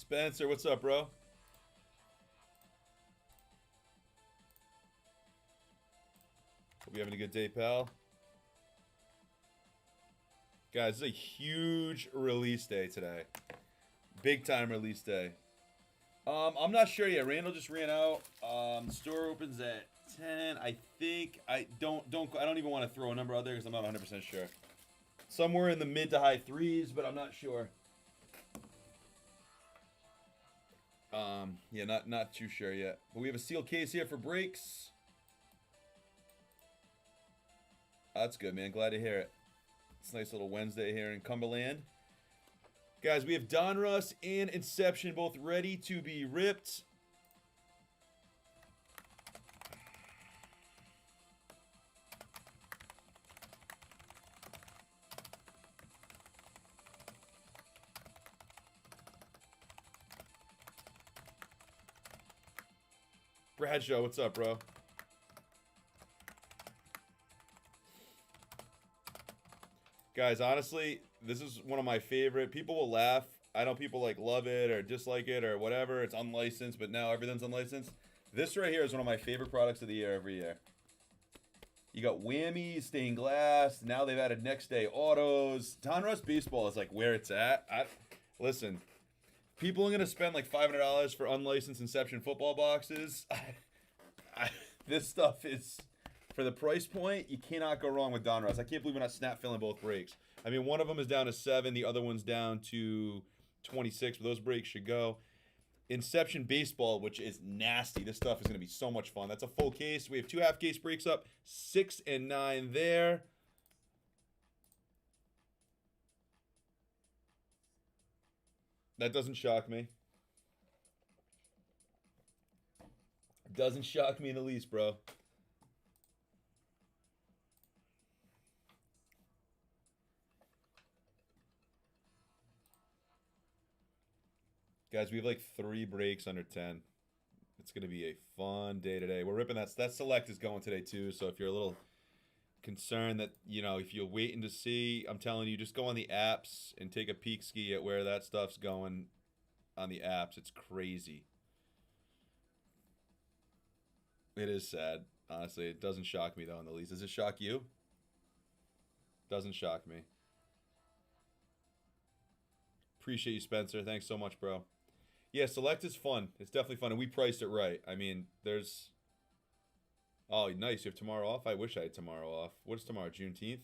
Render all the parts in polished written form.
Spencer, what's up, bro? Hope you're having a good day, pal. Guys, this is a huge release day today. Big time release day. I'm not sure yet. Randall just ran out. The store opens at 10. I think I don't even want to throw a number out there because I'm not 100% sure. Somewhere in the mid to high threes, but I'm not sure. Yeah, not too sure yet. But we have a sealed case here for breaks. That's good, man. Glad to hear it. It's a nice little Wednesday here in Cumberland. Guys, we have Donruss and Inception both ready to be ripped. Bradshaw, what's up, bro? Guys, honestly, this is one of my favorite. People will laugh. I know people like love it or dislike it or whatever. It's unlicensed, but now everything's unlicensed. This right here is one of my favorite products of the year every year. You got whammies, stained glass. Now they've added next day autos. Donruss Baseball is like where it's at. Listen, people are going to spend like $500 for unlicensed Inception football boxes. This stuff is... For the price point, you cannot go wrong with Donruss. I can't believe we're not snap filling both breaks. I mean, one of them is down to 7. The other one's down to 26. But those breaks should go. Inception Baseball, which is nasty. This stuff is going to be so much fun. That's a full case. We have 2 half case breaks up. 6 and 9 there. That doesn't shock me. Doesn't shock me in the least, bro. Guys, we have like 3 breaks under 10. It's going to be a fun day today. We're ripping that select is going today too. So if you're a little concerned that, you know, if you're waiting to see, I'm telling you, just go on the apps and take a peek ski at where that stuff's going on the apps. It's crazy. It is sad. Honestly, it doesn't shock me though in the least. Does it shock you? Doesn't shock me. Appreciate you, Spencer. Thanks so much, bro. Yeah, select is fun. It's definitely fun, and we priced it right. I mean, there's... Oh, nice. You have tomorrow off? I wish I had tomorrow off. What is tomorrow, Juneteenth?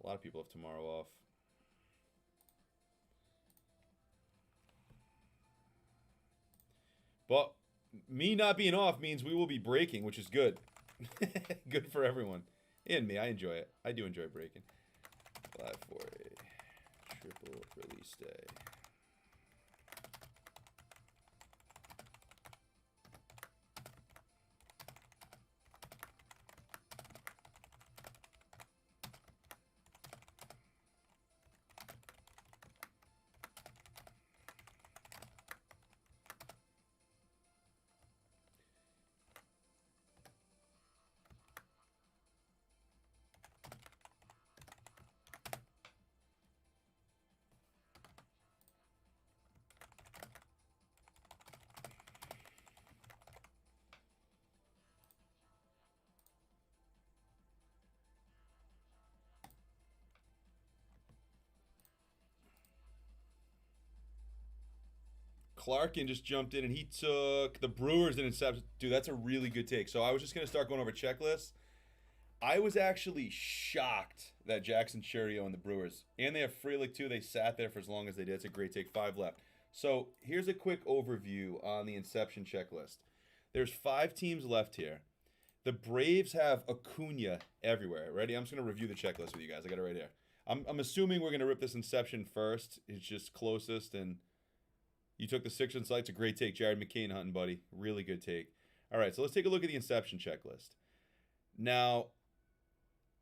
A lot of people have tomorrow off. But me not being off means we will be breaking, which is good. Good for everyone. And me, I enjoy it. I do enjoy breaking. 5 4 a triple release day. Clarkin just jumped in and he took the Brewers and Inception. Dude, that's a really good take. So I was just going to start going over checklists. I was actually shocked that Jackson Churio and the Brewers, and they have Frelick too. They sat there for as long as they did. It's a great take. 5 left. So here's a quick overview on the Inception checklist. There's 5 teams left here. The Braves have Acuna everywhere. Ready? I'm just going to review the checklist with you guys. I got it right here. I'm assuming we're going to rip this Inception first. It's just closest, and you took the 6 insight. It's a great take. Jared McCain hunting, buddy. Really good take. All right, so let's take a look at the Inception checklist. Now,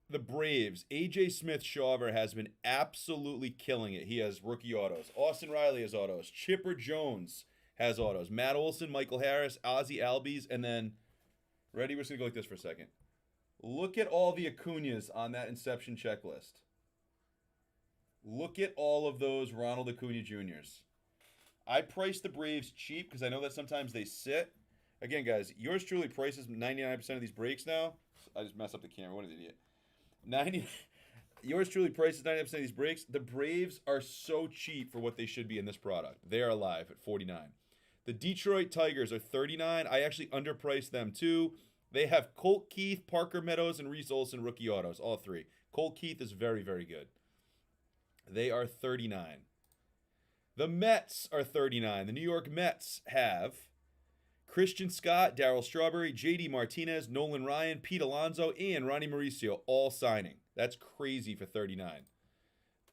the Braves, A.J. Smith-Shawver has been absolutely killing it. He has rookie autos. Austin Riley has autos. Chipper Jones has autos. Matt Olson, Michael Harris, Ozzie Albies, and then, ready? We're just going to go like this for a second. Look at all the Acunas on that Inception checklist. Look at all of those Ronald Acuna Jr.'s. I price the Braves cheap because I know that sometimes they sit. Again, guys, yours truly prices 99% of these breaks now. I just messed up the camera. What an idiot. 90. Yours truly prices 99% of these breaks. The Braves are so cheap for what they should be in this product. They are alive at 49. The Detroit Tigers are 39. I actually underpriced them too. They have Colt Keith, Parker Meadows, and Reese Olson rookie autos, all three. Colt Keith is very, very good. They are 39. The Mets are 39. The New York Mets have Christian Scott, Darryl Strawberry, JD Martinez, Nolan Ryan, Pete Alonso, and Ronnie Mauricio all signing. That's crazy for 39.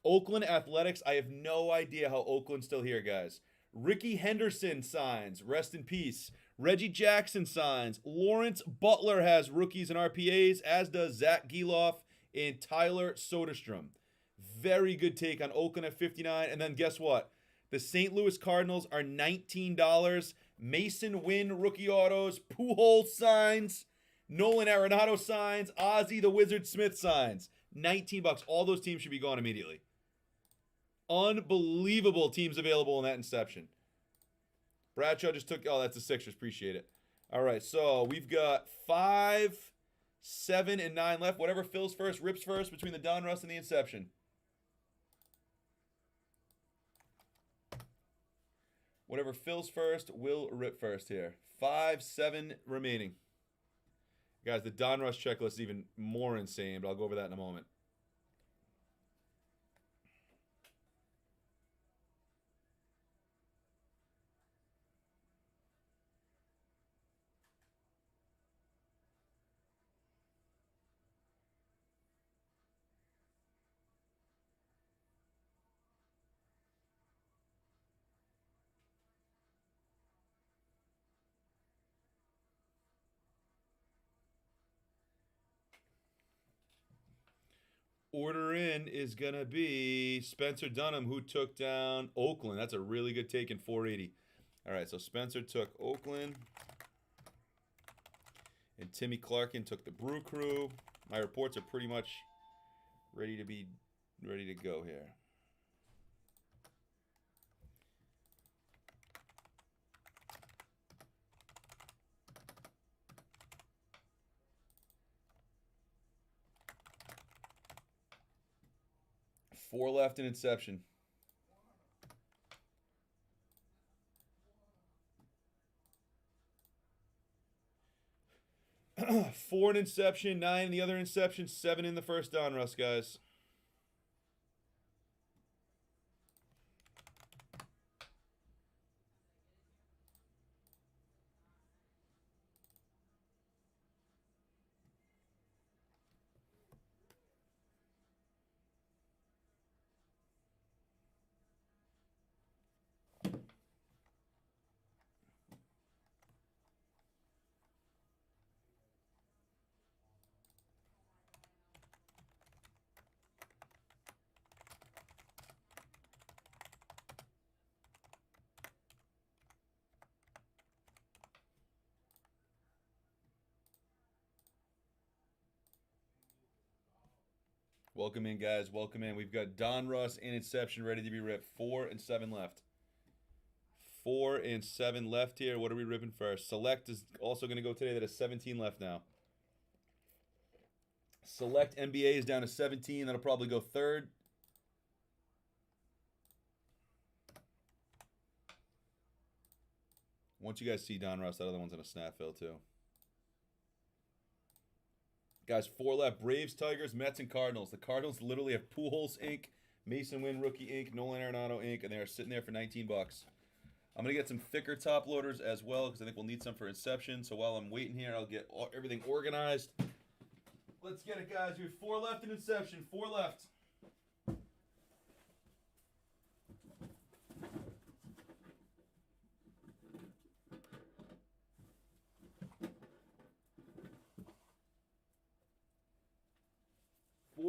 Oakland Athletics, I have no idea how Oakland's still here, guys. Ricky Henderson signs. Rest in peace. Reggie Jackson signs. Lawrence Butler has rookies and RPAs, as does Zach Geloff and Tyler Soderstrom. Very good take on Oakland at 59. And then guess what? The St. Louis Cardinals are $19. Mason Wynn rookie autos. Pujols signs. Nolan Arenado signs. Ozzie the Wizard Smith signs. $19. All those teams should be gone immediately. Unbelievable teams available in that inception. Bradshaw just took... Oh, that's the Sixers. Appreciate it. All right, so we've got 5, 7, and 9 left. Whatever fills first, rips first between the Donruss and the Inception. Whatever fills first will rip first here. 5, 7 remaining. Guys, the Donruss checklist is even more insane, but I'll go over that in a moment. Order in is going to be Spencer Dunham, who took down Oakland. That's a really good take in 480. All right, so Spencer took Oakland. And Timmy Clarkin took the Brew Crew. My reports are pretty much ready to go here. Four left in Inception. Four in Inception, 9 in the other Inception, 7 in the first Donruss, guys. Welcome in, guys. Welcome in. We've got Donruss and Inception ready to be ripped. 4 and 7 left. 4 and 7 left here. What are we ripping first? Select is also going to go today. That is 17 left now. Select NBA is down to 17. That'll probably go third. Once you guys see Donruss, that other one's in a snap fill too. Guys, 4 left. Braves, Tigers, Mets, and Cardinals. The Cardinals literally have Pujols Inc., Mason Wynn Rookie Inc., Nolan Arenado Inc., and they are sitting there for $19. I'm going to get some thicker top loaders as well because I think we'll need some for Inception. So while I'm waiting here, I'll get everything organized. Let's get it, guys. We have 4 left in Inception. 4 left.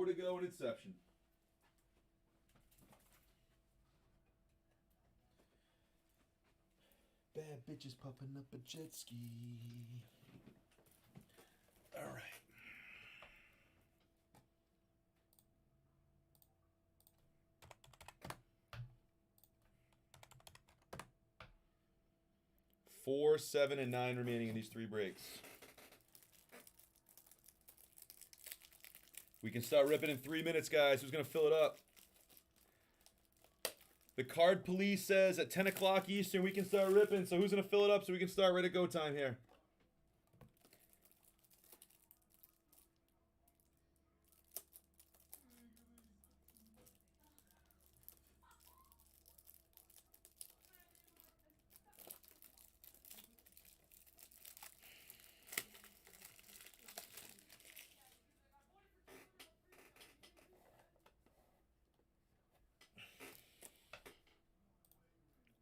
To go in Inception. Bad bitches popping up a jet ski. All right. 4, 7, and 9 remaining in these 3 breaks. We can start ripping in 3 minutes, guys. Who's going to fill it up? The card police says at 10 o'clock Eastern we can start ripping. So who's going to fill it up so we can start right at go time here?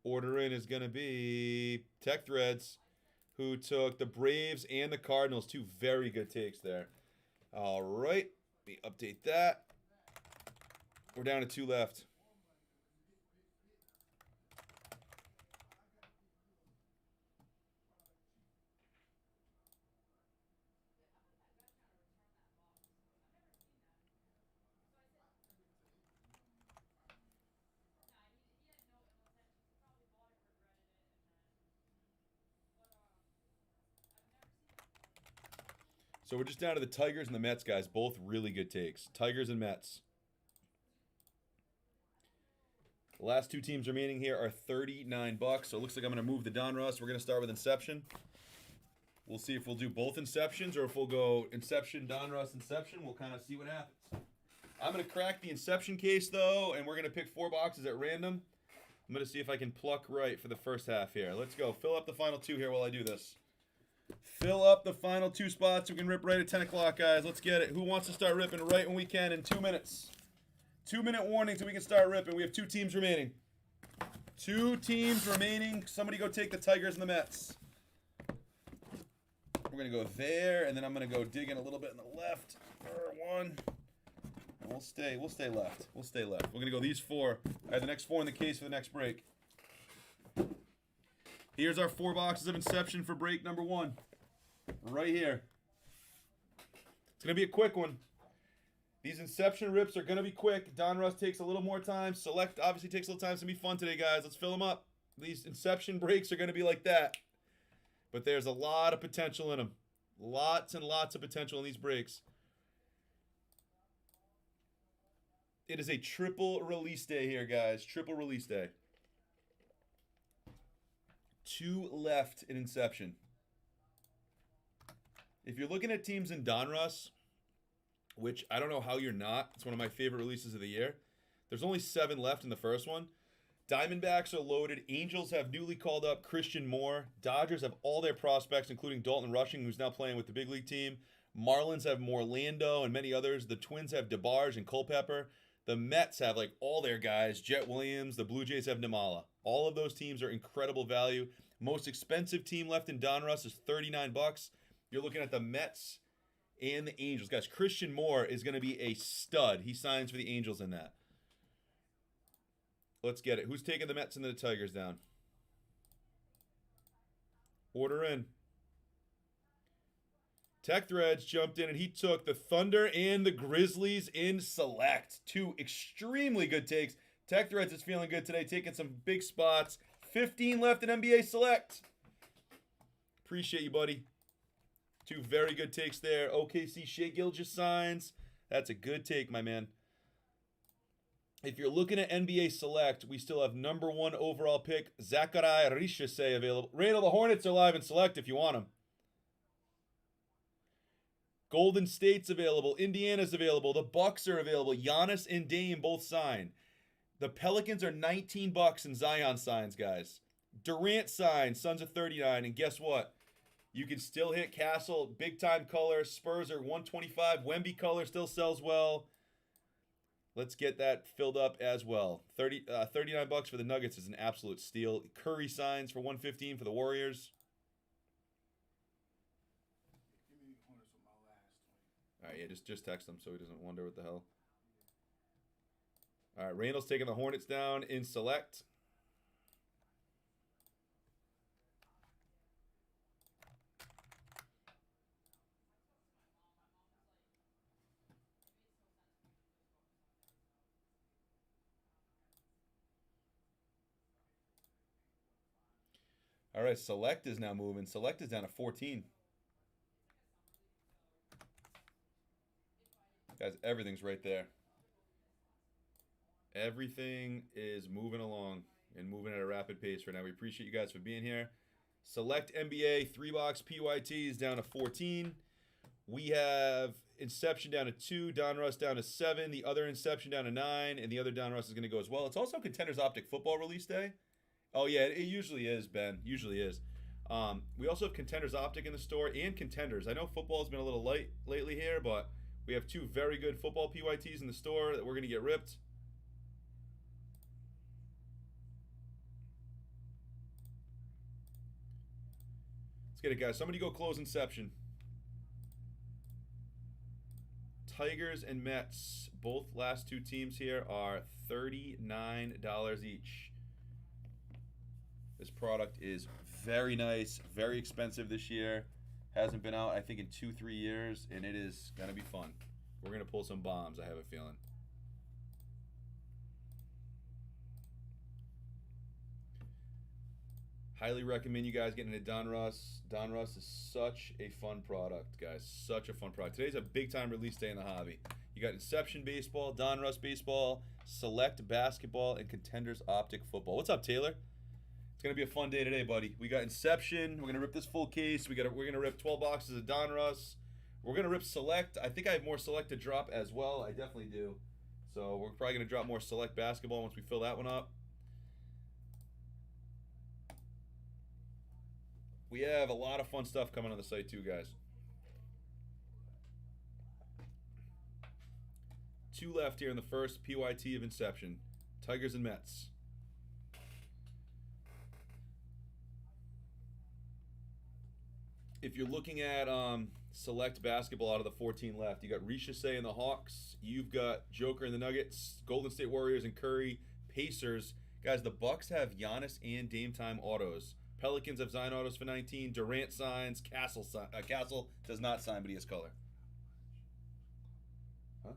Order in is going to be Tech Threads, who took the Braves and the Cardinals. 2 very good takes there. All right. Let me update that. We're down to 2 left. So we're just down to the Tigers and the Mets, guys. Both really good takes. Tigers and Mets. The last 2 teams remaining here are $39. So it looks like I'm going to move the Donruss. We're going to start with Inception. We'll see if we'll do both Inceptions or if we'll go Inception, Donruss, Inception. We'll kind of see what happens. I'm going to crack the Inception case, though, and we're going to pick 4 boxes at random. I'm going to see if I can pluck right for the first half here. Let's go. Fill up the final 2 here while I do this. Fill up the final 2 spots. We can rip right at 10 o'clock, guys. Let's get it. Who wants to start ripping right when we can in 2 minutes? 2-minute warning so we can start ripping. We have 2 teams remaining. 2 teams remaining. Somebody go take the Tigers and the Mets. We're going to go there, and then I'm going to go dig in a little bit in the left for 1. And we'll stay left. We'll stay left. We're going to go these 4. I have the next 4 in the case for the next break. Here's our 4 boxes of Inception for break number 1. Right here. It's going to be a quick one. These Inception rips are going to be quick. Donruss takes a little more time. Select obviously takes a little time. It's going to be fun today, guys. Let's fill them up. These Inception breaks are going to be like that. But there's a lot of potential in them. Lots and lots of potential in these breaks. It is a triple release day here, guys. Triple release day. 2 left in Inception. If you're looking at teams in Donruss, which I don't know how you're not. It's one of my favorite releases of the year. There's only 7 left in the first one. Diamondbacks are loaded. Angels have newly called up Christian Moore. Dodgers have all their prospects, including Dalton Rushing, who's now playing with the big league team. Marlins have Morlando and many others. The Twins have DeBarge and Culpepper. The Mets have like all their guys. Jet Williams. The Blue Jays have Namala. All of those teams are incredible value. Most expensive team left in Donruss is $39. You're looking at the Mets and the Angels. Guys, Christian Moore is going to be a stud. He signs for the Angels in that. Let's get it. Who's taking the Mets and the Tigers down? Order in. Tech Threads jumped in and he took the Thunder and the Grizzlies in select. 2 extremely good takes. Tech Threads is feeling good today, taking some big spots. 15 left in NBA select. Appreciate you, buddy. 2 very good takes there. OKC Shea Gilgeous signs. That's a good take, my man. If you're looking at NBA Select, we still have number 1 overall pick, Zachariah Richese available. Randall, the Hornets are live in Select if you want them. Golden State's available. Indiana's available. The Bucks are available. Giannis and Dame both sign. The Pelicans are $19 and Zion signs, guys. Durant signs. Suns are $39. And guess what? You can still hit Castle. Big time color. Spurs are $125. Wemby color still sells well. Let's get that filled up as well. $39 for the Nuggets is an absolute steal. Curry signs for $115 for the Warriors. All right, yeah, just text him so he doesn't wonder what the hell. All right, Randall's taking the Hornets down in select. All right, Select is now moving. Select is down to 14. Guys, everything's right there. Everything is moving along and moving at a rapid pace right now. We appreciate you guys for being here. Select NBA 3-box PYTs down to 14. We have Inception down to 2, Donruss down to 7, the other Inception down to 9, and the other Donruss is going to go as well. It's also Contenders Optic football release day. Oh, yeah, it usually is, Ben. Usually is. We also have Contenders Optic in the store and Contenders. I know football's been a little light lately here, but we have 2 very good football PYTs in the store that we're going to get ripped. Let's get it, guys. Somebody go close Inception. Tigers and Mets, both last 2 teams here are $39 each. This product is very nice, very expensive this year. Hasn't been out, I think, in 2-3 years, and it is going to be fun. We're going to pull some bombs, I have a feeling. Highly recommend you guys getting into Donruss. Donruss is such a fun product, guys. Such a fun product. Today's a big-time release day in the hobby. You got Inception Baseball, Donruss Baseball, Select Basketball, and Contenders Optic Football. What's up, Taylor? It's going to be a fun day today, buddy. We got Inception. We're going to rip this full case. We're going to rip 12 boxes of Donruss. We're going to rip Select. I think I have more Select to drop as well. I definitely do. So we're probably going to drop more Select Basketball once we fill that one up. We have a lot of fun stuff coming on the site too, guys. 2 left here in the first PYT of Inception. Tigers and Mets. If you're looking at Select Basketball out of the 14 left, you got Richese and the Hawks. You've got Joker and the Nuggets, Golden State Warriors and Curry, Pacers. Guys, the Bucks have Giannis and Dame Time autos. Pelicans have Zion autos for 19. Durant signs. Castle does not sign, but he has color. Huh?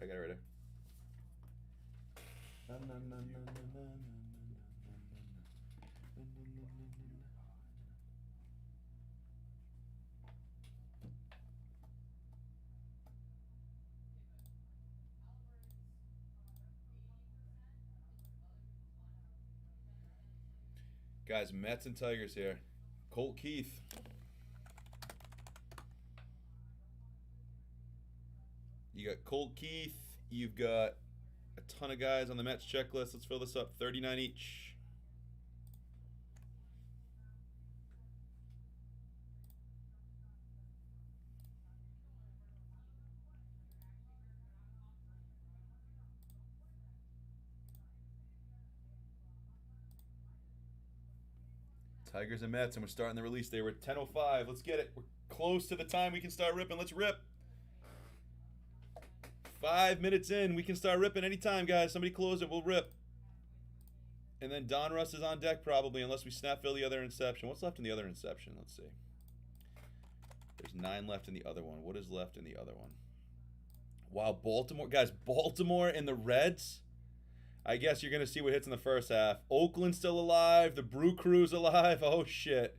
I got it right there. Guys, Mets and Tigers here. Colt Keith. You got Colt Keith. You've got a ton of guys on the Mets checklist. Let's fill this up. 39 each. Tigers and Mets, and we're starting the release day. We're at 10:05. Let's get it. We're close to the time we can start ripping. Let's rip. 5 minutes in, we can start ripping anytime, guys. Somebody close it, we'll rip. And then Donruss is on deck probably, unless we snap fill the other Inception. What's left in the other Inception? Let's see. There's 9 left in the other one. What is left in the other one? Wow, Baltimore. Guys, Baltimore and the Reds. I guess you're going to see what hits in the first half. Oakland's still alive. The Brew Crew's alive. Oh, shit.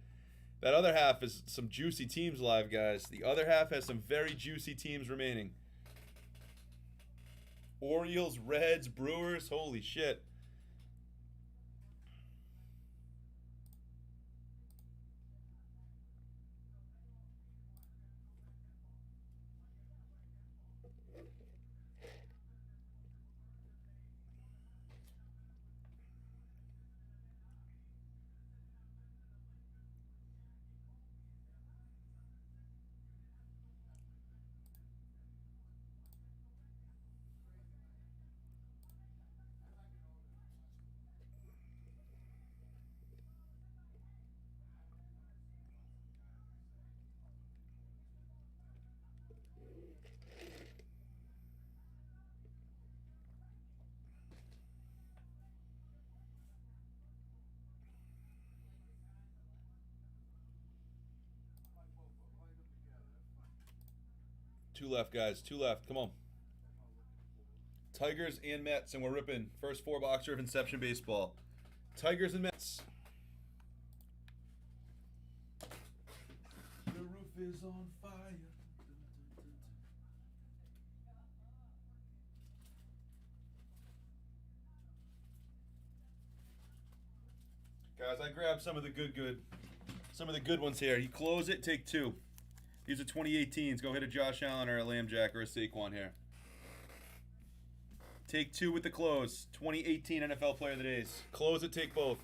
That other half is some juicy teams live, guys. The other half has some very juicy teams remaining. Orioles, Reds, Brewers. Holy shit. Two left, guys. Two left. Come on. Tigers and Mets, and we're ripping first 4-boxer of Inception Baseball. Tigers and Mets. The roof is on fire. Guys, I grabbed some of the good ones here. You close it, take 2. These are 2018s. Go hit a Josh Allen or a Lamb Jack or a Saquon here. Take 2 with the close. 2018 NFL Player of the Days. Close it, take both.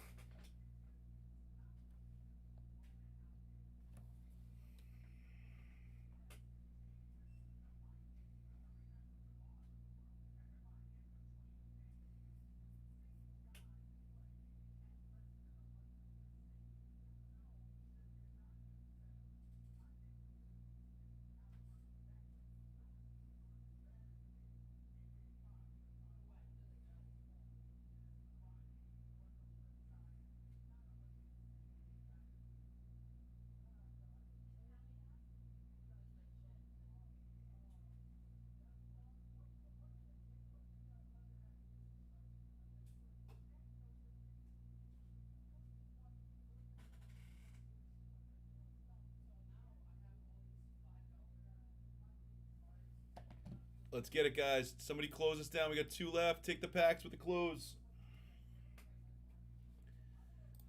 Let's get it, guys. Somebody close us down. We got 2 left. Take the packs with the close.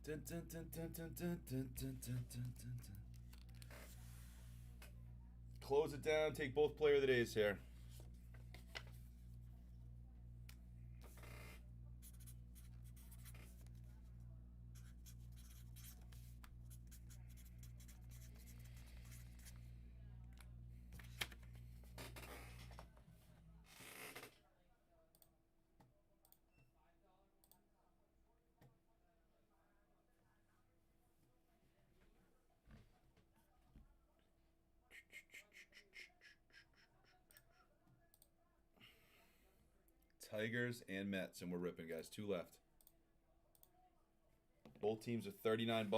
Dun, dun, dun, dun, dun, dun, dun, dun, dun, dun, dun. Close it down. Take both Player of the Days here. Tigers and Mets, and we're ripping, guys. 2 left. Both teams are $39.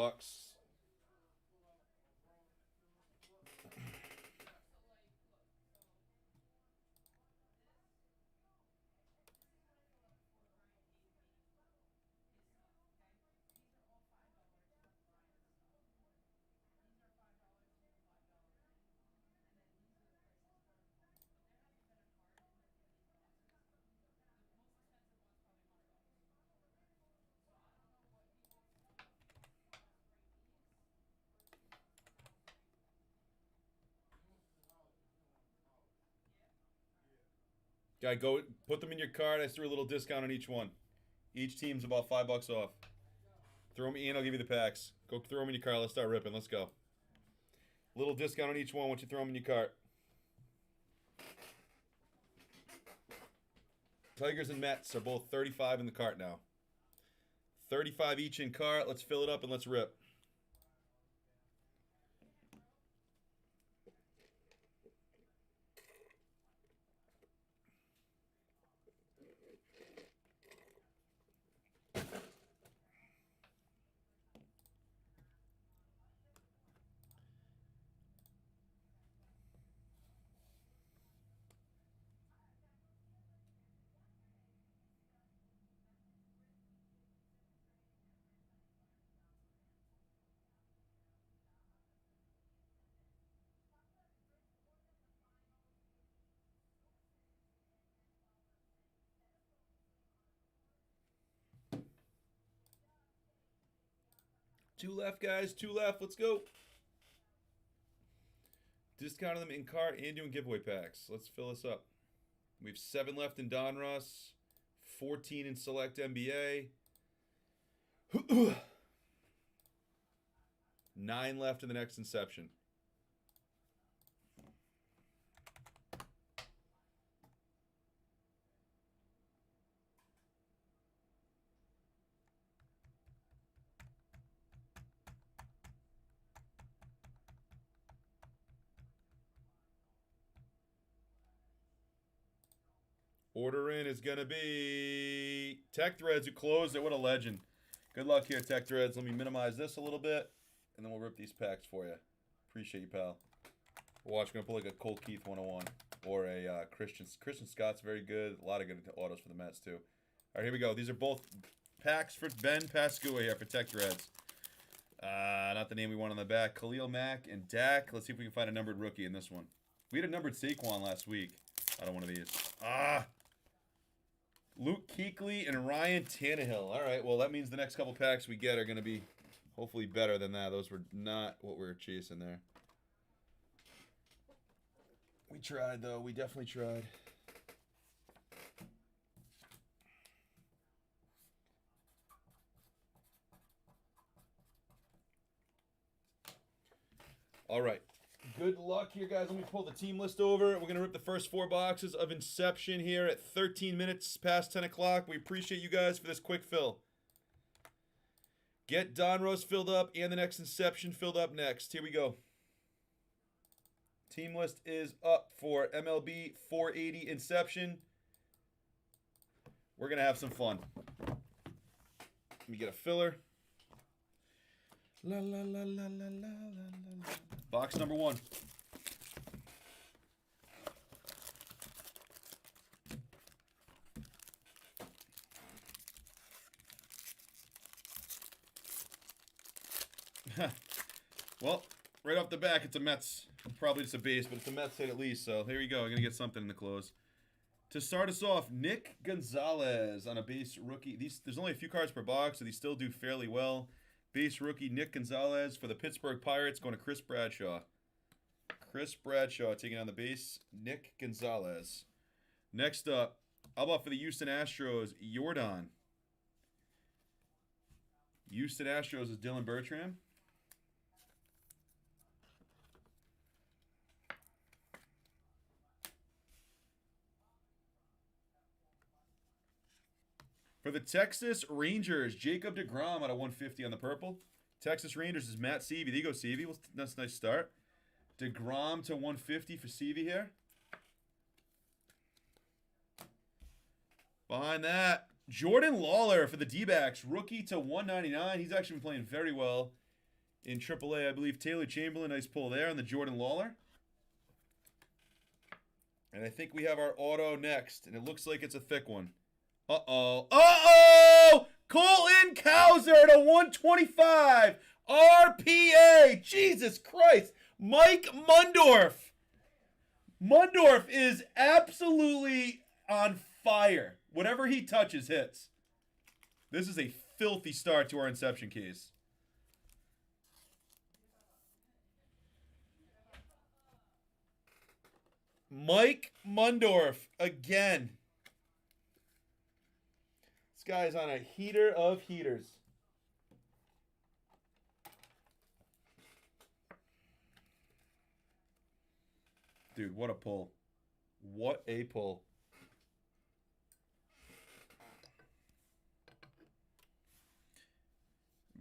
Guy, go put them in your cart. I threw a little discount on each one. Each team's about $5 off. Throw them in. I'll give you the packs. Go throw them in your cart. Let's start ripping. Let's go. Little discount on each one once you throw them in your cart. Tigers and Mets are both 35 in the cart now. 35 each in cart. Let's fill it up and let's rip. Two left, guys. 2 left. Let's go. Discounting them in cart and doing giveaway packs. Let's fill this up. We have 7 left in Donruss, 14 in Select NBA, 9 left in the next Inception. Order in is going to be Tech Threads, who closed it. What a legend. Good luck here, Tech Threads. Let me minimize this a little bit, and then we'll rip these packs for you. Appreciate you, pal. Watch, we're gonna pull like a Colt Keith 101 or a Christian Scott's very good. A lot of good autos for the Mets too. All right, here we go. These are both packs for Ben Pascua here. Protect Reds. Not the name we want on the back. Khalil Mack and Dak. Let's see if we can find a numbered rookie in this one. We had a numbered Saquon last week. I don't want one of these. Luke Kuechly and Ryan Tannehill. All right, well, that means the next couple packs we get are going to be hopefully better than that. Those were not what we were chasing there. We tried, though. We definitely tried. All right. Good luck here, guys. Let me pull the team list over. We're going to rip the first 4 boxes of Inception here at 13 minutes past 10 o'clock. We appreciate you guys for this quick fill. Get Donruss filled up and the next Inception filled up next. Here we go. Team list is up for MLB 480 Inception. We're going to have some fun. Let me get a filler. La la la la la la la. Box number 1. Well, right off the back, it's a Mets. Probably just a base, but it's a Mets hit at least. So here you go. I'm going to get something in the close. To start us off, Nick Gonzalez on a base rookie. There's only a few cards per box, so these still do fairly well. Base rookie Nick Gonzalez for the Pittsburgh Pirates going to Chris Bradshaw. Chris Bradshaw taking on the base, Nick Gonzalez. Next up, how about for the Houston Astros, Jordan. Houston Astros is Dylan Bertram. For the Texas Rangers, Jacob deGrom out of 150 on the purple. Texas Rangers is Matt Seavey. There you go, Seavey. Well, that's a nice start. deGrom to 150 for Seavey here. Behind that, Jordan Lawler for the D-backs. Rookie to 199. He's actually been playing very well in AAA. I believe Taylor Chamberlain, nice pull there on the Jordan Lawler. And I think we have our auto next, and it looks like it's a thick one. Uh-oh. Uh-oh! Colton Cowser to 125. RPA. Jesus Christ. Mike Mundorf. Mundorf is absolutely on fire. Whatever he touches hits. This is a filthy start to our Inception case. Mike Mundorf again. This guy is on a heater of heaters. Dude, what a pull. What a pull.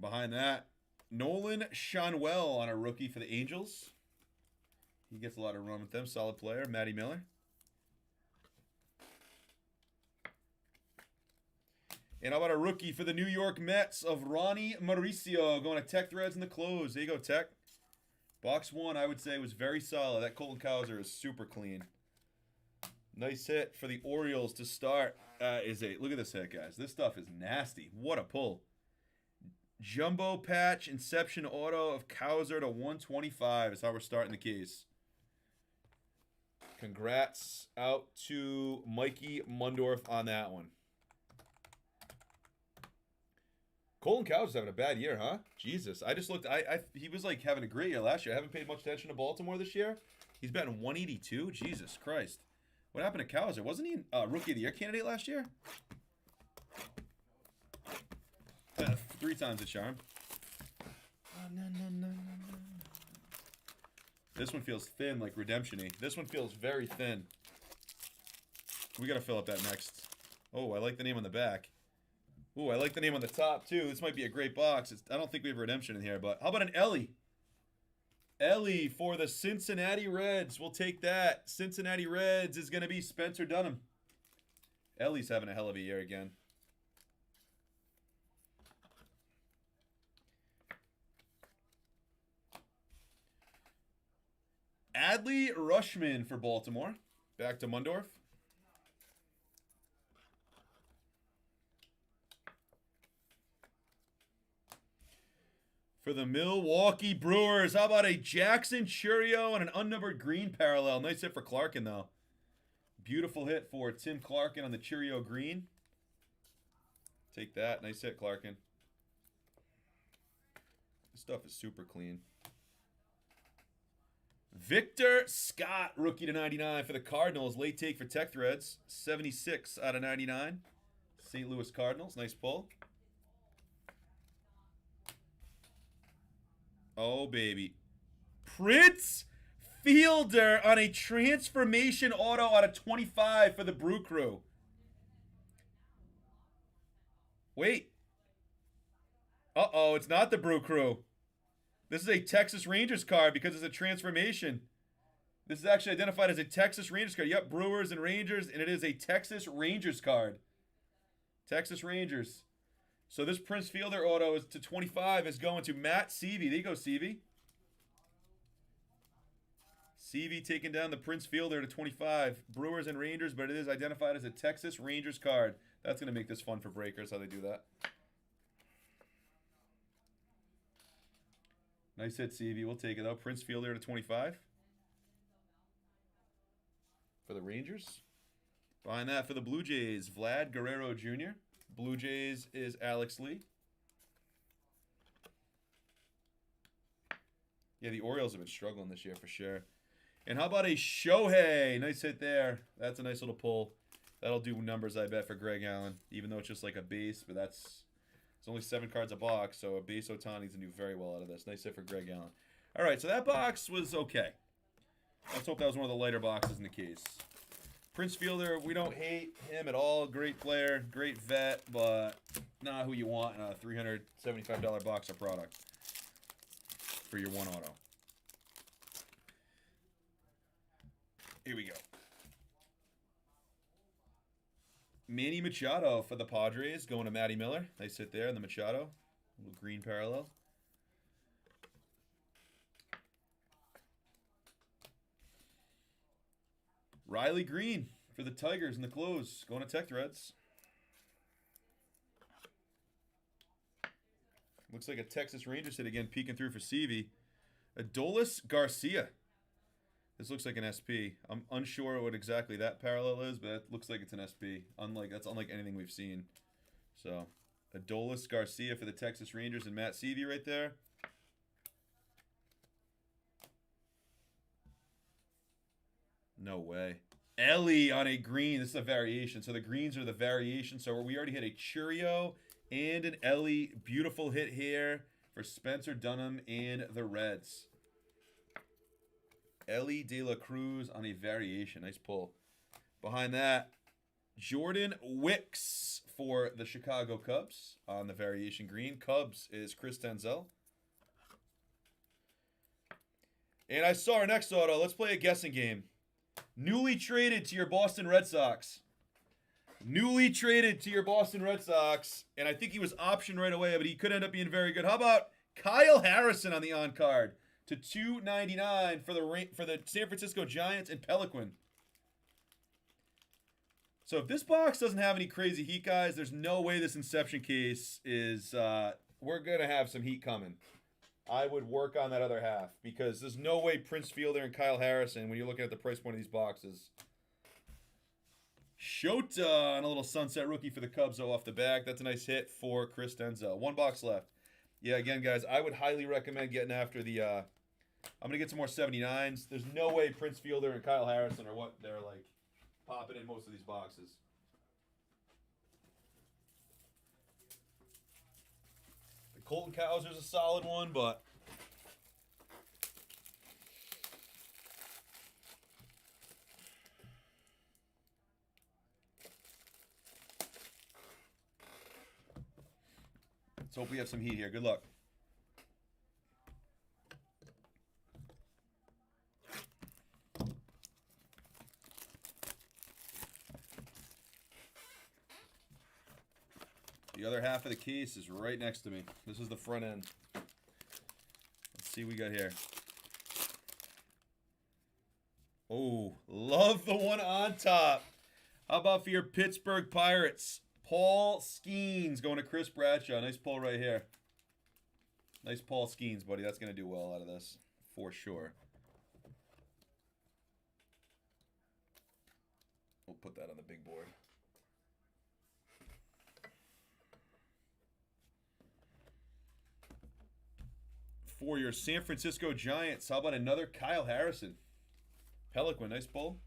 Behind that, Nolan Schanuel on a rookie for the Angels. He gets a lot of run with them. Solid player. Matty Miller. And how about a rookie for the New York Mets of Ronnie Mauricio going to Tech Threads in the close. There you go, Tech. Box 1, I would say, was very solid. That Colton Cowser is super clean. Nice hit for the Orioles to start. Look at this hit, guys. This stuff is nasty. What a pull. Jumbo patch, Inception auto of Cowser to 125 is how we're starting the case. Congrats out to Mikey Mundorf on that one. Colton Cowser's having a bad year, huh? Jesus. I just looked. He was like having a great year last year. I haven't paid much attention to Baltimore this year. He's batting 182. Jesus Christ. What happened to Cowser? Wasn't he a Rookie of the Year candidate last year? 3 times the charm. This one feels thin, like Redemption-y. This one feels very thin. We got to fill up that next. Oh, I like the name on the back. Ooh, I like the name on the top, too. This might be a great box. I don't think we have Redemption in here, but how about an Ellie? Ellie for the Cincinnati Reds. We'll take that. Cincinnati Reds is going to be Spencer Dunham. Ellie's having a hell of a year again. Adley Rushman for Baltimore. Back to Mundorf. For the Milwaukee Brewers, how about a Jackson Chourio and an unnumbered green parallel? Nice hit for Clarkin, though. Beautiful hit for Tim Clarkin on the Chourio green. Take that. Nice hit, Clarkin. This stuff is super clean. Victor Scott, rookie to 99 for the Cardinals. Late take for Tech Threads. 76 out of 99. St. Louis Cardinals. Nice pull. Oh, baby. Prince Fielder on a transformation auto out of 25 for the Brew Crew. Wait. Uh-oh, it's not the Brew Crew. This is a Texas Rangers card because it's a transformation. This is actually identified as a Texas Rangers card. Yep, Brewers and Rangers, and it is a Texas Rangers card. Texas Rangers. So this Prince Fielder auto is to 25 is going to Matt Seavey. There you go, Seavey. Seavey taking down the Prince Fielder to 25. Brewers and Rangers, but it is identified as a Texas Rangers card. That's going to make this fun for breakers, how they do that. Nice hit, Seavey. We'll take it, though. Prince Fielder to 25. For the Rangers. Behind that for the Blue Jays, Vlad Guerrero Jr. Blue Jays is Alex Lee. Yeah, the Orioles have been struggling this year for sure. And how about a Shohei? Nice hit there. That's a nice little pull. That'll do numbers, I bet, for Greg Allen. Even though it's just like a base, but it's only 7 cards a box, so a base Ohtani's going to do very well out of this. Nice hit for Greg Allen. All right, so that box was okay. Let's hope that was one of the lighter boxes in the case. Prince Fielder, we don't hate him at all. Great player, great vet, but not who you want in a $375 box of product for your one auto. Here we go. Manny Machado for the Padres, going to Matty Miller. Nice hit there in the Machado. Little green parallel. Riley Green for the Tigers in the close. Going to Tech Threads. Looks like a Texas Rangers hit again, peeking through for Seavey. Adolis Garcia. This looks like an SP. I'm unsure what exactly that parallel is, but that looks like it's an SP. That's unlike anything we've seen. So, Adolis Garcia for the Texas Rangers and Matt Seavey right there. No way. Ellie on a green. This is a variation. So the greens are the variation. So we already hit a Chourio and an Ellie. Beautiful hit here for Spencer Dunham and the Reds. Ellie De La Cruz on a variation. Nice pull. Behind that, Jordan Wicks for the Chicago Cubs on the variation green. Cubs is Chris Denzel. And I saw our next auto. Let's play a guessing game. Newly traded to your Boston Red Sox. Newly traded to your Boston Red Sox. And I think he was optioned right away, but he could end up being very good. How about Kyle Harrison on the on-card to $2.99 for the San Francisco Giants and Pelican. So if this box doesn't have any crazy heat, guys, there's no way this Inception case is... we're going to have some heat coming. I would work on that other half because there's no way Prince Fielder and Kyle Harrison, when you're looking at the price point of these boxes. Shota on a little sunset rookie for the Cubs off the back. That's a nice hit for Chris Denzel. 1 box left. Yeah, again, guys, I would highly recommend getting after the... I'm going to get some more 79s. There's no way Prince Fielder and Kyle Harrison are what they're like popping in most of these boxes. Colton Cowser's a solid one, but let's hope we have some heat here. Good luck. The other half of the case is right next to me. This is the front end. Let's see what we got here. Oh, love the one on top. How about for your Pittsburgh Pirates? Paul Skeens going to Chris Bradshaw. Nice pull right here. Nice Paul Skeens, buddy. That's going to do well out of this, for sure. We'll put that on the big board. For your San Francisco Giants, how about another Kyle Harrison? Pelican, nice pull.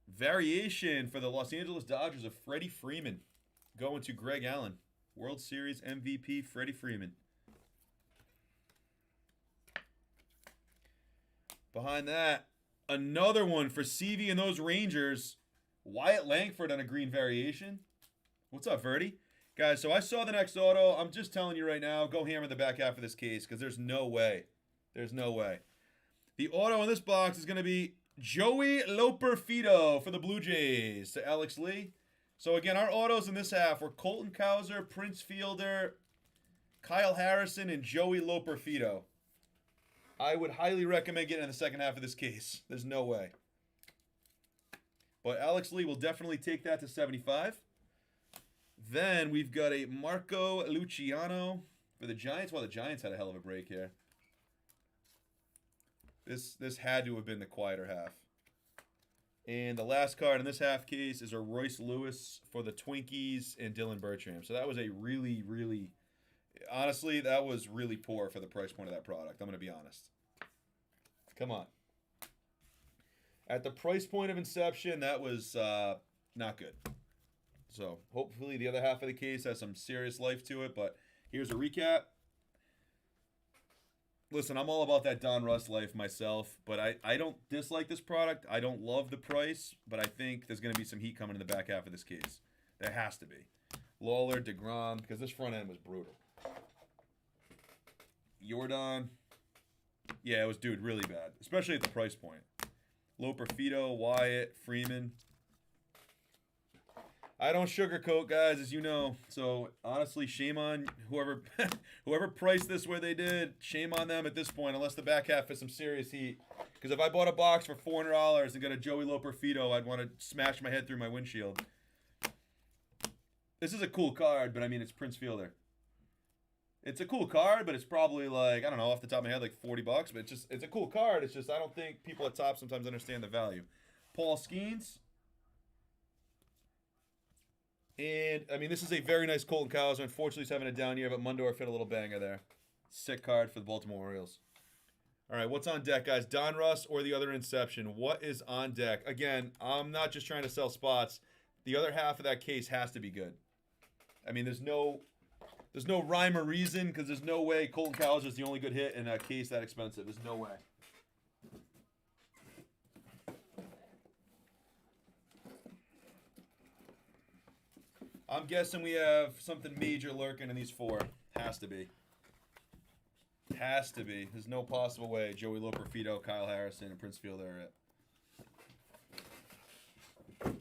Variation for the Los Angeles Dodgers of Freddie Freeman. Going to Greg Allen. World Series MVP Freddie Freeman. Behind that, another one for CV and those Rangers. Wyatt Langford on a green variation. What's up, Verdi? Guys, so I saw the next auto. I'm just telling you right now, go hammer the back half of this case because there's no way. There's no way. The auto in this box is going to be Joey Loperfido for the Blue Jays to Alex Lee. So again, our autos in this half were Colton Cowser, Prince Fielder, Kyle Harrison, and Joey Loperfido. I would highly recommend getting in the second half of this case. There's no way. But Alex Lee will definitely take that to 75. Then we've got a Marco Luciano for the Giants. Well, the Giants had a hell of a break here. This had to have been the quieter half. And the last card in this half case is a Royce Lewis for the Twinkies and Dylan Bertram. So that was a really, really, honestly, that was really poor for the price point of that product. I'm going to be honest. Come on. At the price point of inception, that was not good. So hopefully the other half of the case has some serious life to it. But here's a recap. Listen, I'm all about that Don Russ life myself, but I don't dislike this product. I don't love the price, but I think there's going to be some heat coming in the back half of this case. There has to be. Lawler, DeGrom, because this front end was brutal. Jordan. Yeah, it was, dude, really bad, especially at the price point. Loperfido, Wyatt, Freeman. I don't sugarcoat, guys, as you know. So, honestly, shame on whoever priced this where they did. Shame on them at this point, unless the back half has some serious heat. Because if I bought a box for $400 and got a Joey Loperfido, I'd want to smash my head through my windshield. This is a cool card, but I mean, it's Prince Fielder. It's a cool card, but it's probably like, I don't know, off the top of my head, like $40. But it's a cool card. It's just, I don't think people at top sometimes understand the value. Paul Skeens. And, I mean, this is a very nice Colton Cowser. Unfortunately, he's having a down year, but Mundorf hit a little banger there. Sick card for the Baltimore Orioles. All right, what's on deck, guys? Don Russ or the other Inception? What is on deck? Again, I'm not just trying to sell spots. The other half of that case has to be good. I mean, there's no rhyme or reason because there's no way Colton Cowser is the only good hit in a case that expensive. There's no way. I'm guessing we have something major lurking in these four. Has to be. Has to be. There's no possible way Joey Loperfido, Kyle Harrison, and Prince Fielder are it.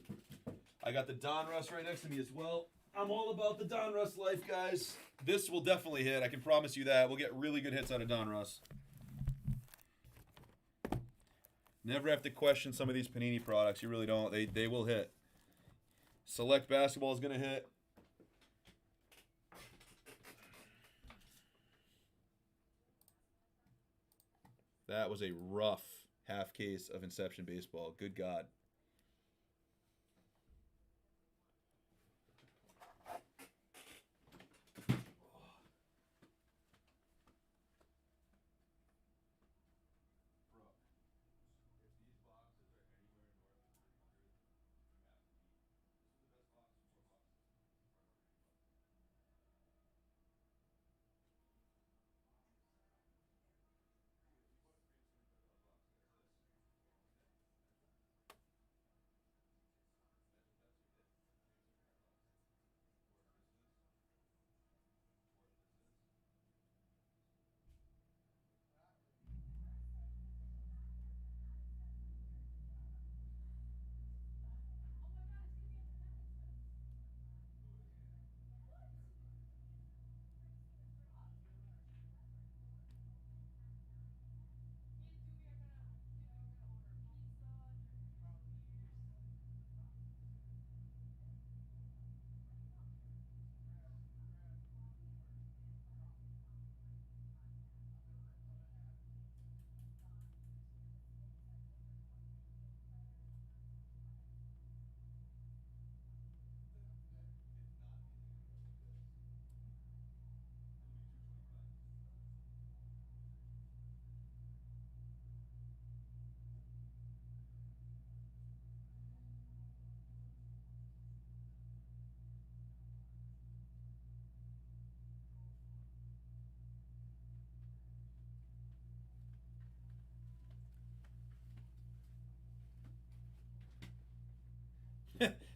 I got the Don Russ right next to me as well. I'm all about the Don Russ life, guys. This will definitely hit. I can promise you that. We'll get really good hits out of Don Russ. Never have to question some of these Panini products. You really don't. They will hit. Select Basketball is going to hit. That was a rough half case of Inception Baseball. Good God.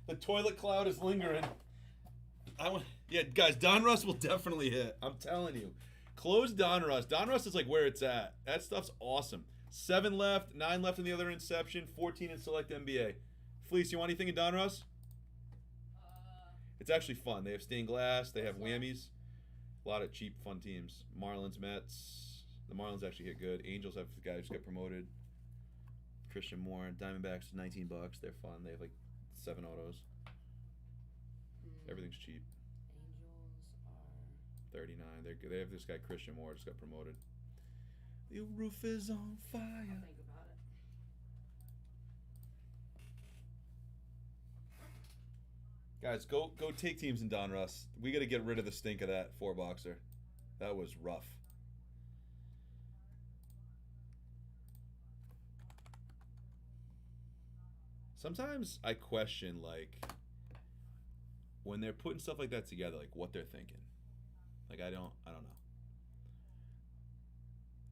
The toilet cloud is lingering. Yeah, guys, Donruss will definitely hit. I'm telling you. Close Donruss. Donruss is like where it's at. That stuff's awesome. 7 left, 9 left in the other Inception, 14 in Select NBA. Fleece, you want anything in Donruss? It's actually fun. They have stained glass. They have whammies. A lot of cheap, fun teams. Marlins, Mets. The Marlins actually hit good. Angels have the guy who just got promoted. Christian Moore. Diamondbacks, $19. They're fun. They have like 7 autos. Everything's cheap. Angels are 39. They have this guy Christian Moore just got promoted. The roof is on fire. I'll think about it. Guys, go take teams in Donruss. We got to get rid of the stink of that 4-boxer. That was rough. Sometimes I question, like, when they're putting stuff like that together, like what they're thinking. Like I don't know.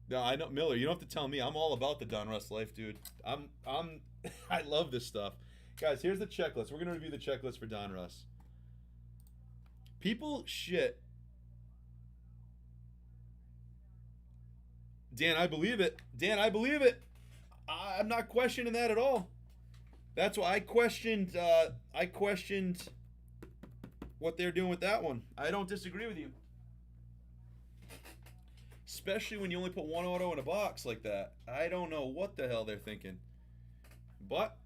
No, I know, Miller. You don't have to tell me. I'm all about the Donruss life, dude. I love this stuff, guys. Here's the checklist. We're gonna review the checklist for Donruss. People shit. Dan, I believe it. Dan, I believe it. I'm not questioning that at all. That's why I questioned. I questioned what they're doing with that one. I don't disagree with you. Especially when you only put one auto in a box like that. I don't know what the hell they're thinking. But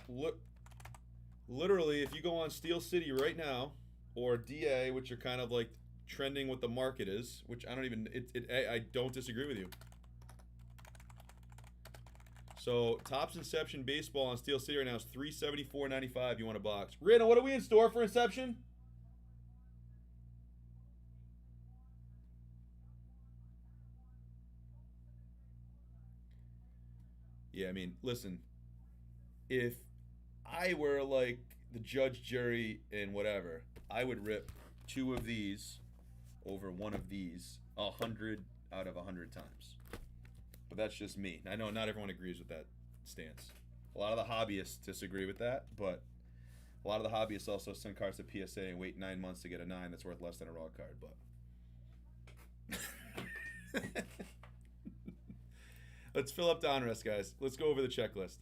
look, literally, if you go on Steel City right now, or DA, which are kind of like trending what the market is, which I don't even, I don't disagree with you. So Topps Inception Baseball on Steel City right now is $374.95. You want a box? Randall, what are we in store for Inception? Yeah, I mean, listen. If I were like the judge, jury, and whatever, I would rip 2 of these over 1 of these 100 out of 100 times. But that's just me. I know not everyone agrees with that stance. A lot of the hobbyists disagree with that, but a lot of the hobbyists also send cards to PSA and wait 9 months to get a 9 that's worth less than a raw card. But let's fill up Donruss, guys. Let's go over the checklist.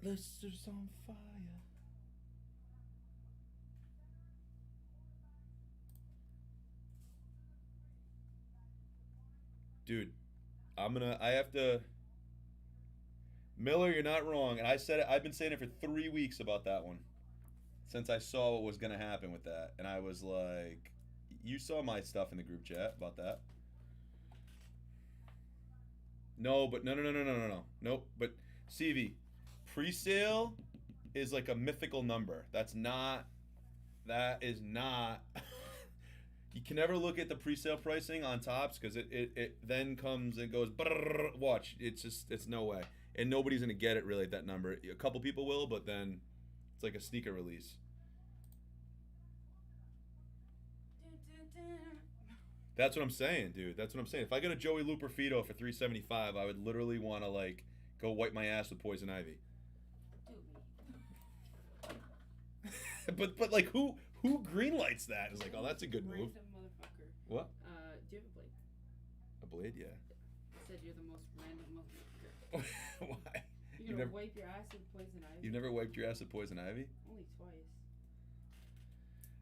Lister's on fire. Dude, I have to. Miller, you're not wrong. And I said it, I've been saying it for 3 weeks about that one. Since I saw what was going to happen with that. And I was like, you saw my stuff in the group chat about that. No, but no. Nope. But CV, pre-sale is like a mythical number. That is not. You can never look at the pre-sale pricing on Topps because it then comes and goes. Watch, it's no way, and nobody's gonna get it really at that number. A couple people will, but then it's like a sneaker release. That's what I'm saying, dude. That's what I'm saying. If I got a Joey Luperfido for $375, I would literally want to like go wipe my ass with Poison Ivy. but like who greenlights that? Is like, oh, that's a good move. Random motherfucker. What? Do you have a blade? A blade, yeah. I said you're the most random motherfucker. Why? You're gonna wipe your ass with Poison Ivy? You've never wiped your ass with Poison Ivy? Only twice.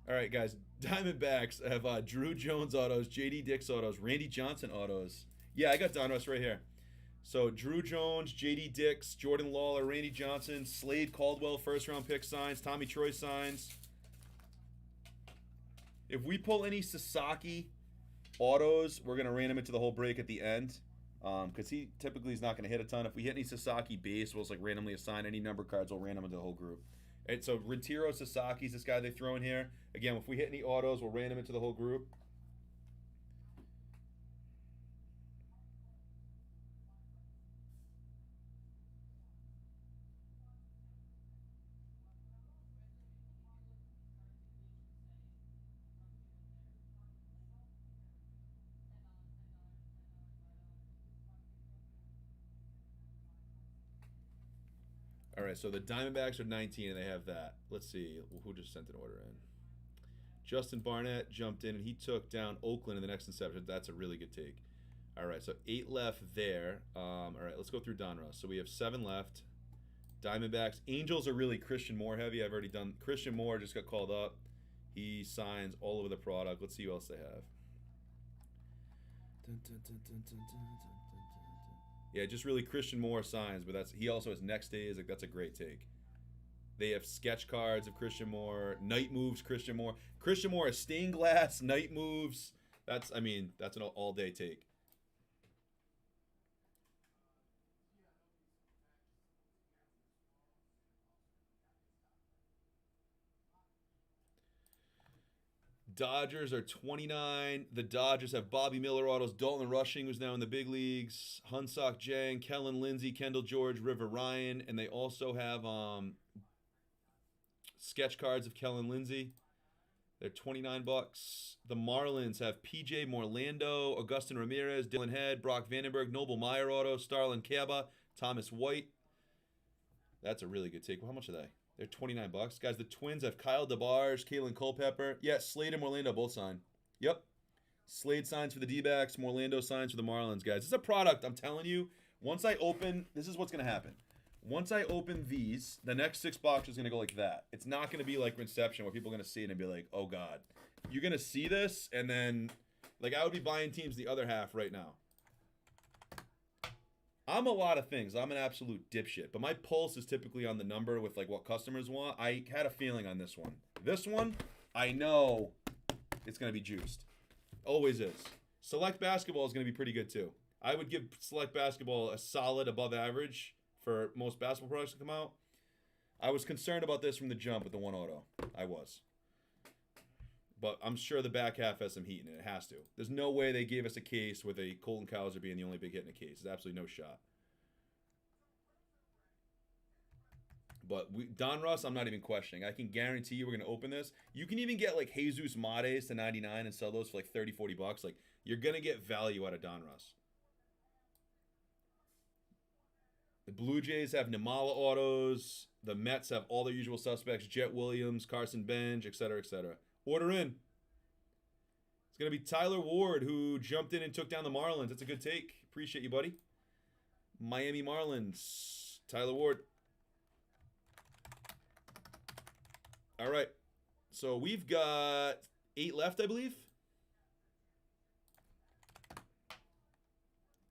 All right, guys. Diamondbacks have Drew Jones autos, J.D. Dix autos, Randy Johnson autos. Yeah, I got Donruss right here. So Drew Jones, J.D. Dix, Jordan Lawler, Randy Johnson, Slade Caldwell, first-round pick signs, Tommy Troy signs. If we pull any Sasaki autos, we're going to ran him into the whole break at the end because he typically is not going to hit a ton. If we hit any Sasaki base, we'll just like randomly assign any number cards, we'll ran him into the whole group. And so Rentiro Sasaki's this guy they throw in here. Again, if we hit any autos, we'll ran him into the whole group. All right, so the Diamondbacks are 19 and they have that. Let's see who just sent an order in. Justin Barnett jumped in and he took down Oakland in the next inception. That's a really good take. All right, so 8 left there. All right, let's go through Donruss. So we have 7 left. Diamondbacks. Angels are really Christian Moore heavy. I've already done. Christian Moore just got called up. He signs all over the product. Let's see who else they have. Yeah, just really Christian Moore signs, but he also has next days. Like that's a great take. They have sketch cards of Christian Moore, night moves Christian Moore. Christian Moore is stained glass, night moves. That's an all day take. Dodgers are 29. The Dodgers have Bobby Miller autos, Dalton Rushing, who's now in the big leagues, Hunsock Jang, Kellen Lindsey, Kendall George, River Ryan, and they also have sketch cards of Kellen Lindsey. They're $29. The Marlins have PJ Morlando, Augustin Ramirez, Dylan Head, Brock Vandenberg, Noble Meyer auto, Starlin Caba, Thomas White. That's a really good take. How much are they? They're $29. Guys, the Twins have Kyle DeBarge, Kalen Culpepper. Yeah, Slade and Morlando both sign. Yep. Slade signs for the D-backs. Morlando signs for the Marlins, guys. It's a product, I'm telling you. Once I open, this is what's going to happen. Once I open these, the next 6 boxes are going to go like that. It's not going to be like Inception where people are going to see it and be like, oh, God. You're going to see this, and then, like, I would be buying teams the other half right now. I'm a lot of things. I'm an absolute dipshit. But my pulse is typically on the number with like what customers want. I had a feeling on this one. This one, I know it's going to be juiced. Always is. Select Basketball is going to be pretty good too. I would give Select Basketball a solid above average for most basketball products to come out. I was concerned about this from the jump with the one auto. I was. But I'm sure the back half has some heat in it. It has to. There's no way they gave us a case with a Colton Cowser being the only big hit in a case. There's absolutely no shot. But Donruss, I'm not even questioning. I can guarantee you we're going to open this. You can even get like Jesus Mates to 99 and sell those for like 30, 40 bucks. Like, you're going to get value out of Donruss. The Blue Jays have Nimala autos. The Mets have all their usual suspects. Jet Williams, Carson Bench, etc., etc. Order in. It's going to be Tyler Ward, who jumped in and took down the Marlins. That's a good take. Appreciate you, buddy. Miami Marlins. Tyler Ward. All right. So we've got 8 left, I believe.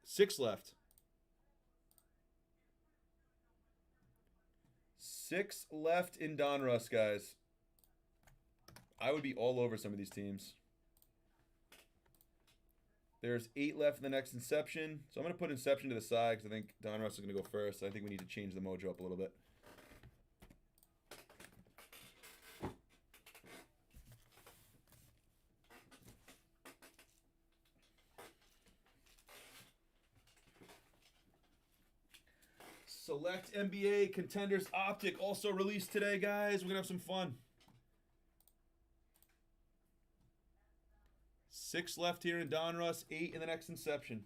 6 left. 6 left in Donruss, guys. I would be all over some of these teams. There's 8 left in the next Inception. So I'm going to put Inception to the side because I think Donruss is going to go first. I think we need to change the mojo up a little bit. Select NBA Contenders Optic also released today, guys. We're going to have some fun. 6 left here in Donruss, 8 in the next Inception.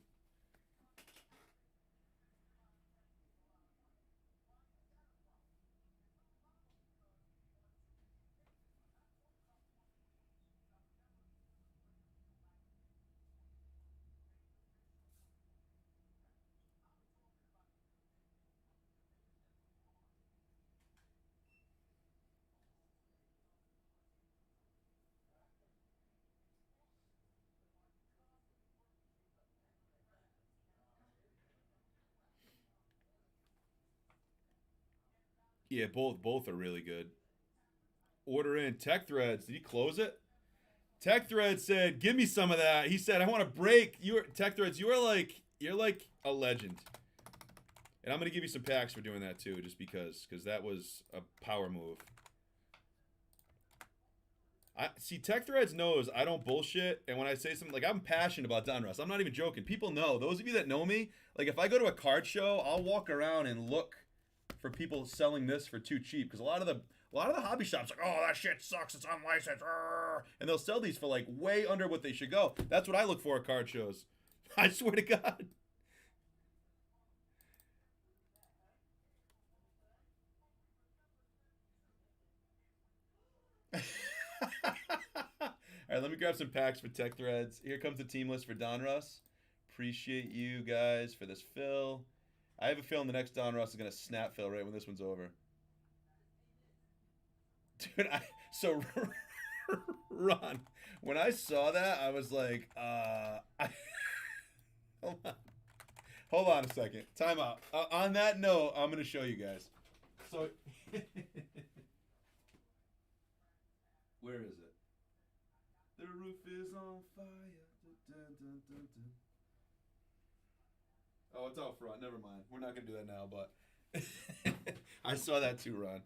Yeah, both are really good. Order in. Tech Threads. Did he close it? Tech Threads said, "Give me some of that." He said, "I want to break." Tech Threads. You're like a legend. And I'm gonna give you some packs for doing that too, just because that was a power move. I see. Tech Threads knows I don't bullshit, and when I say something like I'm passionate about Donruss, I'm not even joking. People know. Those of you that know me, like if I go to a card show, I'll walk around and look for people selling this for too cheap because a lot of the hobby shops are like, oh, that shit sucks, it's unlicensed, and they'll sell these for like way under what they should go. That's what I look for at card shows. I swear to God. All right, let me grab some packs for Tech Threads. Here comes the team list for Donruss. Appreciate you guys for this fill. I have a feeling the next Donruss is going to snap fill right when this one's over. Dude, so Ron, when I saw that, I was like, hold on a second. Time out. On that note, I'm going to show you guys. So, where is it? The roof is on fire. Dun, dun, dun, dun. Oh, it's out front. Never mind. We're not going to do that now, but I saw that too, Ron.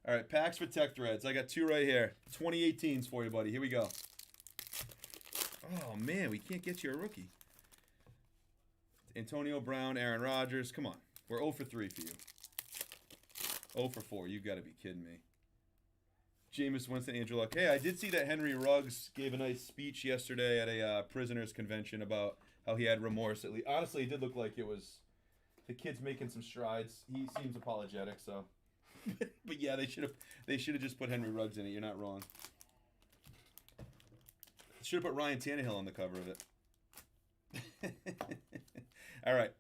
All right, packs for Tech Threads. I got two right here. 2018s for you, buddy. Here we go. Oh, man, we can't get you a rookie. Antonio Brown, Aaron Rodgers. Come on. We're 0 for 3 for you. 0 for 4. You've got to be kidding me. Jameis Winston, Andrew Luck. Hey, I did see that Henry Ruggs gave a nice speech yesterday at a prisoners convention about how he had remorse. At least, honestly, it did look like it was the kid's making some strides. He seems apologetic, so. But yeah, they should have just put Henry Ruggs in it. You're not wrong. Should have put Ryan Tannehill on the cover of it. All right,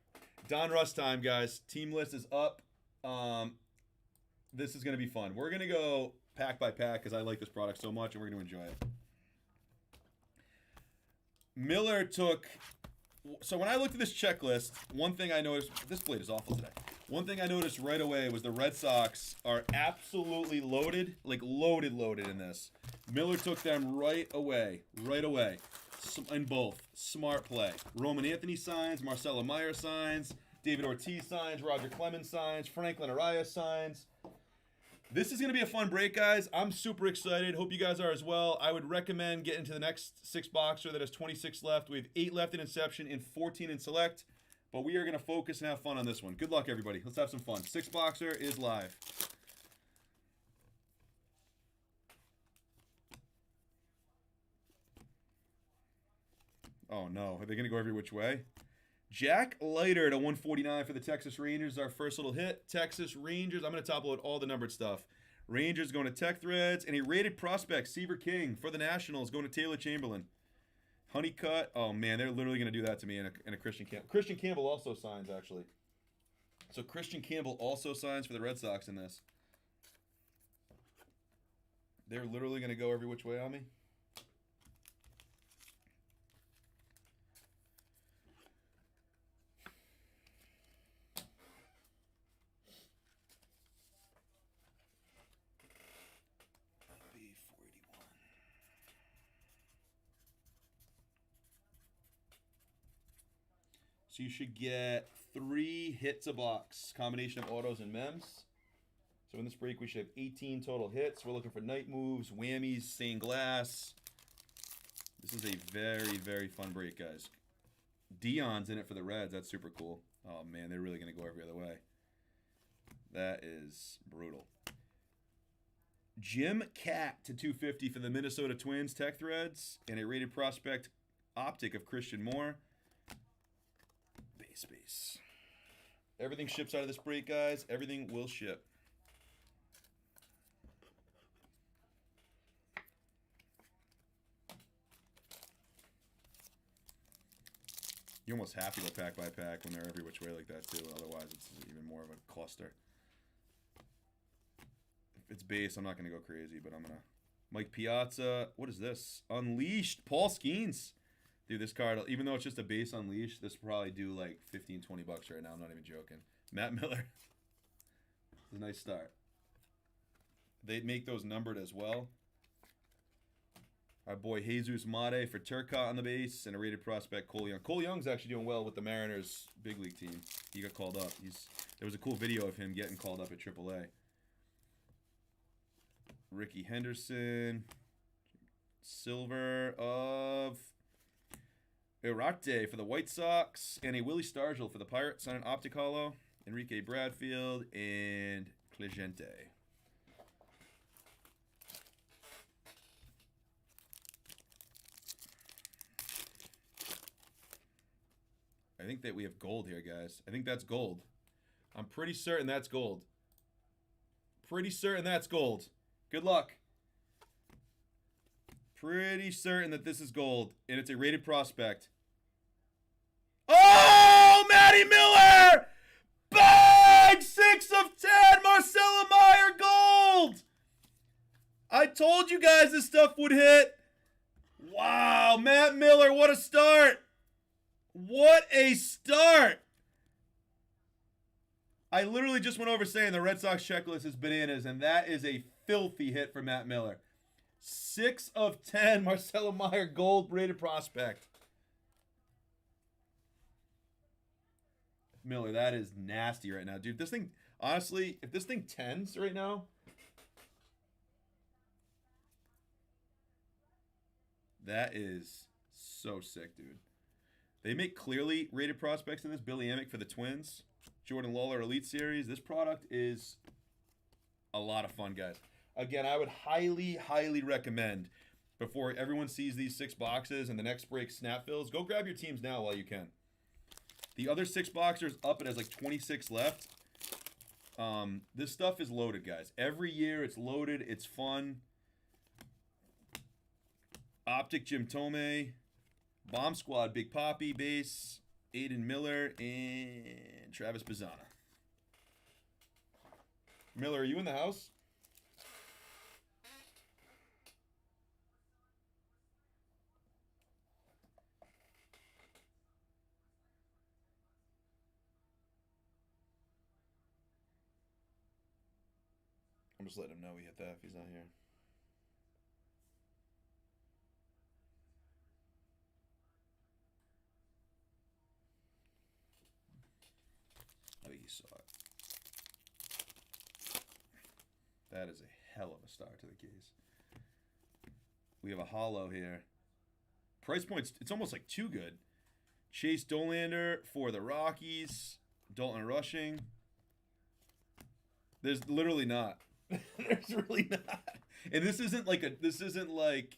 Donruss time, guys. Team list is up. This is going to be fun. We're going to go pack by pack because I like this product so much, and we're going to enjoy it. Miller took... So when I looked at this checklist, one thing I noticed... This blade is awful today. One thing I noticed right away was the Red Sox are absolutely loaded, like loaded in this. Miller took them right away. In both. Smart play. Roman Anthony signs, Marcelo Meyer signs, David Ortiz signs, Roger Clemens signs, Franklin Arias signs. This is going to be a fun break, guys. I'm super excited. Hope you guys are as well. I would recommend getting to the next 6-boxer that has 26 left. We have 8 left in Inception and 14 in Select. But we are going to focus and have fun on this one. Good luck, everybody. Let's have some fun. 6-boxer is live. Oh, no. Are they going to go every which way? Jack Leiter to 149 for the Texas Rangers. Our first little hit. Texas Rangers. I'm going to top load all the numbered stuff. Rangers going to Tech Threads. And a rated prospect, Seaver King, for the Nationals, going to Taylor Chamberlain. Honeycutt. Oh, man, they're literally going to do that to me in a Christian Campbell. Christian Campbell also signs, actually. So Christian Campbell also signs for the Red Sox in this. They're literally going to go every which way on me. So you should get 3 hits a box, combination of autos and mems. So in this break, we should have 18 total hits. We're looking for night moves, whammies, stained glass. This is a very, very fun break, guys. Dion's in it for the Reds. That's super cool. Oh, man, they're really going to go every other way. That is brutal. Jim Cat to 250 for the Minnesota Twins Tech Threads. And a rated prospect optic of Christian Moore. Base. Everything ships out of this break, guys. Everything will ship. You almost have to go pack by pack when they're every which way like that, too. Otherwise, it's even more of a cluster. If it's base, I'm not going to go crazy, but I'm going to... Mike Piazza. What is this? Unleashed. Paul Skeens. Dude, this card, even though it's just a base Unleashed, this will probably do like 15, 20 bucks right now. I'm not even joking. Matt Miller. It's a nice start. They'd make those numbered as well. Our boy Jesus Mate for Turcotte on the base, and a rated prospect, Cole Young. Cole Young's actually doing well with the Mariners big league team. He got called up. There was a cool video of him getting called up at AAA. Ricky Henderson. Silver of... Irate for the White Sox, and a Willie Stargell for the Pirates on an optic holo. Enrique Bradfield and Clegente. I think that we have gold here, guys. I think that's gold. I'm pretty certain that's gold. Pretty certain that's gold. Good luck. Pretty certain that this is gold, and it's a rated prospect. Oh, Matty Miller! Bang! 6 of 10, Marcelo Meyer gold! I told you guys this stuff would hit. Wow, Matt Miller, what a start! What a start! I literally just went over saying the Red Sox checklist is bananas, and that is a filthy hit for Matt Miller. 6 of 10, Marcelo Meyer gold rated prospect. Miller, that is nasty right now. Dude, this thing, honestly, if this thing 10s right now, that is so sick, dude. They make clearly rated prospects in this. Billy Amick for the Twins. Jordan Lawler Elite Series. This product is a lot of fun, guys. Again, I would highly, highly recommend, before everyone sees these 6 boxes and the next break snap fills, go grab your teams now while you can. The other 6 boxers up, it has like 26 left. This stuff is loaded, guys. Every year it's loaded. It's fun. Optic Jim Thome. Bomb Squad Big Poppy base. Aiden Miller and Travis Bazzana. Miller, are you in the house? I'm just letting him know we hit that if he's not here. I think he saw it. That is a hell of a start to the case. We have a hollow here. Price points, it's almost like too good. Chase Dolander for the Rockies. Dalton Rushing. There's literally not. There's really not. And this isn't like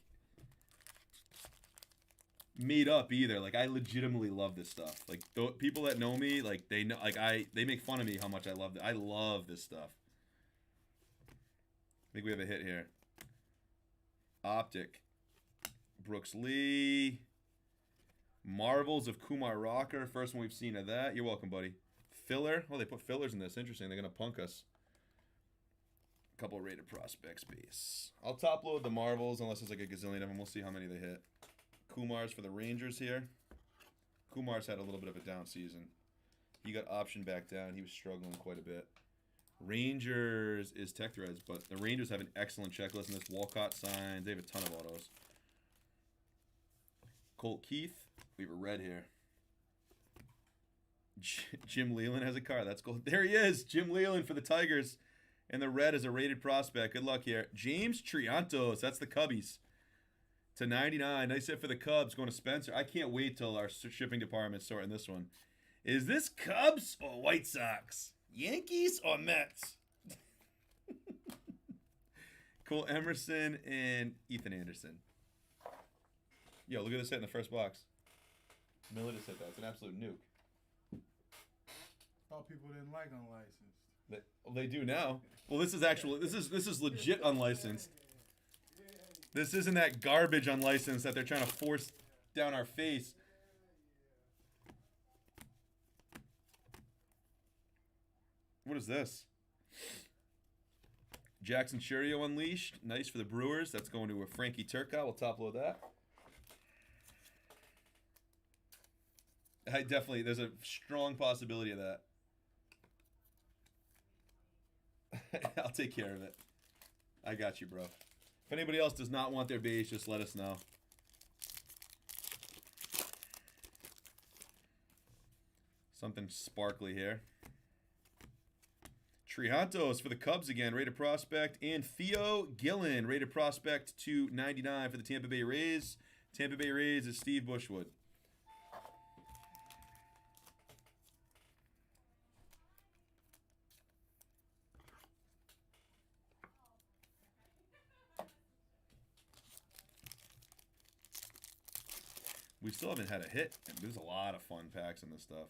made up either. Like, I legitimately love this stuff. Like, people that know me, like, they know, like, they make fun of me how much I love it. I love this stuff. I think we have a hit here. Optic. Brooks Lee. Marvels of Kumar Rocker. First one we've seen of that. You're welcome, buddy. Filler. Oh, they put fillers in this. Interesting. They're going to punk us. A couple rated prospects base. I'll top load the Marvels unless there's like a gazillion of them. We'll see how many they hit. Kumar's for the Rangers here. Kumar's had a little bit of a down season. He got optioned back down. He was struggling quite a bit. Rangers is Tech Threads, but the Rangers have an excellent checklist in this. Walcott signs. They have a ton of autos. Colt Keith. We have a red here. Jim Leland has a car. That's cool. There he is. Jim Leland for the Tigers. And the red is a rated prospect. Good luck here. James Triantos. That's the Cubbies. To 99. Nice hit for the Cubs. Going to Spencer. I can't wait till our shipping department's sorting this one. Is this Cubs or White Sox? Yankees or Mets? Cole Emerson and Ethan Anderson. Yo, look at this hit in the first box. Miller just hit that. It's an absolute nuke. Thought people didn't like unlicensed. They do now. Well, this is actually this is legit unlicensed. This isn't that garbage unlicensed that they're trying to force down our face. What is this? Jackson Churio Unleashed. Nice for the Brewers. That's going to a Frankie Turcotte. We'll top load that. There's a strong possibility of that. I'll take care of it. I got you, bro. If anybody else does not want their base, just let us know. Something sparkly here. Triantos for the Cubs again, rated prospect. And Theo Gillen, rated prospect to 99 for the Tampa Bay Rays. Tampa Bay Rays is Steve Bushwood. We still haven't had a hit. There's a lot of fun packs in this stuff.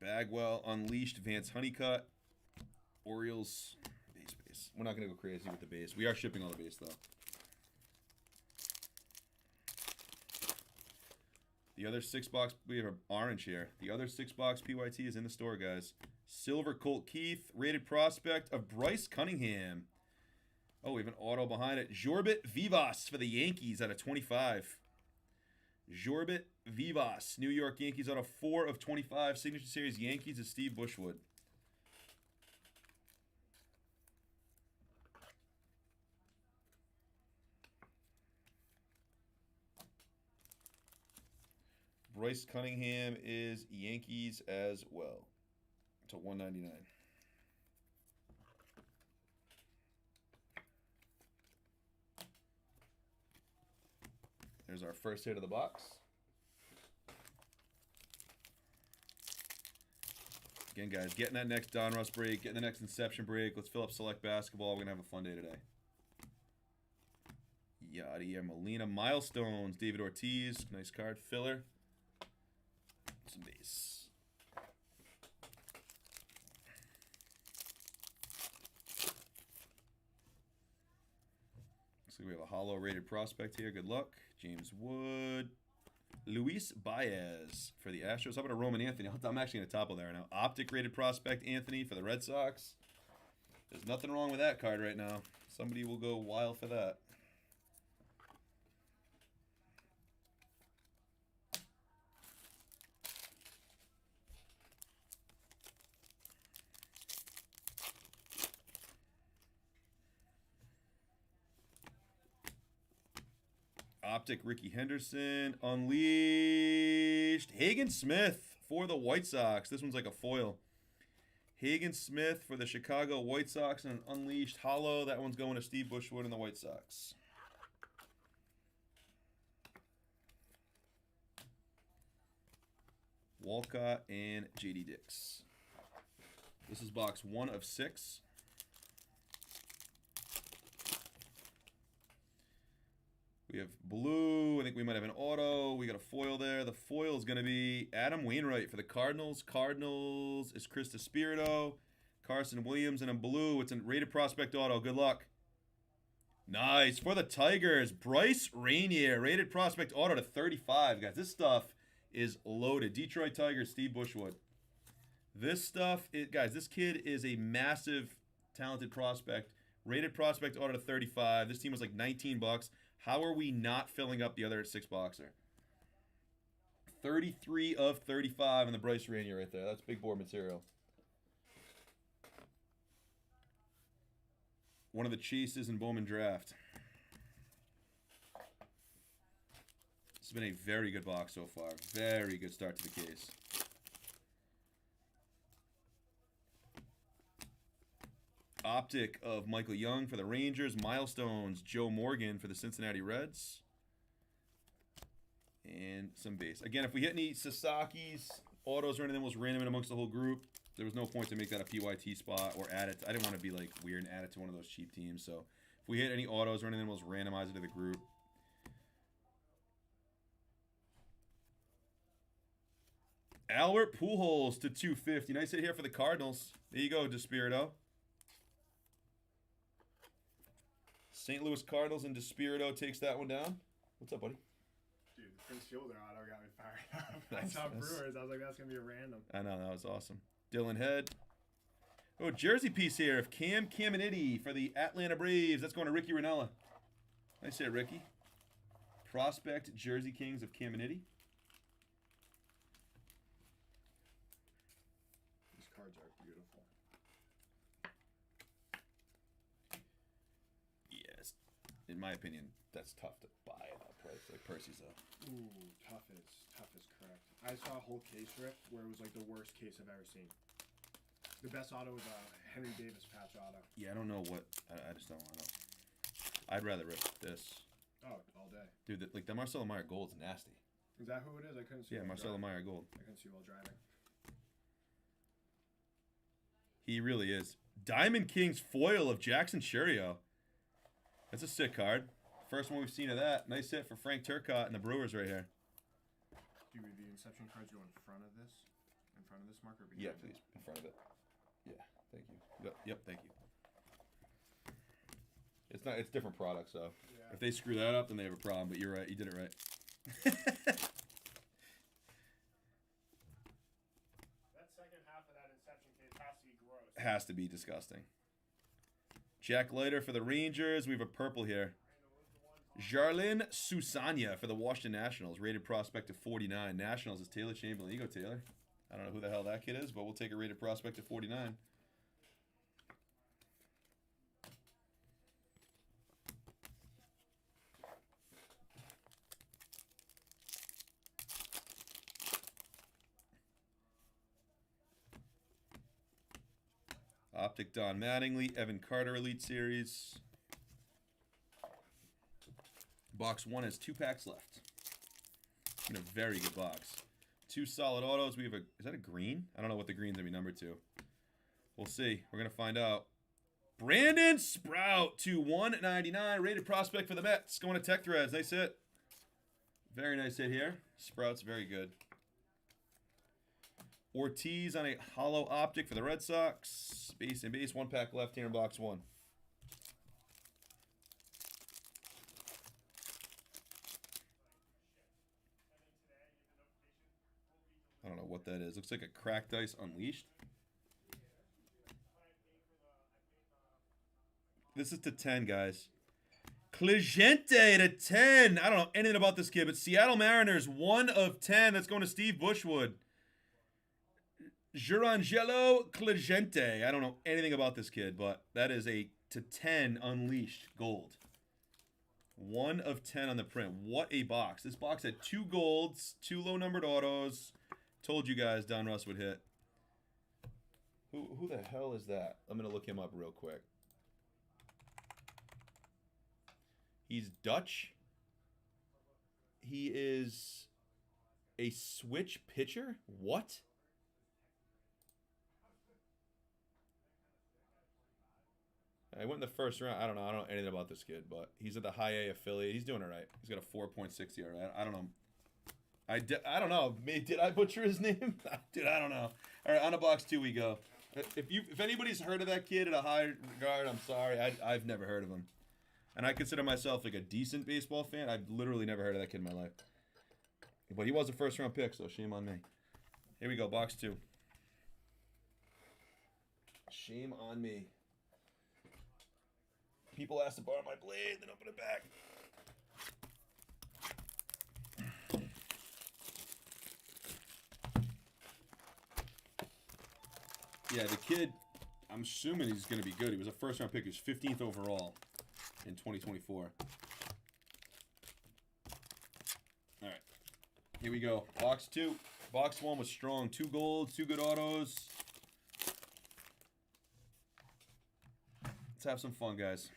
Bagwell, Unleashed, Vance Honeycutt, Orioles, base. guys. We're not gonna go crazy with the base. We are shipping all the base though. The other 6-box, we have an orange here. The other 6-box PYT is in the store, guys. Silver Colt Keith, rated prospect of Bryce Cunningham. Oh, we have an auto behind it. Jorbit Vivas for the Yankees out of 25. Jorbit Vivas, New York Yankees out of 4 of 25. Signature Series Yankees is Steve Bushwood. Bryce Cunningham is Yankees as well. To 199. There's our first hit of the box. Again, guys, getting that next Donruss break, getting the next Inception break. Let's fill up Select Basketball. We're going to have a fun day today. Yadier Molina. Milestones. David Ortiz. Nice card. Filler. Some base. Looks like we have a hollow rated prospect here. Good luck. James Wood. Luis Baez for the Astros. How about a Roman Anthony? I'm actually going to topple there now. Optic rated prospect Anthony for the Red Sox. There's nothing wrong with that card right now. Somebody will go wild for that. Optic Ricky Henderson. Unleashed. Hagen Smith for the White Sox. This one's like a foil. Hagen Smith for the Chicago White Sox and an Unleashed hollow. That one's going to Steve Bushwood and the White Sox. Walcott and JD Dix. This is box 1 of 6. We have blue. I think we might have an auto. We got a foil there. The foil is going to be Adam Wainwright for the Cardinals. Cardinals is Chris DeSpirito. Carson Williams, and in blue, it's a rated prospect auto. Good luck. Nice. For the Tigers, Bryce Rainier. Rated prospect auto to 35, guys. This stuff is loaded. Detroit Tigers, Steve Bushwood. This stuff, guys, this kid is a massive, talented prospect. Rated prospect auto to 35. This team was like $19. How are we not filling up the other 6-boxer? 33 of 35 in the Bryce Rainier right there. That's big board material. One of the chases in Bowman draft. This has been a very good box so far. Very good start to the case. Optic of Michael Young for the Rangers. Milestones, Joe Morgan for the Cincinnati Reds. And some base. Again, if we hit any Sasaki's, autos, or anything was random in amongst the whole group, there was no point to make that a PYT spot or add it. I didn't want to be like weird and add it to one of those cheap teams. So if we hit any autos or anything, we'll just randomize it to the group. Albert Pujols to 250. Nice hit here for the Cardinals. There you go, DeSpirito. St. Louis Cardinals and DeSpirito takes that one down. What's up, buddy? Dude, the Prince Fielder auto got me fired up. I saw Brewers. I was like, that's going to be a random. I know, that was awesome. Dylan Head. Oh, jersey piece here of Cam Caminiti for the Atlanta Braves. That's going to Ricky Rinella. Nice hit, Ricky. Prospect Jersey Kings of Caminiti. These cards are beautiful. Yes. In my opinion, that's tough to buy at that price. Like Percy's though. Ooh, tough is correct. I saw a whole case rip where it was like the worst case I've ever seen. The best auto was a Henry Davis patch auto. Yeah, I don't know what. I just don't want to know. I'd rather rip this. Oh, all day. Dude, like the Marcelo Meyer Gold's nasty. Is that who it is? I couldn't see. Yeah, Marcelo Meyer Gold. I couldn't see while driving. He really is. Diamond Kings foil of Jackson Churio. That's a sick card. First one we've seen of that. Nice hit for Frank Turcotte and the Brewers right here. Do the Inception cards go in front of this? In front of this marker? Yeah, please. In front of it. Yeah, thank you. Yep, thank you. It's not. It's different products, so Yeah. if they screw that up, then they have a problem. But you're right. You did it right. That second half of that Inception case has to be gross. Has to be disgusting. Jack Leiter for the Rangers. We have a purple here. Jarlin Susanya for the Washington Nationals. Rated prospect to 49. Nationals is Taylor Chamberlain. You go, Taylor. I don't know who the hell that kid is, but we'll take a rated prospect to 49. Optic Don Mattingly, Evan Carter Elite Series. Box 1 has 2 packs left. In a very good box. 2 solid autos. We have a, is that a green? I don't know what the green's gonna be numbered to. We'll see. We're gonna find out. Brandon Sprout to 199. Rated prospect for the Mets. Going to Tech Threads. Nice hit. Very nice hit here. Sprout's very good. Ortiz on a hollow optic for the Red Sox. Base and base. 1 pack left here in box 1. I don't know what that is. Looks like a Cracked Ice Unleashed. This is to 10, guys. Clegente to 10. I don't know anything about this kid, but Seattle Mariners, 1 of 10. That's going to Steve Bushwood. Jurangelo Clegente. I don't know anything about this kid, but that is a to 10 Unleashed gold. 1 of 10 on the print. What a box. This box had 2 golds, 2 low-numbered autos. Told you guys Don Russ would hit. Who the hell is that? I'm going to look him up real quick. He's Dutch. He is a switch pitcher? What? I went in the first round. I don't know. I don't know anything about this kid, but he's at the high A affiliate. He's doing all right. He's got a 4.6 ERA. I don't know. I don't know. Did I butcher his name? Dude, I don't know. All right, on to box 2 we go. If anybody's heard of that kid at a high regard, I'm sorry. I've never heard of him. And I consider myself like a decent baseball fan. I've literally never heard of that kid in my life. But he was a first-round pick, so shame on me. Here we go, box 2. Shame on me. People asked to borrow my blade, then open it back. Yeah, the kid, I'm assuming he's going to be good. He was a first-round pick. He was 15th overall in 2024. All right. Here we go. Box 2. Box 1 was strong. 2 golds, 2 good autos. Let's have some fun, guys.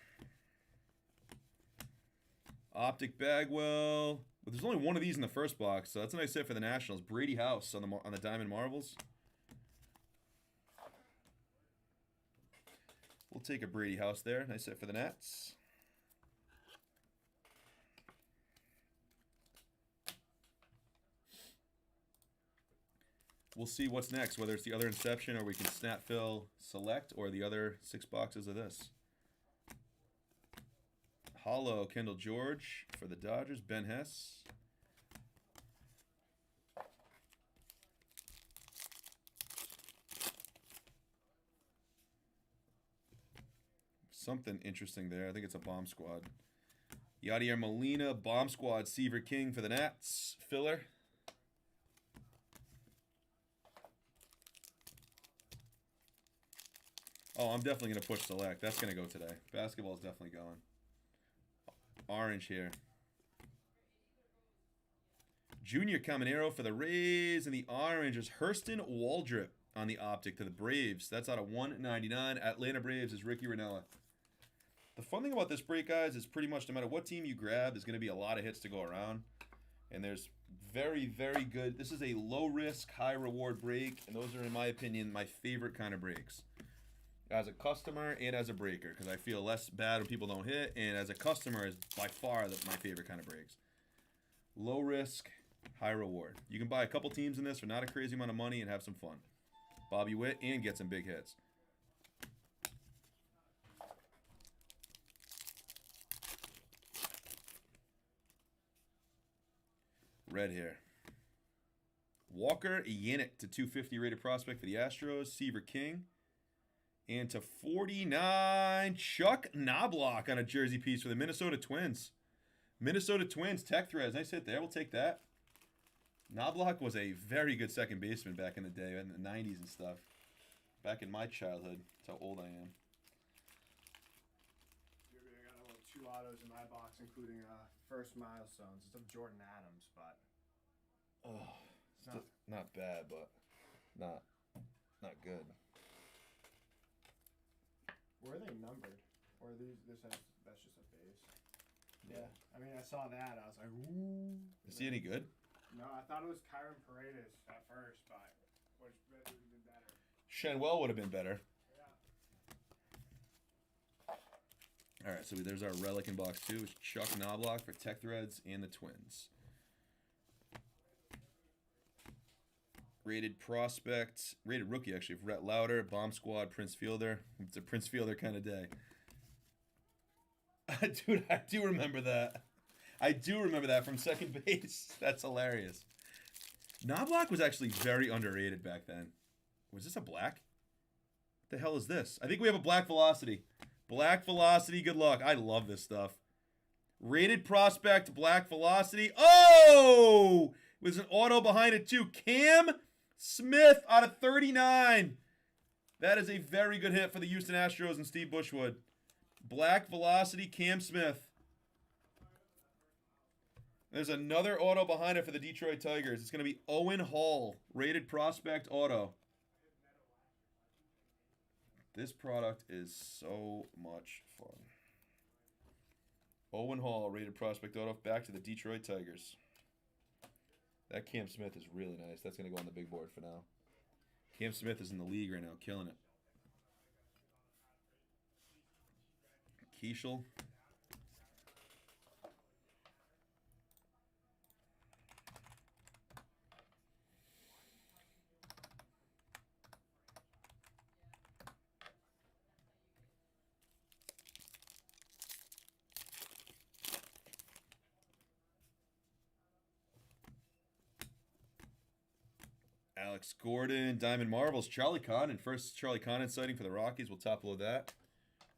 Optic Bagwell. But there's only 1 of these in the first box, so that's a nice hit for the Nationals. Brady House on the Diamond Marvels. We'll take a Brady House there. Nice hit for the Nats. We'll see what's next, whether it's the other Inception or we can snap fill select or the other 6 boxes of this. Hollow Kendall George for the Dodgers. Ben Hess. Something interesting there. I think it's a Bomb Squad. Yadier Molina, Bomb Squad, Seaver King for the Nats. Filler. Oh, I'm definitely going to push select. That's going to go today. Basketball is definitely going. Orange here. Junior Caminero for the Rays. And the orange is Hurston Waldrip on the optic to the Braves. That's out of 199. Atlanta Braves is Ricky Ranella. The fun thing about this break, guys, is pretty much no matter what team you grab, there's going to be a lot of hits to go around. And there's very, very good. This is a low-risk, high-reward break. And those are, in my opinion, my favorite kind of breaks. As a customer and as a breaker, because I feel less bad when people don't hit. And as a customer is by far my favorite kind of breaks. Low risk, high reward. You can buy a couple teams in this for not a crazy amount of money and have some fun. Bobby Witt and get some big hits. red here. Walker Yannick to 250 rated prospect for the Astros. Seaver King. And to 49, Chuck Knobloch on a jersey piece for the Minnesota Twins. Minnesota Twins, Tech Threads. Nice hit there. We'll take that. Knobloch was a very good second baseman back in the day, in the 90s and stuff. Back in my childhood. That's how old I am. I got a little 2 autos in my box, including first milestones. It's of Jordan Adams, but Oh, it's not bad, but not good. were they numbered? Or are these? That's just a base. Yeah. I mean, I saw that. I was like, ooh. Is he any good? No, I thought it was Kyron Paredes at first, but which would have been better. Shenwell would have been better. Yeah. All right, so there's our relic in box 2. It's Chuck Knobloch for Tech Threads and the Twins. Rated prospect, rated rookie actually, for Rhett Lauder, Bomb Squad, Prince Fielder. It's a Prince Fielder kind of day. Dude, I do remember that. I do remember that from second base. That's hilarious. Knobloch was actually very underrated back then. Was this a black? What the hell is this? I think we have a black velocity. Black velocity, good luck. I love this stuff. Rated prospect, black velocity. Oh! With an auto behind it too. Cam Smith out of 39. That is a very good hit for the Houston Astros and Steve Bushwood. Black velocity, Cam Smith. There's another auto behind it for the Detroit Tigers. It's going to be Owen Hall, rated prospect auto. This product is so much fun. Owen Hall, rated prospect auto, back to the Detroit Tigers. That Cam Smith is really nice. That's going to go on the big board for now. Cam Smith is in the league right now, killing it. Keishel. Alex Gordon, Diamond Marvels, Charlie Condon. First Charlie Condon sighting for the Rockies. We'll top load that.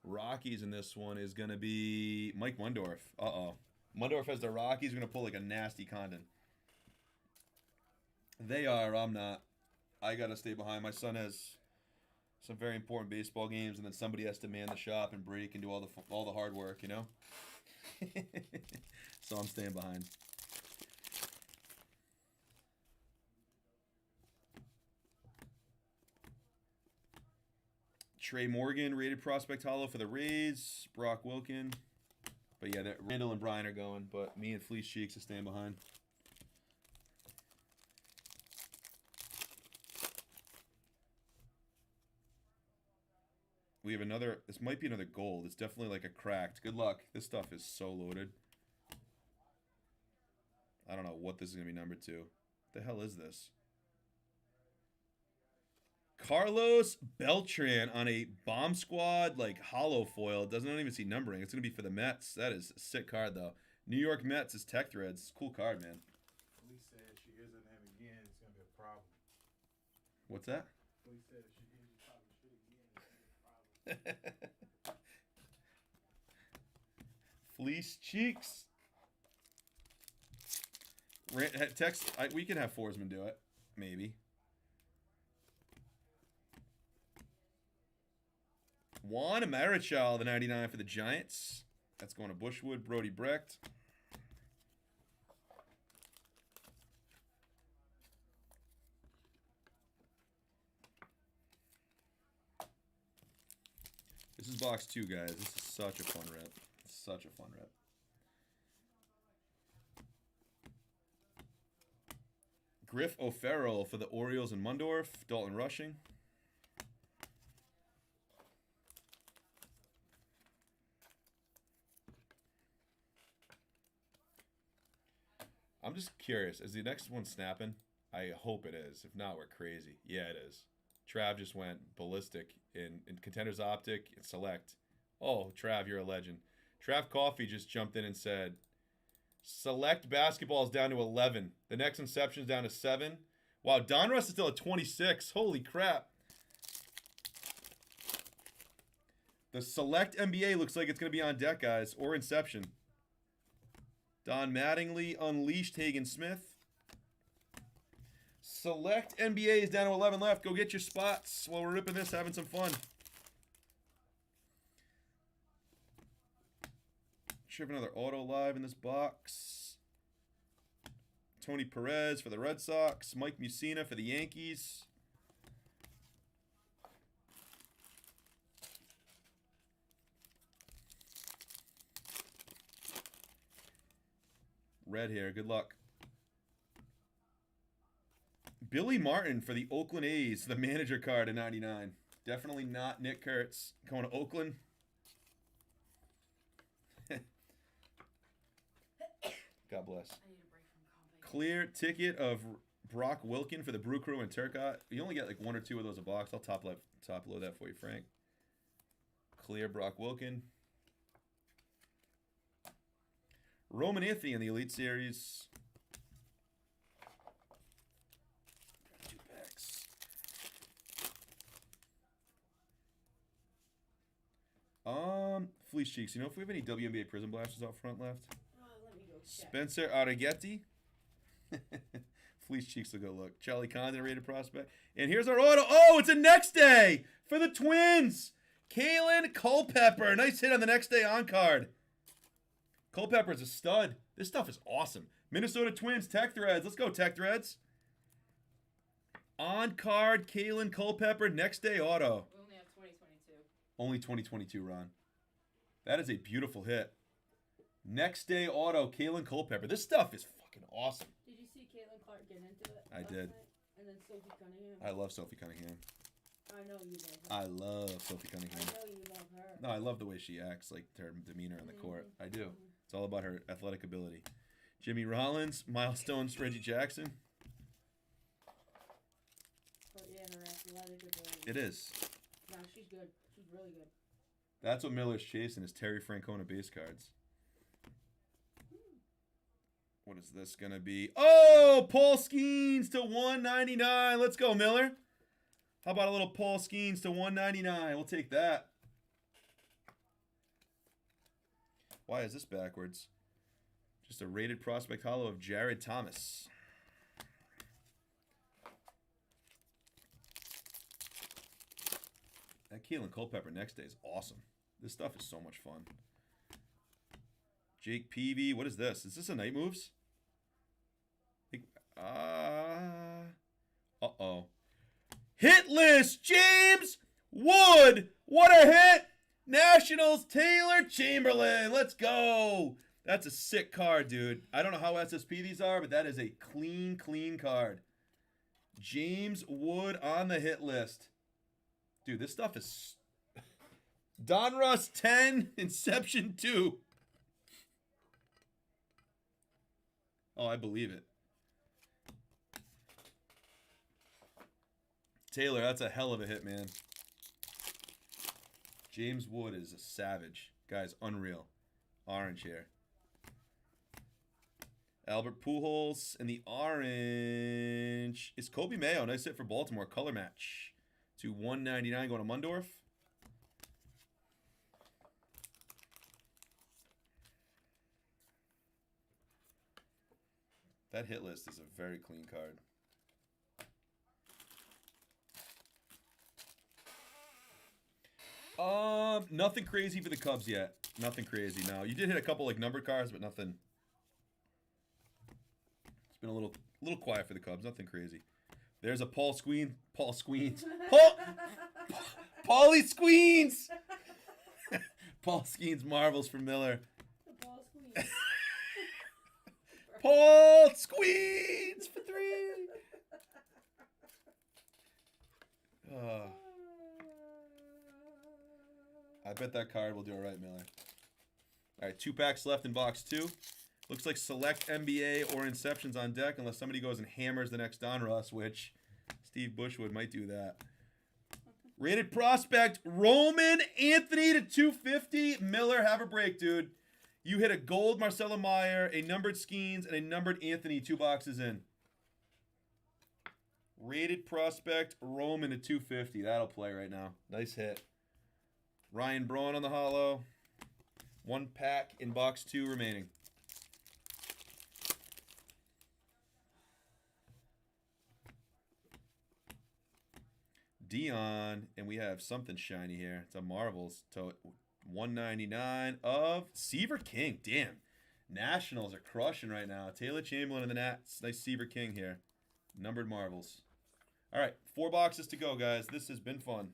Rockies in this one is going to be Mike Mundorf. Uh-oh. Mundorf has the Rockies. We're going to pull like a nasty Condon. They are. I'm not. I got to stay behind. My son has some very important baseball games, and then somebody has to man the shop and break and do all the hard work, you know? So I'm staying behind. Trey Morgan, rated prospect hollow for the Rays. Brock Wilkin. But yeah, Randall and Brian are going, but me and Fleece Cheeks are staying behind. We have another, this might be another gold. It's definitely like a cracked. Good luck. This stuff is so loaded. I don't know what this is going to be numbered to. What the hell is this? Carlos Beltran on a Bomb Squad, like, hollow foil. It doesn't even see numbering. It's going to be for the Mets. That is a sick card, though. New York Mets is Tech Threads. Cool card, man. Fleece said if she hears her name again, it's going to be a problem. What's that? Fleece said if she hears you talking shit again, it's going to be a problem. Fleece Cheeks. Text. We can have Forsman do it. Maybe. Juan Marichal, the 99 for the Giants. That's going to Bushwood. Brody Brecht. This is box 2, guys. This is such a fun rip. Such a fun rip. Griff O'Farrell for the Orioles and Mundorf. Dalton Rushing. I'm just curious. Is the next one snapping? I hope it is. If not, we're crazy. Yeah, it is. Trav just went ballistic in Contenders Optic and Select. Oh, Trav, you're a legend. Trav Coffee just jumped in and said, Select basketball is down to 11. The next Inception is down to 7. Wow, Donruss is still at 26. Holy crap. The Select NBA looks like it's going to be on deck, guys, or Inception. Don Mattingly, Unleashed, Hagen Smith. Select NBA is down to 11 left. Go get your spots while we're ripping this, having some fun. Should have another auto live in this box. Tony Perez for the Red Sox. Mike Mussina for the Yankees. Red here. Good luck. Billy Martin for the Oakland A's. The manager card at 99. Definitely not Nick Kurtz. Going to Oakland. God bless. I need a break from coffee. Clear ticket of Brock Wilkin for the Brew Crew and Turcotte. You only get like 1 or 2 of those a box. I'll top load that for you, Frank. Clear Brock Wilkin. Roman Anthony in the Elite Series. 2 packs. Fleece Cheeks. You know if we have any WNBA Prison Blasters out front left? Let me go check. Spencer Arrighetti. Fleece Cheeks will go look. Charlie Condon, rated prospect. And here's our auto. Oh, it's a next day for the Twins. Kalen Culpepper. Nice hit on the next day on card. Culpepper's a stud. This stuff is awesome. Minnesota Twins, Tech Threads. Let's go, Tech Threads. On card, Kalen Culpepper, next day auto. We only have 2022. Only 2022, Ron. That is a beautiful hit. Next day auto, Kalen Culpepper. This stuff is fucking awesome. Did you see Caitlin Clark get into it? I last did. night? And then Sophie Cunningham. I love Sophie Cunningham. I know you love her. I love Sophie Cunningham. I know you love her. No, I love the way she acts, like her demeanor on the court. I do. It's all about her athletic ability. Jimmy Rollins, Milestones, Reggie Jackson. But yeah, her athletic ability. It is. No, she's good. She's really good. That's what Miller's chasing is Terry Francona base cards. What is this going to be? Oh, Paul Skeens to 199. Let's go, Miller. How about a little Paul Skeens to 199? We'll take that. Why is this backwards? Just a rated prospect hollow of Jared Thomas. That Keelan Culpepper next day is awesome. This stuff is so much fun. Jake Peavy. What is this? Is this a Night Moves? Uh-oh. Hit list, James Wood. What a hit. Nationals, Taylor Chamberlain. Let's go. That's a sick card, dude. I don't know how SSP these are, but that is a clean, clean card. James Wood on the hit list. Dude, this stuff is... Donruss 10, Inception 2. Oh, I believe it. Taylor, that's a hell of a hit, man. James Wood is a savage. Guys, unreal. Orange here. Albert Pujols in the orange. It's Kobe Mayo. Nice hit for Baltimore. Color match. To 199 going to Mundorf. That hit list is a very clean card. Nothing crazy for the Cubs yet. Nothing crazy. No, you did hit a couple like numbered cards, but nothing. It's been a little quiet for the Cubs. Nothing crazy. There's a Paul Squeens. Paulie Squeens. Paul Squeens Marvels for Miller. The ball squeeze. Paul Squeens for 3. I bet that card will do it right, Miller. All right, 2 packs left in box 2. Looks like select NBA or Inceptions on deck unless somebody goes and hammers the next Donruss, which Steve Bushwood might do that. Rated prospect, Roman Anthony to 250. Miller, have a break, dude. You hit a gold Marcelo Meyer, a numbered Skeens, and a numbered Anthony 2 boxes in. Rated prospect, Roman to 250. That'll play right now. Nice hit. Ryan Braun on the holo. 1 pack in box 2 remaining. Dion, and we have something shiny here. It's a Marvels to 199 of Seaver King. Damn. Nationals are crushing right now. Taylor Chamberlain and the Nats. Nice Seaver King here. Numbered Marvels. All right, 4 boxes to go, guys. This has been fun.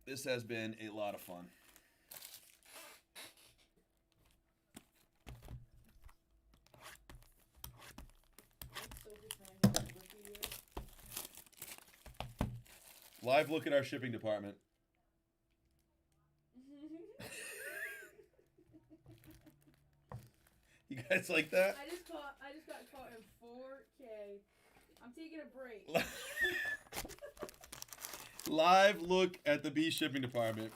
This has been a lot of fun. Live look at our shipping department. You guys like that? I just got caught in 4K. I'm taking a break. Live look at the B shipping department.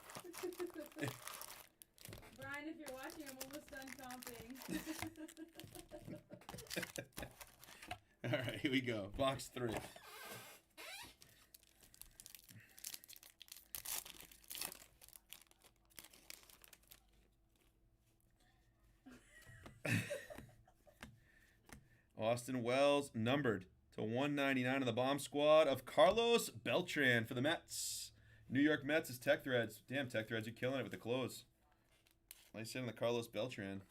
Brian, if you're watching, I'm almost done comping. All right, here we go. Box 3. Austin Wells, numbered to 199 of the bomb squad of Carlos Beltran for the Mets. New York Mets is Tech Threads. Damn, Tech Threads, you're killing it with the close. Nice hit on the Carlos Beltran.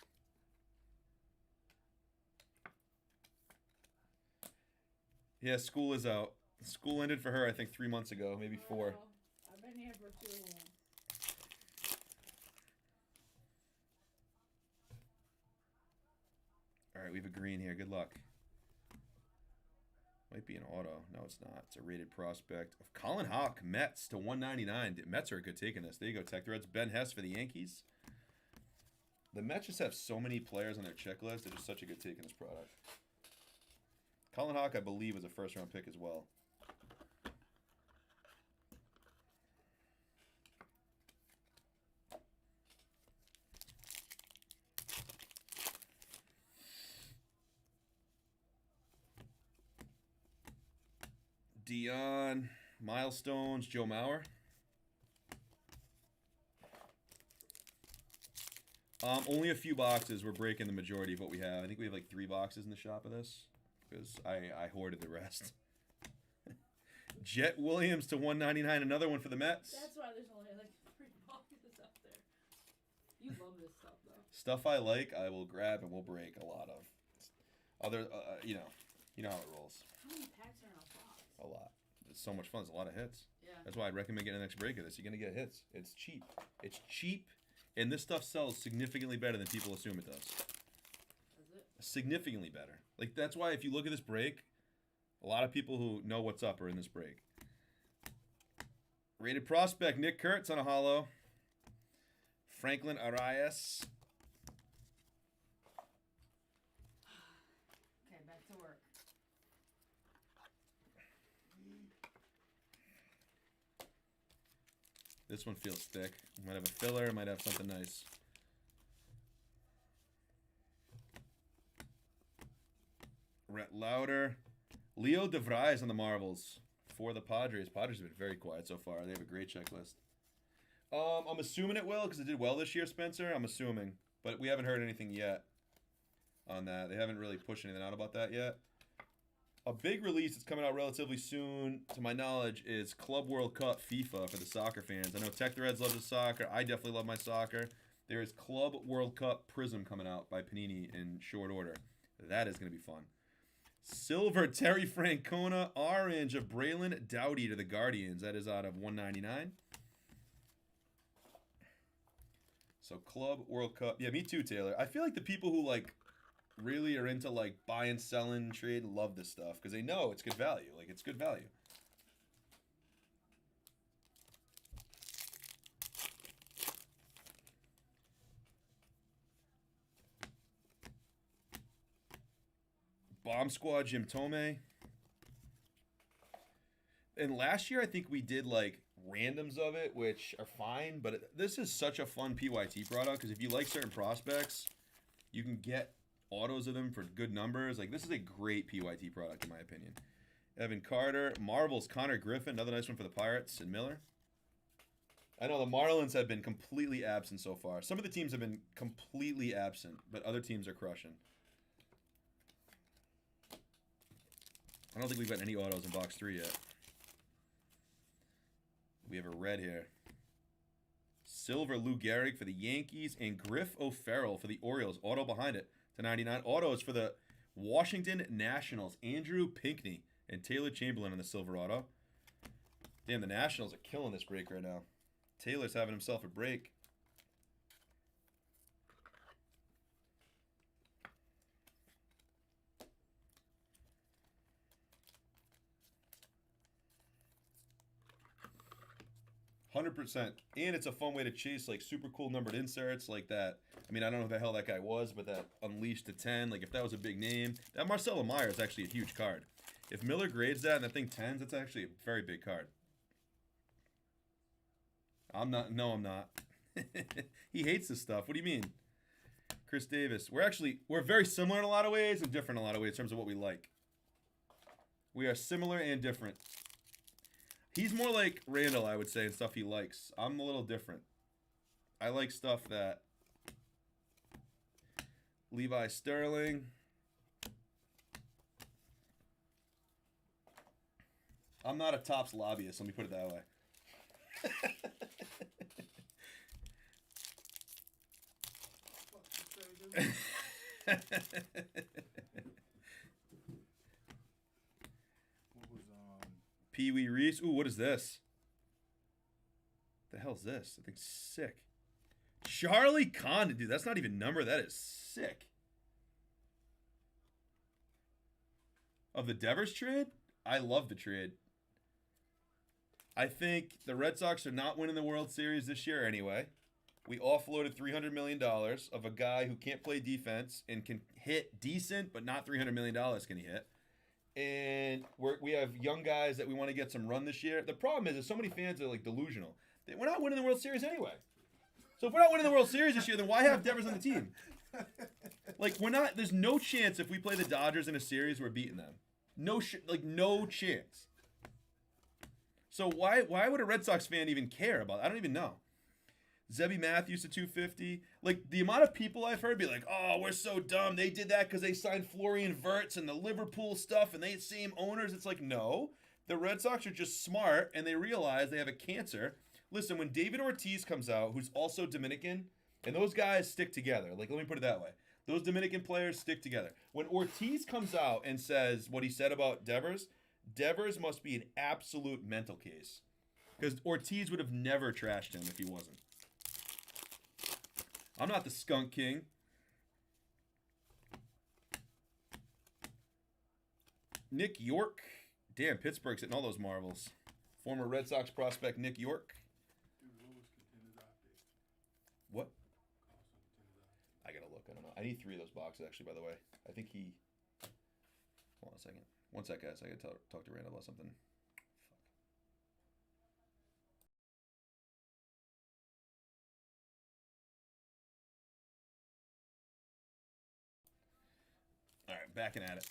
Yeah, school is out. School ended for her, I think, 3 months ago, maybe 4. Well, I've been here for too long. All right, we have a green here. Good luck. Might be an auto. No, it's not. It's a rated prospect of Colin Hawk, Mets to 199. Mets are a good take in this. There you go, Tech Threads. Ben Hess for the Yankees. The Mets just have so many players on their checklist. They're just such a good take in this product. Colin Hawk, I believe, was a first-round pick as well. Dion, Milestones, Joe Mauer. Only a few boxes. We're breaking the majority of what we have. I think we have like 3 boxes in the shop of this because I hoarded the rest. Jet Williams to 199. Another one for the Mets. That's why there's only like 3 boxes out there. You love this stuff, though. Stuff I like, I will grab and will break a lot of. Other, you know how it rolls. How many packs are in a box? A lot. It's so much fun. It's a lot of hits. Yeah. That's why I'd recommend getting the next break of this. You're gonna get hits. It's cheap. It's cheap, and this stuff sells significantly better than people assume it does. Is it? Significantly better. Like that's why if you look at this break, a lot of people who know what's up are in this break. Rated prospect Nick Kurtz on a holo. Franklin Arias. Okay, back to work. This one feels thick. Might have a filler. Might have something nice. Rhett Lauder. Leo DeVries on the Marvels for the Padres. Padres have been very quiet so far. They have a great checklist. I'm assuming it will because it did well this year, Spencer. I'm assuming. But we haven't heard anything yet on that. They haven't really pushed anything out about that yet. A big release that's coming out relatively soon, to my knowledge, is Club World Cup FIFA for the soccer fans. I know Tech Threads loves his soccer. I definitely love my soccer. There is Club World Cup Prism coming out by Panini in short order. That is going to be fun. Silver Terry Francona, orange of Braylon Doughty to the Guardians. That is out of 199. So Club World Cup. Yeah, me too, Taylor. I feel like the people who really are into buying, selling, trade love this stuff because they know it's good value. Like it's good value. Bomb Squad Jim Tomei. And last year, I think we did like randoms of it, which are fine. But this is such a fun PYT product because if you like certain prospects, you can get autos of them for good numbers. Like, this is a great PYT product, in my opinion. Evan Carter. Marvel's Connor Griffin. Another nice one for the Pirates. And Miller. I know the Marlins have been completely absent so far. Some of the teams have been completely absent, but other teams are crushing. I don't think we've got any autos in box 3 yet. We have a red here. Silver Lou Gehrig for the Yankees and Griff O'Farrell for the Orioles. Auto behind it to 99. Auto is for the Washington Nationals. Andrew Pinckney and Taylor Chamberlain in the silver auto. Damn, the Nationals are killing this break right now. Taylor's having himself a break. $100%. And it's a fun way to chase like super cool numbered inserts like that. I mean, I don't know who the hell that guy was, but that Unleashed to 10, like if that was a big name. That Marcelo Meyer is actually a huge card. If Miller grades that and that thing 10s, that's actually a very big card. I'm not. No, I'm not. He hates this stuff. What do you mean? Chris Davis. We're very similar in a lot of ways and different in a lot of ways in terms of what we like. We are similar and different. He's more like Randall, I would say, and stuff he likes. I'm a little different. I like stuff that Levi Sterling. I'm not a Topps lobbyist, let me put it that way. What was Pee Wee Reese. Ooh, what is this? The hell's this? I think sick. Charlie Condon, dude. That's not even number. That is sick. Of the Devers trade? I love the trade. I think the Red Sox are not winning the World Series this year anyway. We offloaded $300 million of a guy who can't play defense and can hit decent, but not $300 million can he hit. And we have young guys that we want to get some run this year. The problem is so many fans are like delusional. We're not winning the World Series anyway. So if we're not winning the World Series this year, then why have Devers on the team? Like, we're not. There's no chance if we play the Dodgers in a series we're beating them. No chance. So why would a Red Sox fan even care about it? I don't even know. Zebby Matthews to 250. Like, the amount of people I've heard be like, oh, we're so dumb. They did that because they signed Florian Wirtz and the Liverpool stuff and they same owners. It's like, no. The Red Sox are just smart and they realize they have a cancer. Listen, when David Ortiz comes out, who's also Dominican, and those guys stick together. Like, let me put it that way. Those Dominican players stick together. When Ortiz comes out and says what he said about Devers, Devers must be an absolute mental case. Because Ortiz would have never trashed him if he wasn't. I'm not the skunk king. Nick York. Damn, Pittsburgh's hitting all those marbles. Former Red Sox prospect Nick York. Dude, what was Contenders Optic? What? Also Contenders Optic. I gotta look. I don't know. I need 3 of those boxes, actually, by the way. I think he... Hold on a second. One sec, guys. I gotta talk to Randall about something. All right, backing at it.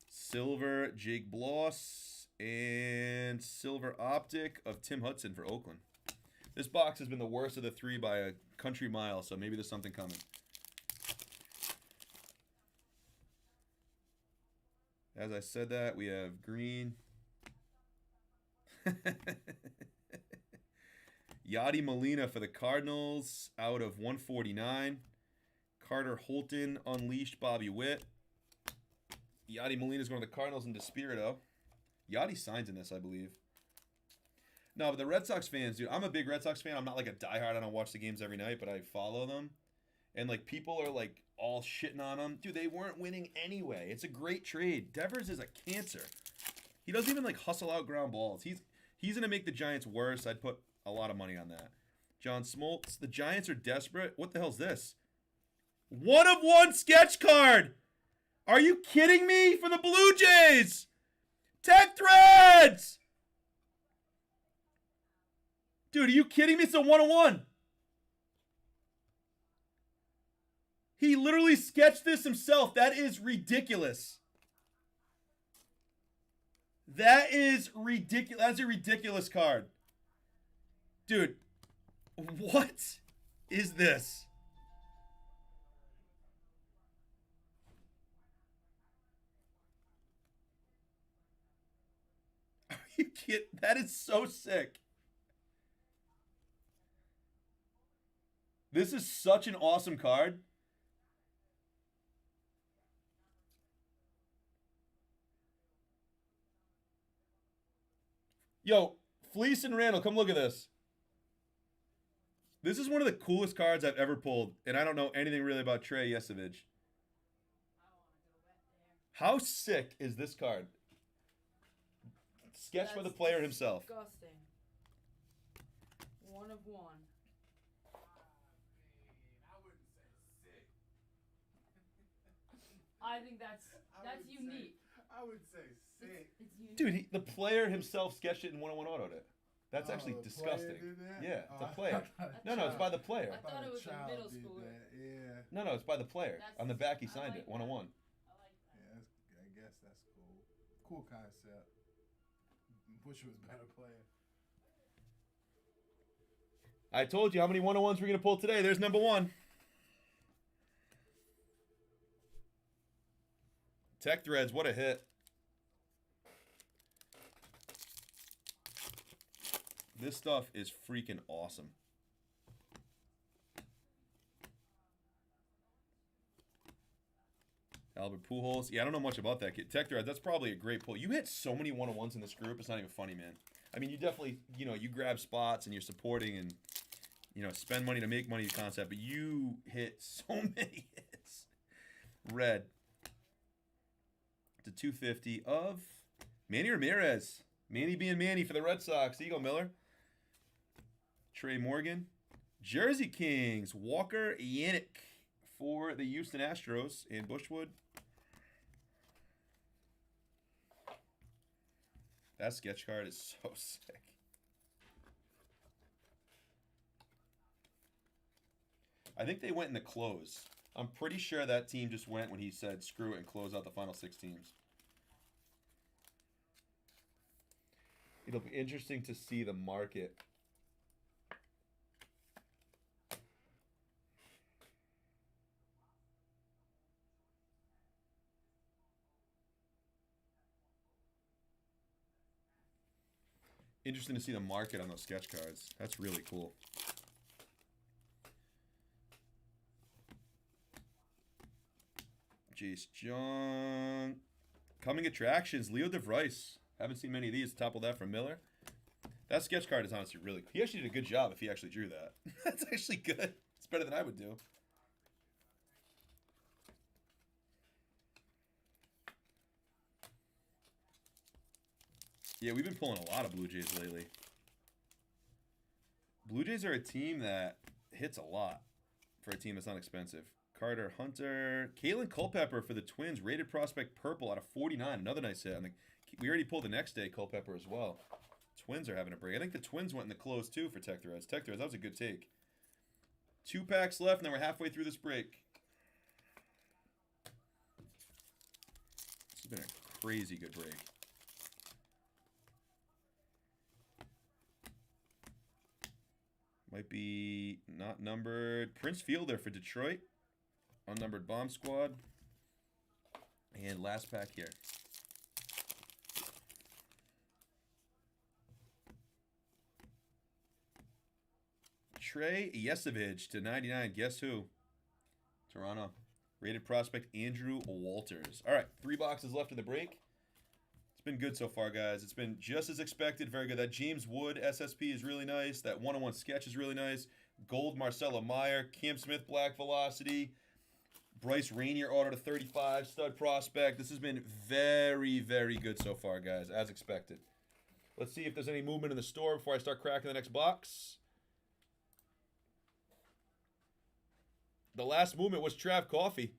Silver Jake Bloss and silver optic of Tim Hudson for Oakland. This box has been the worst of the 3 by a country mile, so maybe there's something coming. As I said that, we have green. Yadi Molina for the Cardinals out of 149. Carter Holton, Unleashed, Bobby Witt. Yadi Molina's going to the Cardinals in Despirito. Yadi signs in this, I believe. No, but the Red Sox fans, dude, I'm a big Red Sox fan. I'm not like a diehard. I don't watch the games every night, but I follow them. And, like, people are, like, all shitting on them. Dude, they weren't winning anyway. It's a great trade. Devers is a cancer. He doesn't even, like, hustle out ground balls. He's going to make the Giants worse. I'd put a lot of money on that. John Smoltz. The Giants are desperate. What the hell's this? 1 of 1 sketch card. Are you kidding me? For the Blue Jays. Tech Threads. Dude, are you kidding me? It's a 1 of 1. He literally sketched this himself. That is ridiculous. That is ridiculous. That's a ridiculous card. Dude, what is this? Are you kidding? That is so sick. This is such an awesome card. Yo, Fleece and Randall, come look at this. This is one of the coolest cards I've ever pulled, and I don't know anything really about Trey Yesevich. How sick is this card? Sketched by the player himself. Disgusting. 1 of 1. I think that's unique. I would say sick. It's unique. Dude, the player himself sketched it and 1-on-1 autoed it. That's actually the disgusting. player did that? Yeah, it's a Oh, player. I thought No, it's by the player. I thought it was a child middle did schooler. that, yeah. No, it's by the player. That's- On the back, he I signed like it, 1-on-1. I like that. Yeah, I guess that's cool. Cool concept. Wish it was better player. I told you how many 1-on-1s we're going to pull today. There's number 1. Tech Threads, what a hit. This stuff is freaking awesome. Albert Pujols. Yeah, I don't know much about that kid. Tech Threads, that's probably a great pull. You hit so many 1-on-1s in this group, it's not even funny, man. I mean, you definitely, you grab spots and you're supporting and, spend money to make money concept, but you hit so many hits. Red. To 250 of Manny Ramirez. Manny being Manny for the Red Sox. There you go, Miller. Trey Morgan. Jersey Kings. Walker Yannick for the Houston Astros in Bushwood. That sketch card is so sick. I think they went in the close. I'm pretty sure that team just went when he said screw it and close out the final 6 teams. It'll be interesting to see the market. Interesting to see the market on those sketch cards. That's really cool. Jace Jung. Coming attractions. Leo DeVrice. Haven't seen many of these. Top of that from Miller. That sketch card is honestly really cool. He actually did a good job if he actually drew that. That's actually good. It's better than I would do. Yeah, we've been pulling a lot of Blue Jays lately. Blue Jays are a team that hits a lot for a team that's not expensive. Carter Hunter. Kalen Culpepper for the Twins. Rated prospect purple out of 49. Another nice hit. We already pulled the next day Culpepper as well. Twins are having a break. I think the Twins went in the close too for Tech Threads. Tech Threads, that was a good take. 2 packs left, and then we're halfway through this break. This has been a crazy good break. Might be not numbered. Prince Fielder for Detroit. Unnumbered Bomb Squad. And last pack here. Trey Yesevich to 99. Guess who? Toronto. Rated prospect Andrew Walters. All right, 3 boxes left in the break. It's been good so far, guys. It's been just as expected. Very good. That James Wood SSP is really nice. That 1-on-1 sketch is really nice. Gold Marcelo Meyer. Cam Smith Black Velocity. Bryce Rainier auto to 35. Stud prospect. This has been very, very good so far, guys, as expected. Let's see if there's any movement in the store before I start cracking the next box. The last movement was Trav Coffee.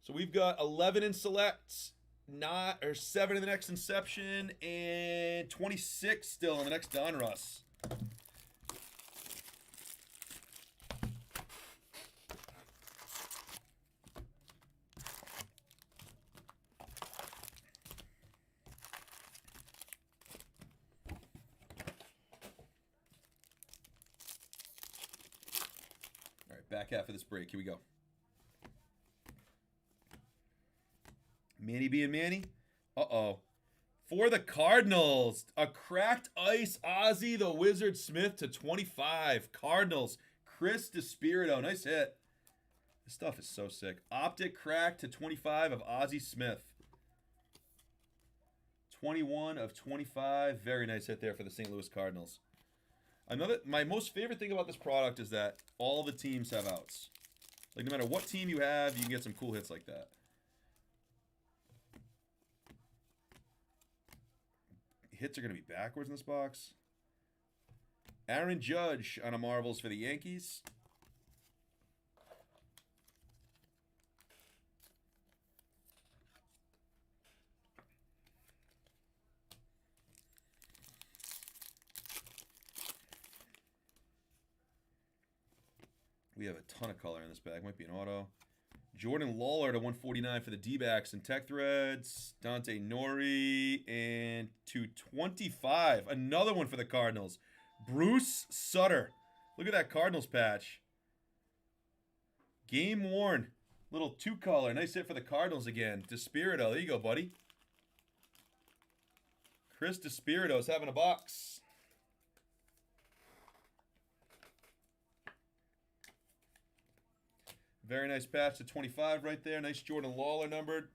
So we've got 11 in selects, 7 in the next Inception, and 26 still in the next Donruss. All right, back half of this break. Here we go. Manny being Manny. Uh-oh. For the Cardinals, a cracked ice Ozzie the Wizard Smith to 25. Cardinals, Chris DeSpirito. Nice hit. This stuff is so sick. Optic crack to 25 of Ozzie Smith. 21 of 25. Very nice hit there for the St. Louis Cardinals. My most favorite thing about this product is that all the teams have outs. Like, no matter what team you have, you can get some cool hits like that. Hits are going to be backwards in this box. Aaron Judge on a Marvels for the Yankees. We have a ton of color in this bag. Might be an auto. Jordan Lawler to 149 for the D-backs and Tech Threads. Dante Nori and to 25. Another one for the Cardinals. Bruce Sutter. Look at that Cardinals patch. Game worn. Little 2-color. Nice hit for the Cardinals again. DeSpirito. There you go, buddy. Chris DeSpirito's having a box. Very nice patch to 25 right there. Nice Jordan Lawler numbered.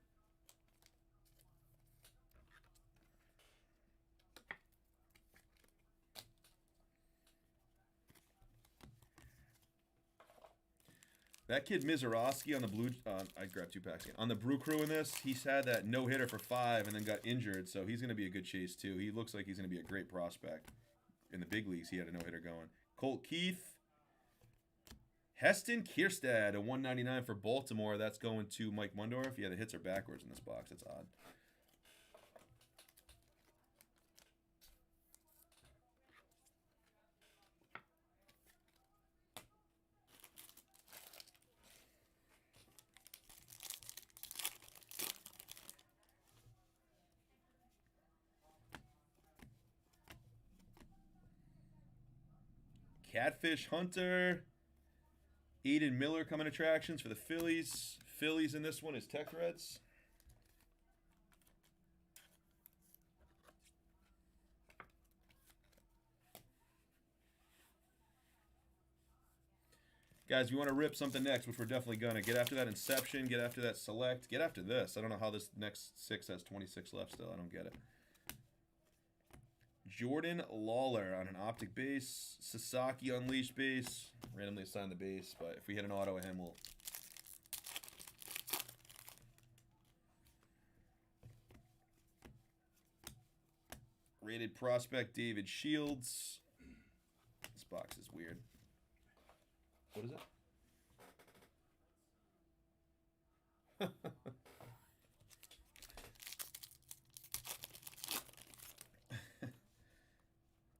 That kid Mizorowski on the blue, I grabbed 2 packs again. On the Brew Crew in this, he's had that no-hitter for 5 and then got injured, so he's going to be a good chase too. He looks like he's going to be a great prospect. In the big leagues, he had a no-hitter going. Colt Keith. Heston Kierstad, a 199 for Baltimore. That's going to Mike Mundorf. Yeah, the hits are backwards in this box. That's odd. Catfish Hunter. Aiden Miller coming attractions for the Phillies. Phillies in this one is Tech Threads. Guys, you want to rip something next, which we're definitely going to. Get after that Inception. Get after that Select. Get after this. I don't know how this next 6 has 26 left still. I don't get it. Jordan Lawler on an Optic base. Sasaki Unleashed base. Randomly assigned the base, but if we hit an auto of him, we'll... Rated prospect David Shields. This box is weird. What is it?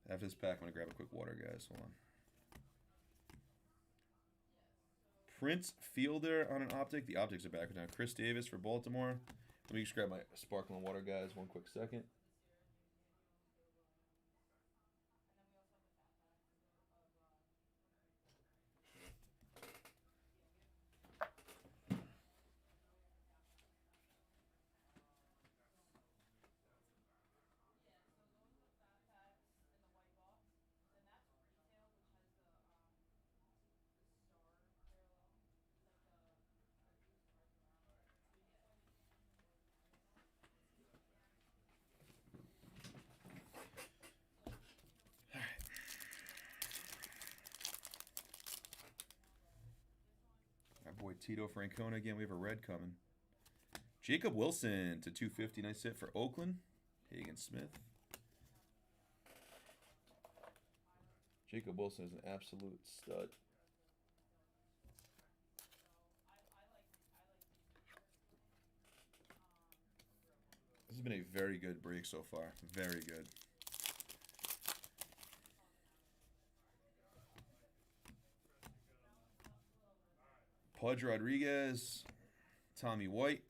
After this pack, I'm going to grab a quick water, guys. Hold on. Prince Fielder on an Optic. The Optics are back now. Chris Davis for Baltimore. Let me just grab my sparkling water, guys. One quick second. Boy, Tito Francona again. We have a red coming. Jacob Wilson to 250. Nice hit for Oakland. Hagen Smith. Jacob Wilson is an absolute stud. been a very good break so far. Very good. Pudge Rodriguez, Tommy White.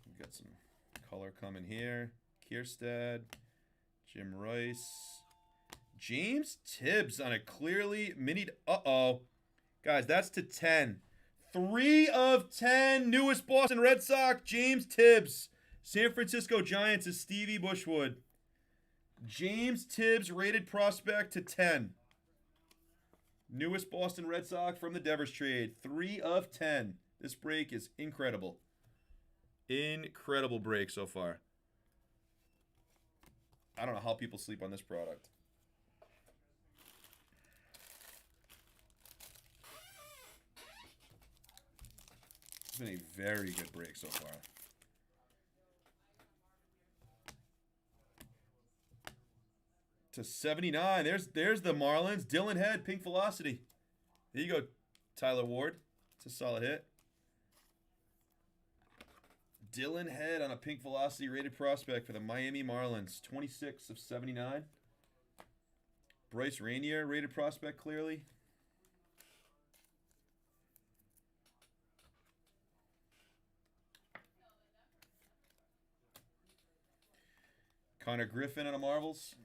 We've got some color coming here. Kierstad, Jim Rice, James Tibbs on a clearly mini. Uh-oh. Guys, that's to 10. 3 of 10. Newest Boston Red Sox, James Tibbs. San Francisco Giants is Stevie Bushwood. James Tibbs, rated prospect to 10. Newest Boston Red Sox from the Devers trade. 3 of 10. This break is incredible. Incredible break so far. I don't know how people sleep on this product. It's been a very good break so far. To 79. There's the Marlins. Dylan Head, Pink Velocity. There you go, Tyler Ward. It's a solid hit. Dylan Head on a Pink Velocity rated prospect for the Miami Marlins. 26 of 79. Bryce Rainier, rated prospect clearly. Connor Griffin on a Marvels.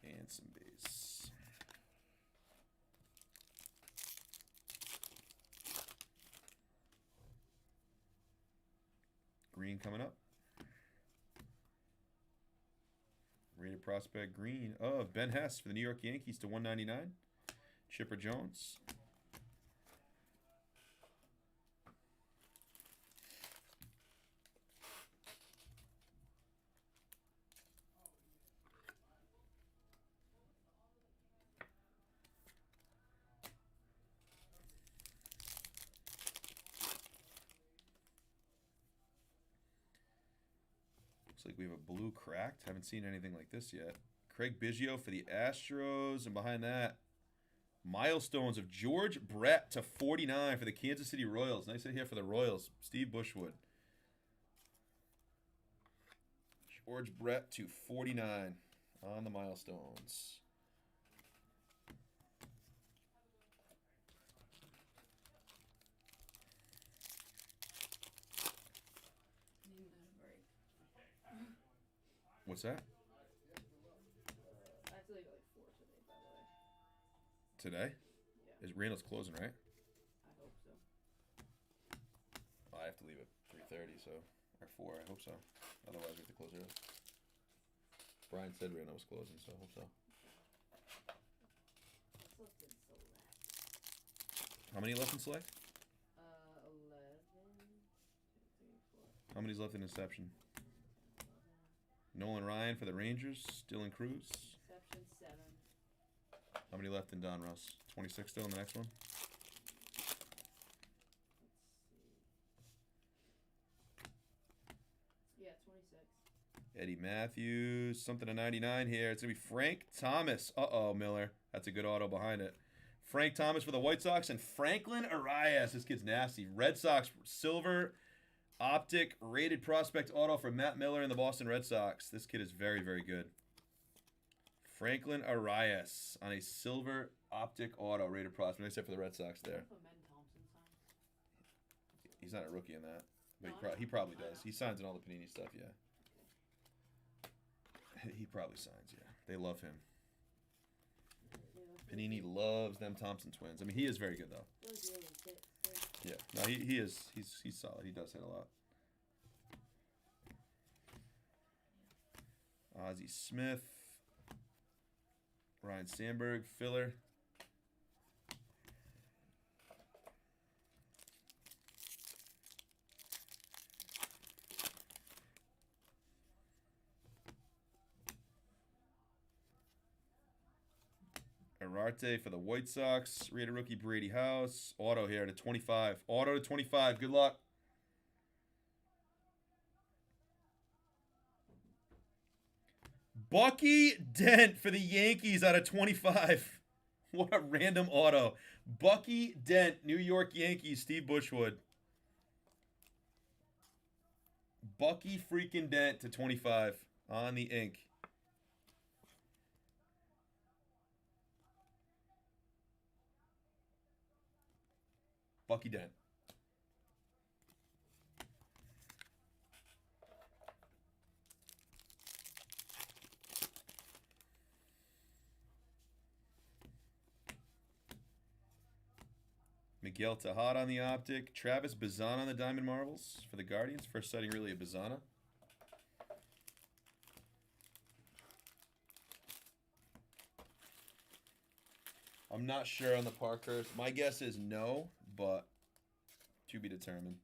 And some base. Green coming up. Rated prospect green of Ben Hess for the New York Yankees to 199. Chipper Jones. Looks like we have a blue cracked. Haven't seen anything like this yet. Craig Biggio for the Astros. And behind that, milestones of George Brett to 49 for the Kansas City Royals. Nice hit here for the Royals. Steve Bushwood. George Brett to 49 on the milestones. Need another break. What's that? I have to leave at like 4 today, by the way. Today? Yeah, Is Randall's closing, right? I hope so. I have to leave at 3:30, so or 4. I hope so. Otherwise, we have to close early. Brian said Randall was closing, so I hope so. What's left in select? How many left in select? 11, 2, 3, 4, How many's left in Inception? 11. Nolan Ryan for the Rangers. Dylan Cruz. Exception 7. How many left in Don Russ? 26 still in the next one? Let's see. Yeah, 26. Eddie Matthews. Something to 99 here. It's going to be Frank Thomas. Uh-oh, Miller. That's a good auto behind it. Frank Thomas for the White Sox and Franklin Arias. This kid's nasty. Red Sox silver optic rated prospect auto for Matt Miller and the Boston Red Sox. This kid is very, very good. Franklin Arias on a silver optic auto rated prospect. Except for the Red Sox there. What Ben Thompson signs? He's not a rookie in that. But No, he probably I know. does. He signs in all the Panini stuff, yeah. He probably signs, yeah. They love him. Yeah, Panini loves them Thompson twins. I mean, he is very good, though. those really hit. Yeah. No, he is. He's solid. He does hit a lot. Ozzie Smith. Ryan Sandberg, filler. Ararte for the White Sox. Rated rookie Brady House. Auto here to 25. Auto to 25. Good luck. Bucky Dent for the Yankees out of 25. What a random auto. Bucky Dent, New York Yankees, Steve Bushwood. Bucky freaking Dent to 25 on the ink. Bucky Dent. Miguel Tejada on the optic. Travis Bazana on the Diamond Marvels for the Guardians. First sighting really of Bazana. I'm not sure on the Parkhurst. My guess is no, but to be determined.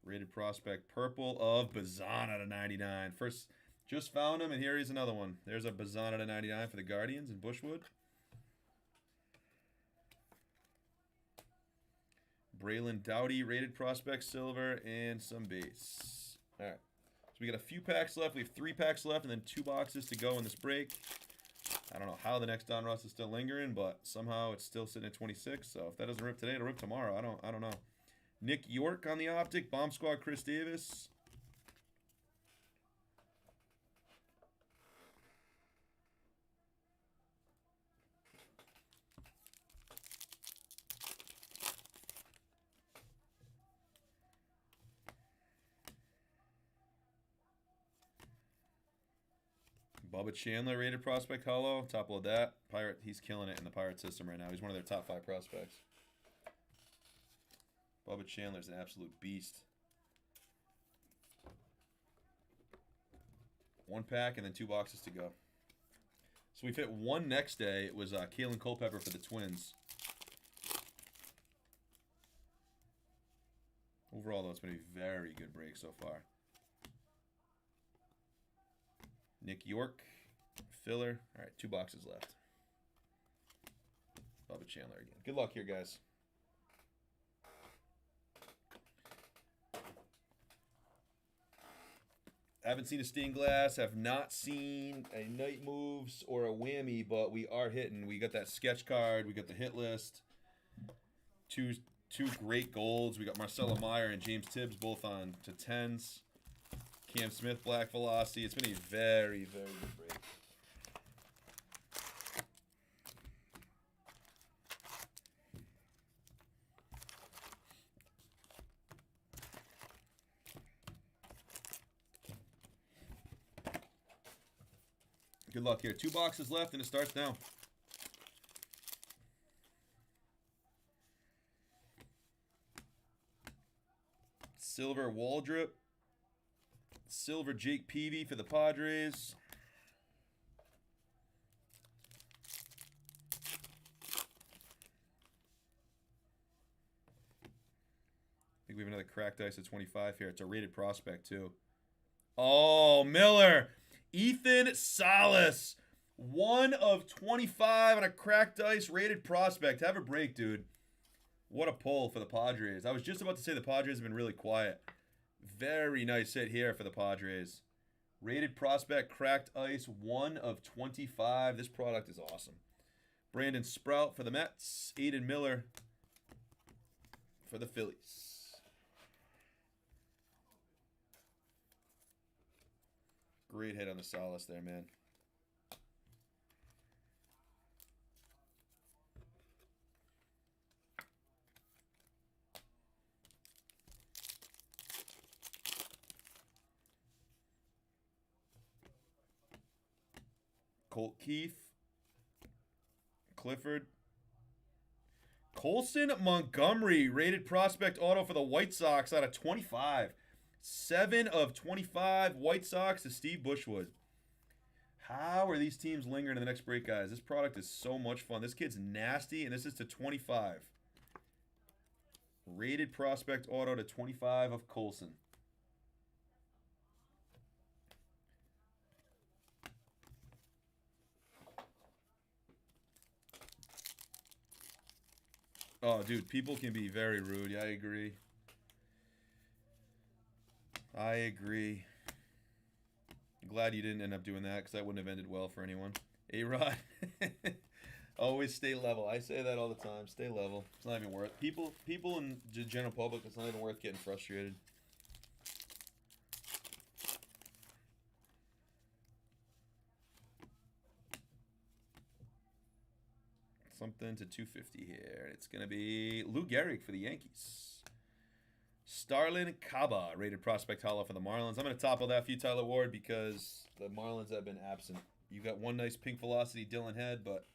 Rated prospect purple of Bazana to 99. First, just found him, and here he's another one. There's a Bazana to 99 for the Guardians in Bushwood. Braylon Doughty, rated prospect silver, and some base. All right. So we got a few packs left. We have 3 packs left, and then 2 boxes to go in this break. I don't know how the next Don Russ is still lingering, but somehow it's still sitting at 26. So if that doesn't rip today, it'll rip tomorrow. I don't know. Nick York on the optic. Bomb Squad, Chris Davis. Bubba Chandler, rated prospect hollow. Top of that. Pirate, he's killing it in the Pirate system right now. He's one of their top 5 prospects. Bubba Chandler's an absolute beast. 1 pack and then 2 boxes to go. So we've hit 1 next day. It was Kalen Culpepper for the Twins. Overall, though, it's been a very good break so far. Nick York, filler. All right, 2 boxes left. Bubba Chandler again. Good luck here, guys. Haven't seen a stained glass. Have not seen a night moves or a whammy, but we are hitting. We got that sketch card. We got the hit list. Two great golds. We got Marcelo Meyer and James Tibbs both on to 10s. Cam Smith, Black Velocity. It's been a very, very good break. Good luck here. 2 boxes left, and it starts now. Silver Waldrop. Silver Jake Peavy for the Padres. I think we have another cracked ice at 25 here. It's a rated prospect, too. Oh, Miller. Ethan Salas. 1 of 25 on a cracked ice rated prospect. Have a break, dude. What a pull for the Padres. I was just about to say the Padres have been really quiet. Very nice hit here for the Padres. Rated prospect, cracked ice, 1 of 25. This product is awesome. Brandon Sprout for the Mets. Aiden Miller for the Phillies. Great hit on the Salas there, man. Colt Keith, Clifford, Colson Montgomery, rated prospect auto for the White Sox out of 25. 7 of 25 White Sox to Steve Bushwood. How are these teams lingering in the next break, guys? This product is so much fun. This kid's nasty, and this is to 25. Rated prospect auto to 25 of Colson. Oh, dude, people can be very rude. Yeah, I agree. I agree. I'm glad you didn't end up doing that because that wouldn't have ended well for anyone. A-Rod. Always stay level. I say that all the time. Stay level. It's not even worth people in the general public. It's not even worth getting frustrated. Something to 250 here. It's gonna be Lou Gehrig for the Yankees. Starlin Caba, rated prospect hollow for the Marlins. I'm gonna topple that for you, Tyler Ward, because the Marlins have been absent. You got one nice pink velocity Dylan Head, but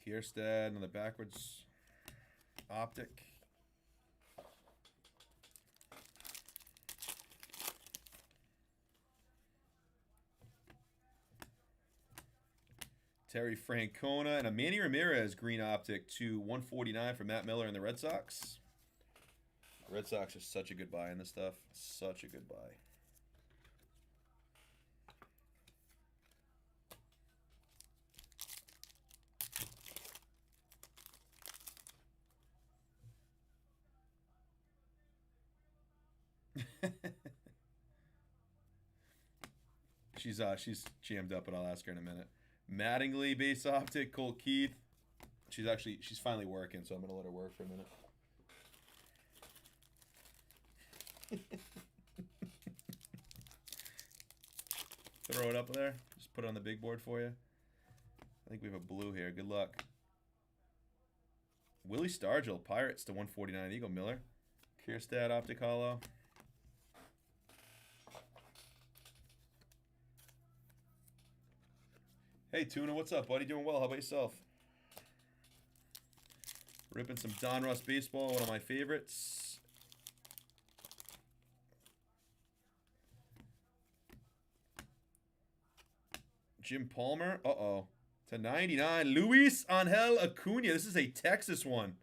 Kierstad on the backwards optic. Terry Francona and a Manny Ramirez green optic to 149 for Matt Miller and the Red Sox. Red Sox are such a good buy in this stuff. Such a good buy. She's jammed up, but I'll ask her in a minute. Mattingly base optic, Colt Keith. She's finally working, so I'm gonna let her work for a minute. Throw it up there. Just put it on the big board for you. I think we have a blue here. Good luck. Willie Stargell, Pirates to 149. Eagle Miller. Kierstad optic hollow. Hey, Tuna, what's up, buddy? Doing well. How about yourself? Ripping some Donruss baseball, one of my favorites. Jim Palmer. Uh-oh. To 99. Luis Angel Acuna. This is a Texas one.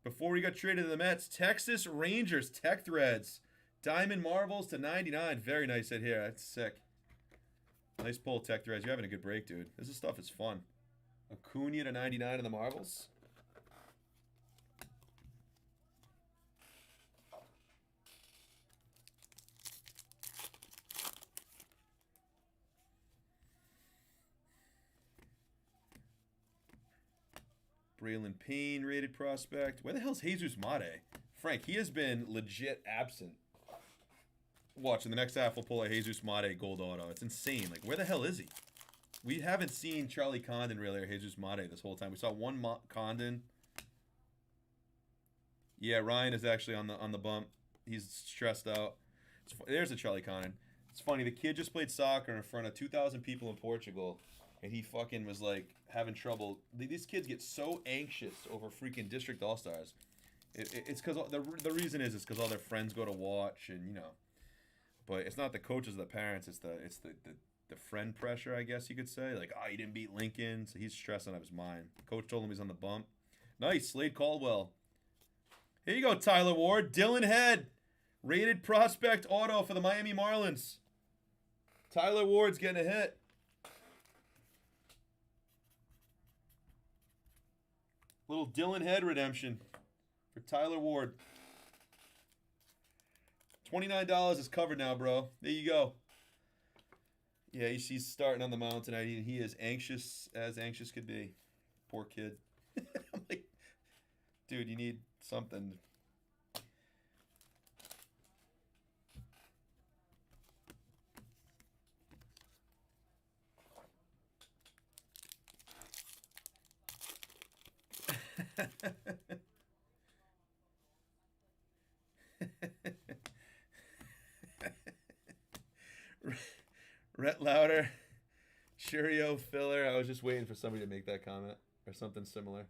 Before we got traded to the Mets, Texas Rangers Tech Threads. Diamond Marbles to 99. Very nice hit here. That's sick. Nice pull, Tech Threads. You're having a good break, dude. This stuff is fun. Acuna to 99 in the Marbles. Braylon Payne, rated prospect. Where the hell's Jesus Mate? Frank, he has been legit absent. Watch, in the next half, we'll pull a Jesus Mate gold auto. It's insane. Like, where the hell is he? We haven't seen Charlie Condon, really, or Jesus Mate this whole time. We saw one Condon. Yeah, Ryan is actually on the bump. He's stressed out. There's a Charlie Condon. It's funny, the kid just played soccer in front of 2,000 people in Portugal, and he fucking was, like, having trouble. These kids get so anxious over freaking District All-Stars. It's because, the reason is because all their friends go to watch, and, you know. But it's not the coaches or the parents. It's the friend pressure, I guess you could say. Like, oh, you didn't beat Lincoln, so he's stressing out of his mind. Coach told him he's on the bump. Nice, Slade Caldwell. Here you go, Tyler Ward. Dylan Head, rated prospect auto for the Miami Marlins. Tyler Ward's getting a hit. Little Dylan Head redemption for Tyler Ward. $29 is covered now, bro. There you go. Yeah, he's starting on the mound tonight. He is anxious as anxious could be. Poor kid. I'm like, dude, you need something. Rhett Lauder, Churio filler. I was just waiting for somebody to make that comment or something similar.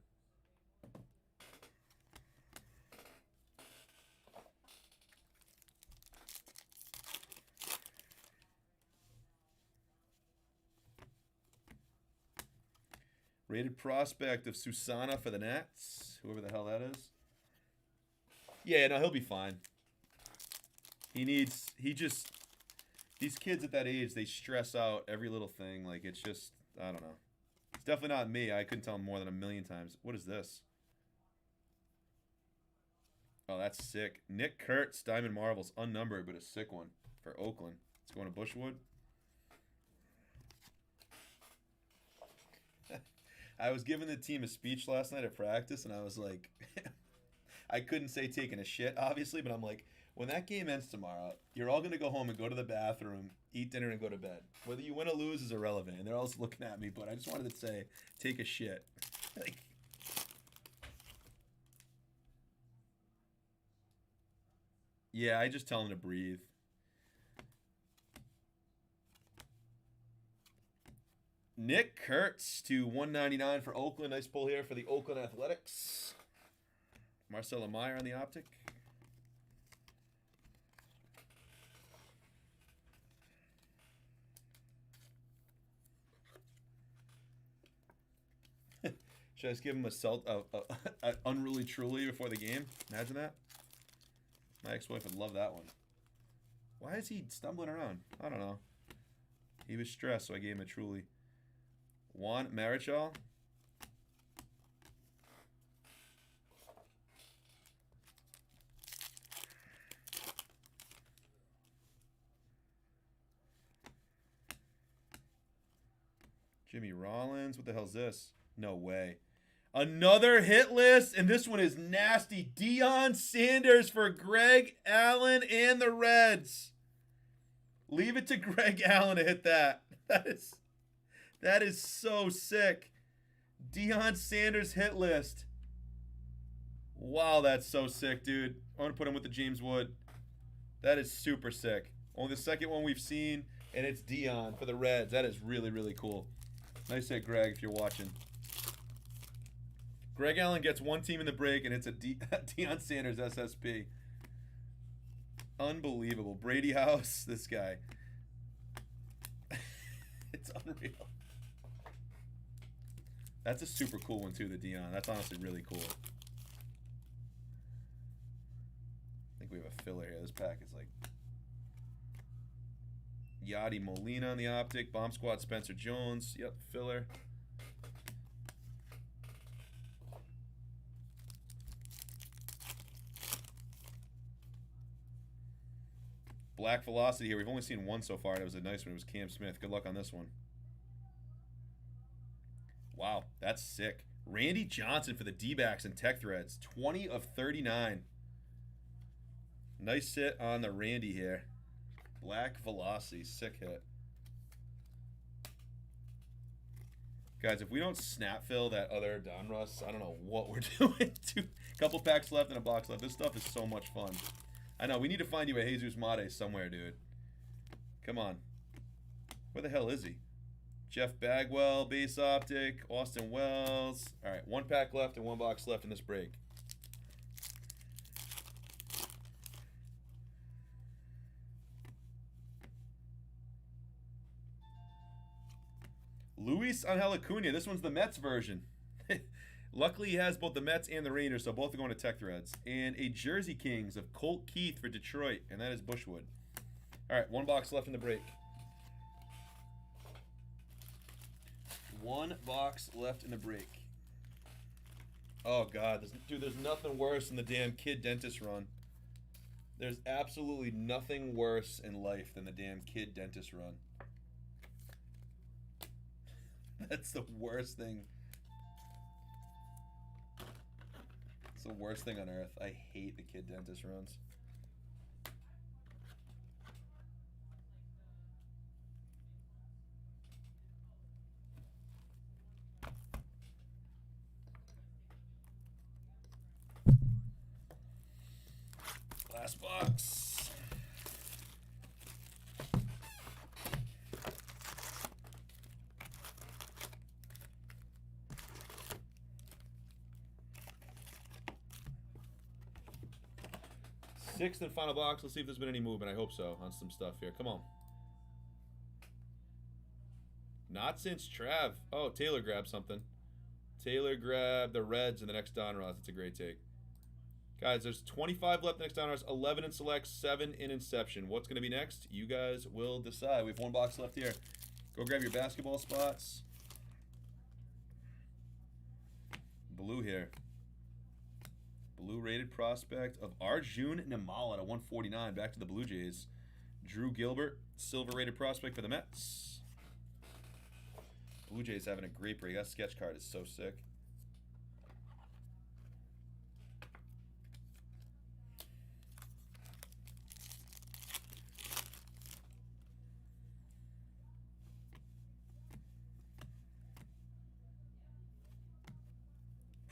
Rated prospect of Susana for the Nats. Whoever the hell that is. Yeah, no, he'll be fine. These kids at that age, they stress out every little thing. Like, it's just, I don't know. It's definitely not me. I couldn't tell him more than 1,000,000 times. What is this? Oh, that's sick. Nick Kurtz, Diamond Marvels, unnumbered, but a sick one for Oakland. It's going to Bushwood. I was giving the team a speech last night at practice, and I was like, I couldn't say taking a shit, obviously, but I'm like, when that game ends tomorrow, you're all going to go home and go to the bathroom, eat dinner, and go to bed. Whether you win or lose is irrelevant, and they're all looking at me, but I just wanted to say, take a shit. Like, yeah, I just tell them to breathe. Nick Kurtz to 199 for Oakland. Nice pull here for the Oakland Athletics. Marcelo Meyer on the optic. Should I just give him a unruly truly before the game? Imagine that. My ex-wife would love that one. Why is he stumbling around? I don't know. He was stressed, so I gave him a truly. Juan Marichal. Jimmy Rollins. What the hell's this? No way. Another hit list, and this one is nasty. Deion Sanders for Greg Allen and the Reds. Leave it to Greg Allen to hit that. That is so sick. Deion Sanders hit list. Wow, that's so sick, dude. I want to put him with the James Wood. That is super sick. Only the second one we've seen, and it's Deion for the Reds. That is really, really cool. Nice hit, Greg, if you're watching. Greg Allen gets one team in the break, and it's a Deion Sanders SSP. Unbelievable. Brady House, this guy. It's unreal. That's a super cool one, too, the Deion. That's honestly really cool. I think we have a filler here. This pack is like Yadi Molina on the optic. Bomb Squad Spencer Jones. Yep, filler. Black Velocity here. We've only seen one so far, and it was a nice one. It was Cam Smith. Good luck on this one. Wow, that's sick. Randy Johnson for the D-backs and Tech Threads. 20 of 39. Nice hit on the Randy here. Black Velocity. Sick hit. Guys, if we don't snap fill that other Donruss, I don't know what we're doing. Couple packs left and a box left. This stuff is so much fun. I know, we need to find you a Jesus Mate somewhere, dude. Come on. Where the hell is he? Jeff Bagwell, base optic, Austin Wells. All right, one pack left and one box left in this break. Luis Angel Acuna. This one's the Mets version. Luckily, he has both the Mets and the Rangers, so both are going to Tech Threads. And a Jersey Kings of Colt Keith for Detroit, and that is Bushwood. All right, one box left in the break. One box left in the break. Oh, God. There's nothing worse than the damn Kid Dentist run. There's absolutely nothing worse in life than the damn Kid Dentist run. That's the worst thing. It's the worst thing on earth. I hate the Kid Dentist runs. Last box. 6th and final box. Let's see if there's been any movement. I hope so on some stuff here. Come on. Not since Trav. Oh, Taylor grabbed something. Taylor grabbed the Reds in the next Donruss. That's a great take. Guys, there's 25 left in the next Donruss, 11 in select, 7 in Inception. What's going to be next? You guys will decide. We have 1 box left here. Go grab your basketball spots. Blue here. Blue rated prospect of Arjun Nimal at a 149. Back to the Blue Jays. Drew Gilbert, silver rated prospect for the Mets. Blue Jays having a great break. That sketch card is so sick.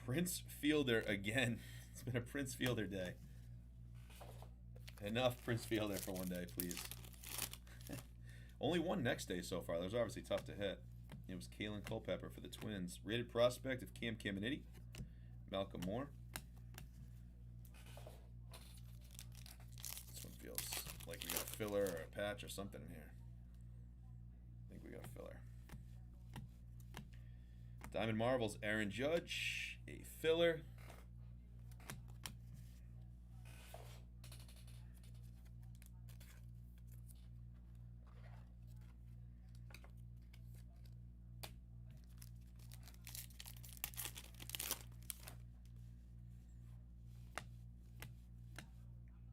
Prince Fielder again. It's been a Prince Fielder day. Enough Prince Fielder for one day, please. Only one next day so far. Those are obviously tough to hit. It was Kalen Culpepper for the Twins. Rated prospect of Cam Caminiti. Malcolm Moore. This one feels like we got a filler or a patch or something in here. I think we got a filler. Diamond Marvels, Aaron Judge. A filler.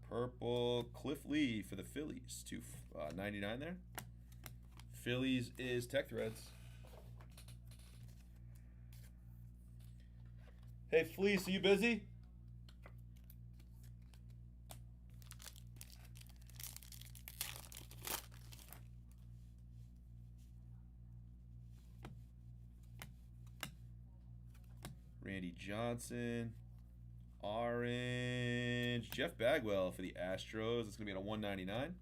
Purple Cliff Lee for the Phillies. 299 there. Phillies is Tech Threads. Hey, Fleece, are you busy? Randy Johnson. Orange. Jeff Bagwell for the Astros. It's going to be at a 199.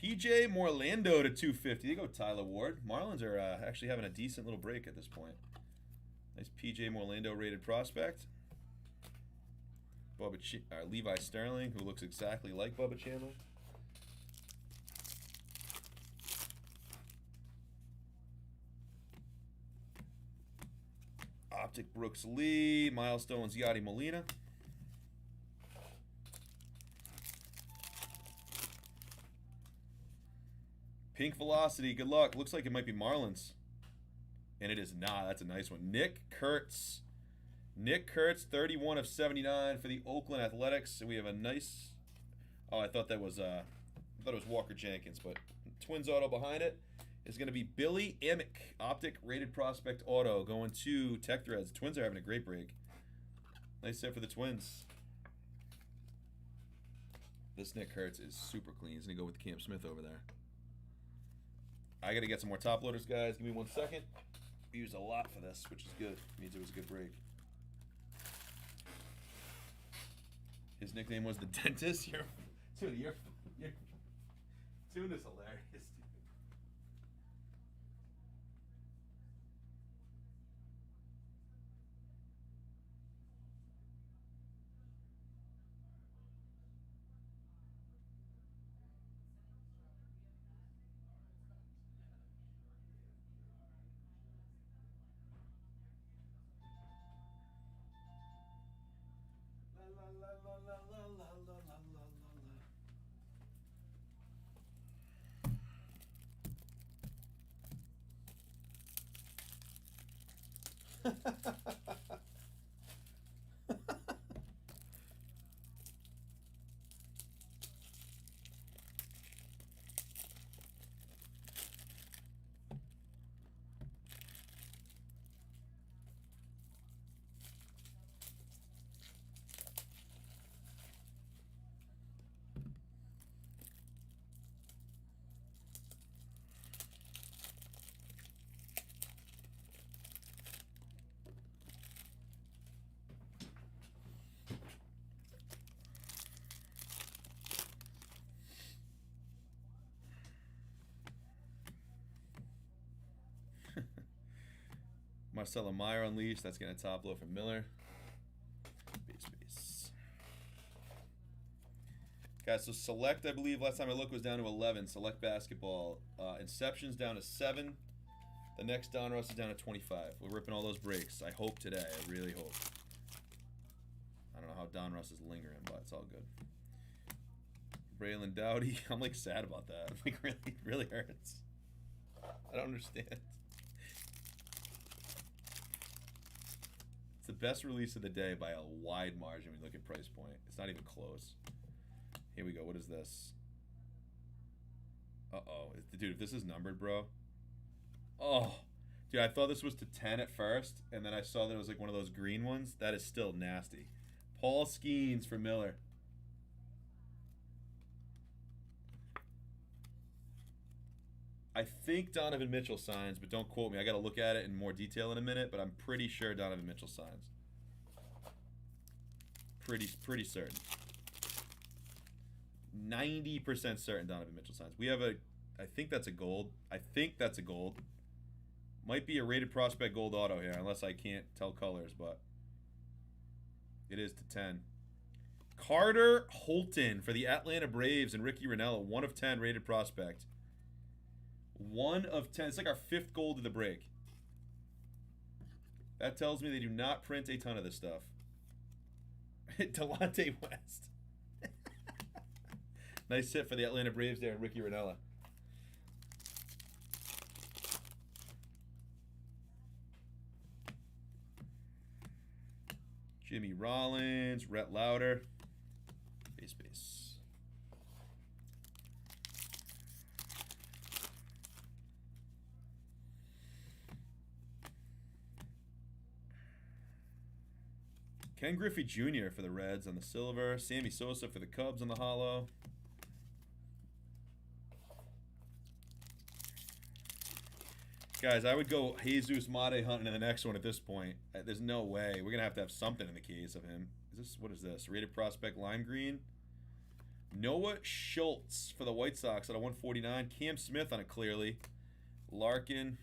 PJ Morlando to 250. There you go, Tyler Ward. Marlins are actually having a decent little break at this point. Nice PJ Morlando rated prospect. Levi Sterling, who looks exactly like Bubba Chandler. Optic Brooks Lee. Milestones Yadi Molina. Pink Velocity, good luck. Looks like it might be Marlins. And it is not. That's a nice one. Nick Kurtz. Nick Kurtz, 31 of 79 for the Oakland Athletics. And we have a nice... Oh, I thought it was Walker Jenkins, but Twins auto behind it is going to be Billy Amick. Optic rated prospect auto going to Tech Threads. The Twins are having a great break. Nice set for the Twins. This Nick Kurtz is super clean. He's going to go with Cam Smith over there. I got to get some more top loaders, guys. Give me 1 second. We used a lot for this, which is good. It means it was a good break. His nickname was the Dentist. Dude, your tune is hilarious, dude. Marcelo Meyer unleashed. That's going to top load for Miller. Base. Guys, so select, I believe, last time I looked was down to 11. Select basketball. Inception's down to 7. The next Donruss is down to 25. We're ripping all those breaks. I hope today. I really hope. I don't know how Donruss is lingering, but it's all good. Braylon Dowdy. I'm like sad about that. Like really hurts. I don't understand. It's the best release of the day by a wide margin when you look at price point. It's not even close. Here we go. What is this? Uh-oh. Dude, if this is numbered, bro. Oh. Dude, I thought this was to 10 at first, and then I saw that it was like one of those green ones. That is still nasty. Paul Skeens for Miller. I think Donovan Mitchell signs, but don't quote me. I got to look at it in more detail in a minute, but I'm pretty sure Donovan Mitchell signs. Pretty certain. 90% certain Donovan Mitchell signs. We have I think that's a gold. Might be a rated prospect gold auto here, unless I can't tell colors, but it is to 10. Carter Holton for the Atlanta Braves and Ricky Rinella, 1 of 10 rated prospect. 1 of 10. It's like our 5th gold of the break. That tells me they do not print a ton of this stuff. Delonte West. Nice hit for the Atlanta Braves there and Ricky Rinella. Jimmy Rollins, Rhett Lauder. Base. Ken Griffey Jr. for the Reds on the silver. Sammy Sosa for the Cubs on the hollow. Guys, I would go Jesus Mate hunting in the next one at this point. There's no way. We're going to have something in the case of him. What is this? Rated prospect lime green. Noah Schultz for the White Sox at a 149. Cam Smith on it clearly. Larkin.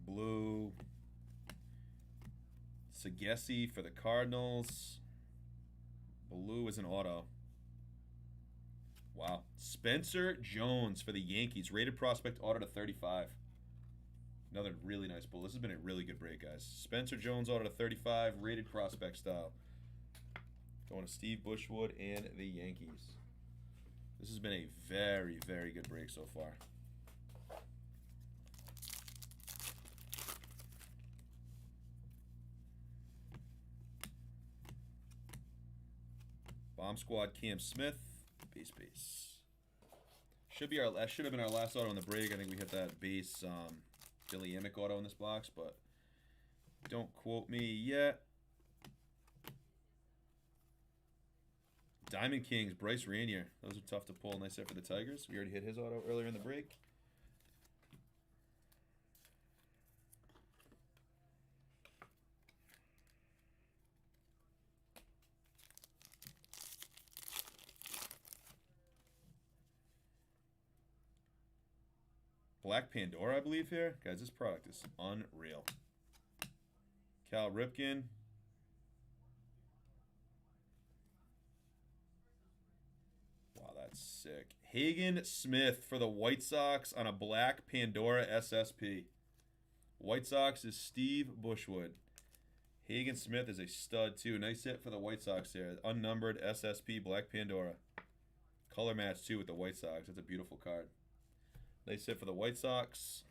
Blue. Sagesi for the Cardinals. Blue is an auto. Wow. Spencer Jones for the Yankees. Rated prospect auto to 35. Another really nice pull. This has been a really good break, guys. Spencer Jones auto to 35. Rated prospect style. Going to Steve Bushwood and the Yankees. This has been a very, very good break so far. Bomb Squad Cam Smith, base. That should have been our last auto in the break. I think we hit that base Billy Emick auto in this box, but don't quote me yet. Diamond Kings, Bryce Rainier. Those are tough to pull. Nice hit for the Tigers. We already hit his auto earlier in the break. Black Pandora, I believe, here. Guys, this product is unreal. Cal Ripken. Wow, that's sick. Hagen Smith for the White Sox on a Black Pandora SSP. White Sox is Steve Bushwood. Hagen Smith is a stud, too. Nice hit for the White Sox there. Unnumbered SSP Black Pandora. Color match, too, with the White Sox. That's a beautiful card. Nice hit for the White Sox.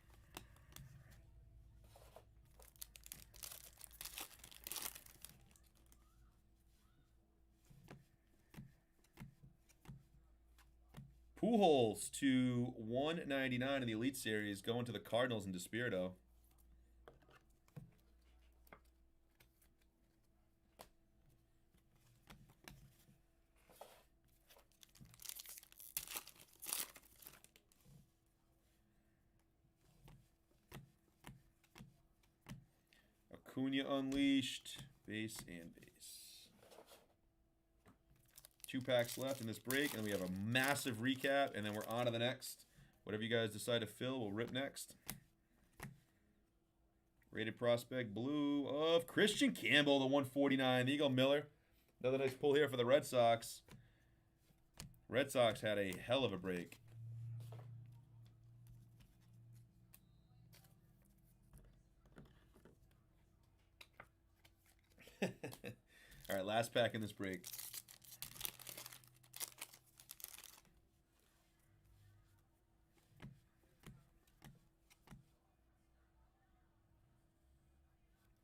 Pujols to 199 in the Elite Series, going to the Cardinals in Despirito. Acuna Unleashed. Base and base. 2 packs left in this break, and we have a massive recap, and then we're on to the next. Whatever you guys decide to fill, we'll rip next. Rated prospect blue of Christian Campbell, the 149. There you go, Miller. Another nice pull here for the Red Sox. Red Sox had a hell of a break. All right, last pack in this break.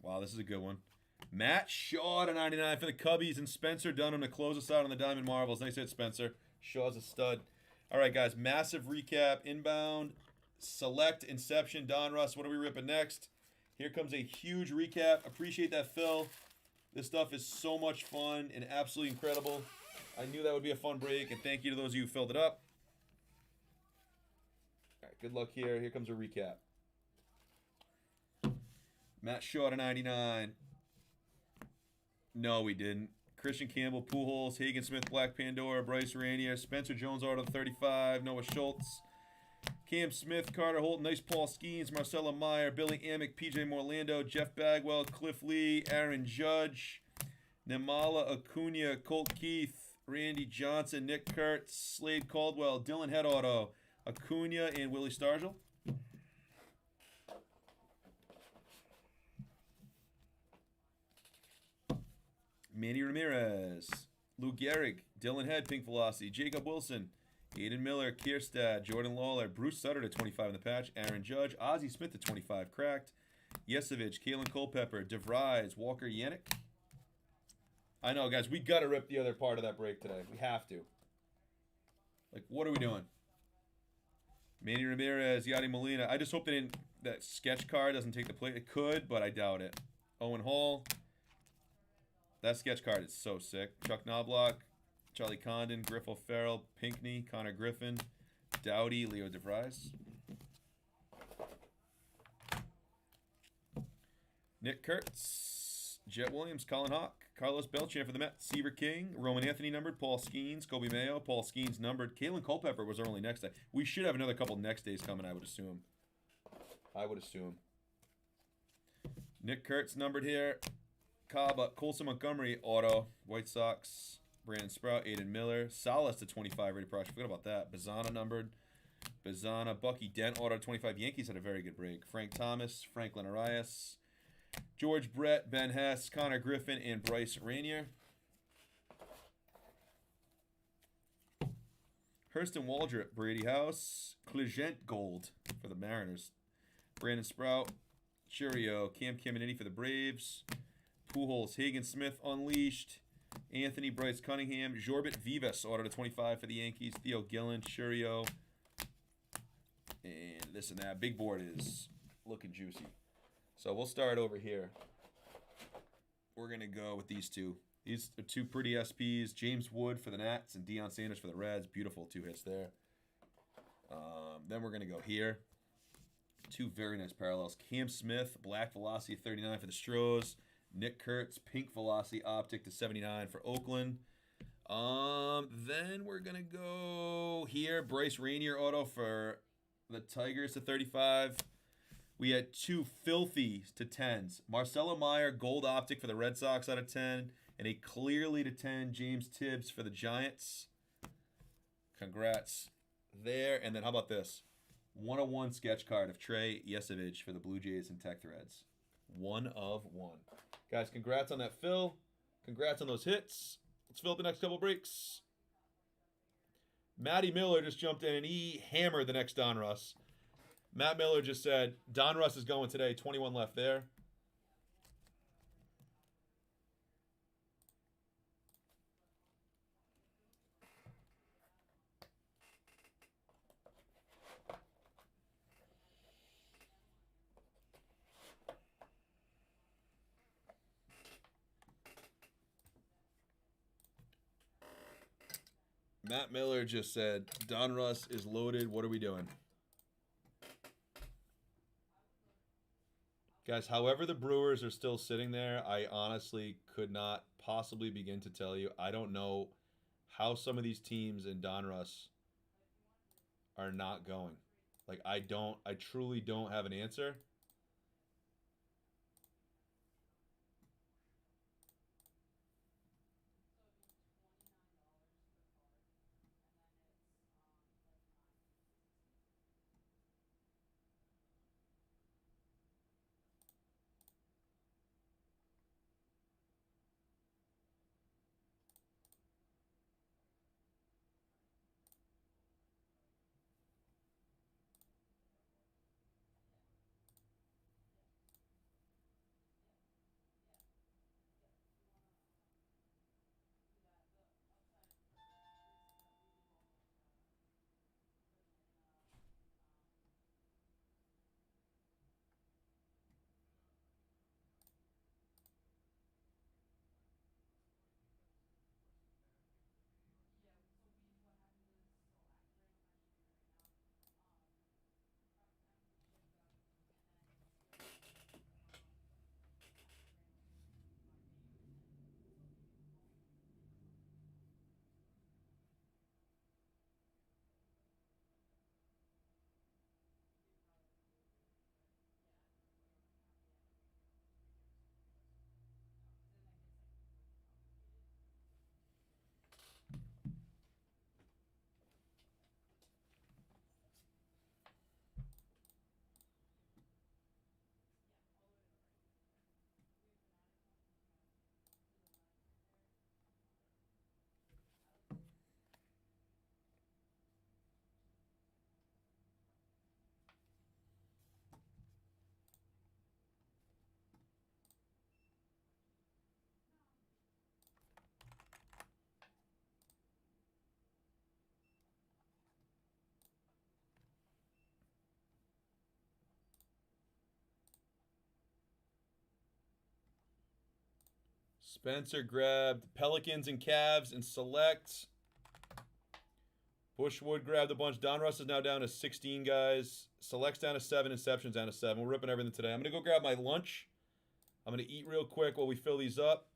Wow, this is a good one. Matt Shaw to 99 for the Cubbies, and Spencer Dunham to close us out on the Diamond Marvels. Nice hit, Spencer. Shaw's a stud. All right, guys, massive recap. Inbound, select, Inception, Donruss. What are we ripping next? Here comes a huge recap. Appreciate that, Phil. This stuff is so much fun and absolutely incredible. I knew that would be a fun break, and thank you to those of you who filled it up. All right, good luck here. Here comes a recap. Matt Shaw to 99. No, we didn't. Christian Campbell, Pujols, Hagen Smith, Black Pandora, Bryce Rainier, Spencer Jones, auto to 35, Noah Schultz, Cam Smith, Carter Holt, nice Paul Skeens, Marcelo Meyer, Billy Amick, PJ Morlando, Jeff Bagwell, Cliff Lee, Aaron Judge, Nemala Acuna, Colt Keith, Randy Johnson, Nick Kurtz, Slade Caldwell, Dylan Head auto, Acuna, and Willie Stargell. Manny Ramirez, Lou Gehrig, Dylan Head, Pink Velocity, Jacob Wilson, Aiden Miller, Kierstad, Jordan Lawler, Bruce Sutter to 25 in the patch, Aaron Judge, Ozzie Smith to 25 cracked, Yesevich, Kalen Culpepper, DeVries, Walker Yannick. I know, guys, we got to rip the other part of that break today. We have to. Like, what are we doing? Manny Ramirez, Yadi Molina. I just hope that sketch card doesn't take the plate. It could, but I doubt it. Owen Hall. That sketch card is so sick. Chuck Knobloch, Charlie Condon, Griff O'Farrell, Pinckney, Connor Griffin, Dowdy, Leo DeVries. Nick Kurtz, Jet Williams, Colin Hawk, Carlos Beltran for the Mets, Seaver King, Roman Anthony numbered, Paul Skeens, Kobe Mayo, Paul Skeens numbered, Kalen Culpepper was our only next day. We should have another couple next days coming, I would assume. Nick Kurtz numbered here. Cobb, Colson Montgomery, auto, White Sox, Brandon Sprout, Aiden Miller, Salas to 25, ready production. Forgot about that. Bazana numbered. Bazana, Bucky Dent, auto 25. Yankees had a very good break. Frank Thomas, Franklin Arias, George Brett, Ben Hess, Connor Griffin, and Bryce Rainier. Hurston Waldrop, Brady House, Clegent Gold for the Mariners. Brandon Sprout, Churio, Cam Caminiti for the Braves. Pujols, Hagen Smith, Unleashed, Anthony Bryce Cunningham, Jorbit Vivas, auto to 25 for the Yankees, Theo Gillen, Churio, and this and that. Big board is looking juicy. So we'll start over here. We're going to go with these two. These are two pretty SPs, James Wood for the Nats and Deion Sanders for the Reds. Beautiful 2 hits there. Then we're going to go here. 2 very nice parallels. Cam Smith, Black Velocity 39 for the Stros. Nick Kurtz, Pink Velocity Optic to 79 for Oakland. Then we're going to go here. Bryce Rainier auto for the Tigers to 35. We had 2 filthy to 10s. Marcelo Meyer, Gold Optic for the Red Sox out of 10. And a clearly to 10 James Tibbs for the Giants. Congrats there. And then how about this? 101 sketch card of Trey Yesevich for the Blue Jays and Tech Threads. 1 of 1. Guys, congrats on that fill. Congrats on those hits. Let's fill up the next couple breaks. Matty Miller just jumped in and he hammered the next Donruss. Matt Miller just said, Donruss is going today. 21 left there. Matt Miller just said, Donruss is loaded. What are we doing? Guys, however the Brewers are still sitting there, I honestly could not possibly begin to tell you. I don't know how some of these teams in Donruss are not going. Like I truly don't have an answer. Spencer grabbed Pelicans and Cavs and Select. Bushwood grabbed a bunch. Donruss is now down to 16 guys. Select's down to 7. Inception's down to 7. We're ripping everything today. I'm going to go grab my lunch. I'm going to eat real quick while we fill these up.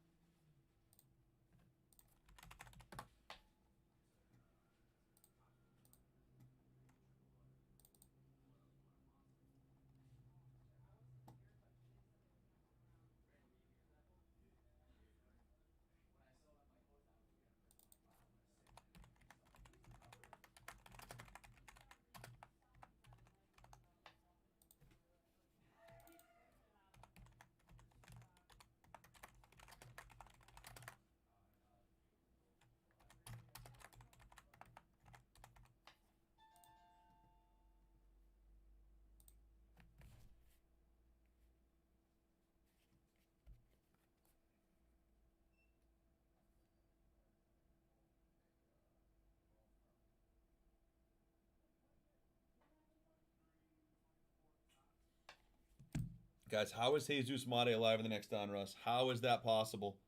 Guys, how is Jesus Mate alive in the next Donruss? How is that possible?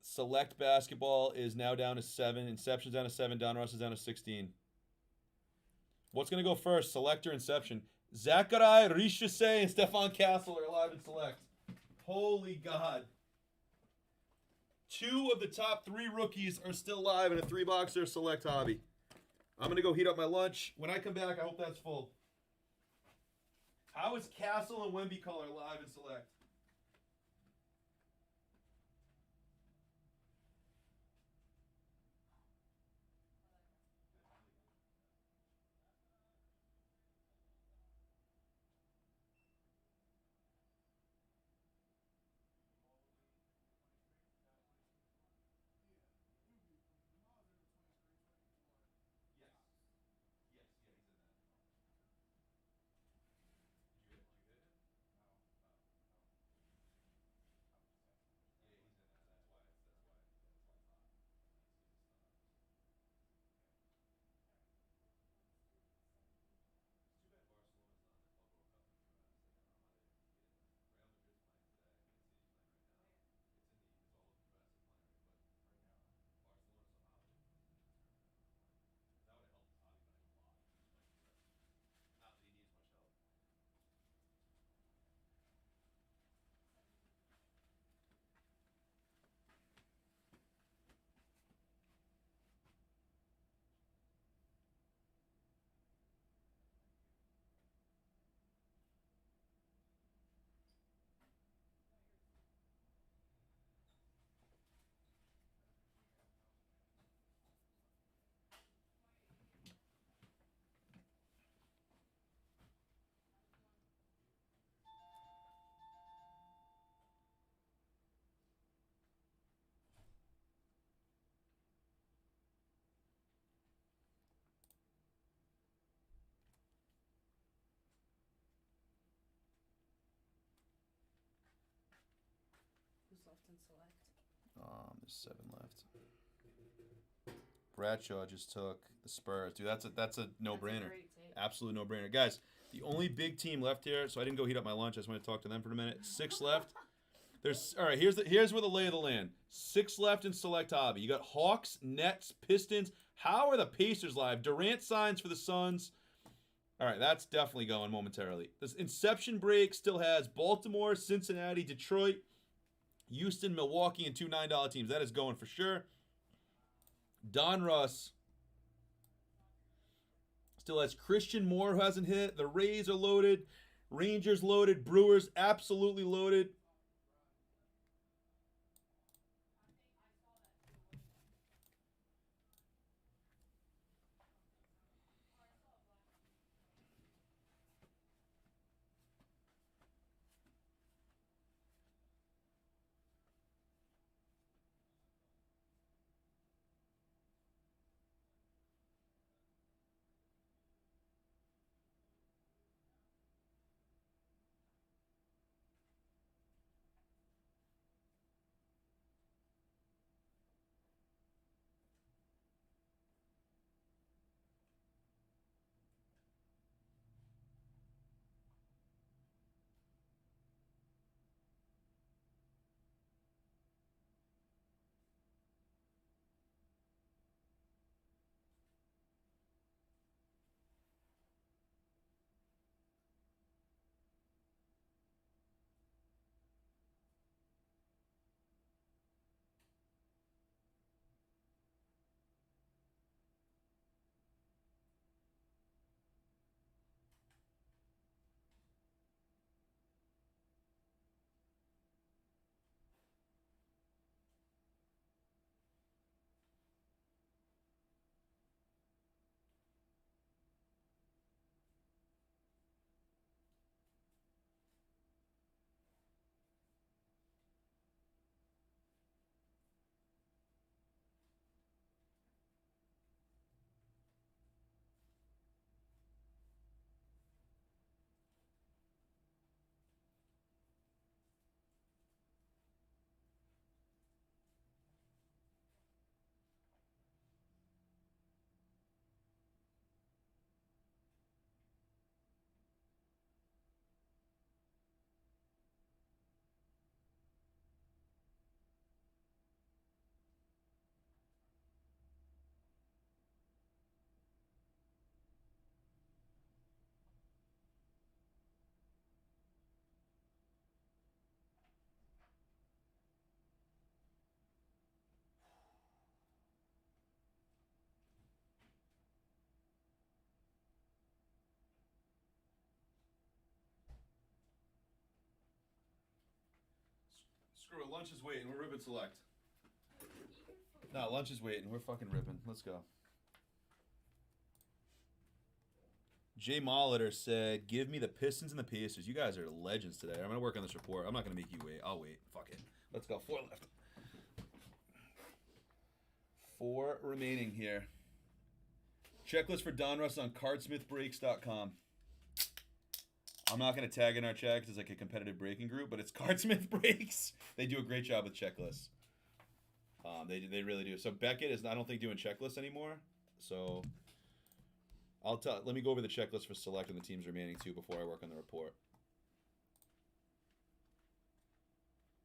Select basketball is now down to 7. Inception's down to 7. Donruss is down to 16. What's going to go first? Select or Inception? Zachary Richese and Stefan Castle are alive in Select. Holy God. 2 of the top 3 rookies are still live in a 3-boxer Select hobby. I'm going to go heat up my lunch. When I come back, I hope that's full. How is Castle and Wemby Color live in Select? left in select. There's 7 left. Bradshaw just took the Spurs. Dude, that's a no-brainer. That's a great take. Absolute no-brainer. Guys, the only big team left here, so I didn't go heat up my lunch. I just want to talk to them for a minute. 6 left. All right, here's where the lay of the land. 6 left in select hobby. You got Hawks, Nets, Pistons. How are the Pacers live? Durant signs for the Suns. All right, that's definitely going momentarily. This inception break still has Baltimore, Cincinnati, Detroit, Houston, Milwaukee, and 2 $9 teams. That is going for sure. Don Russ still has Christian Moore, who hasn't hit. The Rays are loaded. Rangers loaded. Brewers absolutely loaded. Screw it. Lunch is waiting. We're ribbon select. No, lunch is waiting. We're fucking ribbon. Let's go. Jay Molitor said, give me the Pistons and the Pacers. You guys are legends today. I'm going to work on this report. I'm not going to make you wait. I'll wait. Fuck it. Let's go. 4 left. 4 remaining here. Checklist for Donruss on cardsmithbreaks.com. I'm not going to tag in our chat because it's like a competitive breaking group, but it's Cardsmith Breaks. They do a great job with checklists. They really do. So Beckett is, I don't think, doing checklists anymore. So let me go over the checklist for select and the teams remaining too before I work on the report.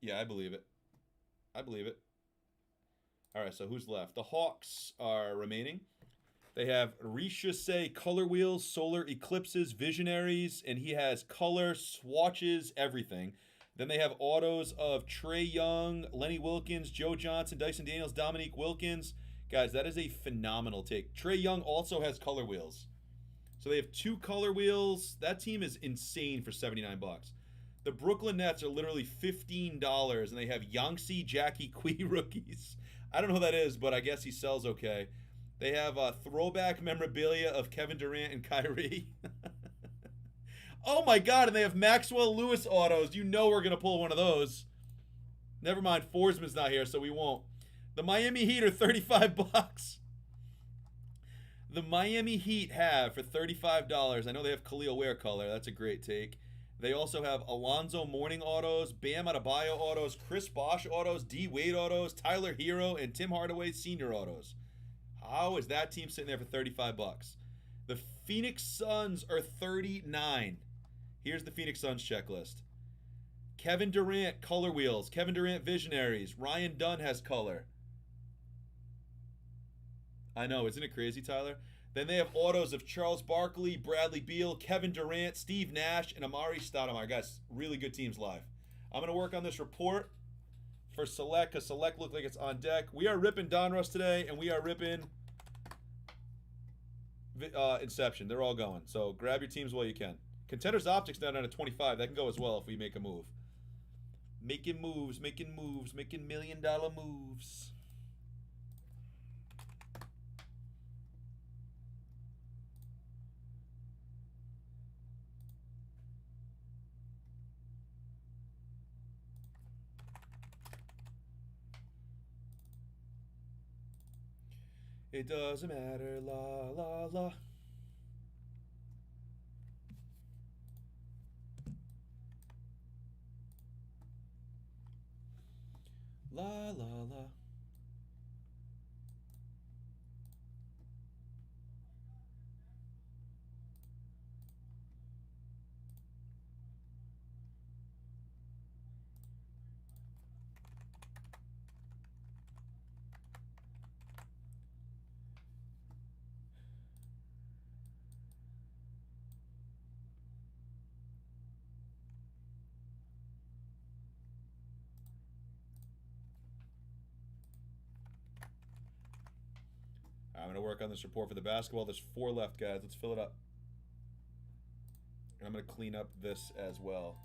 Yeah, I believe it. I believe it. All right, so who's left? The Hawks are remaining. They have Richese Color Wheels, Solar Eclipses, Visionaries, and he has color, swatches, everything. Then they have autos of Trae Young, Lenny Wilkins, Joe Johnson, Dyson Daniels, Dominique Wilkins. Guys, that is a phenomenal take. Trae Young also has color wheels. So they have 2 color wheels. That team is insane for $79. The Brooklyn Nets are literally $15, and they have Yangtze Jackie Quee rookies. I don't know who that is, but I guess he sells okay. They have throwback memorabilia of Kevin Durant and Kyrie. Oh my God, and they have Maxwell Lewis autos. You know we're going to pull one of those. Never mind, Forsman's not here, so we won't. The Miami Heat are $35. The Miami Heat have for $35. I know they have Khalil Ware color. That's a great take. They also have Alonzo Mourning autos, Bam Adebayo autos, Chris Bosh autos, D Wade autos, Tyler Hero, and Tim Hardaway Sr. autos. How is that team sitting there for 35 bucks? The Phoenix Suns are 39. Here's the Phoenix Suns checklist. Kevin Durant, color wheels. Kevin Durant, Visionaries. Ryan Dunn has color. I know, isn't it crazy, Tyler? Then they have autos of Charles Barkley, Bradley Beal, Kevin Durant, Steve Nash, and Amari Stoudemire. Guys, really good teams live. I'm going to work on this report for Select because Select looked like it's on deck. We are ripping Donruss today, and we are ripping Inception. They're all going. So grab your teams while you can. Contenders Optics down at 25. That can go as well if we make a move. Making moves, making moves, making $1 million moves. It doesn't matter, la la la. La la la. I'm going to work on this report for the basketball. There's 4 left, guys. Let's fill it up. And I'm going to clean up this as well.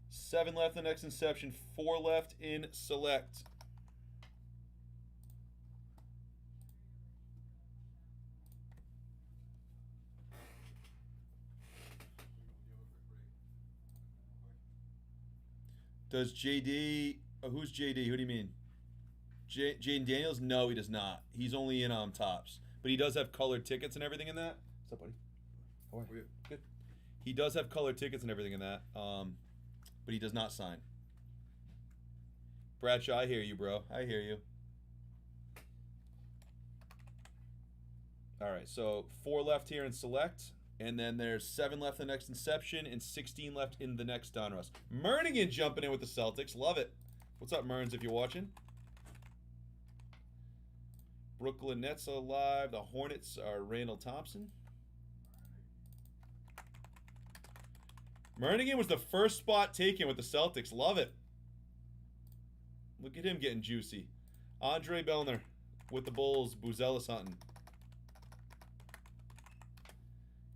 Seven left in the next Inception. 4 left in Select. Does JD... who's JD? Who do you mean? Jaden Daniels? No, he does not. He's only in Tops. But he does have colored tickets and everything in that. What's up, buddy? How are you? Good. He does have colored tickets and everything in that. But he does not sign. Bradshaw, I hear you, bro. I hear you. All right, so 4 left here in Select. And then there's 7 left in the next Inception and 16 left in the next Donruss. Mernigan jumping in with the Celtics. Love it. What's up, Merns, if you're watching? Brooklyn Nets are alive. The Hornets are Randall Thompson. Mernigan was the first spot taken with the Celtics. Love it. Look at him getting juicy. Andre Bellner with the Bulls. Buzelis hunting.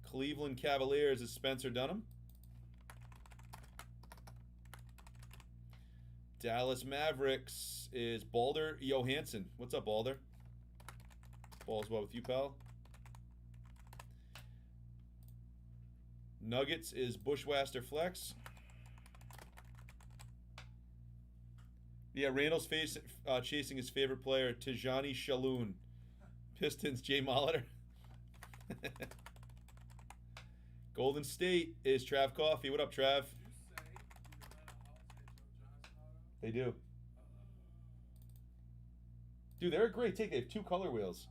Cleveland Cavaliers is Spencer Dunham. Dallas Mavericks is Balder Johansson. What's up, Balder? Ball's well with you, pal. Nuggets is Bushwaster Flex. Yeah, Randall's chasing his favorite player, Tijani Shaloon. Pistons, Jay Molitor. Golden State is Trav Coffee. What up, Trav? They do. Dude, they're a great take. They have 2 color wheels.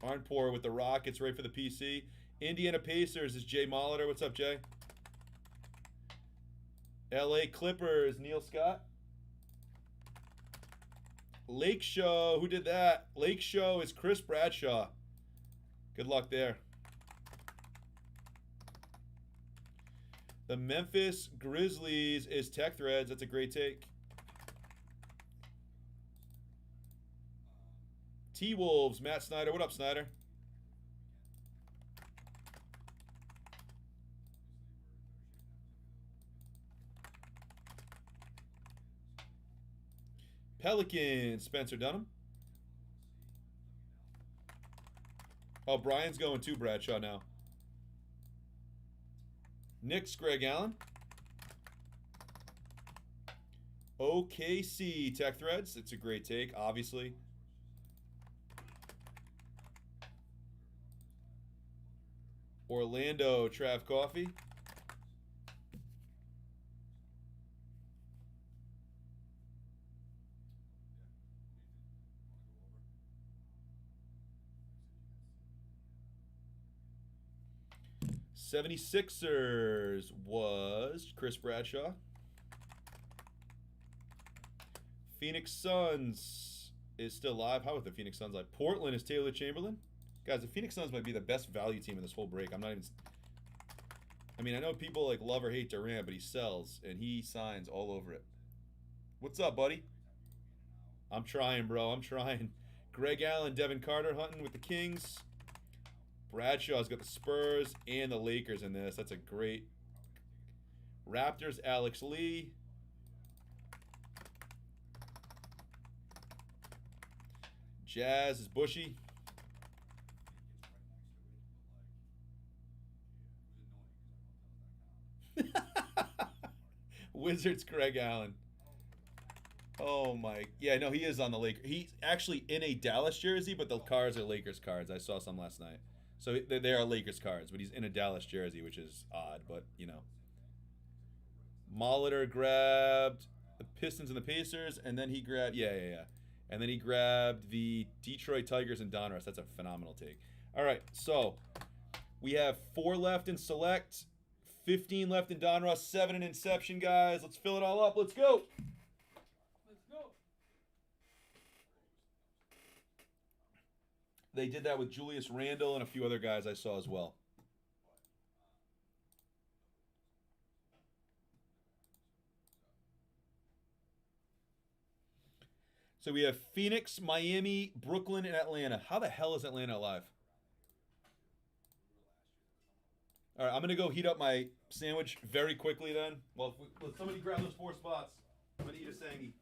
Arnpour with the Rockets, right for the PC. Indiana Pacers is Jay Molitor. What's up, Jay? LA Clippers, Neil Scott. Lake Show, who did that? Lake Show is Chris Bradshaw. Good luck there. The Memphis Grizzlies is Tech Threads. That's a great take. T-Wolves, Matt Snyder. What up, Snyder? Pelicans, Spencer Dunham. Oh, Brian's going too, Bradshaw now. Knicks, Greg Allen. OKC Tech Threads. It's a great take, obviously. Orlando Trav Coffee. '76ers was Chris Bradshaw. Phoenix Suns is still live. How about the Phoenix Suns live? Portland is Taylor Chamberlain. Guys, the Phoenix Suns might be the best value team in this whole break. I'm not even... I mean, I know people like love or hate Durant, but he sells, and he signs all over it. What's up, buddy? I'm trying, bro. I'm trying. Greg Allen, Devin Carter hunting with the Kings. Bradshaw's got the Spurs and the Lakers in this. That's a great... Raptors, Alex Lee. Jazz is Bushy. Wizards, Greg Allen. Oh my, yeah, no, he is on the Lakers. He's actually in a Dallas jersey, but the cards are Lakers cards. I saw some last night. So they are Lakers cards, but he's in a Dallas jersey, which is odd, but you know. Molitor grabbed the Pistons and the Pacers, and then he grabbed, yeah. And then he grabbed the Detroit Tigers and Donruss. That's a phenomenal take. All right, so we have 4 left in Select, 15 left in Donruss, 7 in Inception, guys. Let's fill it all up. Let's go. Let's go. They did that with Julius Randle and a few other guys I saw as well. So we have Phoenix, Miami, Brooklyn, and Atlanta. How the hell is Atlanta alive? All right, I'm going to go heat up my sandwich very quickly then. Well, let somebody grab those 4 spots. I'm going to eat a Sangy.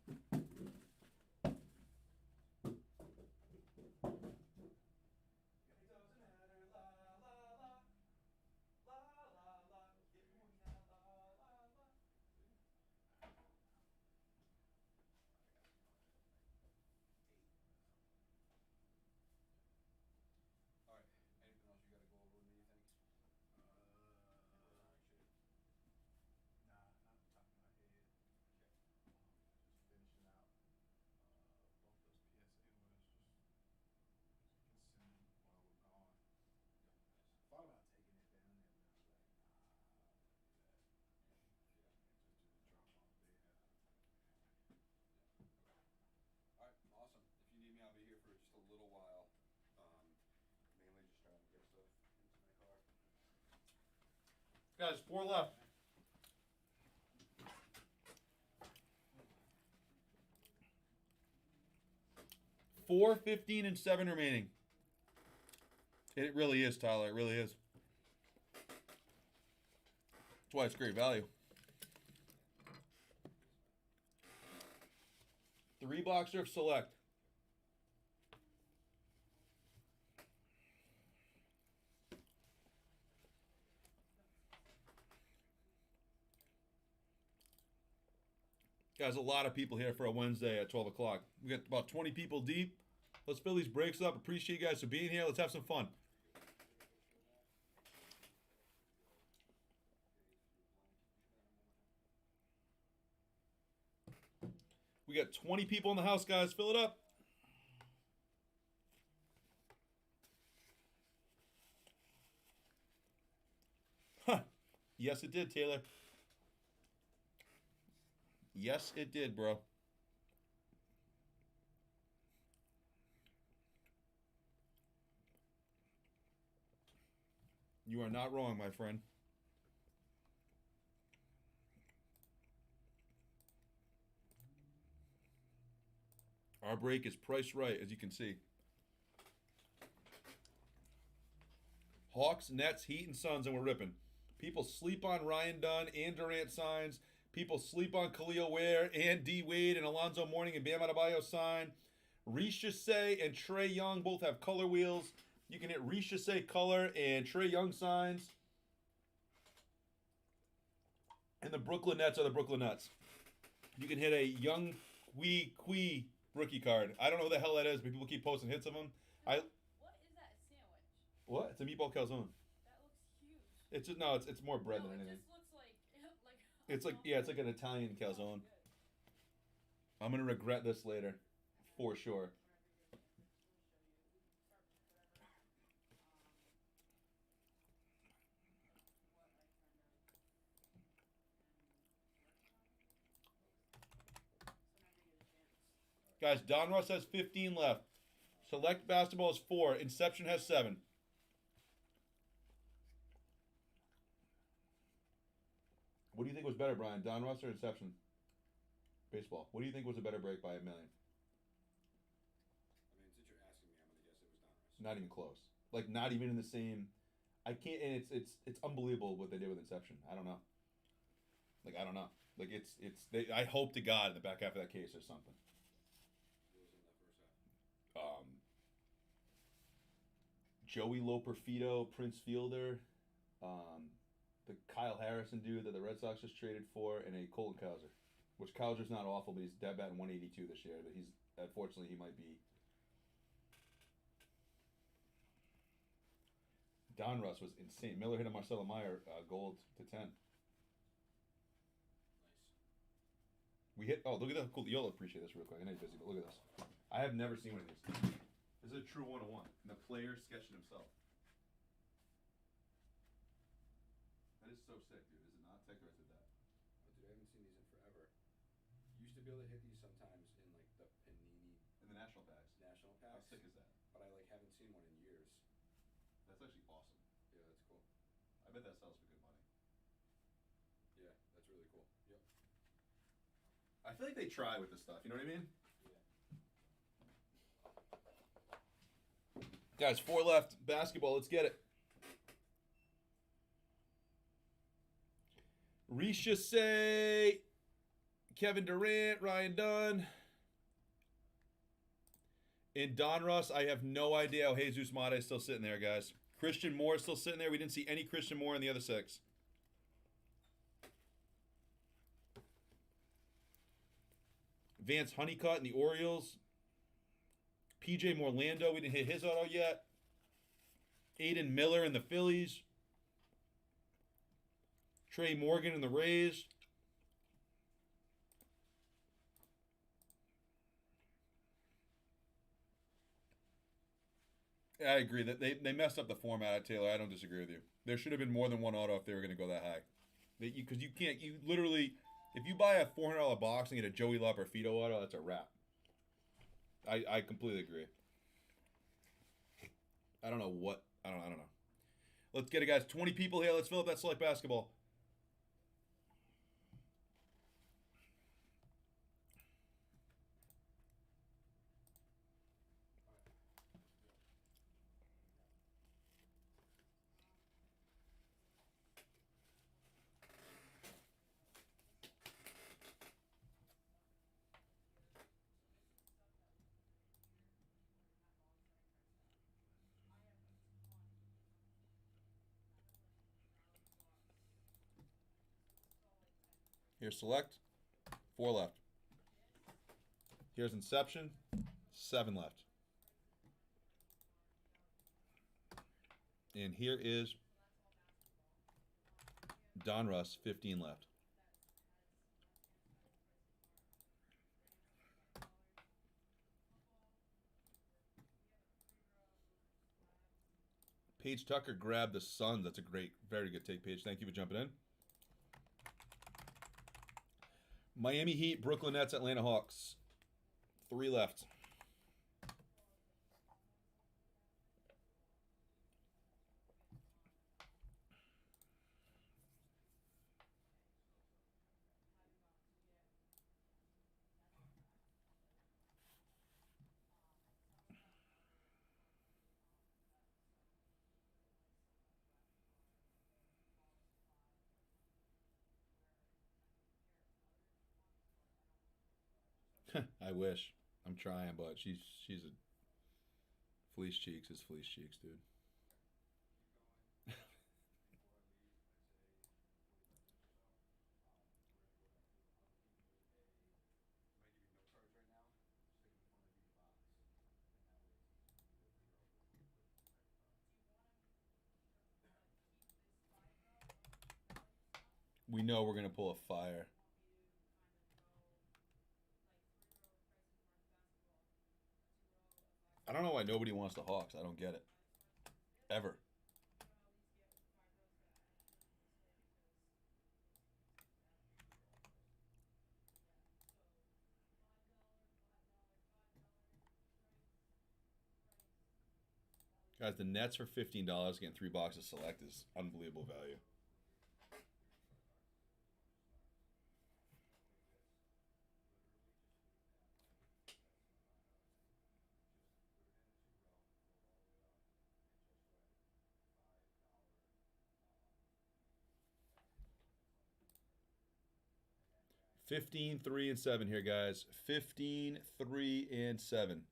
Guys, 4 left. Four, 15, and 7 remaining. It really is, Tyler. It really is. That's why it's great value. 3 boxer of Select. Guys, a lot of people here for a Wednesday at 12 o'clock. We got about 20 people deep. Let's fill these breaks up. Appreciate you guys for being here. Let's have some fun. We got 20 people in the house, guys. Fill it up. Huh. Yes, it did, Taylor. Yes, it did, bro. You are not wrong, my friend. Our break is priced right, as you can see. Hawks, Nets, Heat, and Suns, and we're ripping. People sleep on Ryan Dunn and Durant signs. People sleep on Khalil Ware and D. Wade and Alonzo Mourning and Bam Adebayo sign. Reece Shasay and Trae Young both have color wheels. You can hit Reece Shasay color and Trae Young signs. And the Brooklyn Nets are the Brooklyn Nets. You can hit a Young Kui rookie card. I don't know who the hell that is, but people keep posting hits of him. What is that sandwich? What? It's a meatball calzone. That looks huge. It's just no, it's more bread No, than it anything. just looks like It's like yeah, it's like an Italian calzone. I'm gonna regret this later, for sure. Guys, Don Ross has 15 left. Select basketball is 4. Inception has 7. What do you think was better, Brian? Don Ross or Inception? Baseball. What do you think was a better break by a million? I mean, since you're asking me, I'm gonna guess it was Donruss. Not even close. Like not even in the same. I can't. And it's unbelievable what they did with Inception. I don't know. Like I don't know. Like it's. They, I hope to God in the back half of that case there's something. Who was in that first half? Joey Loperfido, Prince Fielder, the Kyle Harrison dude that the Red Sox just traded for, and a Colton Cowser. Which Cowser's not awful, but he's dead batting 182 this year. But he's unfortunately he might be. Don Russ was insane. Miller hit a Marcelo Meyer gold to 10. Nice. We hit. Oh, look at that! Cool. You'll appreciate this real quick. I know you're busy, but look at this. I have never seen one of these. This is a true 101, and the player sketched it himself. That is so sick, dude. Is it not? Tech Guard did that. Oh, dude, I haven't seen these in forever. You used to be able to hit these sometimes in like the Panini In the national packs. national How packs, sick is that? but I like haven't seen one in years. That's actually awesome. Yeah, that's cool. I bet that sells for good money. Yeah, that's really cool. Yep. I feel like they try with this stuff. You know what I mean? Yeah. Guys, 4 left. Basketball. Let's get it. Risha Say, Kevin Durant, Ryan Dunn, and Don Russ. I have no idea how Jesus Mata is still sitting there, guys. Christian Moore is still sitting there. We didn't see any Christian Moore in the other 6. Vance Honeycutt in the Orioles. PJ Morlando, we didn't hit his auto yet. Aiden Miller in the Phillies. Trey Morgan in the Rays. I agree that they messed up the format, Taylor. I don't disagree with you. There should have been more than one auto if they were going to go that high. Because you can't, you literally, if you buy a $400 box and get a Joey Loperfido auto, that's a wrap. I completely agree. I don't know what, I don't know. Let's get it, guys. 20 people here. Let's fill up that select basketball. Here's select. 4 left. Here's Inception. 7 left. And here is Don Russ. 15 left. Paige Tucker grabbed the Suns. That's a great, very good take, Paige. Thank you for jumping in. Miami Heat, Brooklyn Nets, Atlanta Hawks. 3 left. I wish. I'm trying, but she's a fleece cheeks is fleece cheeks, dude. we know we're gonna pull a fire. I don't know why nobody wants the Hawks. I don't get it. Ever. Guys, the Nets for $15 getting 3 boxes select is unbelievable value. $15, 3, and 7 here, guys. 15, 3, and 7.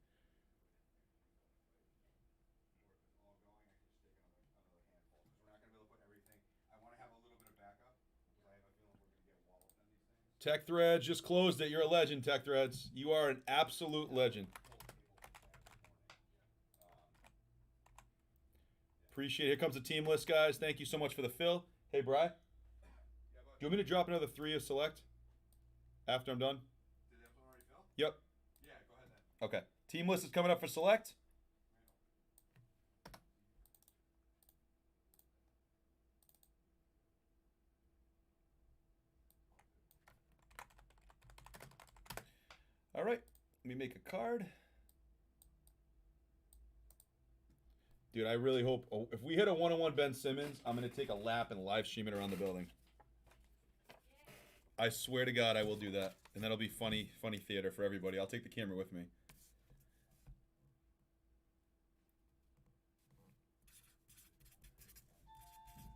Tech Threads just closed it. You're a legend, Tech Threads. You are an absolute legend. Appreciate it. Here comes the team list, guys. Thank you so much for the fill. Hey, Bri. Do you want me to drop another 3 of select after I'm done? Did that one already fill? Yep. Yeah, go ahead then. Okay. Team list is coming up for select. All right. Let me make a card. Dude, I really hope if we hit a 1-on-1 Ben Simmons, I'm going to take a lap and live stream it around the building. I swear to God I will do that. And that'll be funny theater for everybody. I'll take the camera with me.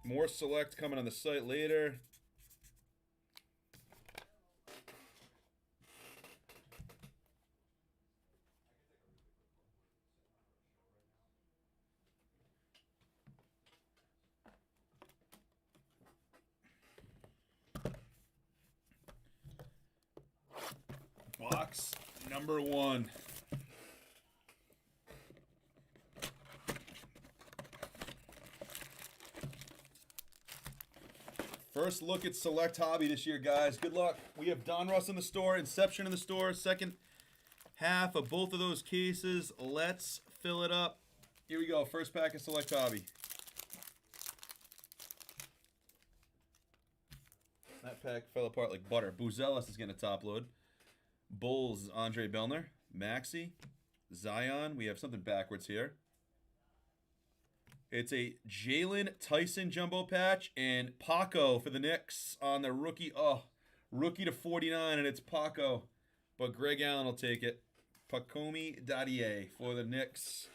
More select coming on the site later. Box number 1. First look at Select Hobby this year, guys. Good luck. We have Donruss in the store, Inception in the store, second half of both of those cases. Let's fill it up. Here we go. First pack of Select Hobby. That pack fell apart like butter. Buzelis is getting a top load. Bulls, Andre Belner. Maxey. Zion. We have something backwards here. It's a Jalen Tyson jumbo patch and Paco for the Knicks on the rookie. Oh, rookie to 49, and it's Paco. But Greg Allen will take it. Pacomi Dadier for the Knicks.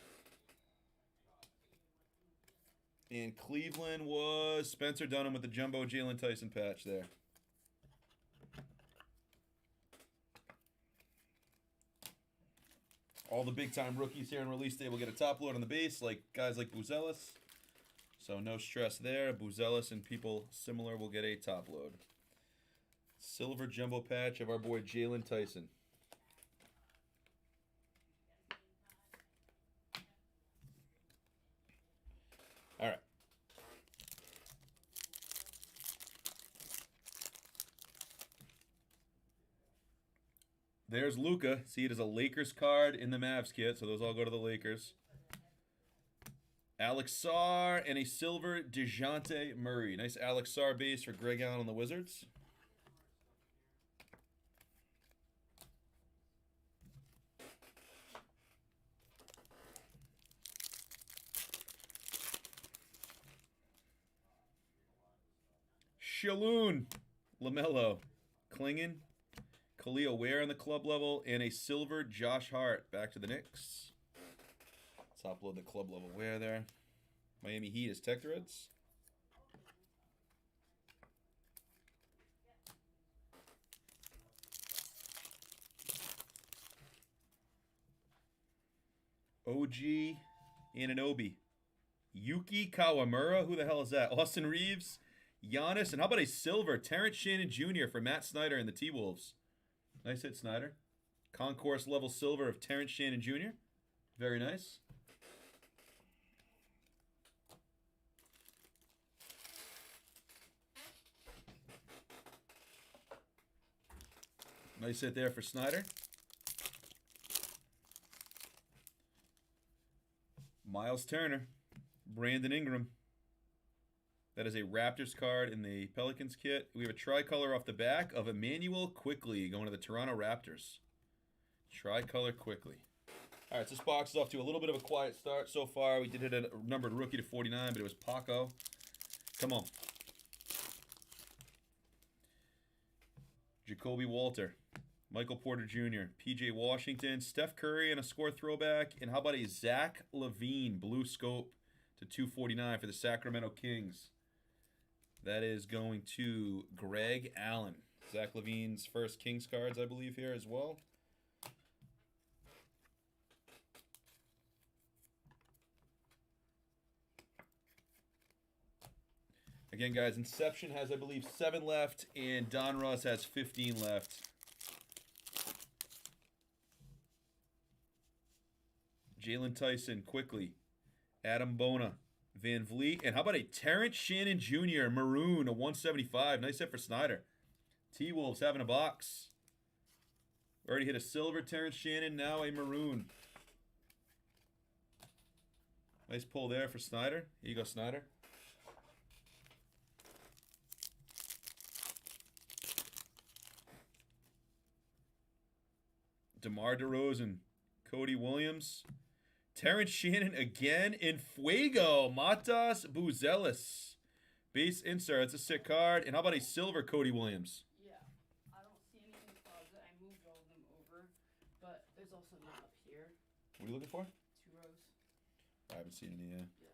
And Cleveland was Spencer Dunham with the jumbo Jalen Tyson patch there. All the big-time rookies here in release day will get a top load on the base, like guys like Buzelis. So no stress there. Buzelis and people similar will get a top load. Silver jumbo patch of our boy Jalen Tyson. All right. There's Luka. See, it is a Lakers card in the Mavs kit, so those all go to the Lakers. Alex Sarr and a silver DeJounte Murray. Nice Alex Sarr base for Greg Allen on the Wizards. Shaloon, LaMelo, Klingon, Khalil Ware on the club level, and a silver Josh Hart back to the Knicks. Let's upload the club level Ware there. Miami Heat is Tech Threads. OG Anunoby. Yuki Kawamura. Who the hell is that? Austin Reeves. Giannis. And how about a silver Terrence Shannon Jr. for Matt Snyder and the T-Wolves. Nice hit, Snyder. Concourse level silver of Terrence Shannon Jr. Very nice. Nice hit there for Snyder. Miles Turner. Brandon Ingram. That is a Raptors card in the Pelicans kit. We have a tricolor off the back of Emmanuel Quickley going to the Toronto Raptors. Tricolor Quickley. All right, so this box is off to a little bit of a quiet start so far. We did hit a numbered rookie to 49, but it was Paco. Come on. Jacoby Walter. Michael Porter Jr., P.J. Washington, Steph Curry, and a score throwback. And how about a Zach LaVine blue scope to 249 for the Sacramento Kings? That is going to Greg Allen. Zach LaVine's first Kings cards, I believe, here as well. Again, guys, Inception has, I believe, 7 left, and Don Ross has 15 left. Jalen Tyson, Quickly. Adam Bona, Van Vliet. And how about a Terrence Shannon Jr., Maroon, a 175. Nice hit for Snyder. T-Wolves having a box. Already hit a silver Terrence Shannon, now a Maroon. Nice pull there for Snyder. Here you go, Snyder. DeMar DeRozan, Cody Williams. Terrence Shannon again in Fuego. Matas Buzelis. Base insert. That's a sick card. And how about a silver Cody Williams? Yeah. I don't see any in the closet. I moved all of them over. But there's also none up here. What are you looking for? 2 rows. I haven't seen any yet. Yeah.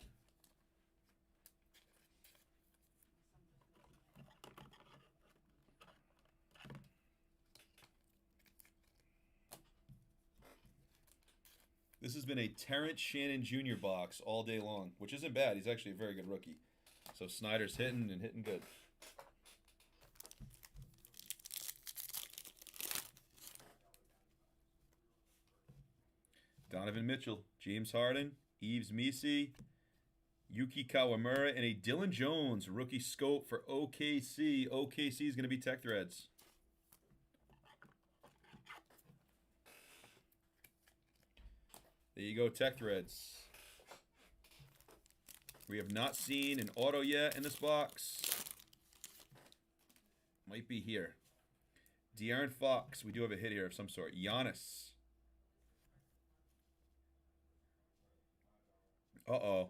This has been a Terrence Shannon Jr. box all day long, which isn't bad. He's actually a very good rookie. So Snyder's hitting and hitting good. Donovan Mitchell, James Harden, Yves Missi, Yuki Kawamura, and a Dylan Jones rookie scope for OKC. OKC is going to be Tech Threads. There you go, Tech Threads. We have not seen an auto yet in this box. Might be here. De'Aaron Fox. We do have a hit here of some sort. Giannis. Uh-oh.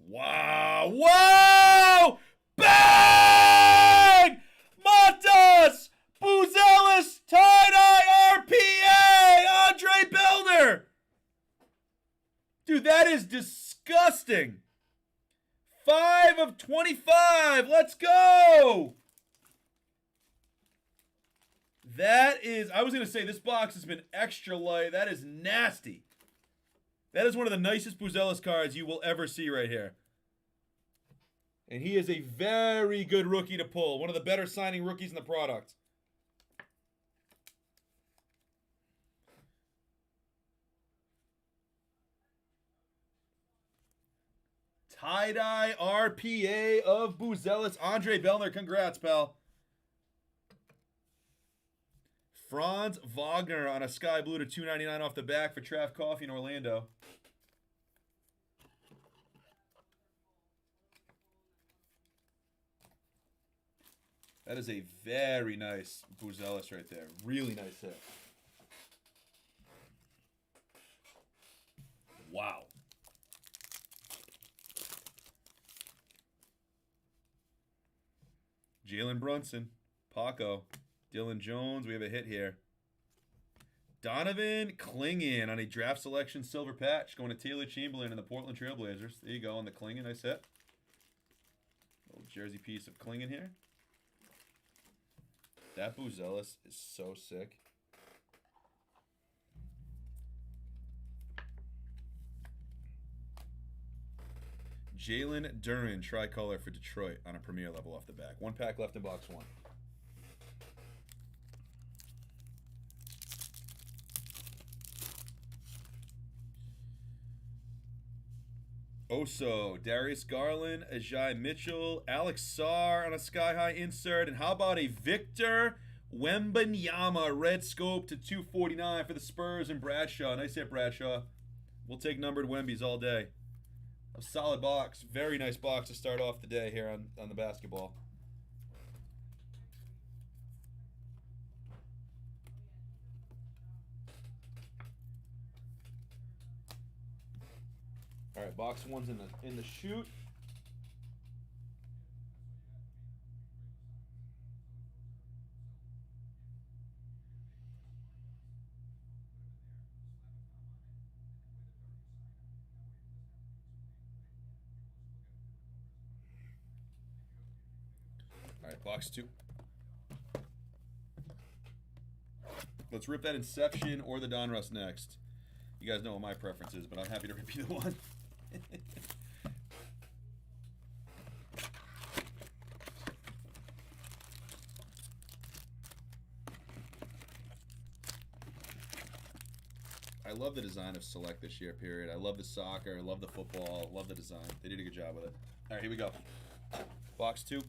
Wow. Whoa! Bang! Matas! Buzelis! Tie-dye RPA! Andre Belner! Dude, that is disgusting. 5 of 25. Let's go. That is, I was going to say this box has been extra light. That is nasty. That is one of the nicest Buzelis cards you will ever see right here. And he is a very good rookie to pull. One of the better signing rookies in the product. Tie-dye RPA of Buzelis. Andre Belner, congrats, pal. Franz Wagner on a sky blue to 299 off the back for Trav Coffee in Orlando. That is a very nice Buzelis right there. Really nice hit. Wow. Jalen Brunson, Paco, Dylan Jones. We have a hit here. Donovan Clingan on a draft selection silver patch going to Taylor Chamberlain and the Portland Trailblazers. There you go on the Clingan. Nice hit. Little jersey piece of Clingan here. That Buzelis is so sick. Jalen Duren, tricolor for Detroit on a premier level off the back. 1 pack left in box 1. Oso, Darius Garland, Ajay Mitchell, Alex Sarr on a sky-high insert. And how about a Victor Wembanyama, red scope to 249 for the Spurs and Bradshaw. Nice hit, Bradshaw. We'll take numbered Wembies all day. A solid box. Very nice box to start off the day here on the basketball. All right, box one's in the chute. All right, box two. Let's rip that Inception or the Donruss next. You guys know what my preference is, but I'm happy to rip either one. I love the design of Select this year, period. I love the soccer, I love the football, I love the design. They did a good job with it. All right, here we go. Box two.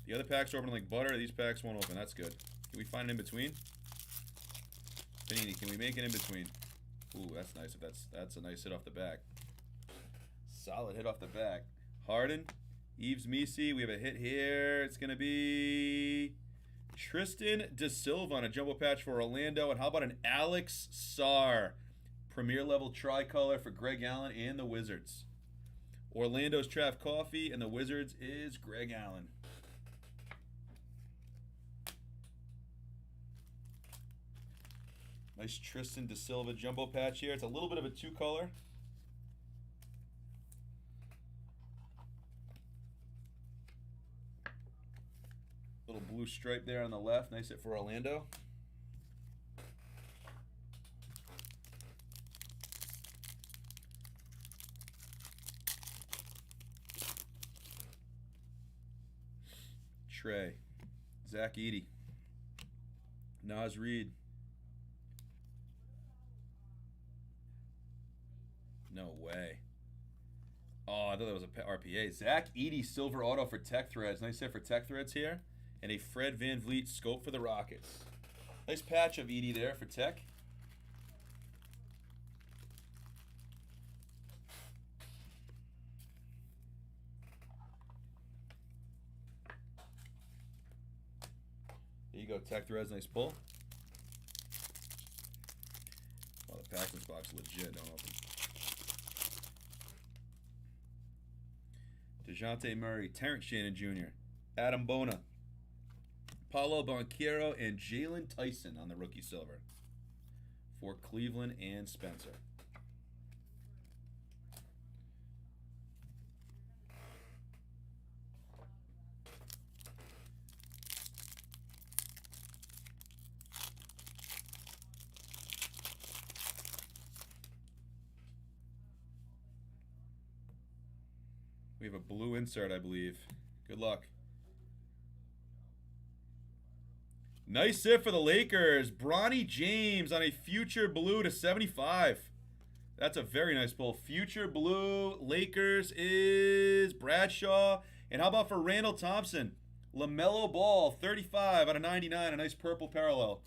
The other packs are open like butter. These packs won't open. That's good. Can we find an in-between? Panini, can we make an in-between? Ooh, that's nice. That's a nice hit off the back. Solid hit off the back. Harden, Yves Missi. We have a hit here. It's going to be Tristan Da Silva on a jumbo patch for Orlando. And how about an Alex Sarr premier level tricolor for Greg Allen and the Wizards? Orlando's Trav Coffee and the Wizards is Greg Allen. Nice Tristan Da Silva jumbo patch here. It's a little bit of a two-color. Little blue stripe there on the left. Nice hit for Orlando. Trey. Zach Edey. Naz Reid. No way. Oh, I thought that was a RPA. Zach Edey silver auto for Tech Threads. Nice hit for Tech Threads here. And a Fred VanVleet scope for the Rockets. Nice patch of Edey there for Tech. There you go, Tech Threads. Nice pull. Oh, the Packers box is legit. Don't open. DeJounte Murray, Terrence Shannon Jr., Adam Bona, Paulo Banchero, and Jalen Tyson on the rookie silver for Cleveland and Spencer. We have a blue insert, I believe. Good luck. Nice hit for the Lakers. Bronny James on a future blue to 75. That's a very nice pull. Future blue Lakers is Bradshaw. And how about for Randall Thompson? LaMelo Ball, 35 out of 99. A nice purple parallel.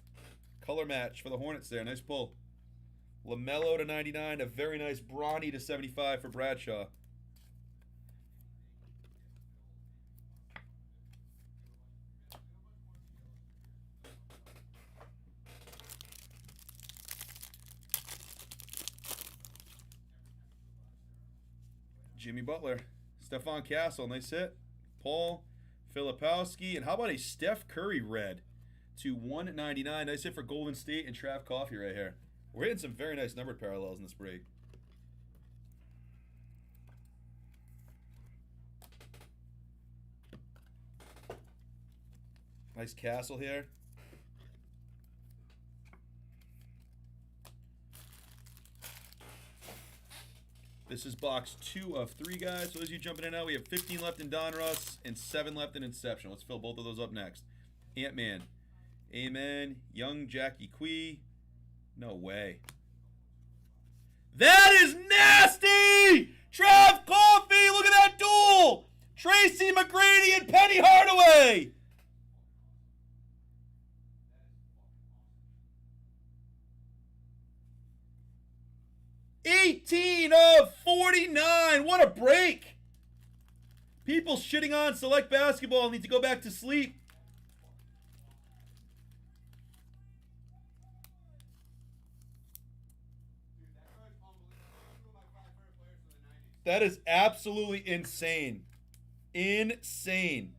Color match for the Hornets there. Nice pull. LaMelo to 99. A very nice Bronny to 75 for Bradshaw. Jimmy Butler, Stephon Castle, nice hit. Paul Filipowski, and how about a Steph Curry red to 199? Nice hit for Golden State and Trav Coffee right here. We're hitting some very nice numbered parallels in this break. Nice Castle here. This is box 2 of 3, guys. So as you jumping in now, we have 15 left in Donruss and 7 left in Inception. Let's fill both of those up next. Ant-Man. Amen. Young Jackie Quee. No way. That is nasty! Trav Coffee! Look at that duel! Tracy McGrady and Penny Hardaway. 18 of 49. What a break. People shitting on Select Basketball need to go back to sleep. That is absolutely insane. Insane.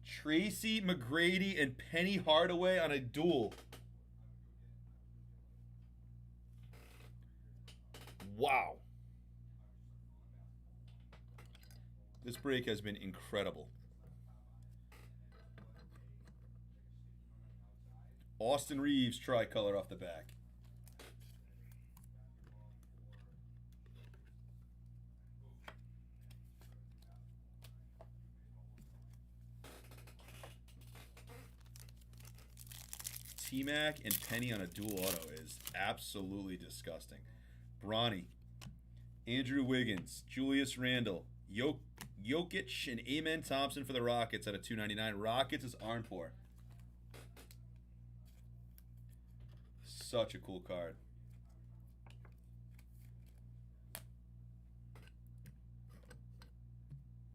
Tracy McGrady and Penny Hardaway on a duel. Wow. This break has been incredible. Austin Reeves tricolor off the back. T-Mac and Penny on a dual auto is absolutely disgusting. Bronny, Andrew Wiggins, Julius Randle, Jokic, and Amen Thompson for the Rockets at a $2.99. Rockets is Arnpour. Such a cool card.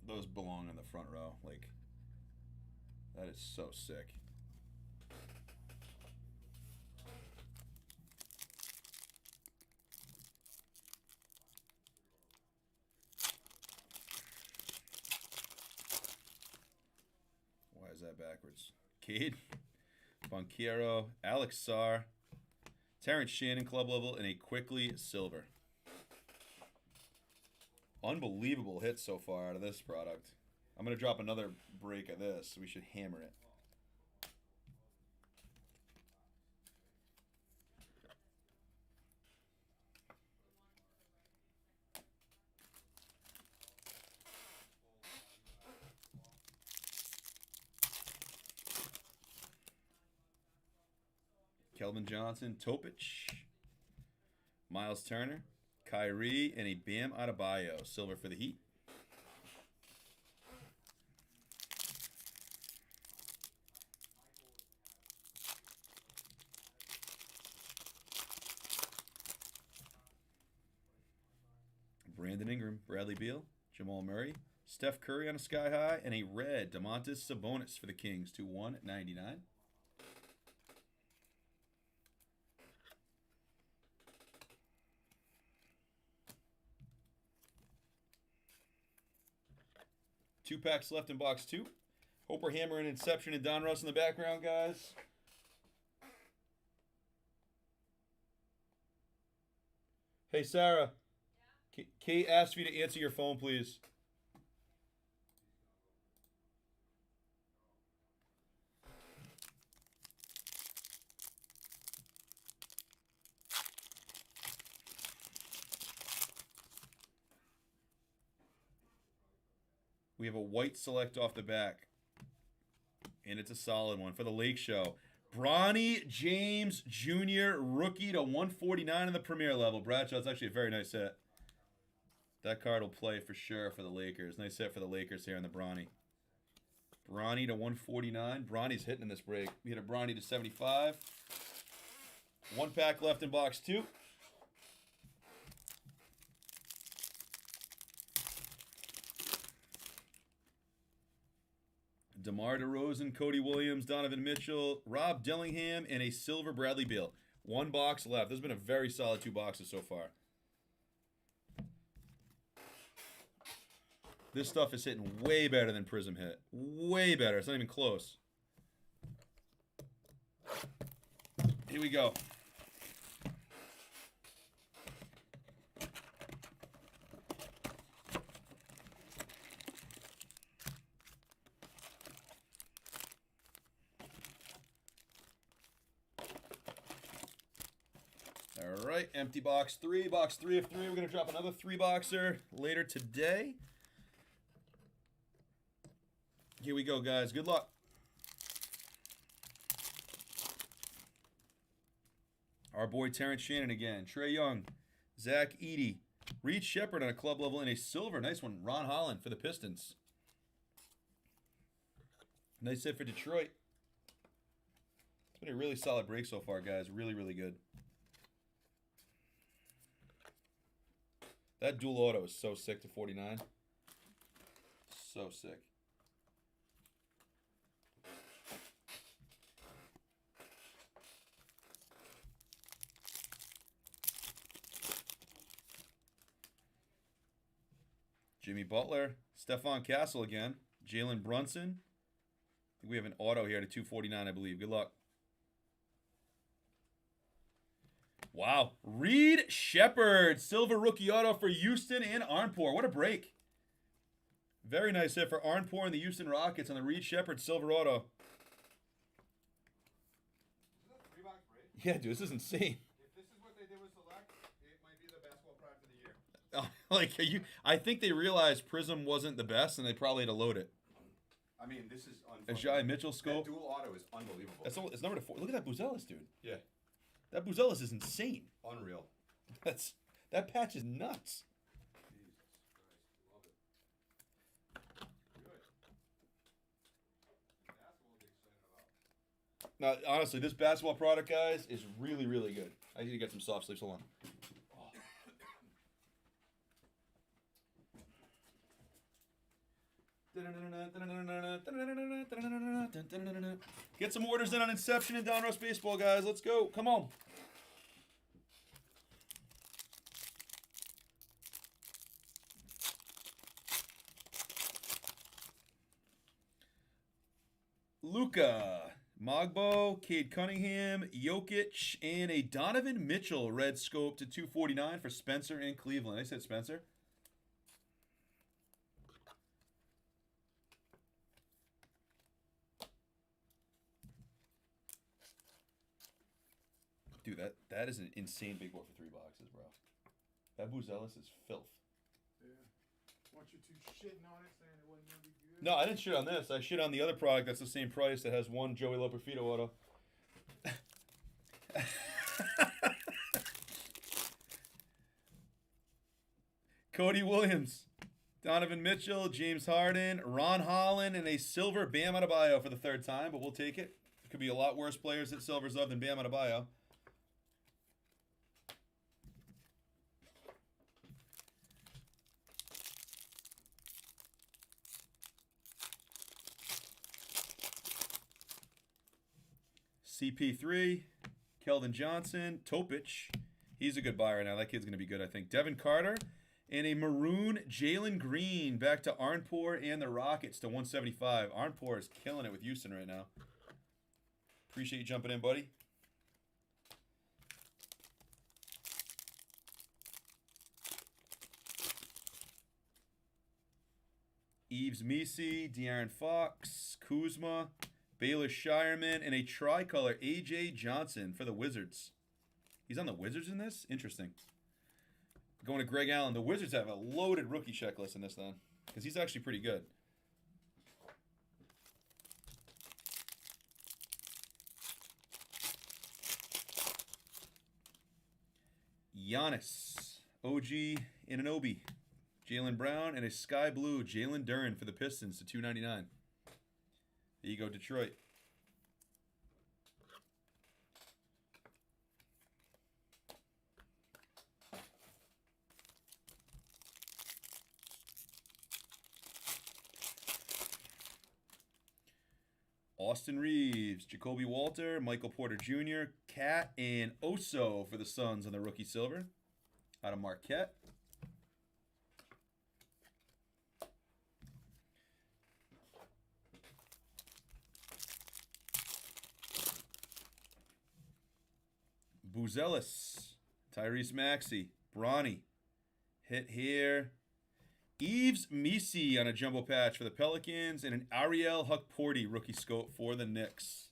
Those belong in the front row. Like, that is so sick. Why is that backwards? Cade, Banchero, Alex Sarr, Terrence Shannon club level, and a Quickly silver. Unbelievable hits so far out of this product. I'm going to drop another break of this, so we should hammer it. Kelvin Johnson, Topic, Miles Turner, Kyrie, and a Bam Adebayo. Silver for the Heat. Brandon Ingram, Bradley Beal, Jamal Murray, Steph Curry on a sky high, and a red Domantas Sabonis for the Kings to $1.99. Two packs left in box 2. Hope we're hammering Inception and Don Russ in the background, guys. Hey, Sarah. Kate asked you to answer your phone, please. We have a white select off the back. And it's a solid one for the Lake Show. Bronny James Jr. rookie to 149 in the premier level. Bradshaw, it's actually a very nice hit. That card will play for sure for the Lakers. Nice hit for the Lakers here in the Bronny. Bronny to 149. Bronny's hitting in this break. We hit a Bronny to 75. One pack left in box 2. DeMar DeRozan, Cody Williams, Donovan Mitchell, Rob Dillingham, and a silver Bradley Beal. One box left. This has been a very solid 2 boxes so far. This stuff is hitting way better than Prism hit. Way better. It's not even close. Here we go. All right, empty box 3. Box 3 of 3. We're going to drop another 3-boxer later today. Here we go, guys. Good luck. Our boy Terrence Shannon again. Trey Young. Zach Eady. Reed Shepard on a club level in a silver. Nice one. Ron Holland for the Pistons. Nice hit for Detroit. It's been a really solid break so far, guys. Really, really good. That dual auto is so sick to 49. So sick. Jimmy Butler, Stephon Castle again, Jalen Brunson. I think we have an auto here to 249, I believe. Good luck. Wow. Reed Shepard, silver rookie auto for Houston and Arnpour. What a break. Very nice hit for Arnpour and the Houston Rockets on the Reed Shepard silver auto. Is that a 3-box break? Yeah, dude, this is insane. If this is what they did with Select, it might be the basketball product of the year. Like I think they realized Prism wasn't the best, and they probably had to load it. I mean, this is Ajay Mitchell scope. That dual auto is unbelievable. It's number 4. Look at that Buzelis, dude. Yeah, That Buzelis is insane. unreal. That patch is nuts. Jesus Christ, love it. Good. Basketball to be excited about. Now, honestly, this basketball product, guys, is really, really good. I need to get some soft sleeves. Hold on. Get some orders in on Inception and Donruss Baseball, guys. Let's go. Come on. Luka, Mogbo, Cade Cunningham, Jokic, and a Donovan Mitchell red scope to 249 for Spencer in Cleveland. I said Spencer. Dude, that is an insane big boy for 3 boxes, bro. That Buzelis is filth. Yeah. Want you two shitting on it, saying it wasn't gonna be good. No, I didn't shit on this. I shit on the other product that's the same price that has one Joey Loperfido auto. Cody Williams, Donovan Mitchell, James Harden, Ron Holland, and a silver Bam Adebayo for the 3rd time, but we'll take it. Could be a lot worse players that silver's of than Bam Adebayo. CP3, Keldon Johnson, Topic. He's a good buy right now. That kid's going to be good, I think. Devin Carter, and a maroon Jalen Green back to Arnpour and the Rockets to 175. Arnpour is killing it with Houston right now. Appreciate you jumping in, buddy. Eves Misi, De'Aaron Fox, Kuzma, Baylor Shireman, and a tricolor A.J. Johnson for the Wizards. He's on the Wizards in this? Interesting. Going to Greg Allen. The Wizards have a loaded rookie checklist in this then, because he's actually pretty good. Giannis, OG Anunoby, Jaylen Brown, and a sky blue Jalen Duren for the Pistons to 299. There you go, Detroit. Austin Reeves, Jacoby Walter, Michael Porter Jr., Cat, and Oso for the Suns on the rookie silver. Out of Marquette. Buzelis, Tyrese Maxey, Bronny. Hit here. Eves Misi on a jumbo patch for the Pelicans, and an Ariel Hukporti rookie scope for the Knicks.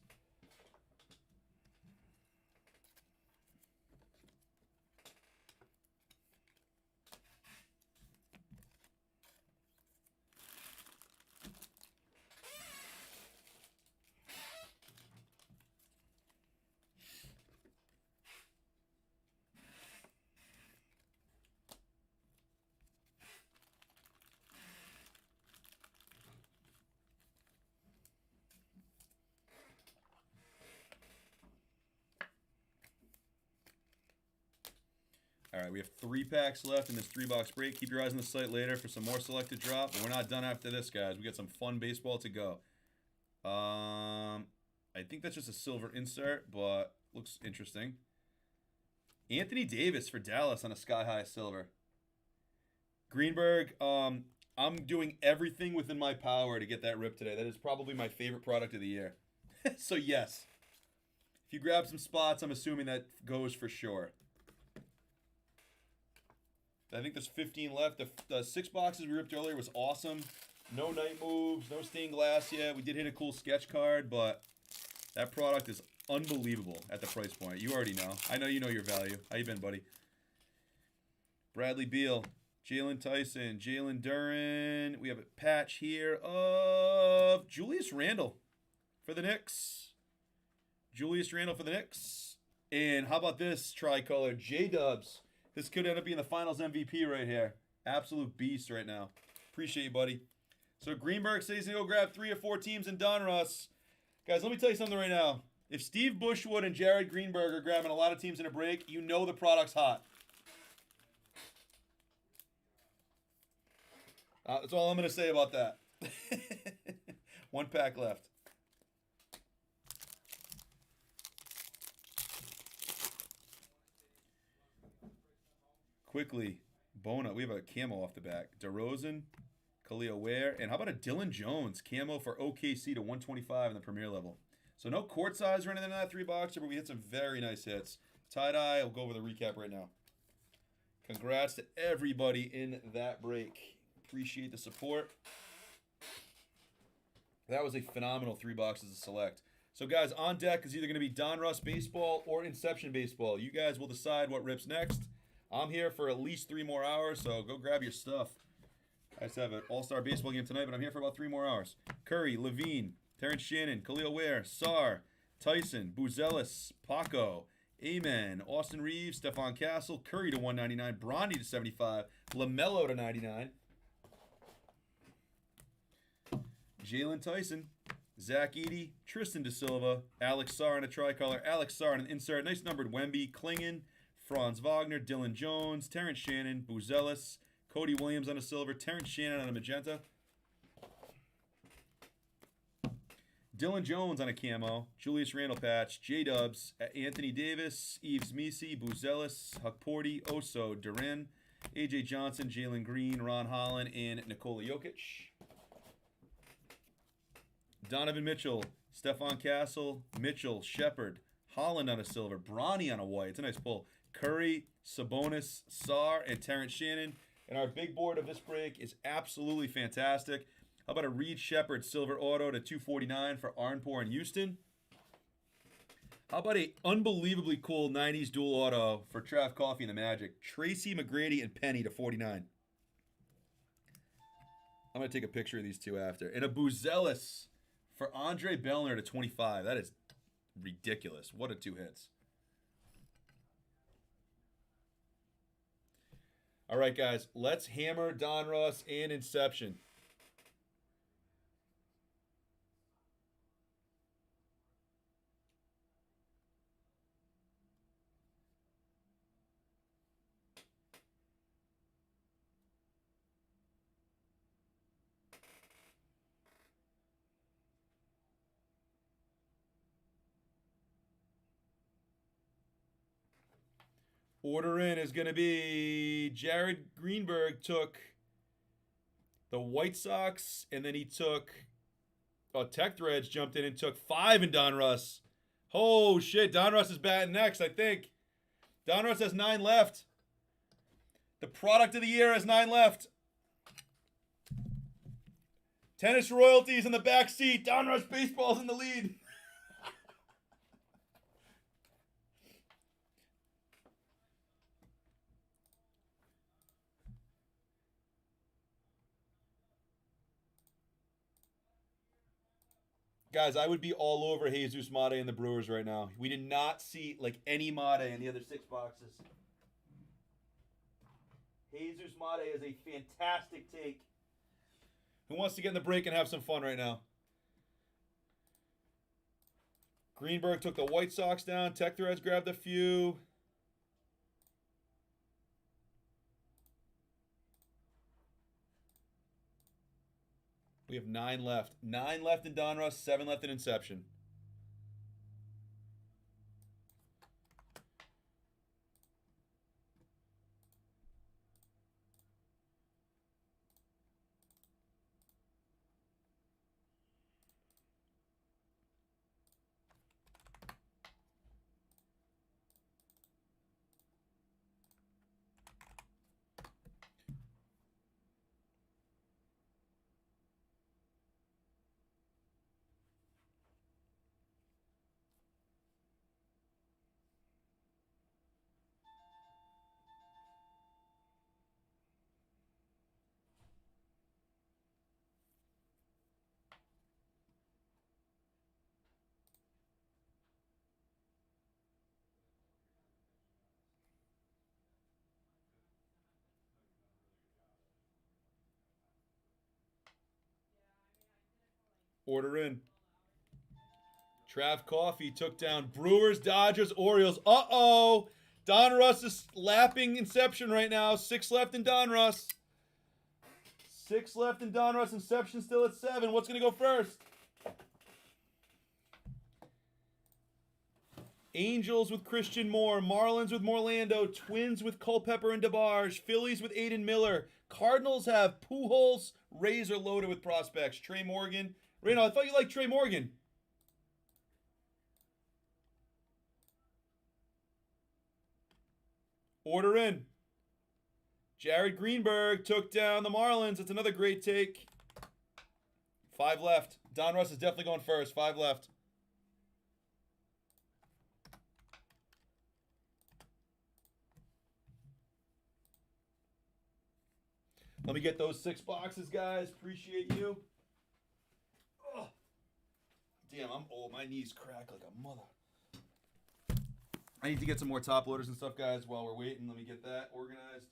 right, we have 3 packs left in this 3-box break. Keep your eyes on the site later for some more selected drop. And we're not done after this, guys. We got some fun baseball to go. I think that's just a silver insert, but looks interesting. Anthony Davis for Dallas on a sky-high silver. Greenberg, I'm doing everything within my power to get that rip today. That is probably my favorite product of the year. So, yes. If you grab some spots, I'm assuming that goes for sure. I think there's 15 left. The 6 boxes we ripped earlier was awesome. No night moves, no stained glass yet. We did hit a cool sketch card, but that product is unbelievable at the price point. You already know. I know you know your value. How you been, buddy? Bradley Beal, Jalen Tyson, Jalen Duren. We have a patch here of Julius Randle for the Knicks. Julius Randle for the Knicks. And how about this tricolor? J-Dubs. This could end up being the finals MVP right here. Absolute beast right now. Appreciate you, buddy. So Greenberg says he's going to go grab 3 or 4 teams in Donruss. Guys, let me tell you something right now. If Steve Bushwood and Jared Greenberg are grabbing a lot of teams in a break, you know the product's hot. That's all I'm going to say about that. 1 pack left. Quickly, Bona. We have a camo off the back. DeRozan, Khalil Ware, and how about a Dylan Jones camo for OKC to 125 in the premier level. So no court size or anything in that 3-boxer, but we hit some very nice hits. Tie-dye, I'll go over the recap right now. Congrats to everybody in that break. Appreciate the support. That was a phenomenal 3 boxes to select. So guys, on deck is either going to be Donruss Baseball or Inception Baseball. You guys will decide what rips next. I'm here for at least 3 more hours, so go grab your stuff. I just have an all-star baseball game tonight, but I'm here for about 3 more hours. Curry, Levine, Terrence Shannon, Khalil Ware, Sar, Tyson, Buzelis, Paco, Amen, Austin Reeves, Stephon Castle, Curry to 199, Bronny to 75, LaMelo to 99, Jalen Tyson, Zach Edey, Tristan DeSilva, Alex Sar in a tricolor, Alex Sar in an insert, nice numbered Wemby, Klingon, Franz Wagner, Dylan Jones, Terrence Shannon, Buzelis, Cody Williams on a silver, Terrence Shannon on a magenta, Dylan Jones on a camo, Julius Randle patch, J-Dubs, Anthony Davis, Yves Misi, Buzelis, Hukporty, Oso, Duran, AJ Johnson, Jalen Green, Ron Holland, and Nikola Jokic. Donovan Mitchell, Stephon Castle, Mitchell, Shepard, Holland on a silver, Bronny on a white. It's a nice pull. Curry, Sabonis, Sar, and Terrence Shannon. And our big board of this break is absolutely fantastic. How about a Reed Shepard silver auto to 249 for Arnpour and Houston? How about a unbelievably cool 90s dual auto for Trav Coffey and the Magic? Tracy McGrady and Penny to 49. I'm going to take a picture of these two after. And a Buzelis for Andre Bellner to 25. That is ridiculous. What a 2 hits. All right, guys. Let's hammer Donruss and Inception. Order in is going to be Jared Greenberg took the White Sox, and then he took Tech Threads jumped in and took 5 in Donruss. Oh, shit. Donruss is batting next, I think. Donruss has 9 left. The product of the year has 9 left. Tennis royalties in the back seat. Donruss Baseball's in the lead. Guys, I would be all over Jesus Mate and the Brewers right now. We did not see like any Mate in the other 6 boxes. Jesus Mate is a fantastic take. Who wants to get in the break and have some fun right now? Greenberg took the White Sox down. Tech Threads grabbed a few. We have 9 left. 9 left in Donruss, 7 left in Inception. Order in. Trav Coffee took down Brewers, Dodgers, Orioles. Uh-oh. Donruss is lapping Inception right now. 6 left in Donruss. 6 left in Donruss. Inception still at 7. What's going to go first? Angels with Christian Moore. Marlins with Morlando. Twins with Culpepper and DeBarge. Phillies with Aiden Miller. Cardinals have Pujols. Rays are loaded with prospects. Trey Morgan. Reno, I thought you liked Trey Morgan. Order in. Jared Greenberg took down the Marlins. It's another great take. 5 left. Donruss is definitely going first. 5 left. Let me get those 6 boxes, guys. Appreciate you. Oh. Damn, I'm old. My knees crack like a mother. I need to get some more top loaders and stuff, guys. While we're waiting, let me get that organized.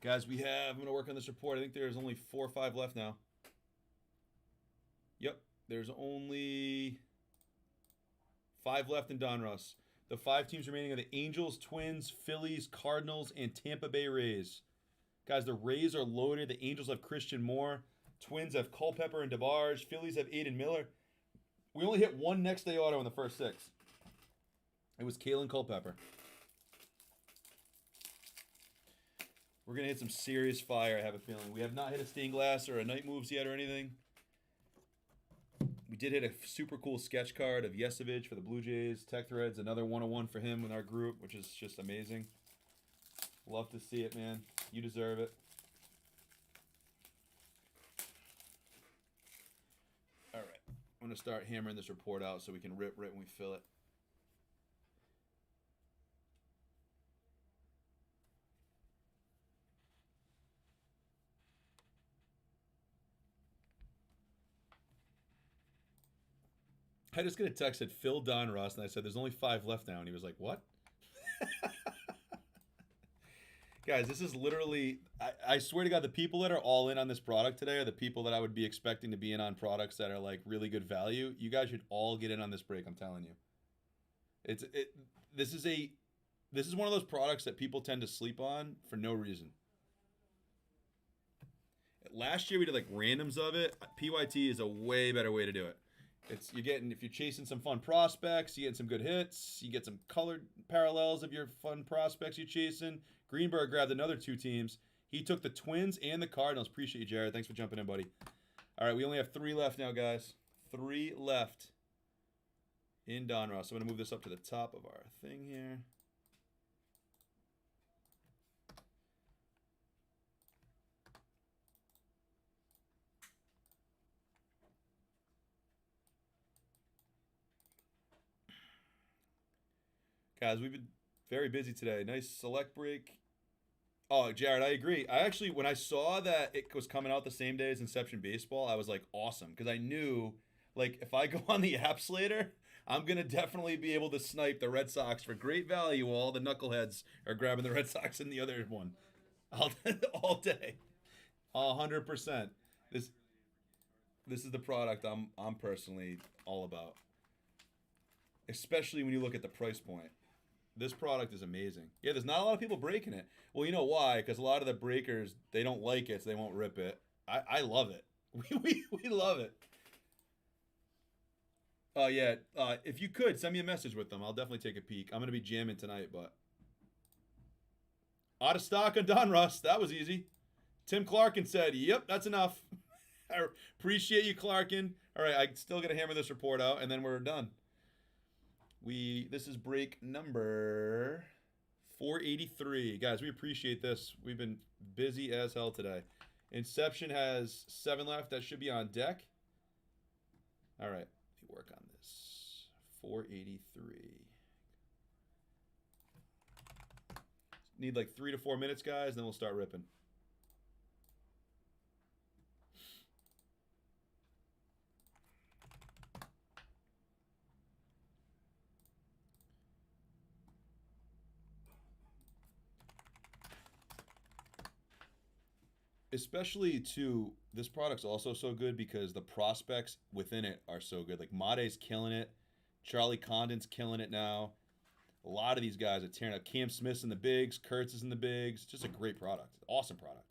Guys, I'm going to work on this report. I think there's only 4 or 5 left now. Yep, there's only 5 left in Donruss. The 5 teams remaining are the Angels, Twins, Phillies, Cardinals, and Tampa Bay Rays. Guys, the Rays are loaded. The Angels have Christian Moore. Twins have Culpepper and DeBarge. Phillies have Aiden Miller. We only hit 1 next day auto in the first 6. It was Kalen Culpepper. We're going to hit some serious fire, I have a feeling. We have not hit a stained glass or a night moves yet or anything. We did hit a super cool sketch card of Yesevich for the Blue Jays. Tech Threads, another 101 for him with our group, which is just amazing. Love to see it, man. You deserve it. All right. I'm going to start hammering this report out so we can rip right when we fill it. I just get a text that Phil Donruss, and I said, there's only 5 left now. And he was like, what? Guys, this is literally, I swear to God, the people that are all in on this product today are the people that I would be expecting to be in on products that are like really good value. You guys should all get in on this break, I'm telling you. This is a This is one of those products that people tend to sleep on for no reason. Last year we did like randoms of it. PYT is a way better way to do it. It's you're getting if you're chasing some fun prospects, you get some good hits, you get some colored parallels of your fun prospects you're chasing. Greenberg grabbed another 2 teams. He took the Twins and the Cardinals. Appreciate you, Jared. Thanks for jumping in, buddy. All right, we only have 3 left now, guys. 3 left in Donruss. So I'm gonna move this up to the top of our thing here. Guys, we've been very busy today. Nice select break. Oh, Jared, I agree. I actually, when I saw that it was coming out the same day as Inception Baseball, I was like, awesome. Because I knew, like, if I go on the apps later, I'm going to definitely be able to snipe the Red Sox for great value while all the knuckleheads are grabbing the Red Sox in the other one. All day. 100%. This is the product I'm personally all about. Especially when you look at the price point. This product is amazing. Yeah, there's not a lot of people breaking it. Well, you know why? Because a lot of the breakers, they don't like it, so they won't rip it. I love it. We love it. Yeah. If you could, send me a message with them. I'll definitely take a peek. I'm going to be jamming tonight, but... Out of stock on Donruss. That was easy. Tim Clarkin said, yep, that's enough. I appreciate you, Clarkin. All right, I still got to hammer this report out, and then we're done. This is break number 483. Guys, we appreciate this. We've been busy as hell today. Inception has 7 left. That should be on deck. All right, let me work on this. 483. Need like 3 to 4 minutes, guys, then we'll start ripping. Especially too, this product's also so good because the prospects within it are so good. Like Made's killing it, Charlie Condon's killing it now. A lot of these guys are tearing up. Cam Smith's in the bigs, Kurtz is in the bigs. Just a great product, awesome product.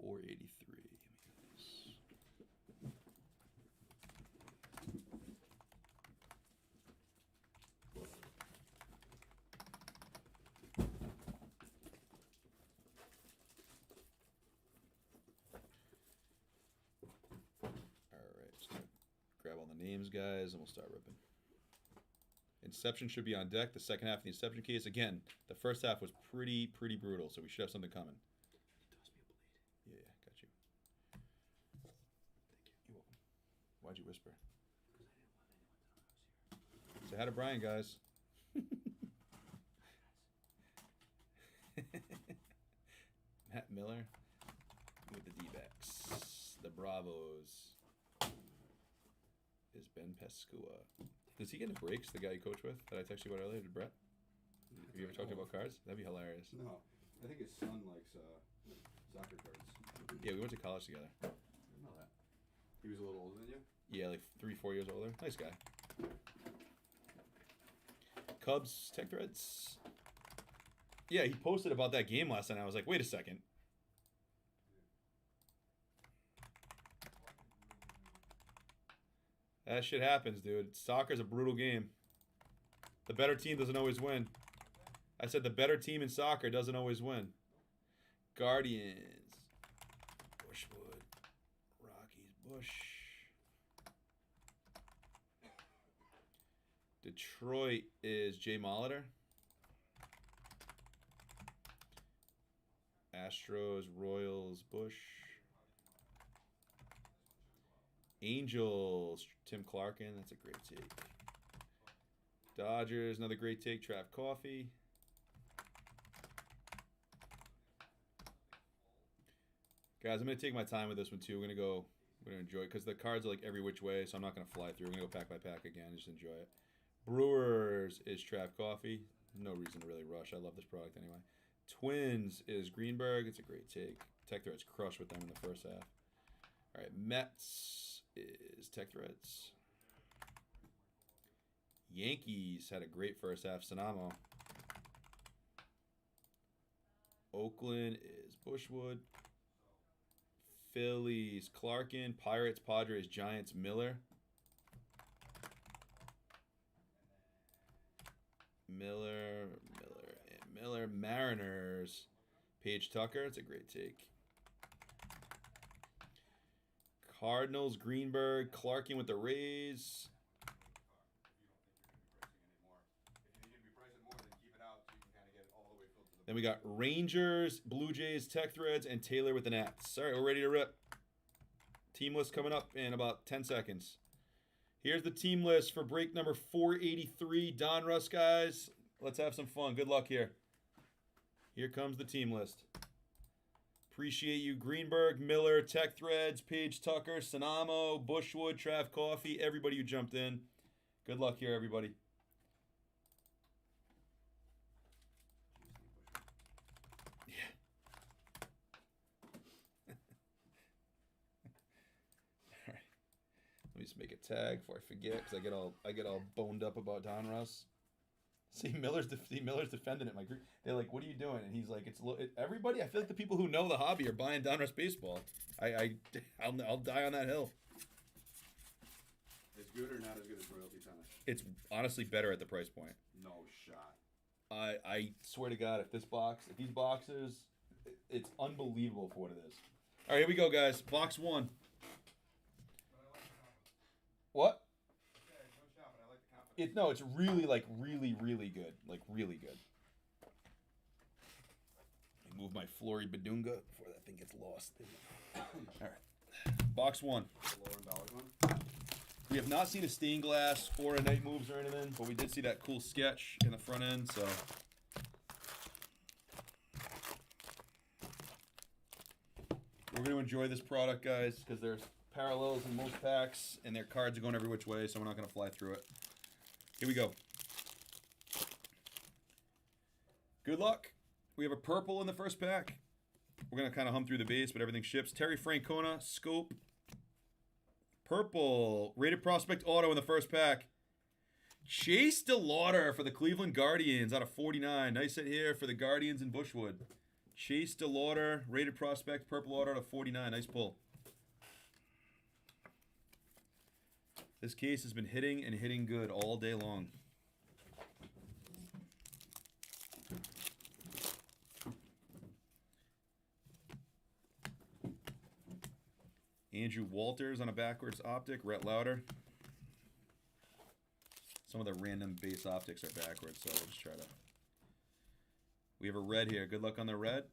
$483. Grab all the names, guys, and we'll start ripping. Inception should be on deck. The second half of the Inception case. Again, the first half was pretty brutal, so we should have something coming. Yeah, got you. Thank you. You're welcome. Why'd you whisper? Say hi to Brian, guys. Matt Miller with the D-backs. The Bravos. Is Ben Pescua. Does he get into breaks, the guy you coach with that I texted you about earlier, Brett? Have you ever talked about cards? That'd be hilarious. No. I think his son likes soccer cards. Yeah, we went to college together. I didn't know that. He was a little older than you? Yeah, like 3-4 years older. Nice guy. Cubs Tech Threads. Yeah, he posted about that game last night. I was like, wait a second. That shit happens, dude. Soccer's a brutal game. The better team doesn't always win. I said the better team in soccer doesn't always win. Guardians. Bushwood. Rockies. Bush. Detroit is Jay Molitor. Astros, Royals, Bush. Angels, Tim Clarkin. That's a great take. Dodgers, another great take. Trav Coffee. Guys, I'm going to take my time with this one, too. We're going to enjoy it because the cards are like every which way, so I'm not going to fly through. We're going to go pack by pack again. Just enjoy it. Brewers is Trav Coffee. No reason to really rush. I love this product anyway. Twins is Greenberg. It's a great take. Tech Threads crushed with them in the first half. All right, Mets is Tech Threads. Yankees had a great first half. Sonamo. Oakland is Bushwood. Phillies, Clarkin. Pirates, Padres, Giants, Miller. Miller. Mariners, Paige Tucker. It's a great take. Cardinals, Greenberg. Clarkin with the Rays. Then we got Rangers, Blue Jays, Tech Threads, and Taylor with the Nats. All right, we're ready to rip. Team list coming up in about 10 seconds. Here's the team list for break number 483. Donruss, guys. Let's have some fun. Good luck here. Here comes the team list. Appreciate you, Greenberg, Miller, Tech Threads, Paige Tucker, Sonamo, Bushwood, Trav Coffee, everybody who jumped in. Good luck here, everybody. Let me just make a tag before I forget, because I get all boned up about Donruss. See, Miller's defending it. My group, they're like, "What are you doing?" And he's like, everybody. I feel like the people who know the hobby are buying Donruss baseball. I'll die on that hill. It's good or not as good as Royalty Tennis? It's honestly better at the price point. No shot. I swear to God, if these boxes, it's unbelievable for what it is. All right, here we go, guys. Box 1. What? It's really really good. Like really good. Let me move my Flory Badunga before that thing gets lost. All right. Box 1. The lower embellished one? We have not seen a stained glass or a night moves or anything, but we did see that cool sketch in the front end, so. We're going to enjoy this product, guys, because there's parallels in most packs, and their cards are going every which way, so we're not going to fly through it. Here we go. Good luck. We have a purple in the first pack. We're going to kind of hum through the base, but everything ships. Terry Francona, Scope. Purple. Rated Prospect Auto in the first pack. Chase DeLauder for the Cleveland Guardians out of 49. Nice hit here for the Guardians in Bushwood. Chase DeLauder, Rated Prospect, Purple Auto out of 49. Nice pull. This case has been hitting and hitting good all day long. Andrew Walters on a backwards optic. Rhett Lauder. Some of the random base optics are backwards, so we'll just try to. We have a red here. Good luck on the red.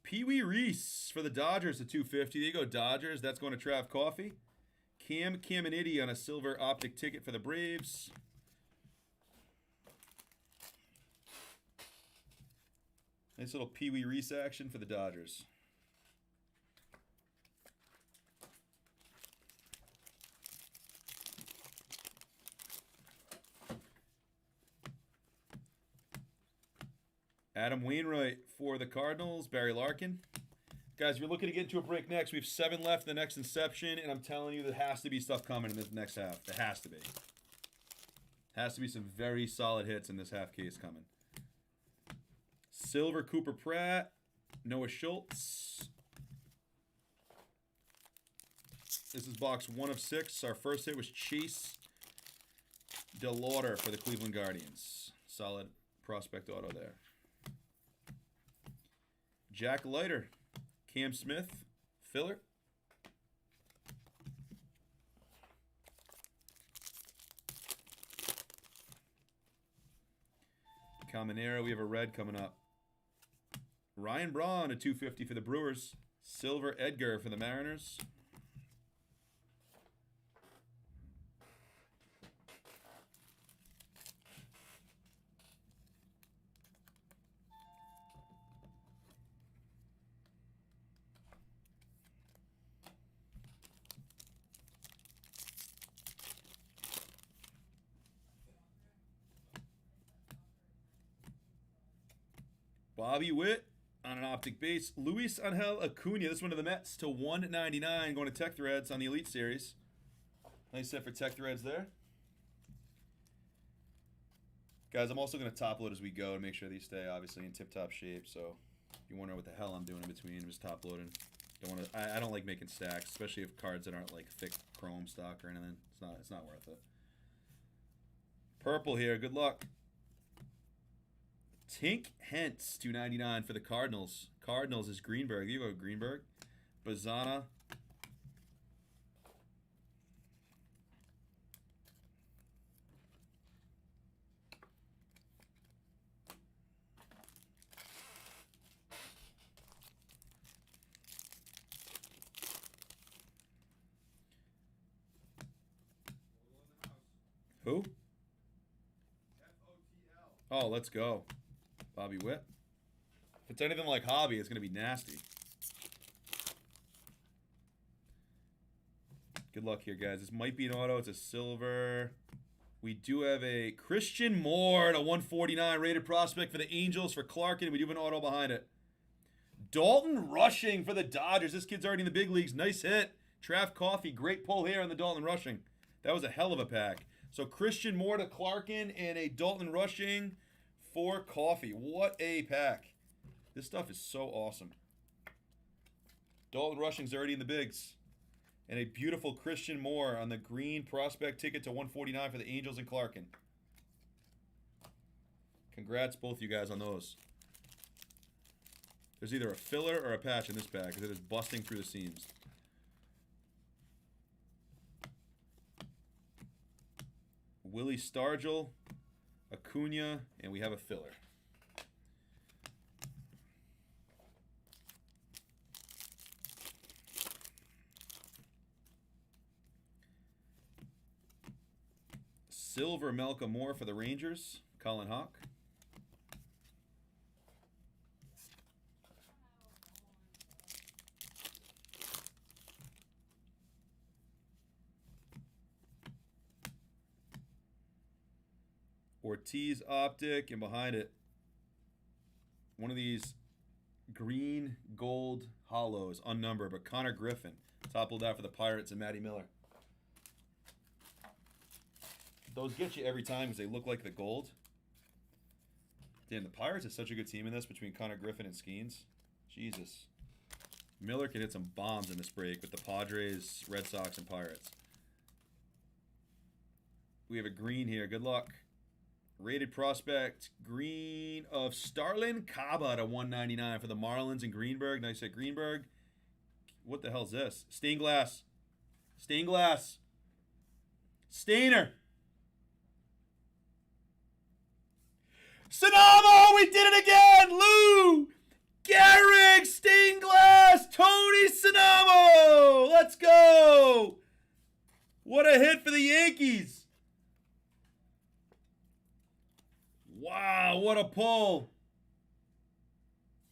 Pee Wee Reese for the Dodgers at 250. There you go, Dodgers. That's going to Trav Coffee. Cam Caminiti on a silver optic ticket for the Braves. Nice little Pee Wee Reese action for the Dodgers. Adam Wainwright for the Cardinals. Barry Larkin. Guys, if you're looking to get into a break next, we have 7 left in the next Inception, and I'm telling you, there has to be stuff coming in this next half. There has to be. Has to be some very solid hits in this half case coming. Silver Cooper Pratt. Noah Schultz. This is box 1 of 6. Our first hit was Chase DeLauder for the Cleveland Guardians. Solid prospect auto there. Jack Leiter. Cam Smith, filler. Caminero, we have a red coming up. Ryan Braun, a 250 for the Brewers. Silver Edgar for the Mariners. Bobby Witt, On an optic base, Luis Angel Acuna. This one to the Mets to 199, going to Tech Threads on the Elite Series. Nice set for Tech Threads there. Guys, I'm also going to top load as we go to make sure these stay obviously in tip-top shape. So if you wonder what the hell I'm doing in between, I'm just top loading. Don't want to. I don't like making stacks, especially if cards that aren't like thick chrome stock or anything. It's not worth it. Purple here. Good luck. Tink Hence, 299 for the Cardinals. Cardinals is Greenberg. You go Greenberg. Bazana. Who? Oh, let's go. Bobby Witt. If it's anything like Hobby, it's going to be nasty. Good luck here, guys. This might be an auto. It's a silver. We do have a Christian Moore at a 149 rated prospect for the Angels for Clarkin. We do have an auto behind it. Dalton Rushing for the Dodgers. This kid's already in the big leagues. Nice hit. Trav Coffey. Great pull here on the Dalton Rushing. That was a hell of a pack. So Christian Moore to Clarkin and a Dalton Rushing for Coffee. What a pack. This stuff is so awesome. Dalton Rushing's already in the bigs. And a beautiful Christian Moore on the green prospect ticket to 149 for the Angels and Clarkin. Congrats both you guys on those. There's either a filler or a patch in this pack because it is busting through the seams. Willie Stargell, Acuna, and we have a filler. Silver Melka Moore for the Rangers, Colin Hawk. Ortiz Optic, and behind it, one of these green gold hollows, unnumbered, but Connor Griffin. Toppled out for the Pirates and Matty Miller. Those get you every time because they look like the gold. Damn, the Pirates is such a good team in this between Connor Griffin and Skeens. Jesus. Miller can hit some bombs in this break with the Padres, Red Sox, and Pirates. We have a green here. Good luck. Rated prospect, green of Starlin Caba to 199 for the Marlins and Greenberg. Nice hit, Greenberg. What the hell's this? Stained glass. Stained glass. Stainer. Sonamo, we did it again! Lou Gehrig, stained glass, Tony Sonamo! Let's go! What a hit for the Yankees! Wow, what a pull.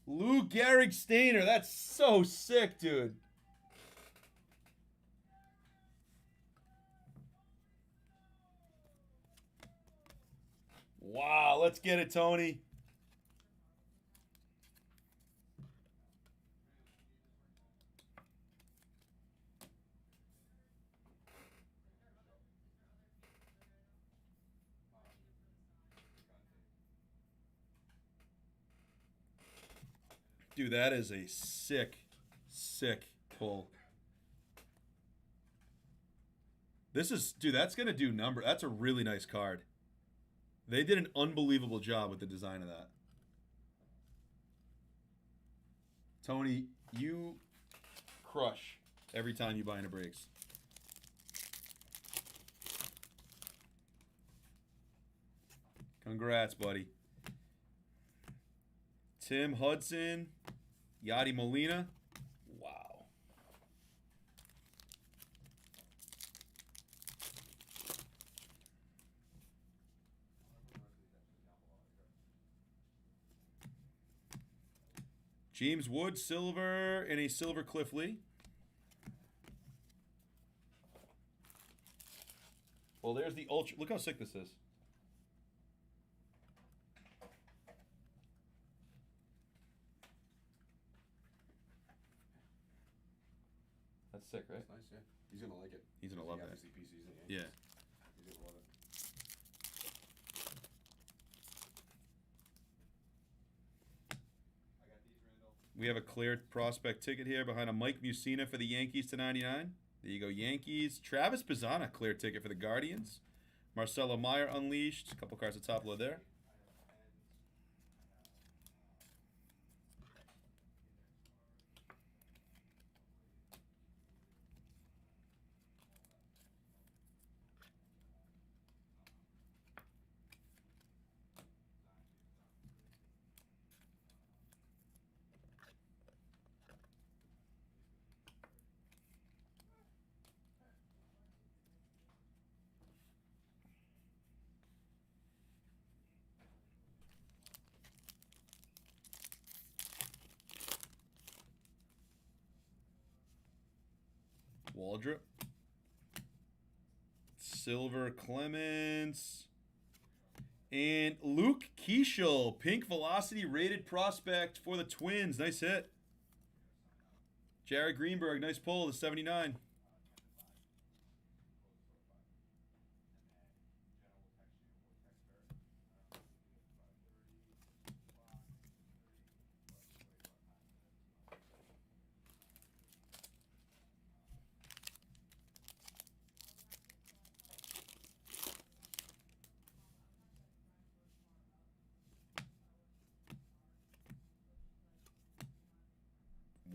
Lou Gehrig Stainer. That's so sick, dude. Wow, let's get it, Tony. Dude, that is a sick, sick pull. This is, dude, that's going to do number. That's a really nice card. They did an unbelievable job with the design of that. Tony, you crush every time you buy into breaks. Congrats, buddy. Tim Hudson, Yadi Molina. Wow. James Wood, silver, and a silver Cliff Lee. Well, there's the ultra. Look how sick this is. That's sick, right? That's nice, yeah. He's gonna like it. He's gonna He love that. obviously PCs the Yankees. Yeah. He's gonna love it. We have a cleared prospect ticket here behind a Mike Mussina for the Yankees to 99. There you go, Yankees. Travis Pizzana, clear ticket for the Guardians. Marcelo Meyer unleashed. A couple cards at top load there. Waldrop. Silver Clemens. And Luke Keeschel, pink velocity rated prospect for the Twins. Nice hit. Jared Greenberg, nice pull to 79.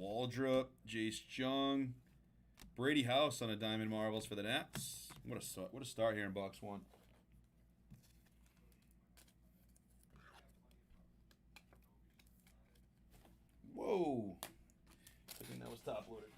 Waldrop, Jace Jung, Brady House on a Diamond Marbles for the Nats. What a start here in box one. Whoa! I think that was top loaded.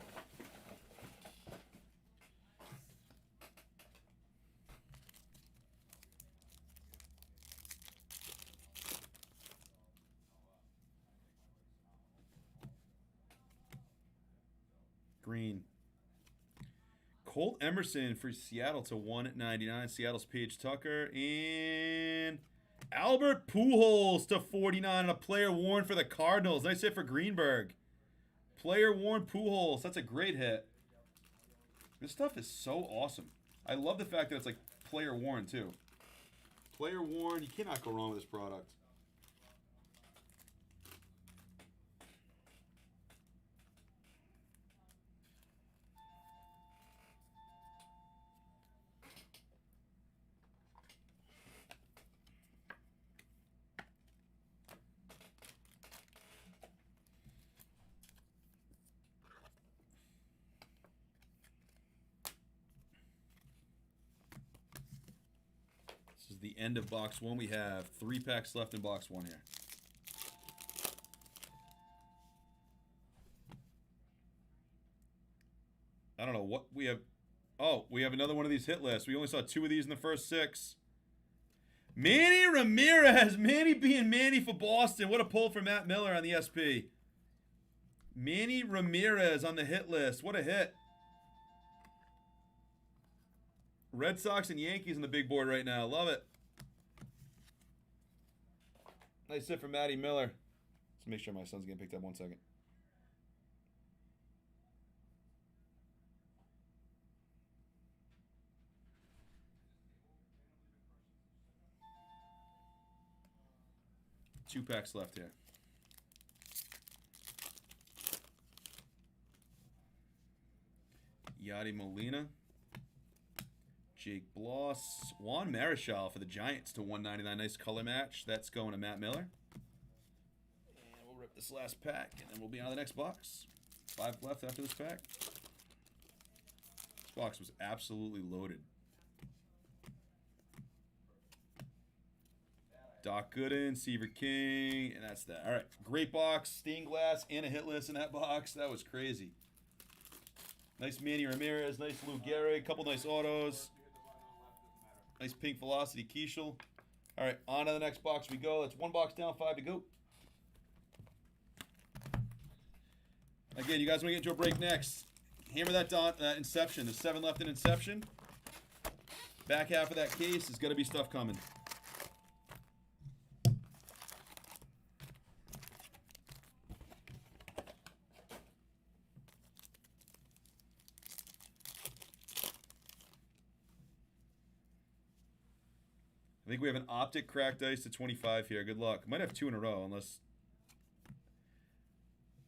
Green. Colt Emerson for Seattle to 199. Seattle's Paige Tucker. And Albert Pujols to 49 and a player worn for the Cardinals. Nice hit for Greenberg. Player worn Pujols. That's a great hit. This stuff is so awesome. I love the fact that it's like player worn too. Player worn. You cannot go wrong with this product. This is the end of box one. We have 3 packs left in box one here. I don't know what we have. Oh, we have another one of these hit lists. We only saw 2 of these in the first 6. Manny Ramirez. Manny being Manny for Boston. What a pull for Matt Miller on the SP. Manny Ramirez on the hit list. What a hit. Red Sox and Yankees on the big board right now. Love it. Nice hit for Matty Miller. Let's make sure my son's getting picked up 1 second. Two packs left here. Yadi Molina. Jake Bloss. Juan Marichal for the Giants to 199. Nice color match. That's going to Matt Miller. And we'll rip this last pack, and then we'll be on to the next box. 5 left after this pack. This box was absolutely loaded. Doc Gooden, Seaver King, and that's that. All right, great box. Stained glass and a hit list in that box. That was crazy. Nice Manny Ramirez, nice Lou Gehrig, couple nice autos. Nice pink velocity Keeschel. All right, on to the next box we go. That's 1 box down, 5 to go. Again, you guys want to get into a break next. Hammer that Inception. There's 7 left in Inception. Back half of that case is going to be stuff coming. think we have an optic cracked ice to 25 here. Good luck. Might have 2 in a row unless...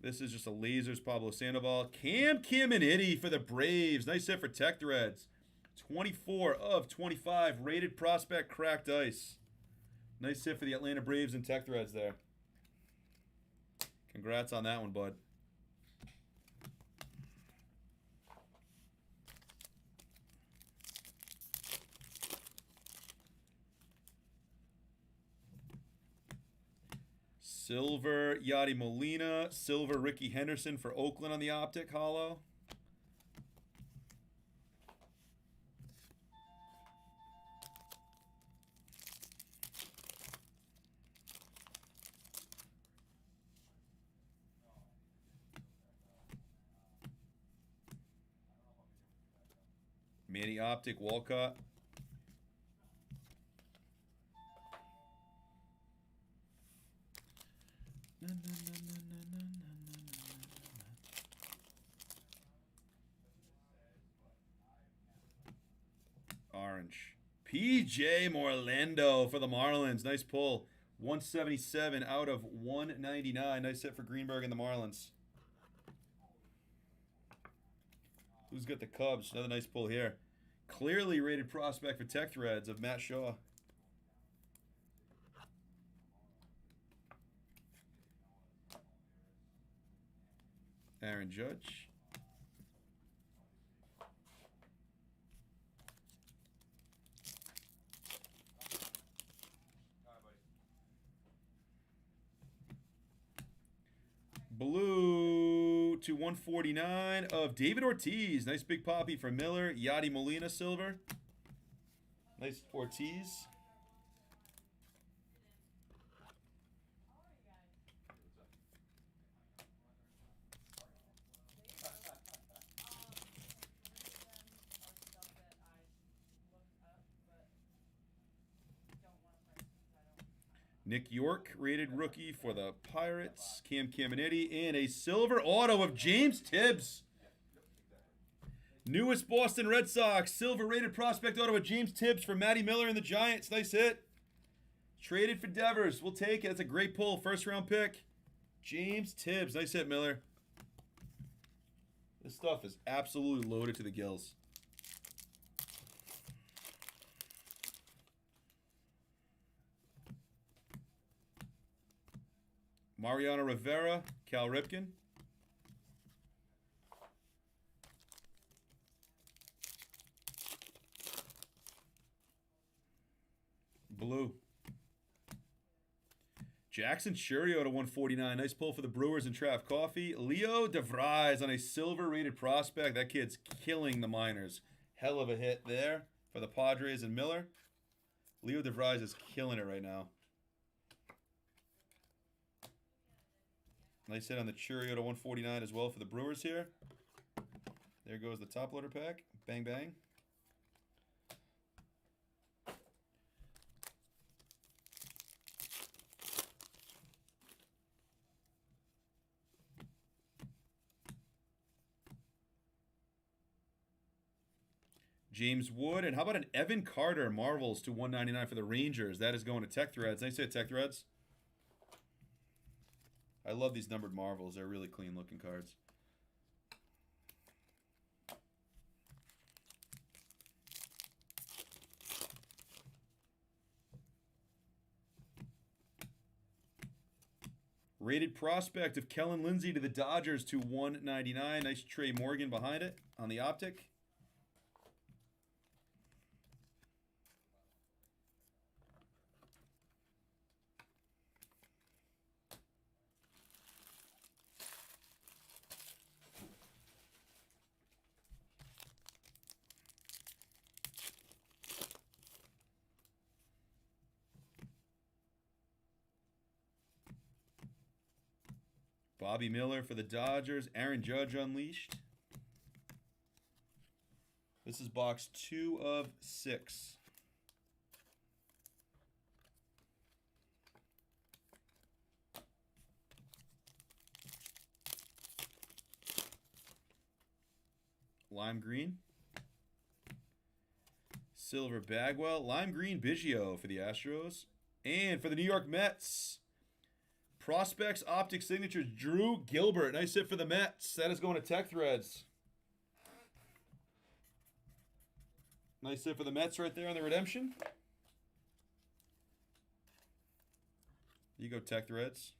This is just a lasers Pablo Sandoval. Cam Caminiti for the Braves. Nice hit for Tech Threads. 24 of 25. Rated prospect cracked ice. Nice hit for the Atlanta Braves and Tech Threads there. Congrats on that one, bud. Silver Yadi Molina. Silver Ricky Henderson for Oakland on the optic hollow. Manny Optic Walcott. Orange. PJ Morlando for the Marlins. Nice pull. 177 out of 199. Nice hit for Greenberg and the Marlins. Who's got the Cubs? Another nice pull here. Clearly rated prospect for Tech Threads of Matt Shaw. Aaron Judge. Blue to 149 of David Ortiz. Nice big poppy for Miller. Yadi Molina silver. Nice Ortiz. Nick York, rated rookie for the Pirates. Cam Caminiti, and a silver auto of James Tibbs. Newest Boston Red Sox, silver rated prospect auto of James Tibbs for Matty Miller and the Giants. Nice hit. Traded for Devers. We'll take it. That's a great pull. First round pick. James Tibbs. Nice hit, Miller. This stuff is absolutely loaded to the gills. Mariano Rivera, Cal Ripken. Blue. Jackson Churio to 149. Nice pull for the Brewers and Trav Coffee. Leo DeVries on a silver rated prospect. That kid's killing the minors. Hell of a hit there for the Padres and Miller. Leo DeVries is killing it right now. Nice hit on the Churio to 149 as well for the Brewers here. There goes the top loader pack. Bang, bang. James Wood. And how about an Evan Carter Marvels to 199 for the Rangers? That is going to Tech Threads. Nice hit, Tech Threads. I love these numbered Marvels. They're really clean looking cards. Rated prospect of Kellen Lindsay to the Dodgers to 199. Nice Trey Morgan behind it on the optic. Bobby Miller for the Dodgers. Aaron Judge unleashed. This is box 2 of 6. Lime green. Silver Bagwell. Lime green Biggio for the Astros. And for the New York Mets, Prospects Optic Signatures, Drew Gilbert. Nice hit for the Mets. That is going to Tech Threads. Nice hit for the Mets right there on the redemption. You go, Tech Threads.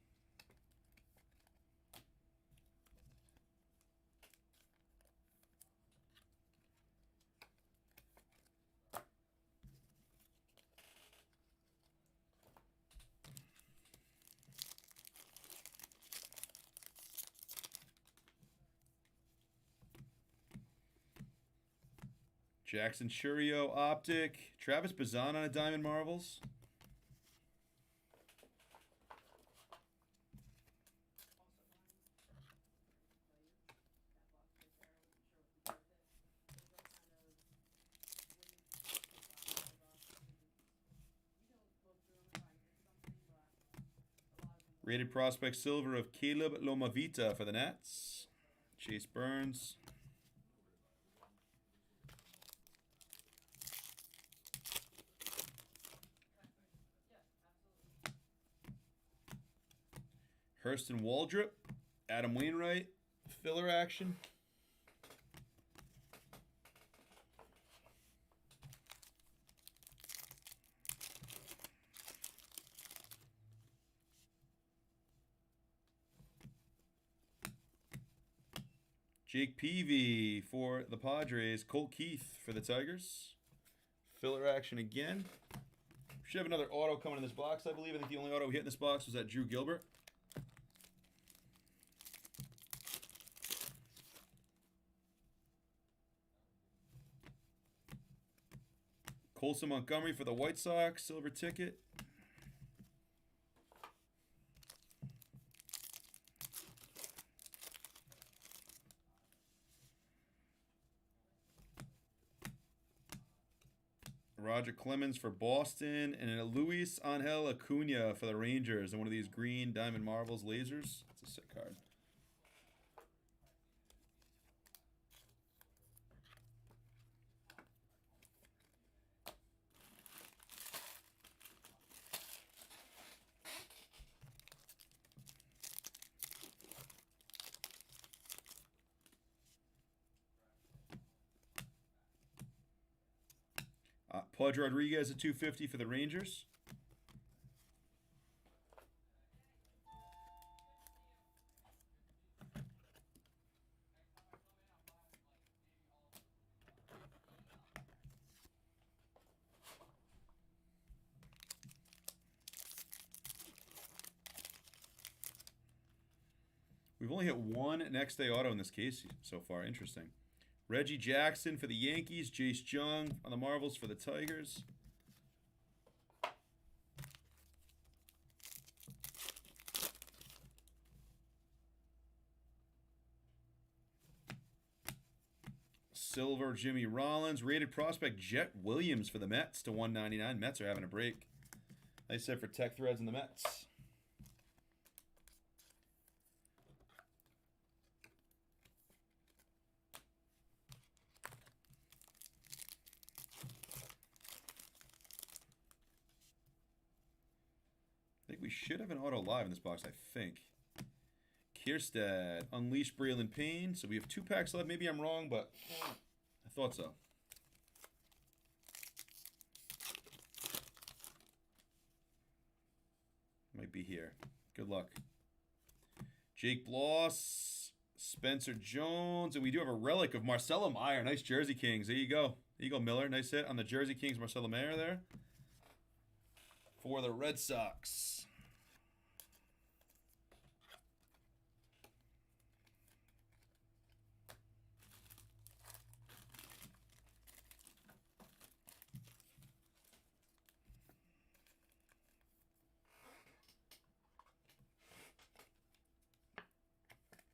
Jackson Churio Optic. Travis Bazan on a Diamond Marvels. Rated Prospect Silver of Caleb Lomavita for the Nats. Chase Burns. Hurston Waldrop, Adam Wainwright, filler action. Jake Peavy for the Padres, Colt Keith for the Tigers. Filler action again. Should have another auto coming in this box, I believe. I think the only auto we hit in this box was that Drew Gilbert. Colson Montgomery for the White Sox, silver ticket. Roger Clemens for Boston, and a Luis Angel Acuna for the Rangers, and one of these green Diamond Marvels lasers. It's a sick card. Pudge Rodriguez at 250 for the Rangers. We've only hit one next day auto in this case so far. Interesting. Reggie Jackson for the Yankees. Jace Jung on the Marvels for the Tigers. Silver Jimmy Rollins. Rated prospect Jet Williams for the Mets to 199. Mets are having a break. Nice set for Tech Threads and the Mets. We should have an auto live in this box, I think. Kierstad, Unleash Braylon Payne. So we have 2 packs left. Maybe I'm wrong, but I thought so. Might be here. Good luck. Jake Bloss, Spencer Jones, and we do have a relic of Marcelo Meyer. Nice Jersey Kings. There you go. There you go, Miller. Nice hit on the Jersey Kings, Marcelo Meyer there. For the Red Sox.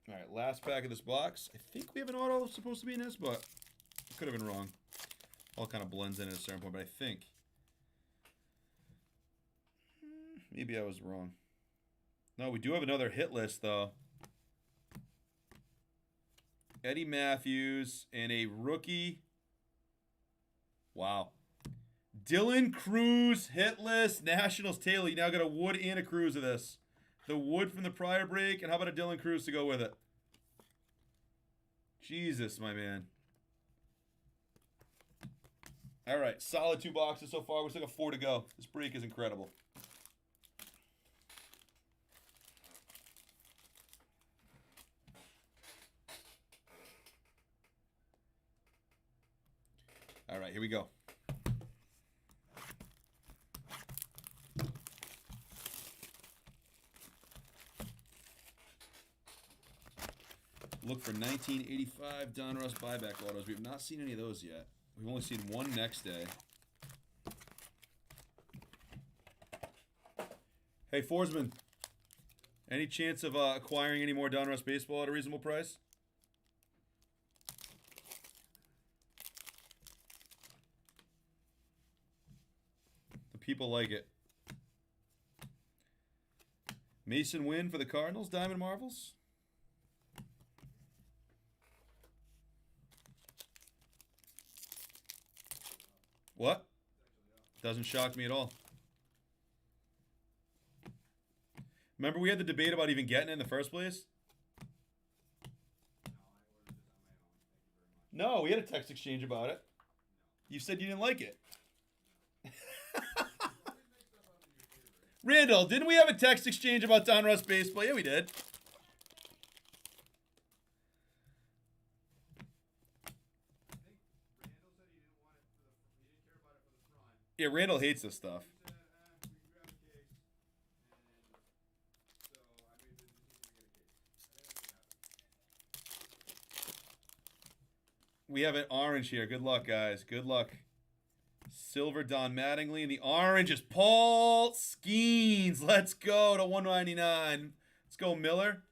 All right, last pack of this box. I think we have an auto supposed to be in this, but I could have been wrong. All kind of blends in at a certain point, but I think. Maybe I was wrong. No, we do have another hit list, though. Eddie Matthews and a rookie. Wow. Dylan Cruz, hitless, Nationals, Taylor. You now got a Wood and a Cruz of this. The Wood from the prior break, and how about a Dylan Cruz to go with it? Jesus, my man. All right, solid 2 boxes so far. We still got 4 to go. This break is incredible. All right, here we go. Look for 1985 Donruss buyback autos. We have not seen any of those yet. We've only seen one next day. Hey, Forsman. Any chance of acquiring any more Donruss baseball at a reasonable price? The people like it. Mason Wynn for the Cardinals, Diamond Marvels. What? Doesn't shock me at all. Remember we had the debate about even getting it in the first place? No, we had a text exchange about it. You said you didn't like it. Randall, didn't we have a text exchange about Donruss baseball? Yeah, we did. Yeah, Randall hates this stuff. We have an orange here. Good luck, guys. Good luck. Silver Don Mattingly. And the orange is Paul Skeens. Let's go to 199. Let's go, Miller.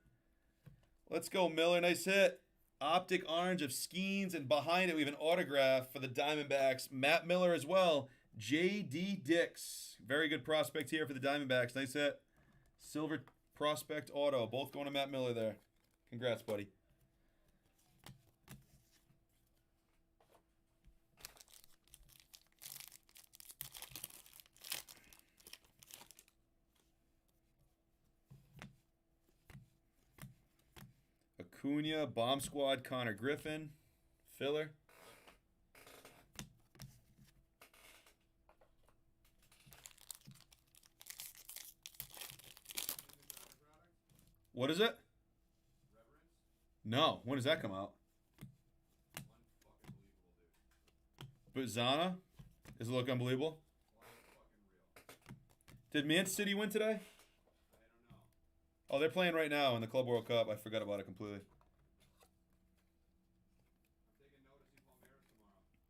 Let's go, Miller. Nice hit. Optic orange of Skeens. And behind it, we have an autograph for the Diamondbacks. Matt Miller as well. J.D. Dix. Very good prospect here for the Diamondbacks. Nice hit. Silver prospect auto. Both going to Matt Miller there. Congrats, buddy. Acuna, Bomb Squad, Connor Griffin. Filler. What is it? No. When does that come out? But Zana? Does it look unbelievable? Did Man City win today? Oh, they're playing right now in the Club World Cup. I forgot about it completely.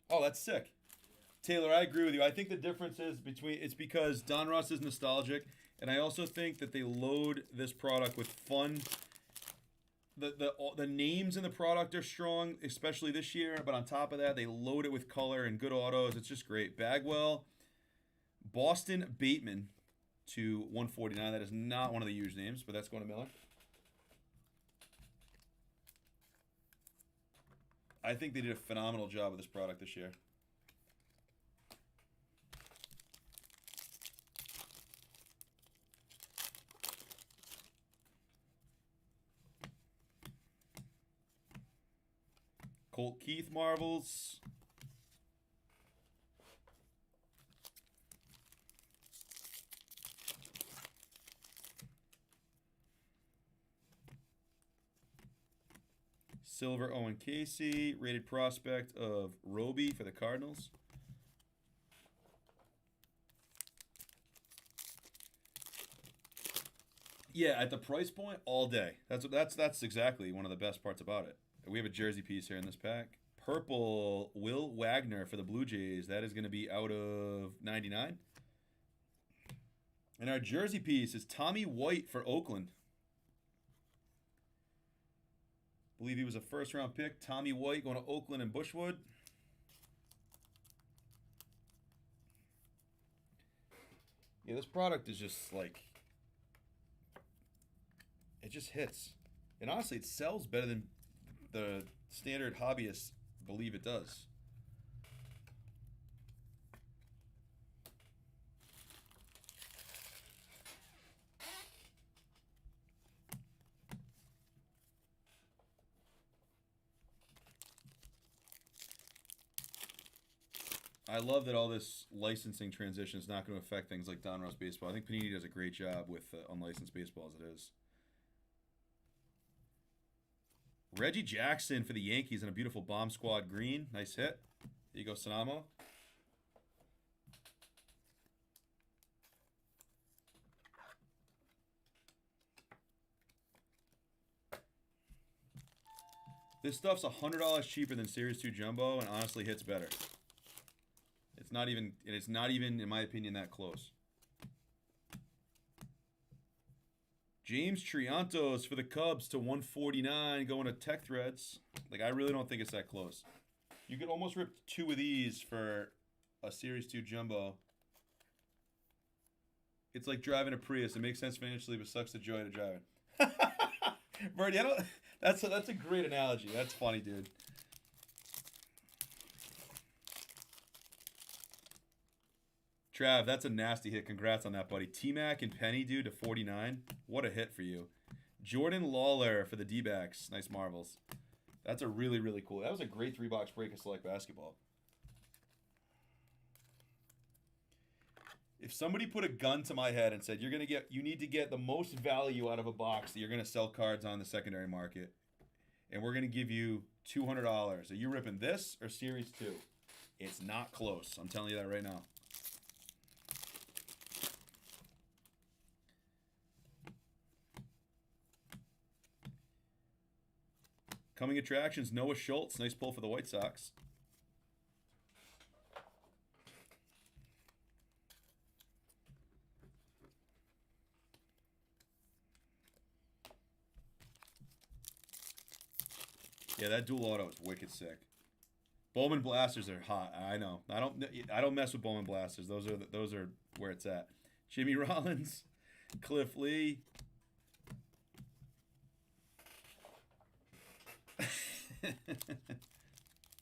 Oh, that's sick. Taylor, I agree with you. I think the difference is it's because Donruss is nostalgic, and I also think that they load this product with fun. The names in the product are strong, especially this year, but on top of that, they load it with color and good autos. It's just great. Bagwell, Boston Bateman to 149. That is not one of the huge names, but that's going to Miller. I think they did a phenomenal job with this product this year. Colt Keith Marvels. Silver Owen Casey, rated prospect of Roby for the Cardinals. Yeah, at the price point, all day. That's exactly one of the best parts about it. We have a jersey piece here in this pack. Purple Will Wagner for the Blue Jays. That is going to be out of 99. And our jersey piece is Tommy White for Oakland. I believe he was a first-round pick. Tommy White going to Oakland and Bushwood. Yeah, this product is just like... It just hits. And honestly, it sells better than the standard hobbyists believe it does. I love that all this licensing transition is not going to affect things like Donruss Baseball. I think Panini does a great job with unlicensed baseball as it is. Reggie Jackson for the Yankees in a beautiful Bomb Squad green. Nice hit. There you go, Sanamo. This stuff's $100 cheaper than Series 2 Jumbo and honestly hits better. It's not even, in my opinion, that close. James Triantos for the Cubs to 149 going to Tech Threads. Like, I really don't think it's that close. You could almost rip 2 of these for a Series 2 Jumbo. It's like driving a Prius. It makes sense financially, but sucks the joy to drive it. Birdie, I don't... That's a great analogy. That's funny, dude. Trav, that's a nasty hit. Congrats on that, buddy. T-Mac and Penny, dude, to 49. What a hit for you. Jordan Lawler for the D-backs. Nice marbles. That's a really, really cool. That was a great 3-box break of Select Basketball. If somebody put a gun to my head and said, you need to get the most value out of a box that you're going to sell cards on the secondary market, and we're going to give you $200, are you ripping this or Series 2? It's not close. I'm telling you that right now. Coming attractions, Noah Schultz. Nice pull for the White Sox. Yeah, that dual auto is wicked sick. Bowman Blasters are hot. I know. I don't mess with Bowman Blasters. Those are where it's at. Jimmy Rollins, Cliff Lee.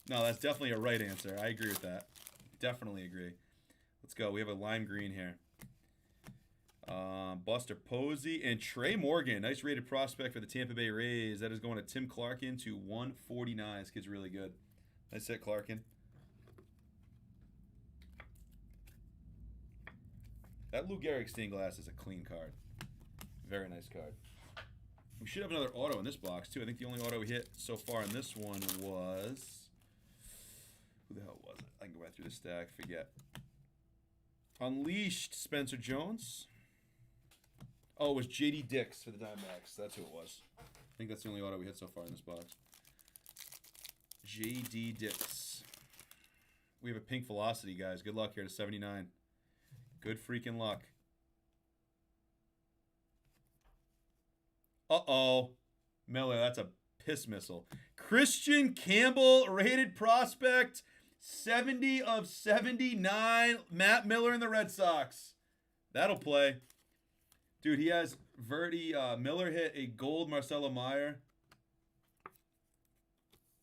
No, that's definitely a right answer. I agree with that. Definitely agree. Let's go. We have a lime green here. Buster Posey and Trey Morgan. Nice rated prospect for the Tampa Bay Rays. That is going to Tim Clarkin to 149. This kid's really good. Nice hit, Clarkin. That Lou Gehrig stained glass is a clean card. Very nice card. We should have another auto in this box, too. I think the only auto we hit so far in this one was... Who the hell was it? I can go back through the stack. Forget. Unleashed Spencer Jones. Oh, it was J.D. Dix for the Diamondbacks. That's who it was. I think that's the only auto we hit so far in this box. J.D. Dix. We have a pink velocity, guys. Good luck here to 79. Good freaking luck. Uh-oh. Miller, that's a piss missile. Christian Campbell, rated prospect. 70 of 79. Matt Miller in the Red Sox. That'll play. Dude, he has Verdi. Miller hit a gold Marcelo Meyer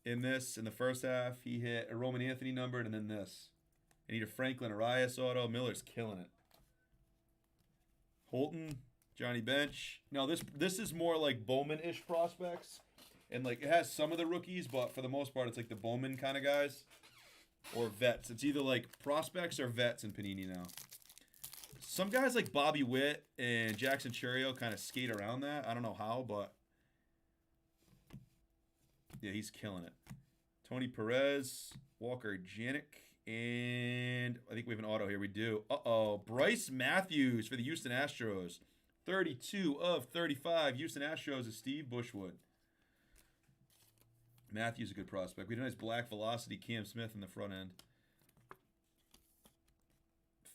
in the first half. He hit a Roman Anthony numbered and then this. I need a Franklin Arias auto. Miller's killing it. Holton, Johnny Bench. No, this is more like Bowman-ish prospects. And like it has some of the rookies, but for the most part, it's like the Bowman kind of guys. Or vets. It's either like prospects or vets in Panini now. Some guys like Bobby Witt and Jackson Churio kind of skate around that. I don't know how, but yeah, he's killing it. Tony Perez, Walker Janik, and I think we have an auto here. We do. Uh-oh. Bryce Matthews for the Houston Astros. 32 of 35. Houston Astros is Steve Bushwood. Matthews a good prospect. We had a nice black velocity Cam Smith in the front end.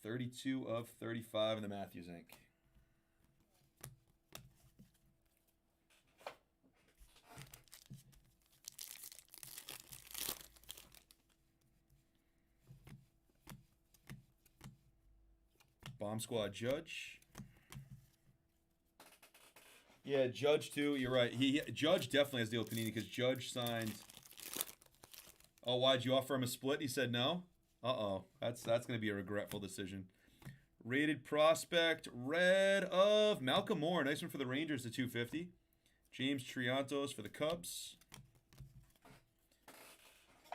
32 of 35 in the Matthews ink. Bomb Squad Judge. Yeah, Judge too. You're right. Judge definitely has the deal with Panini because Judge signed. Oh, why'd you offer him a split? He said no. Uh-oh. That's going to be a regretful decision. Rated prospect, red of Malcolm Moore. Nice one for the Rangers to 250. James Triantos for the Cubs.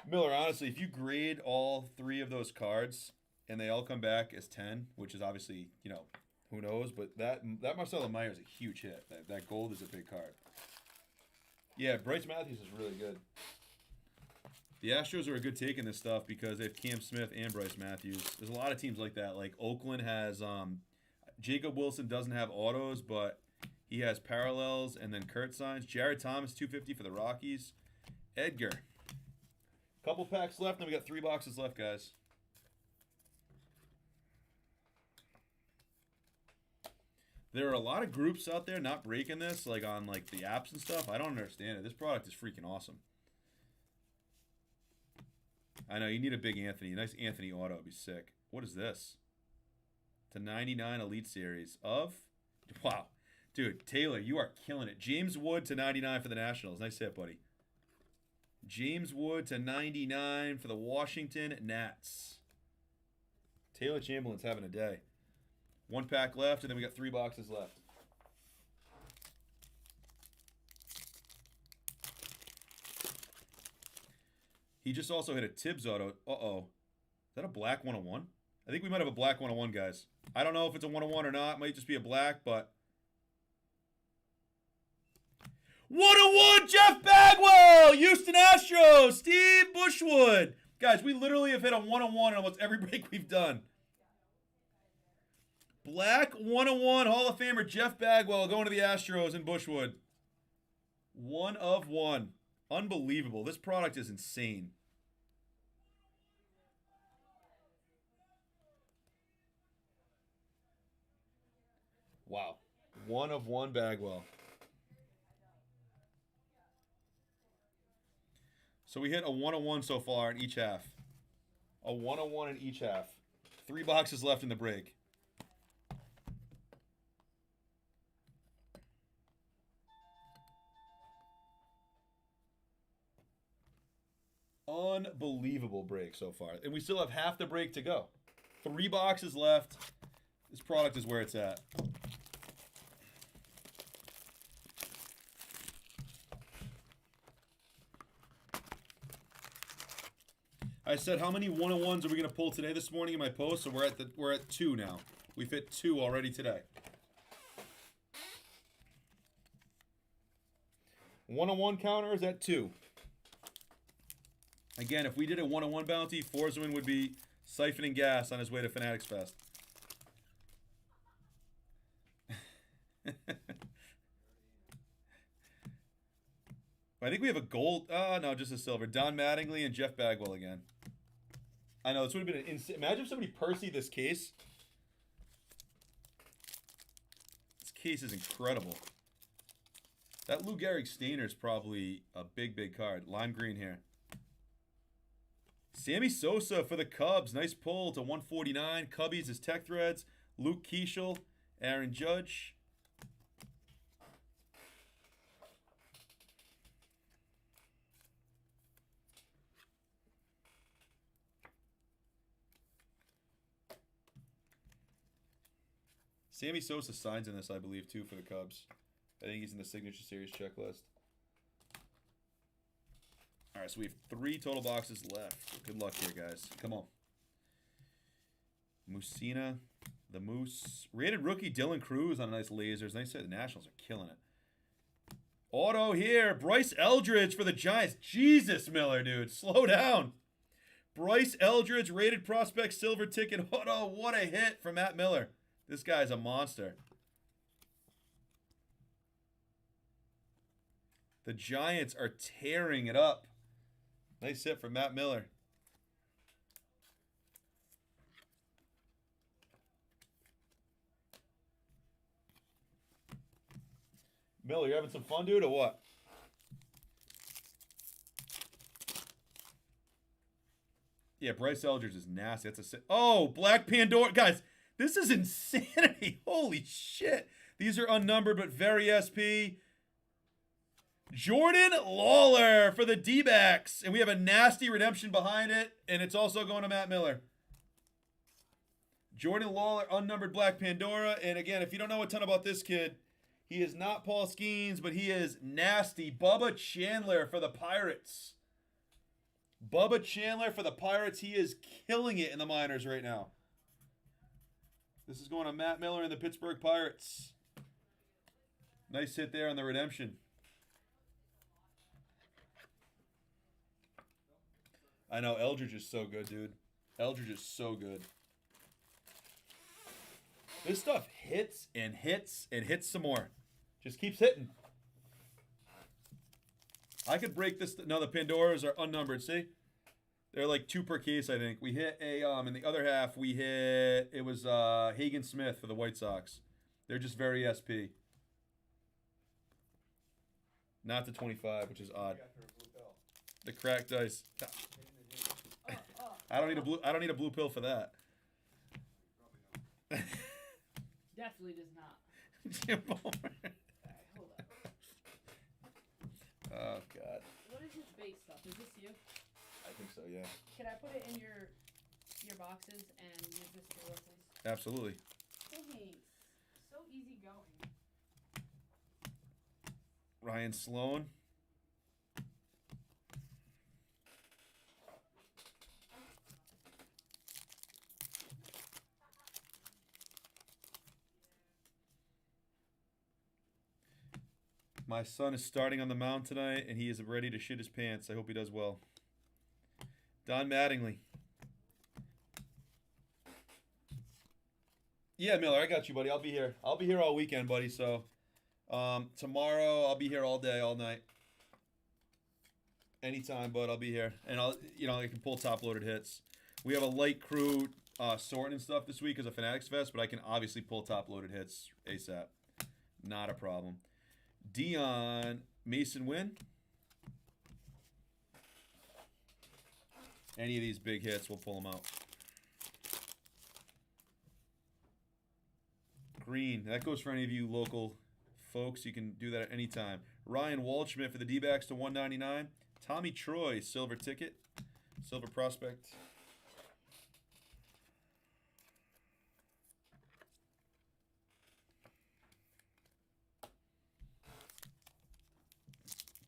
Miller, honestly, if you grade all 3 of those cards and they all come back as 10, which is obviously, you know, who knows, but that Marcelo Meyer is a huge hit. That gold is a big card. Yeah, Bryce Matthews is really good. The Astros are a good take in this stuff because they have Cam Smith and Bryce Matthews. There's a lot of teams like that. Like Oakland has Jacob Wilson doesn't have autos, but he has parallels and then Kurt signs. Jared Thomas, 250 for the Rockies. Edgar. Couple packs left, and we got 3 boxes left, guys. There are a lot of groups out there not breaking this, like on like the apps and stuff. I don't understand it. This product is freaking awesome. I know you need a big Anthony. A nice Anthony auto would be sick. What is this? To 99 Elite Series of, wow, dude, Taylor, you are killing it. James Wood to 99 for the Nationals. Nice hit, buddy. James Wood to 99 for the Washington Nats. Taylor Chamberlain's having a day. 1 pack left, and then we got 3 boxes left. He just also hit a Tibbs auto. Uh-oh. Is that a black 101? I think we might have a black 101, guys. I don't know if it's a 101 or not. It might just be a black, but... 101 Jeff Bagwell! Houston Astros! Steve Bushwood! Guys, we literally have hit a 101 in almost every break we've done. Black 101 Hall of Famer Jeff Bagwell going to the Astros in Bushwood. 1 of 1. Unbelievable. This product is insane. Wow. 1 of 1 Bagwell. So we hit a 101 so far in each half. A 101 in each half. 3 boxes left in the break. Unbelievable break so far. And we still have half the break to go. 3 boxes left. This product is where it's at. I said, how many 101s are we going to pull today this morning in my post? So we're at 2 now. We've hit 2 already today. 101 counter is at 2. Again, if we did a 101 bounty, Forsman would be siphoning gas on his way to Fanatics Fest. I think we have a gold. Oh, no, just a silver. Don Mattingly and Jeff Bagwell again. I know, this would have been an insane. Imagine if somebody Percy this case. This case is incredible. That Lou Gehrig Stainer is probably a big, big card. Lime green here. Sammy Sosa for the Cubs. Nice pull to 149. Cubbies is Tech Threads. Luke Keeschel. Aaron Judge. Sammy Sosa signs in this, I believe, too, for the Cubs. I think he's in the Signature Series checklist. All right, so we have 3 total boxes left. Good luck here, guys. Come on. Musina, the Moose. Rated rookie Dylan Cruz on a nice lasers. Nice set. The Nationals are killing it. Auto here. Bryce Eldridge for the Giants. Jesus, Miller, dude. Slow down. Bryce Eldridge, rated prospect silver ticket auto. What a hit from Matt Miller. This guy's a monster. The Giants are tearing it up. Nice hit from Matt Miller. Miller, you having some fun, dude, or what? Yeah, Bryce Eldridge is nasty. That's a oh, Black Pandora. Guys, this is insanity. Holy shit. These are unnumbered, but very SP. Jordan Lawler for the D-backs. And we have a nasty redemption behind it. And it's also going to Matt Miller. Jordan Lawler, unnumbered Black Pandora. And again, if you don't know a ton about this kid, he is not Paul Skeens, but he is nasty. Bubba Chandler for the Pirates. Bubba Chandler for the Pirates. He is killing it in the minors right now. This is going to Matt Miller and the Pittsburgh Pirates. Nice hit there on the redemption. I know, Eldridge is so good, dude. Eldridge is so good. This stuff hits and hits and hits some more. Just keeps hitting. I could break this. No, the Pandoras are unnumbered. See? They're like 2 per case, I think. We hit a, in the other half, we hit, it was Hagen Smith for the White Sox. They're just very SP. Not the 25, which is odd. The cracked dice. I don't need a blue pill for that. Definitely does not. Jim Palmer. Alright, hold up. Oh God. What is this base stuff? Is this you? I think so, yeah. Can I put it in your boxes and use this for please? Absolutely. Thanks. So easy going. Ryan Sloan. My son is starting on the mound tonight, and he is ready to shit his pants. I hope he does well. Don Mattingly. Yeah, Miller, I got you, buddy. I'll be here. I'll be here all weekend, buddy. So tomorrow I'll be here all day, all night. Anytime, bud. I'll be here, and I can pull top-loaded hits. We have a light crew sorting and stuff this week as a Fanatics Fest, but I can obviously pull top-loaded hits ASAP. Not a problem. Dion Mason Wynn. Any of these big hits, we'll pull them out. Green. That goes for any of you local folks. You can do that at any time. Ryan Waldschmidt for the D-backs to 199. Tommy Troy, silver ticket. Silver prospect.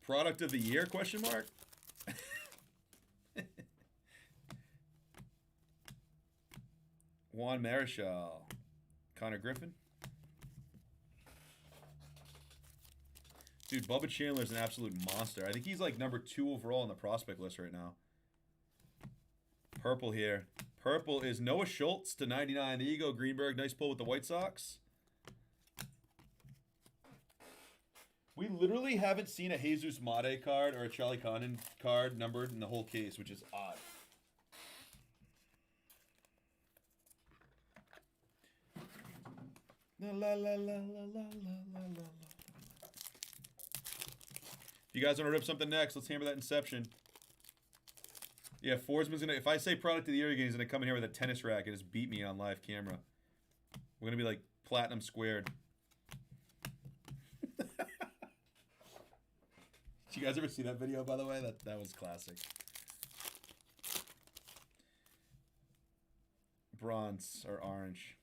Product of the year, question mark? Juan Marichal. Connor Griffin. Dude, Bubba Chandler's an absolute monster. I think he's like number 2 overall on the prospect list right now. Purple here. Purple is Noah Schultz to 99. There you go, Greenberg. Nice pull with the White Sox. We literally haven't seen a Jesus Mate card or a Charlie Condon card numbered in the whole case, which is odd. La la la la la la la la. If you guys want to rip something next, let's hammer that Inception. Yeah, Forsman's gonna. If I say product of the year again, he's gonna come in here with a tennis racket and just beat me on live camera. We're gonna be like platinum squared. Did you guys ever see that video, by the way? That was classic. Bronze or orange.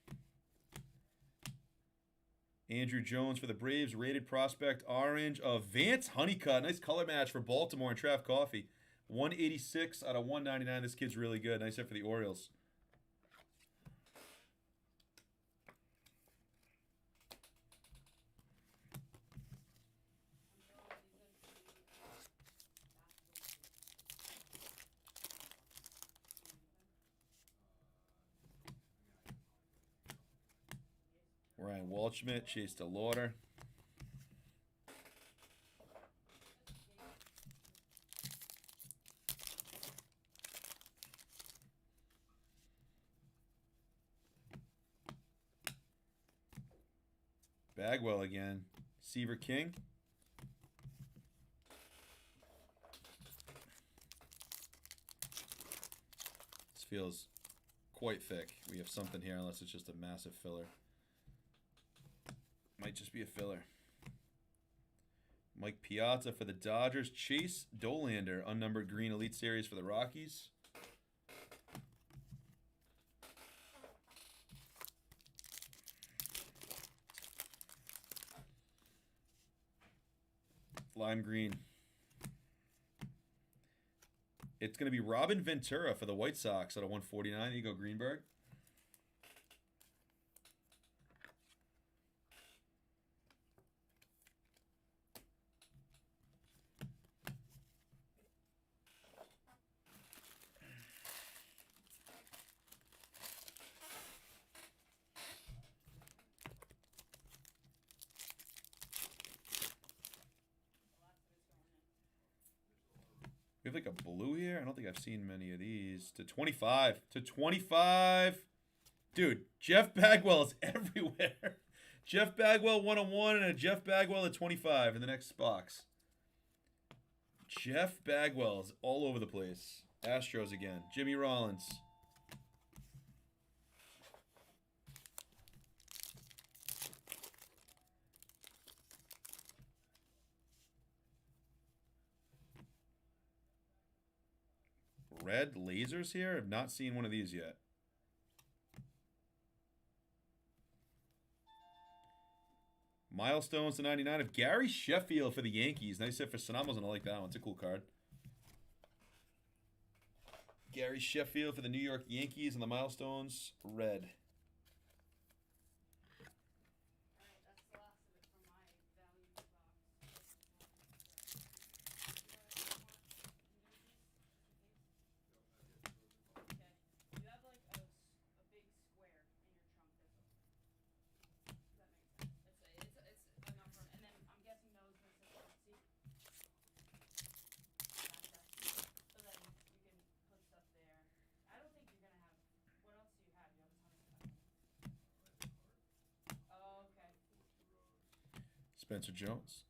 Andrew Jones for the Braves, rated prospect orange of Vance Honeycutt. Nice color match for Baltimore and Trav Coffee. 186 out of 199. This kid's really good. Nice hit for the Orioles. Ryan Waldschmidt, Chase DeLauder. Bagwell again. Seaver King. This feels quite thick. We have something here, unless it's just a massive filler. Might just be a filler. Mike Piazza for the Dodgers. Chase Dolander, unnumbered green Elite Series for the Rockies. Lime green. It's going to be Robin Ventura for the White Sox at a 149. There you go, Greenberg. We have like a blue here. I don't think I've seen many of these. To 25. To 25. Dude, Jeff Bagwell is everywhere. Jeff Bagwell 101 and a Jeff Bagwell at 25 in the next box. Jeff Bagwell is all over the place. Astros again. Jimmy Rollins. Red lasers here? I've not seen one of these yet. Milestones to 99 of Gary Sheffield for the Yankees. Nice hit for Sonamos, and I like that one. It's a cool card. Gary Sheffield for the New York Yankees and the Milestones. Red. Alright, that's the last of it for my value box. Okay. You have like a big square in your trunk. Does that make sense? It's enough for, and then I'm guessing those are see. Gotcha. So then you can put stuff there. I don't think you're gonna have. What else do you have? You have a ton of stuff. Oh, okay. Spencer Jones.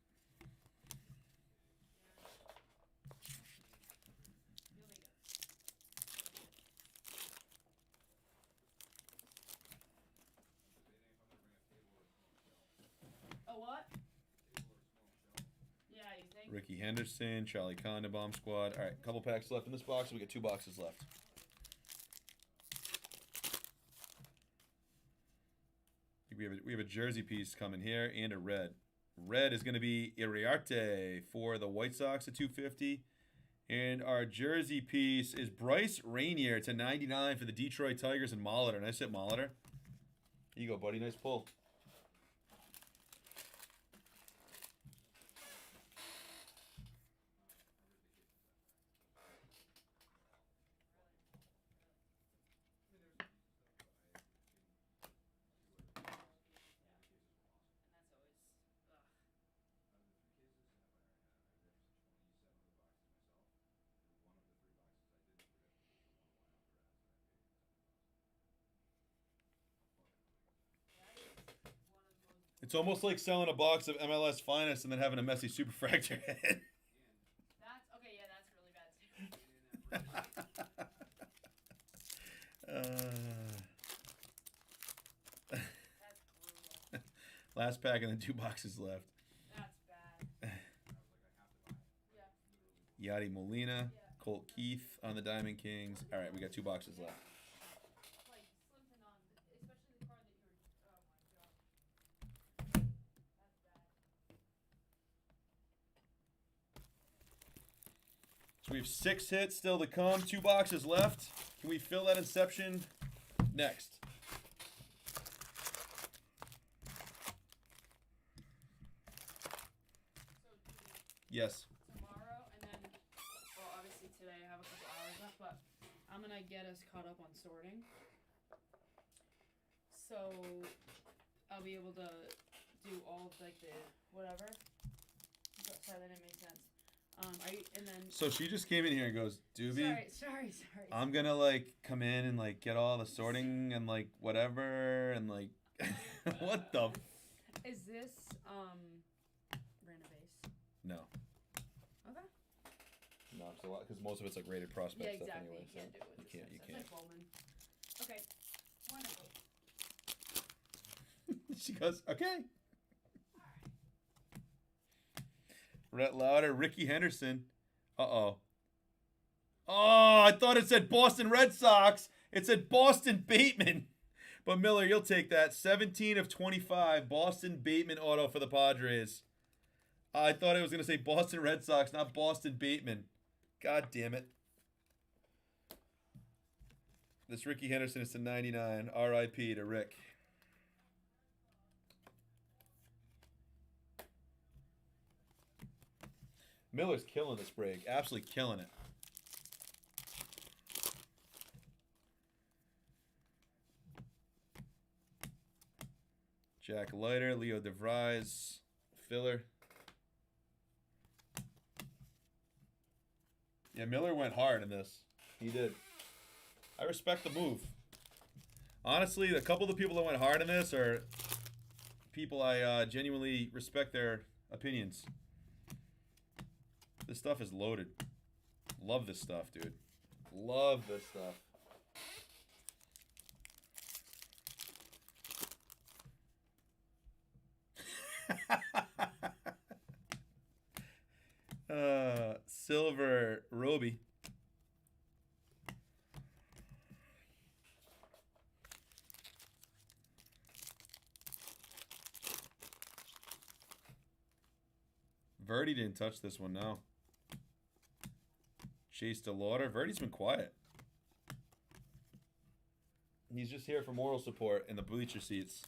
You'll be good. A what? Yeah, you think? Ricky Henderson, Charlie Conn, Bomb Squad. All right, couple packs left in this box. We got 2 boxes left. I think we have a jersey piece coming here and a red. Red is going to be Iriarte for the White Sox at 250. And our jersey piece is Bryce Rainier to 99 for the Detroit Tigers and Molitor. Nice hit, Molitor. Here you go, buddy. Nice pull. And that's always, ugh. That is one of the most. It's almost like selling a box of MLS Finest and then having a messy superfractor hit. That's okay. Yeah, that's really bad too. That's brutal. Last pack and then 2 boxes left. That's bad. Yeah. Yadi Molina, Yeah. Colt Keith on the Diamond Kings. All right, we got 2 boxes left. Like Slimpton on, especially the card that you were. Oh my god. That's bad. So we have 6 hits still to come. 2 boxes left. Can we fill that Inception next? So do Yes. tomorrow, and then, well, obviously today I have a couple hours left, but I'm gonna get us caught up on sorting. So I'll be able to do all of like the whatever. Sorry, that didn't make sense. And then. So she just came in here and goes, Doobie, Sorry. I'm gonna like come in and like get all the sorting and like whatever and like what the Is this random base? No. Okay. No, it's a lot because most of it's like rated prospect Yeah, stuff exactly. anyway. You can't do it with you this can't. stuff. You It's can't. like Bowman. Okay. Wonderful. She goes, okay. Rhett Lauder, Ricky Henderson. Uh-oh. Oh, I thought it said Boston Red Sox. It said Boston Bateman. But Miller, you'll take that. 17 of 25. Boston Bateman auto for the Padres. I thought it was going to say Boston Red Sox, not Boston Bateman. God damn it. This Ricky Henderson is to 99. R.I.P. to Rick. Miller's killing this break. Absolutely killing it. Jack Leiter, Leo DeVries, filler. Yeah, Miller went hard in this. He did. I respect the move. Honestly, a couple of the people that went hard in this are people I genuinely respect their opinions. This stuff is loaded. Love this stuff, dude. Love this stuff. Silver Roby. Verdi didn't touch this one, no. Chase DeLauder. Verdi's been quiet. He's just here for moral support in the bleacher seats.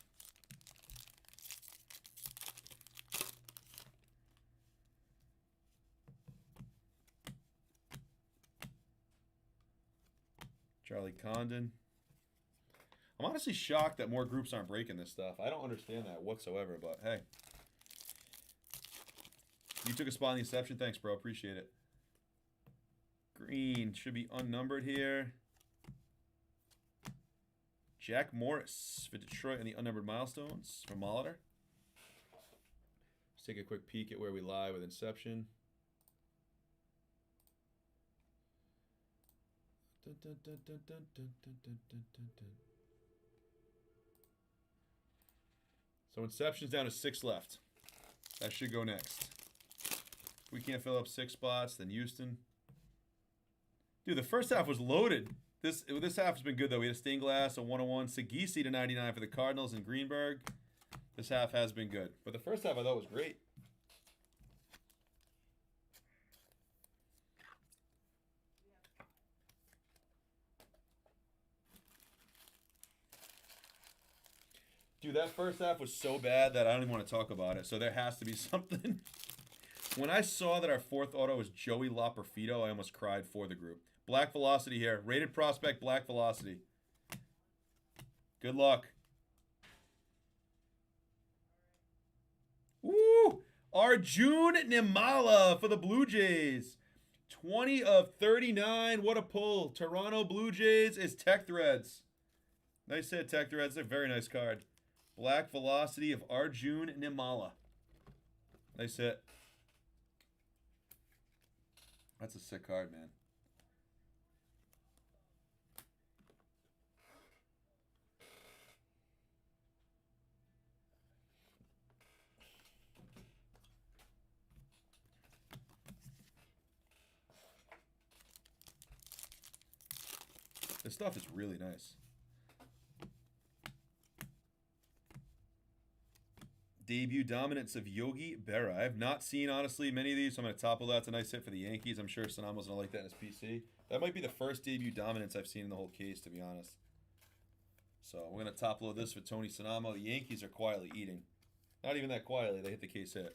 Charlie Condon. I'm honestly shocked that more groups aren't breaking this stuff. I don't understand that whatsoever, but hey. You took a spot in the Inception. Thanks, bro. Appreciate it. Green should be unnumbered here. Jack Morris for Detroit and the unnumbered milestones from Molitor. Let's take a quick peek at where we lie with Inception. So Inception's down to 6 left. That should go next. If we can't fill up 6 spots, then Houston. Dude, the first half was loaded. This half has been good, though. We had a stained glass, a 101, Sagisi to 99 for the Cardinals and Greenberg. This half has been good. But the first half I thought was great. Dude, that first half was so bad that I don't even want to talk about it. So there has to be something. When I saw that our 4th auto was Joey Loperfido, I almost cried for the group. Black Velocity here. Rated prospect, Black Velocity. Good luck. Woo! Arjun Nimala for the Blue Jays. 20 of 39. What a pull. Toronto Blue Jays is Tech Threads. Nice hit, Tech Threads. It's a very nice card. Black Velocity of Arjun Nimala. Nice hit. That's a sick card, man. This stuff is really nice. Debut dominance of Yogi Berra. I have not seen, honestly, many of these, so I'm going to topple that. It's a nice hit for the Yankees. I'm sure Sanamo's going to like that in his PC. That might be the first debut dominance I've seen in the whole case, to be honest. So we're going to top load this for Tony Sanamo. The Yankees are quietly eating. Not even that quietly. They hit the case hit.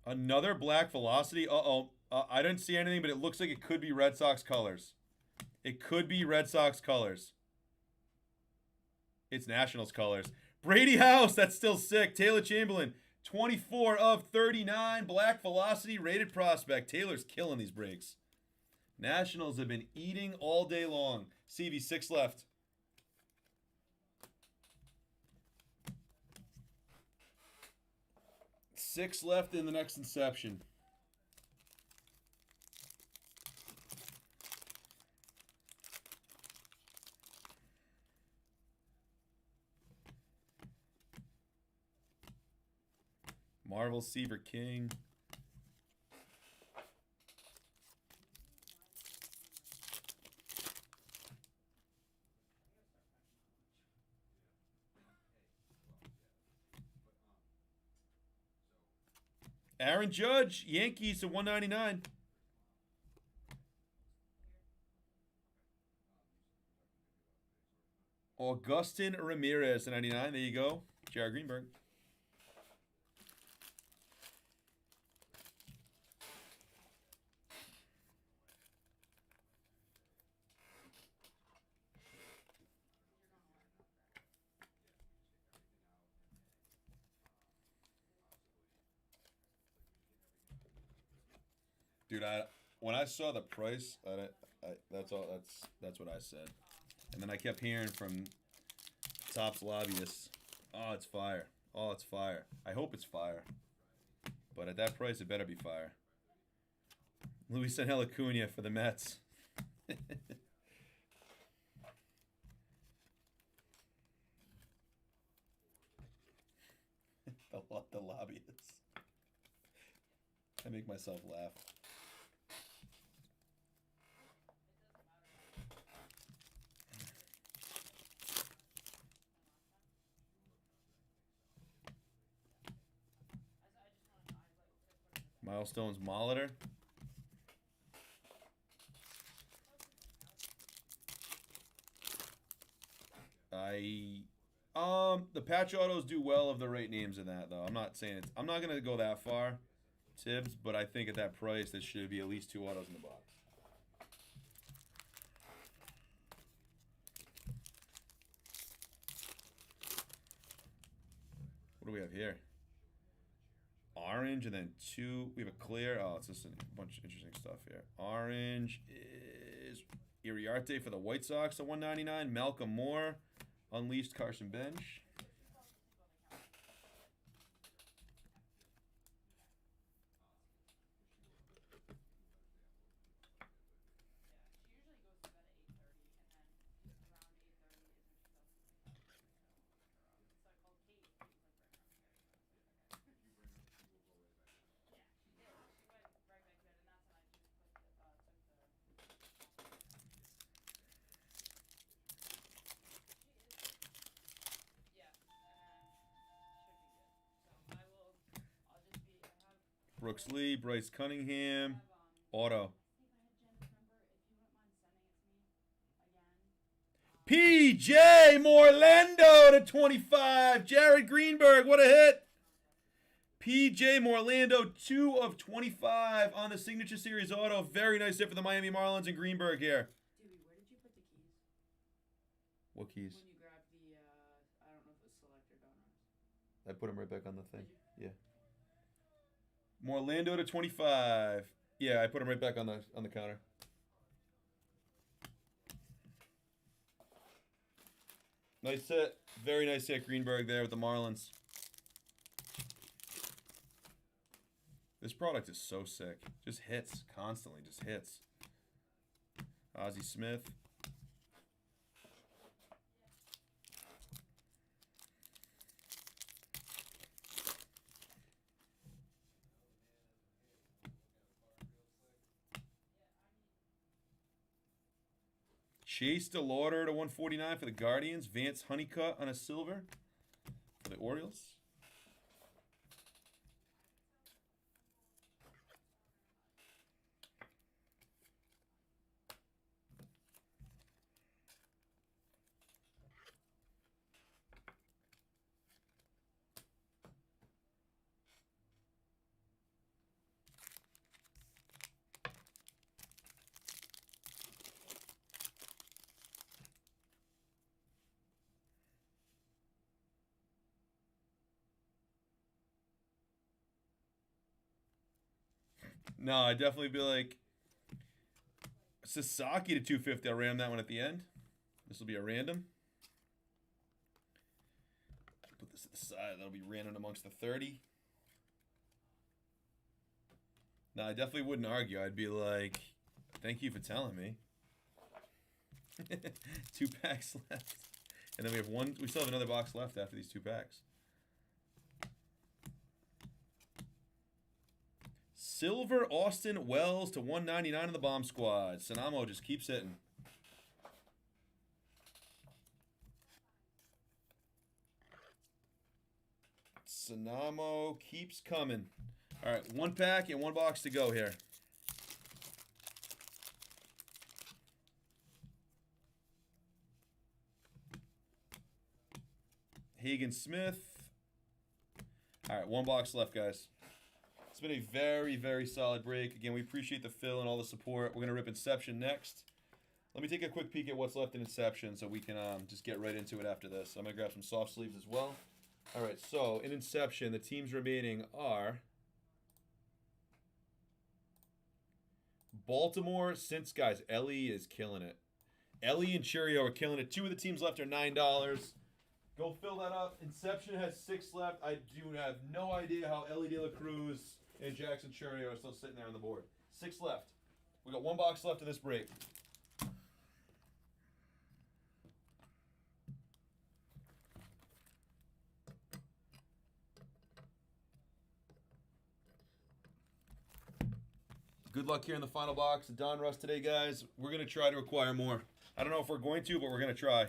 Another Black Velocity. Uh-oh. I didn't see anything, but it looks like it could be Red Sox colors. It could be Red Sox colors. It's Nationals colors. Brady House, that's still sick. Taylor Chamberlain, 24 of 39. Black Velocity, rated prospect. Taylor's killing these breaks. Nationals have been eating all day long. CV, 6 left. Six left in the next Inception. Marvel Seaver King. Aaron Judge, Yankees to 199. Augustin Ramirez to 99. There you go. Jared Greenberg. Dude, when I saw the price, that's what I said, and then I kept hearing from Topps lobbyists, "Oh, it's fire! Oh, it's fire! I hope it's fire, but at that price, it better be fire." Luis Angel Acuna for the Mets. the lobbyists. I make myself laugh. Milestones Molitor. The patch autos do well of the right names in that though. I'm not saying it's. I'm not gonna go that far, Tibbs, but I think at that price, there should be at least 2 autos in the box. What do we have here? Orange and then 2. We have a clear. Oh, it's just a bunch of interesting stuff here. Orange is Iriarte for the White Sox at 199. Malcolm Moore, Unleashed Carson Bench. Brooks Lee, Bryce Cunningham, auto. PJ Morlando to 25. Jared Greenberg, what a hit. PJ Morlando, 2 of 25 on the Signature Series auto. Very nice hit for the Miami Marlins and Greenberg here. Dewey, where did you put the keys? What keys? When you grabbed the, I don't know if it was select or donors. I put them right back on the thing. Yeah. Morlando to 25. Yeah, I put him right back on the counter. Nice hit. Very nice hit, Greenberg there with the Marlins. This product is so sick. Just hits constantly. Just hits. Ozzie Smith. Chase DeLauder to 149 for the Guardians. Vance Honeycutt on a silver for the Orioles. No, I'd definitely be like Sasaki to 250. I'll ram that one at the end. This will be a random. Put this to the side. That'll be random amongst the 30. No, I definitely wouldn't argue. I'd be like, thank you for telling me. 2 packs left. And then we have one. We still have another box left after these 2 packs. Silver Austin Wells to 199 in the Bomb Squad. Sanamo just keeps hitting. Sanamo keeps coming. All right, 1 pack and 1 box to go here. Hagen Smith. All right, 1 box left, guys. It's been a very, very solid break. Again, we appreciate the fill and all the support. We're going to rip Inception next. Let me take a quick peek at what's left in Inception so we can just get right into it after this. I'm going to grab some soft sleeves as well. All right, so in Inception, the teams remaining are Baltimore. Since, guys, Ellie is killing it. Ellie and Cheerio are killing it. 2 of the teams left are $9. Go fill that up. Inception has 6 left. I do have no idea how Ellie De La Cruz and Jackson Cheerio are still sitting there on the board. 6 left. We got 1 box left of this break. Good luck here in the final box. Donruss today, guys. We're going to try to acquire more. I don't know if we're going to, but we're going to try.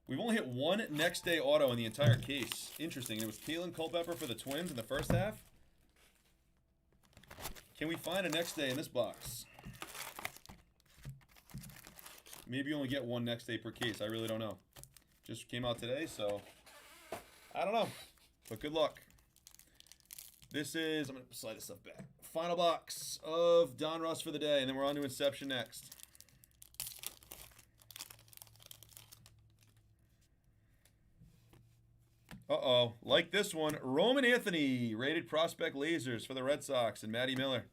We've only hit 1 next day auto in the entire case. Interesting. It was Kalen Culpepper for the Twins in the first half. Can we find a next day in this box? Maybe you only get 1 next day per case. I really don't know. Just came out today, so I don't know. But good luck. This is, I'm going to slide this stuff back. Final box of Donruss for the day, and then we're on to Inception next. Uh-oh. Like this one, Roman Anthony, rated prospect lasers for the Red Sox, and Matty Miller.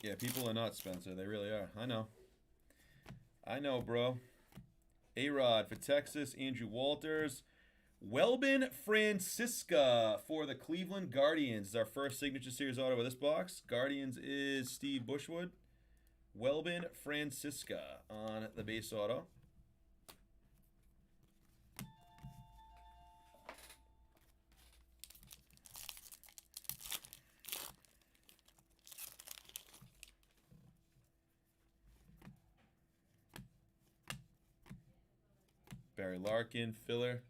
Yeah, people are nuts, Spencer. They really are. I know. I know, bro. A-Rod for Texas. Andrew Walters. Welbin Francisca for the Cleveland Guardians. Is our first Signature Series auto of this box. Guardians is Steve Bushwood. Welbin Francisca on the base auto. Barry Larkin, filler.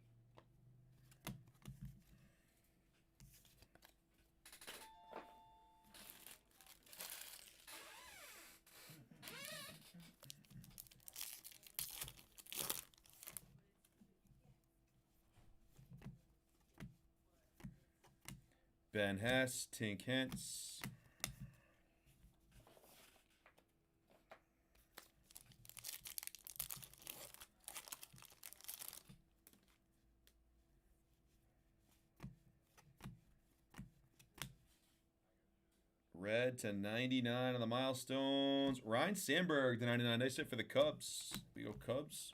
Ben Hess, Tink Hentz. Red to 99 on the milestones. Ryan Sandberg to 99. Nice hit for the Cubs. We go Cubs.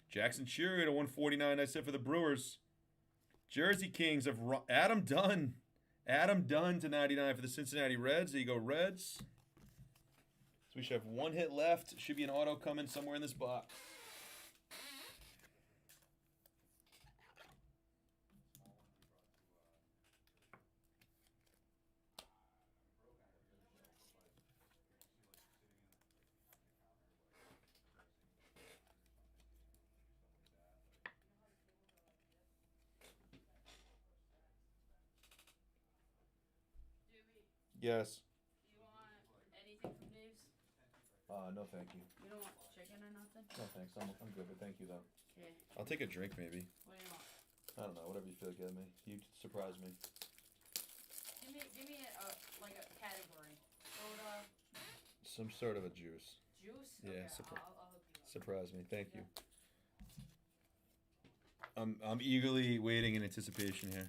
Jackson Cheerio to 149. Nice hit for the Brewers. Jersey Kings of Adam Dunn. Adam Dunn to 99 for the Cincinnati Reds. There you go, Reds. So we should have 1 hit left. Should be an auto coming somewhere in this box. Yes. Do you want anything from Dave's? No, thank you. You don't want chicken or nothing? No, thanks. I'm good, but thank you, though. Okay. I'll take a drink, maybe. What do you want? I don't know. Whatever you feel like getting me. You surprise me. Give me like a category. Soda, Some sort of a juice. juice? Yeah, Okay, I'll hook you up. Surprise me. Thank you. Yeah. I'm eagerly waiting in anticipation here.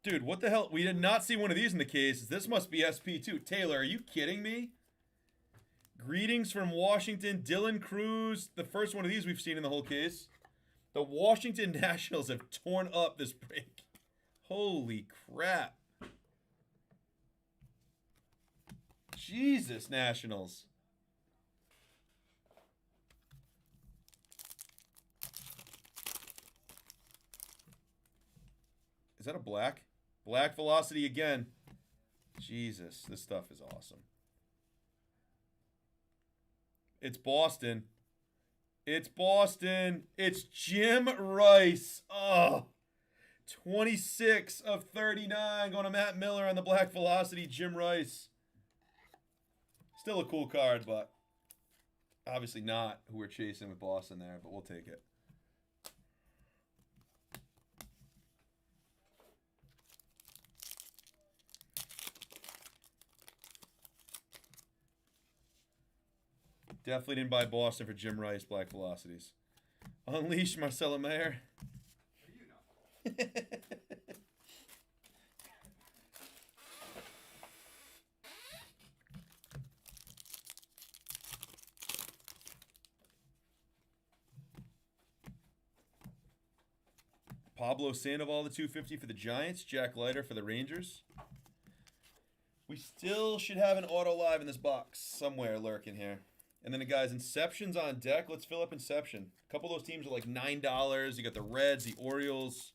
Dude, what the hell? We did not see one of these in the case. This must be SP2. Taylor, are you kidding me? Greetings from Washington, Dylan Cruz. The first one of these we've seen in the whole case. The Washington Nationals have torn up this break. Holy crap. Jesus, Nationals. Is that a black? Black Velocity again. Jesus, this stuff is awesome. It's Boston. It's Boston. It's Jim Rice. Oh, 26 of 39 going to Matt Miller on the Black Velocity. Jim Rice. Still a cool card, but obviously not who we're chasing with Boston there, but we'll take it. Definitely didn't buy Boston for Jim Rice, Black Velocities. Unleash Marcelo Mayer. What do you know? Pablo Sandoval, the 250 for the Giants. Jack Leiter for the Rangers. We still should have an auto live in this box somewhere lurking here. And then, guys, Inception's on deck. Let's fill up Inception. A couple of those teams are like $9. You got the Reds, the Orioles.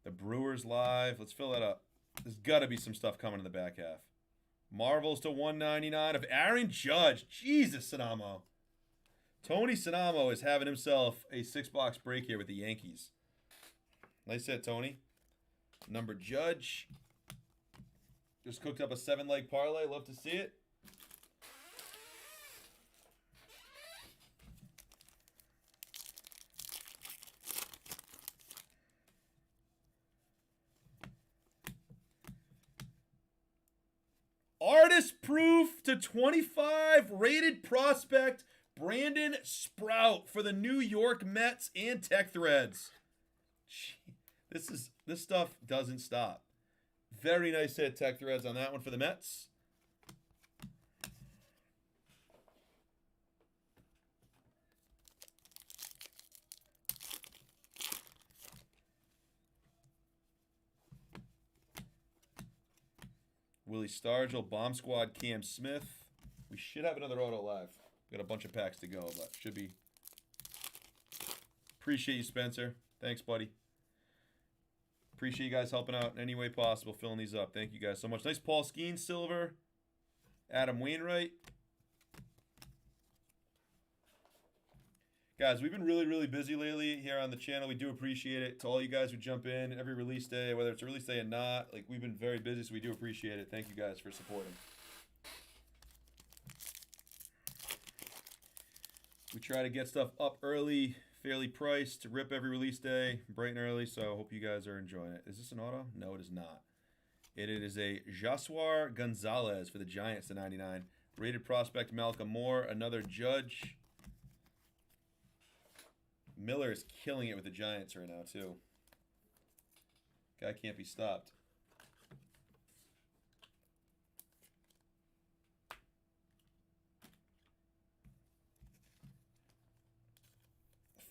The Brewers live. Let's fill that up. There's got to be some stuff coming in the back half. Marvels to $199 of Aaron Judge. Jesus, Sinamo. Tony Sinamo is having himself a 6-box break here with the Yankees. Nice hit, Tony. Number Judge. Just cooked up a 7-leg parlay. Love to see it. Artist proof to 25 rated prospect Brandon Sprout for the New York Mets and Tech Threads. This stuff doesn't stop. Very nice hit, Tech Threads, on that one for the Mets. Willie Stargell, Bomb Squad, Cam Smith. We should have another auto live. Got a bunch of packs to go, but should be. Appreciate you, Spencer. Thanks, buddy. Appreciate you guys helping out in any way possible, filling these up. Thank you guys so much. Nice Paul Skeens, silver. Adam Wainwright. Guys, we've been really, really busy lately here on the channel. We do appreciate it. To all you guys who jump in every release day, whether it's a release day or not, like, we've been very busy, so we do appreciate it. Thank you guys for supporting. We try to get stuff up early, fairly priced, to rip every release day, bright and early, so I hope you guys are enjoying it. Is this an auto? No, it is not. It is a Josuar Gonzalez for the Giants to 99. Rated prospect Malcolm Moore, another Judge. Miller is killing it with the Giants right now, too. Guy can't be stopped.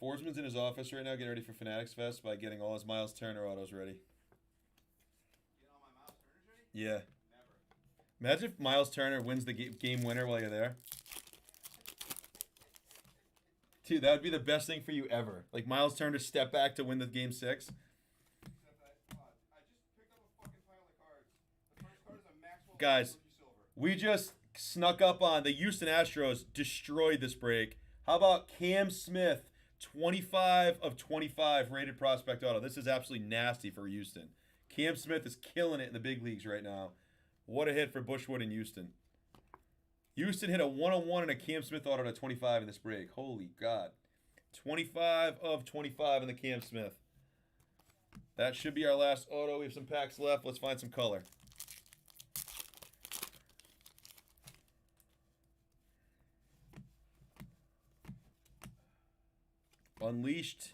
Forsman's in his office right now getting ready for Fanatics Fest by getting all his Miles Turner autos ready. Get all my Miles Turners ready? Yeah. Never. Imagine if Miles Turner wins the game winner while you're there. Dude, that would be the best thing for you ever. Like, Miles Turner step back to win the game 6. Except I just picked up a fucking pile of cards. The first card is a Maxwell Guys, Rookie Silver. we just snuck up on the Houston Astros, destroyed this break. How about Cam Smith? 25 of 25 rated prospect auto. This is absolutely nasty for Houston. Cam Smith is killing it in the big leagues right now. What a hit for Bushwood in Houston. Houston hit a 1-on-1 and a Cam Smith auto to 25 in this break. Holy God. 25 of 25 in the Cam Smith. That should be our last auto. We have some packs left. Let's find some color. Unleashed.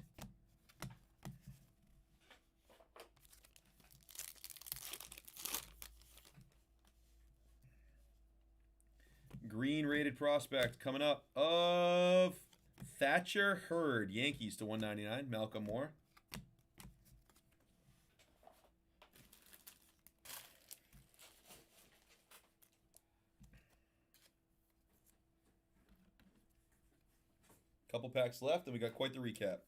green rated prospect coming up of Thatcher Hurd, Yankees to 199. Malcolm Moore. Couple packs left, and we got quite the recap.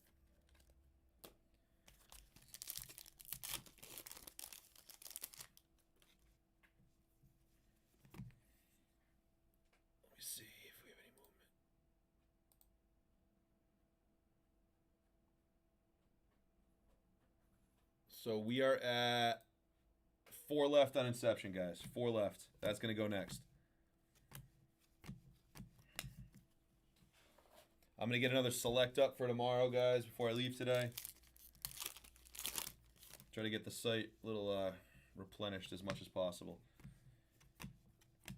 Let me see if we have any movement. So we are at 4 left on Inception, guys. 4 left. That's going to go next. I'm going to get another select up for tomorrow, guys, before I leave today. Try to get the site a little replenished as much as possible.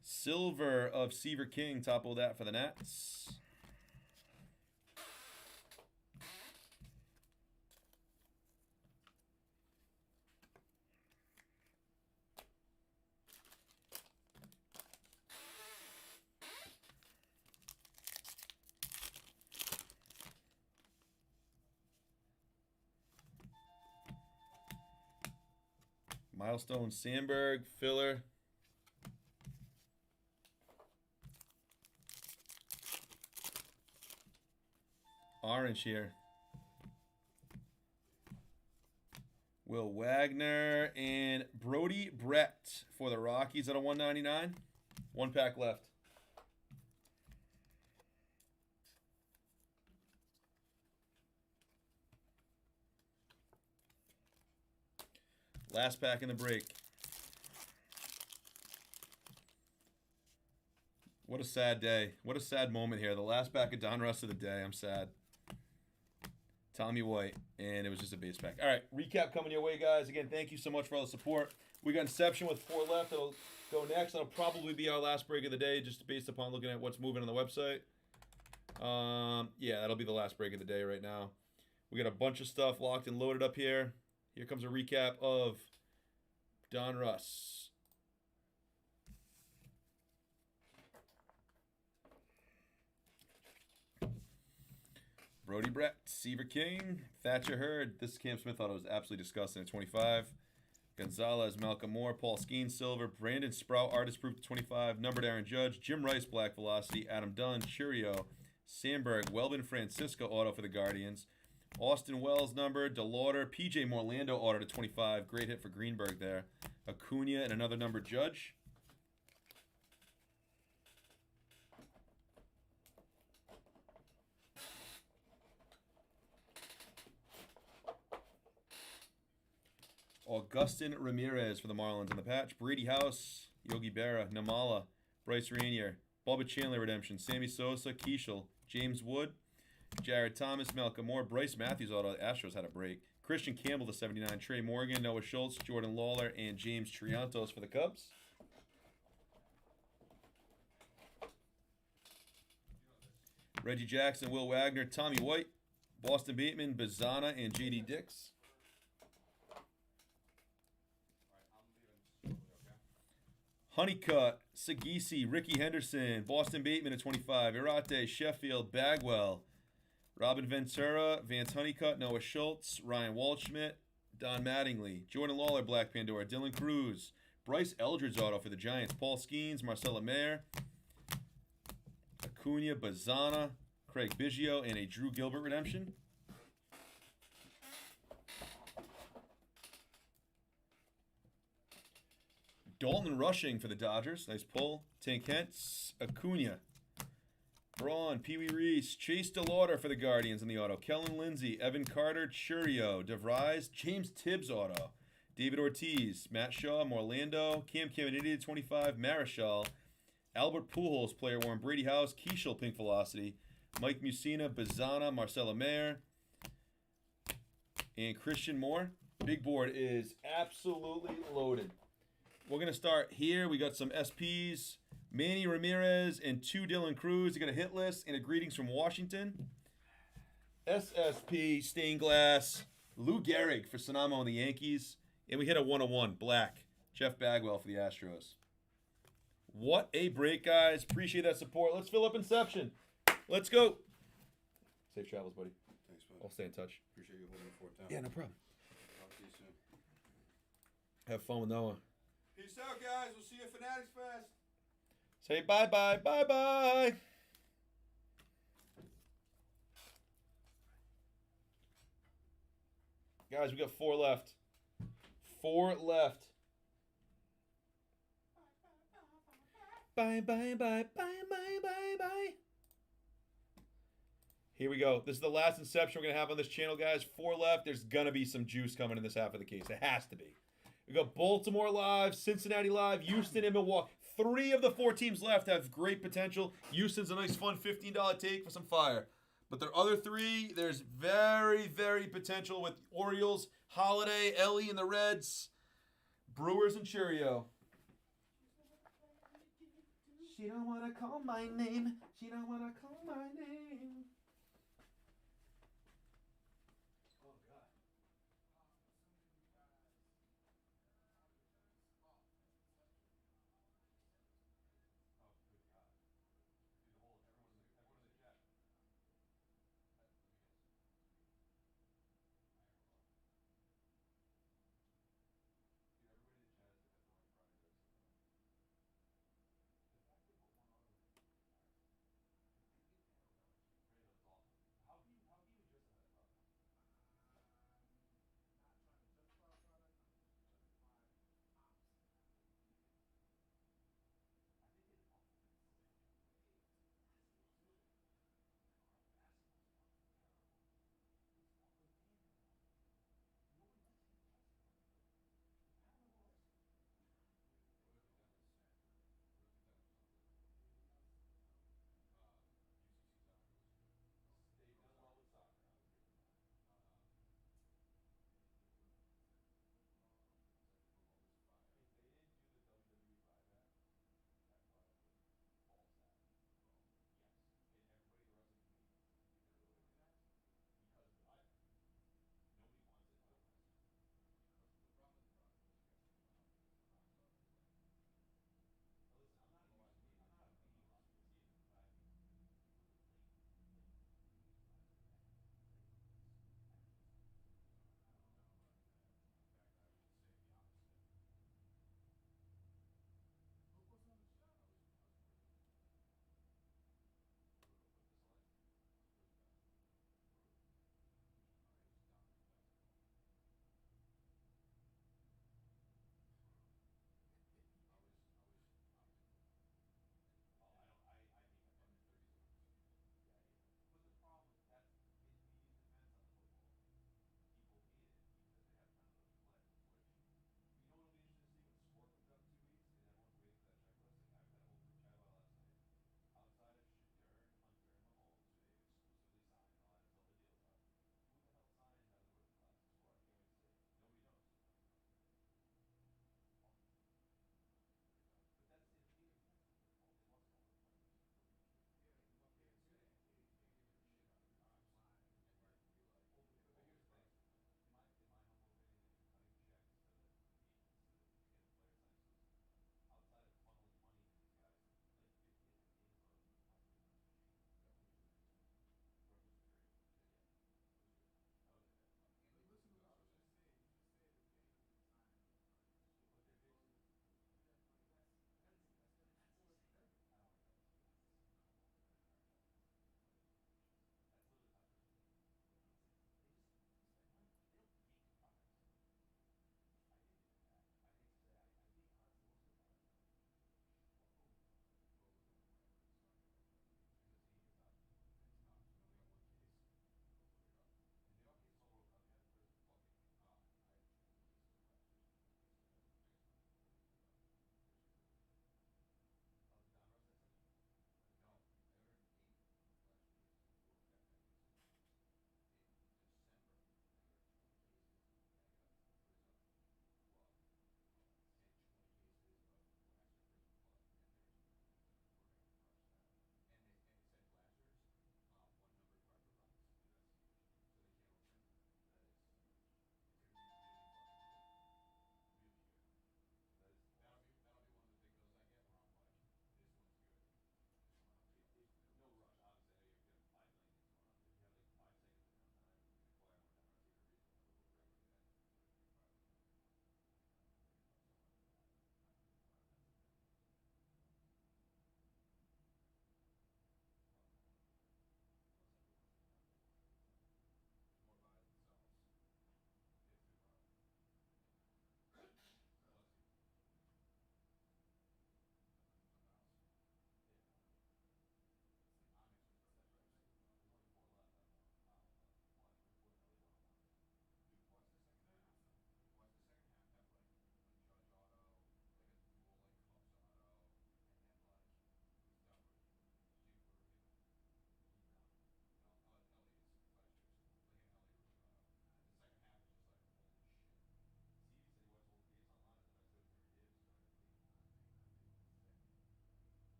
Silver of Seaver King, top of that for the Nats. Milestone Sandberg, filler. Orange here. Will Wagner and Brody Brett for the Rockies at a 199. 1 pack left. Last pack in the break. What a sad day. What a sad moment here. The last pack of Donruss of the day. I'm sad. Tommy White. And it was just a base pack. All right. Recap coming your way, guys. Again, thank you so much for all the support. We got Inception with 4 left. It'll go next. That'll probably be our last break of the day, just based upon looking at what's moving on the website. Yeah, that'll be the last break of the day right now. We got a bunch of stuff locked and loaded up here. Here comes a recap of Donruss. Brody Brett, Seaver King, Thatcher Hurd. This Cam Smith thought it was absolutely disgusting at 25. Gonzalez, Malcolm Moore, Paul Skeen, Silver, Brandon Sprout, Artist Proof to 25. Numbered Aaron Judge, Jim Rice, Black Velocity, Adam Dunn, Churio, Sandberg, Welvin Francisco, auto for the Guardians. Austin Wells number, DeLauder, PJ Morlando auto to 25. Great hit for Greenberg there. Acuna and another number Judge. Augustin Ramirez for the Marlins on the patch. Brady House, Yogi Berra, Namala, Bryce Rainier, Bubba Chandler redemption, Sammy Sosa, Keishel, James Wood, Jared Thomas, Malcolm Moore, Bryce Matthews auto. The Astros had a break. Christian Campbell to 79. Trey Morgan, Noah Schultz, Jordan Lawler, and James Triantos for the Cubs. Reggie Jackson, Will Wagner, Tommy White, Boston Bateman, Bazana, and J.D. Dix. Honeycutt, Sagisi, Ricky Henderson, Boston Bateman at 25. Irate, Sheffield, Bagwell, Robin Ventura, Vance Honeycutt, Noah Schultz, Ryan Waldschmidt, Don Mattingly, Jordan Lawler, Black Pandora, Dylan Cruz, Bryce Eldridge auto for the Giants, Paul Skeens, Marcella Mayer, Acuna, Bazana, Craig Biggio, and a Drew Gilbert redemption. Dalton Rushing for the Dodgers. Nice pull. Tank Hentz, Acuna. Braun, Pee Wee Reese, Chase DeLauder for the Guardians in the auto. Kellen Lindsey, Evan Carter, Churio, DeVries, James Tibbs auto. David Ortiz, Matt Shaw, Morlando, Cam Caminiti 25, Marichal, Albert Pujols, player worn, Brady House, Keishel, Pink Velocity, Mike Mussina, Bazana, Marcella Mayer, and Christian Moore. Big board is absolutely loaded. We're going to start here. We got some SPs, Manny Ramirez and 2 Dylan Cruz. You got a hit list and a greetings from Washington. SSP, stained glass, Lou Gehrig for Sonamo and the Yankees. And we hit a 101, black, Jeff Bagwell for the Astros. What a break, guys. Appreciate that support. Let's fill up Inception. Let's go. Safe travels, buddy. Thanks, bud. I'll stay in touch. Appreciate you holding the fort down. Yeah, no problem. Talk to you soon. Have fun with Noah. Peace out, guys. We'll see you at Fanatics Fest. Say bye-bye. Bye-bye. Guys, we got 4 left. 4 left. Bye, bye, bye, bye, bye, bye, bye. Here we go. This is the last Inception we're going to have on this channel, guys. 4 left. There's going to be some juice coming in this half of the case. It has to be. We got Baltimore live, Cincinnati live, Houston, and Milwaukee. 3 of the 4 teams left have great potential. Houston's a nice, fun $15 take for some fire. But there are other 3. There's very, very potential with Orioles, Holiday, Ellie, and the Reds, Brewers, and Cheerio. She don't want to call my name. She don't want to call my name.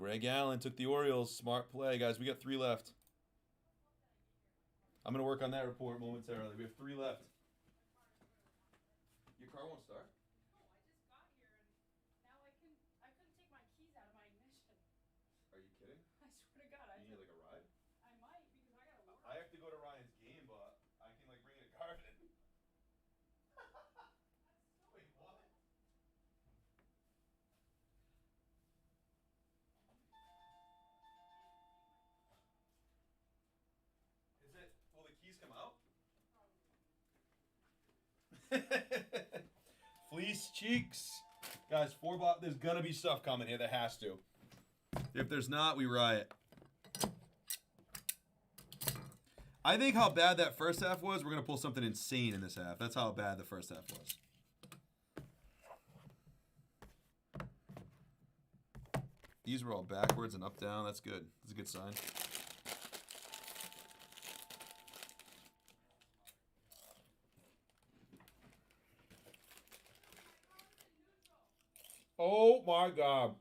Greg Allen took the Orioles. Smart play, guys. We got 3 left. I'm gonna work on that report momentarily. We have 3 left. Your car won't start? No, I just got here and now I couldn't take my keys out of my ignition. Are you kidding? I swear to God, You need like a ride? I might because I gotta work. I have to go to Ryan's game, but I can like bring it to Garvin. Wait, what? Is it? Will the keys come out? Fleece cheeks. Guys, 4 box. There's gonna be stuff coming here. There has to. If there's not, we riot. I think how bad that first half was, we're gonna pull something insane in this half. That's how bad the first half was. These were all backwards and up down. That's good. That's a good sign. Oh my God.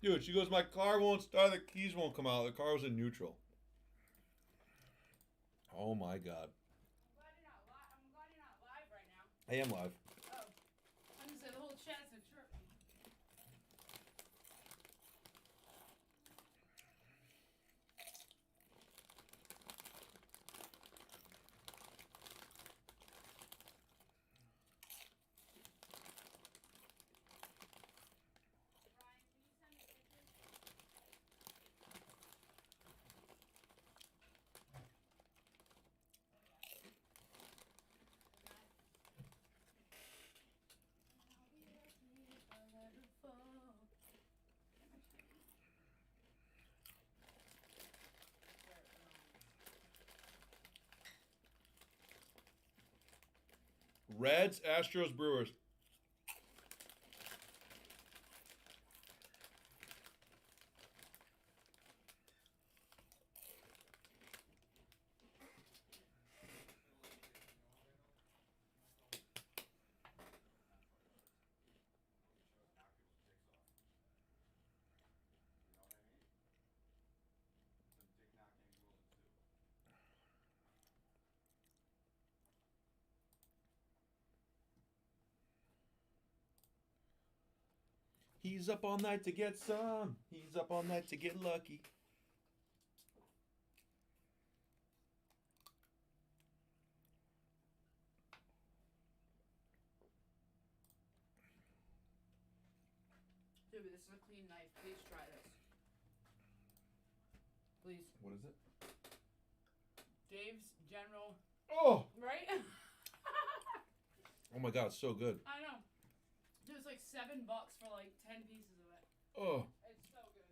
Dude, she goes, my car won't start, the keys won't come out. The car was in neutral. Oh my God. I'm glad you're not live right now. I am live. Oh. I'm gonna say the whole chat's been tripping. Ryan, can you send me pictures? Reds, Astros, Brewers. He's up all night to get some. He's up all night to get lucky. Dude, this is a clean knife. Please try this. Please. What is it? Dave's General. Oh! Right? Oh my God, it's so good. I know. It was like $7 for like 10 pieces of it. Oh. It's so good.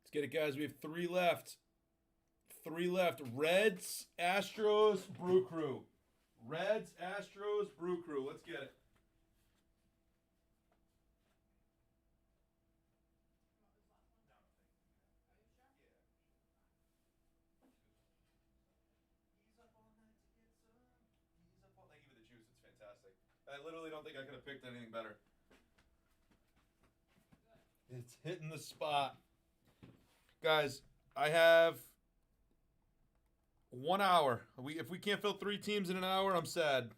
Let's get it, guys. We have 3 left. 3 left. Reds, Astros, Brew Crew. Reds, Astros, Brew Crew. Let's get it. Thank you for the juice. It's fantastic. I literally don't think I could have picked anything better. It's hitting the spot. Guys, I have 1 hour. If we can't fill 3 teams in an hour, I'm sad.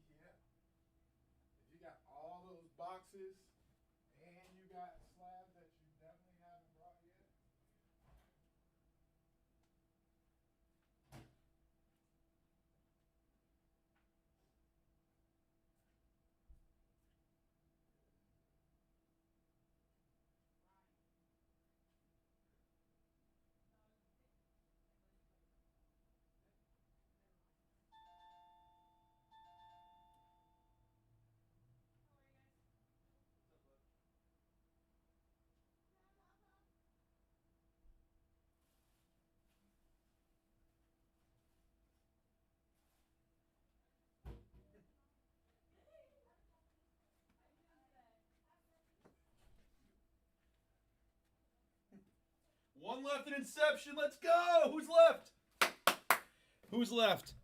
Yeah. If you got all those boxes and you got slabs that you definitely haven't brought yet. One left in Inception. Let's go. Who's left? Who's left?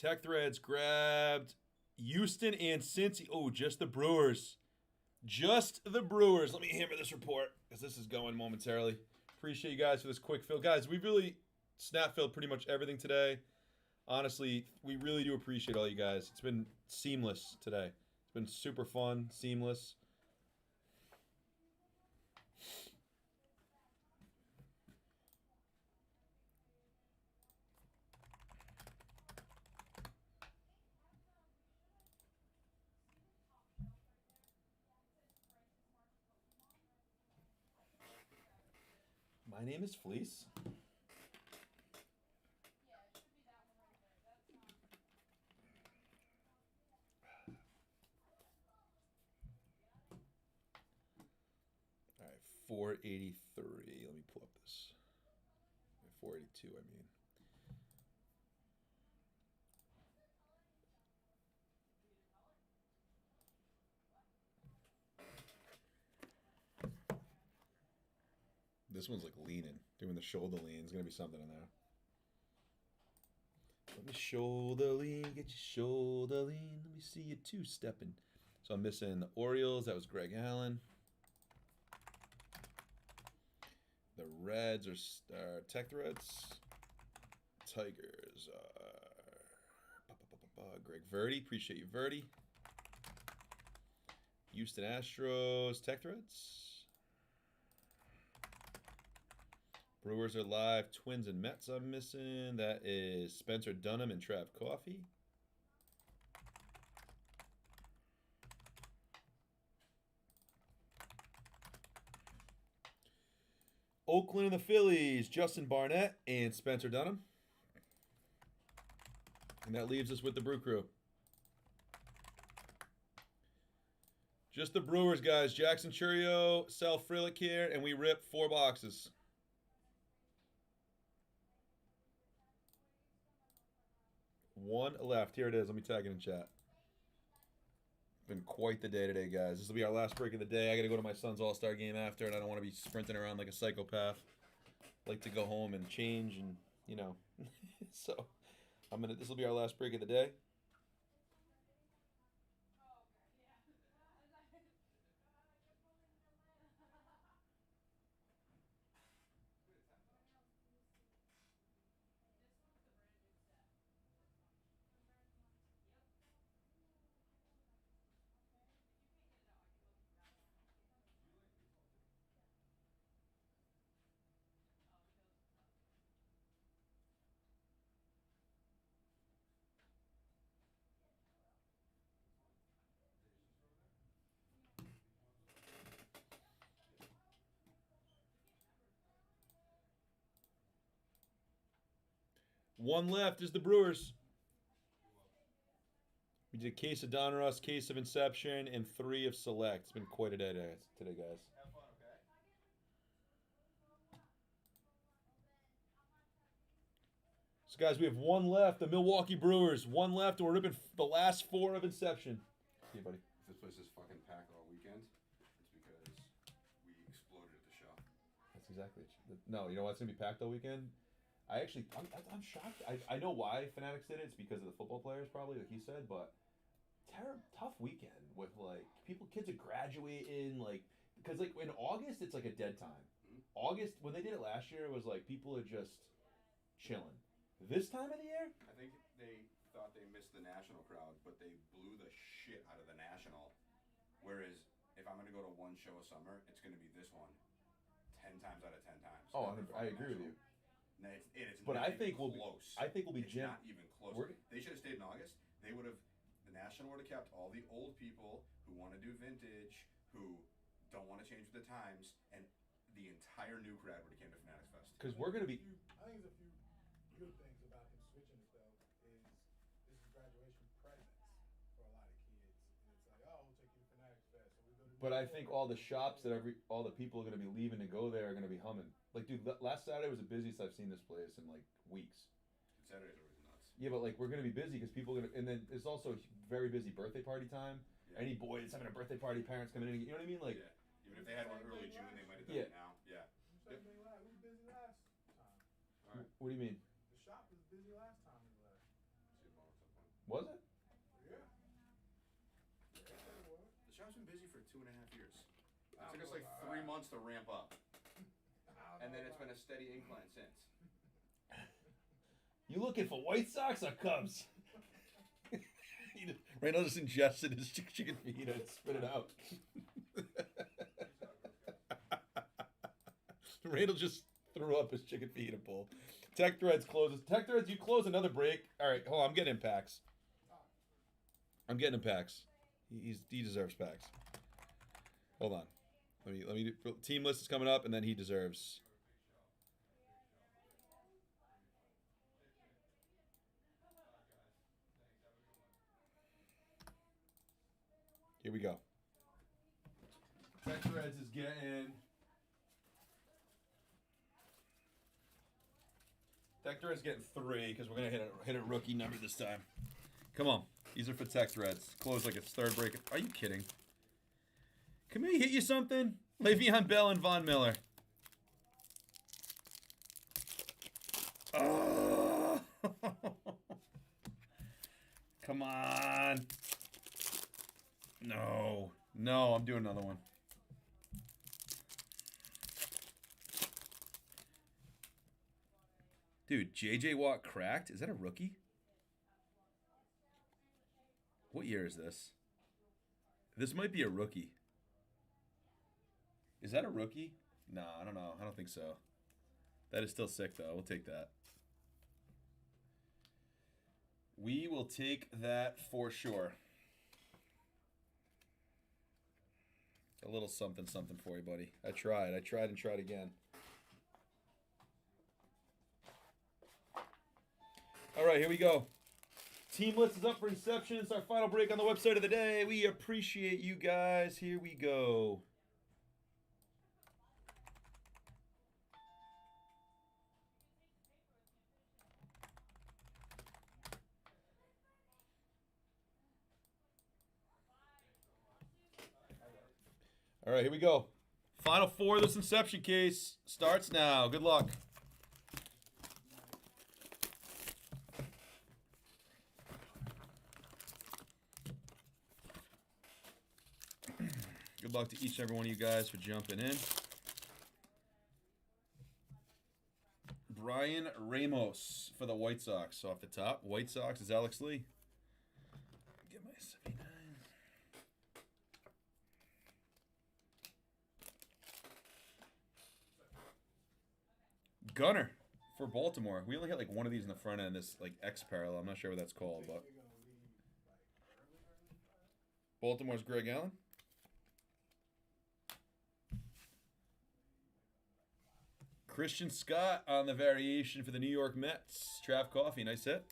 Tech Threads grabbed Houston and Cincy. Oh, just the Brewers. Just the Brewers. Let me hammer this report because this is going momentarily. Appreciate you guys for this quick fill. Guys, we really snap filled pretty much everything today. Honestly, we really do appreciate all you guys. It's been seamless today. It's been super fun, seamless. My name is Fleece. Yeah, it should be that one right there. That's not. All right, 483. Let me pull up this. 482, I mean. This one's like leaning, doing the shoulder lean. There's gonna be something in there. Let me shoulder lean, get your shoulder lean. Let me see you two-stepping. So I'm missing the Orioles. That was Greg Allen. The Reds are Tech Threads. Tigers are Greg Verdi. Appreciate you, Verdi. Houston Astros, Tech Threads. Brewers are live. Twins and Mets I'm missing. That is Spencer Dunham and Trav Coffee. Oakland and the Phillies, Justin Barnett and Spencer Dunham. And that leaves us with the Brew Crew. Just the Brewers, guys. Jackson Churio, Sal Frelick here, and we rip 4 boxes. One left. Here it is. Let me tag it in chat. been quite the day today, guys. This will be our last break of the day. I got to go to my son's All-Star game after, and I don't want to be sprinting around like a psychopath. Like to go home and change, and you know. So, this will be our last break of the day. One left is the Brewers. We did a case of Donruss, case of Inception, and 3 of Select. It's been quite a day today, guys. Have fun, okay? So, guys, we have one left. The Milwaukee Brewers. One left. We're ripping the last 4 of Inception. See you, buddy. If this place is fucking packed all weekend, it's because we exploded at the show. That's exactly it. No, you know what's going to be packed all weekend? I'm shocked. I know why Fanatics did it. It's because of the football players, probably, like he said, but tough weekend with, like, kids are graduating, like, because, like, in August, it's, like, a dead time. Mhm. August, when they did it last year, it was, like, people are just chilling. This time of the year? I think they thought they missed the national crowd, but they blew the shit out of the national. Whereas, if I'm going to go to one show a summer, it's going to be this one 10 times out of 10 times. Oh, Not the I fucking agree with you. national. No, it's But not I think even we'll be close. it's It's not even close. We're- They should have stayed in August. They would have. The national would have kept all the old people who want to do vintage, who don't want to change with the times, and the entire new crowd would have came to Fanatics Fest. Because we're going to be. I think there's a few good things about him switching it though. Is this is graduation presents for a lot of kids, and it's like, oh, we'll take you to Fanatics Fest, so we go to. But I think all the shops that all the people are going to be leaving to go there are going to be humming. Like, dude, last Saturday was the busiest I've seen this place in, like, weeks. Saturday's always nuts. Yeah, but, like, we're going to be busy because people are going to. And then it's also a very busy birthday party time. Yeah. Any boy that's having a birthday party, parents coming in. You know what I mean? Like, Yeah. Even if they had one early June, they might have done Yeah. it now. Yeah. Same thing last. We were busy last time. All right. what do you mean? The shop was busy last time we left. See you tomorrow at some point. Was it? Yeah. Yeah, it was. The shop's been busy for 2.5 years. It I took don't us like know. 3 months to ramp up, I don't and then know it's been about a steady incline since. You looking for White Sox or Cubs? Randall just ingested his chicken fajita and spit it out. Randall just threw up his chicken fajita bowl. Tech Threads closes. Tech Threads, you close another break. All right, hold on. I'm getting him packs. I'm getting him packs. He deserves packs. Hold on. Let me do, team list is coming up, and then he deserves. Here we go. Tech Threads is getting. Tech Threads getting 3 because we're gonna hit a rookie number this time. Come on, these are for Tech Threads. Close like it's third break. Are you kidding? Can we hit you something? Le'Veon Bell and Von Miller. Oh. Come on. No, I'm doing another one. Dude, J.J. Watt cracked? Is that a rookie? What year is this? This might be a rookie. Is that a rookie? No, I don't know. I don't think so. That is still sick, though. We'll take that. We will take that for sure. A little something for you, buddy. I tried and tried again. All right, here we go. Team list is up for Inception. It's our final break on the website of the day. We appreciate you guys. Here we go. All right, here we go. Final four of this Inception case starts now. Good luck. Good luck to each and every one of you guys for jumping in. Brian Ramos for the White Sox off the top. White Sox is Alex Lee. Get my 79. Gunner for Baltimore. We only had like one of these in the front end. This like X parallel. I'm not sure what that's called, but Baltimore's Greg Allen. Christian Scott on the variation for the New York Mets. Trav Coffee, nice hit.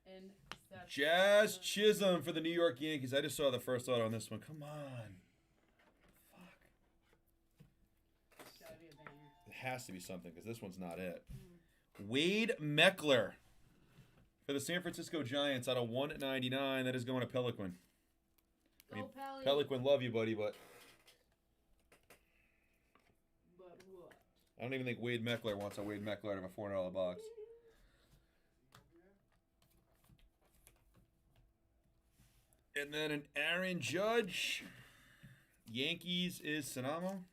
And Jazz Chisholm for the New York Yankees. I just saw the first auto on this one. Come on. Fuck. It's gotta be a banger. It has to be something because this one's not it. Wade Meckler for the San Francisco Giants out of 199. That is going to Pelican. I mean, Go Pelly. Pelican, love you, buddy, but But what? I don't even think Wade Meckler wants a Wade Meckler out of a $400 box. And then an Aaron Judge. Yankees is Sanamo.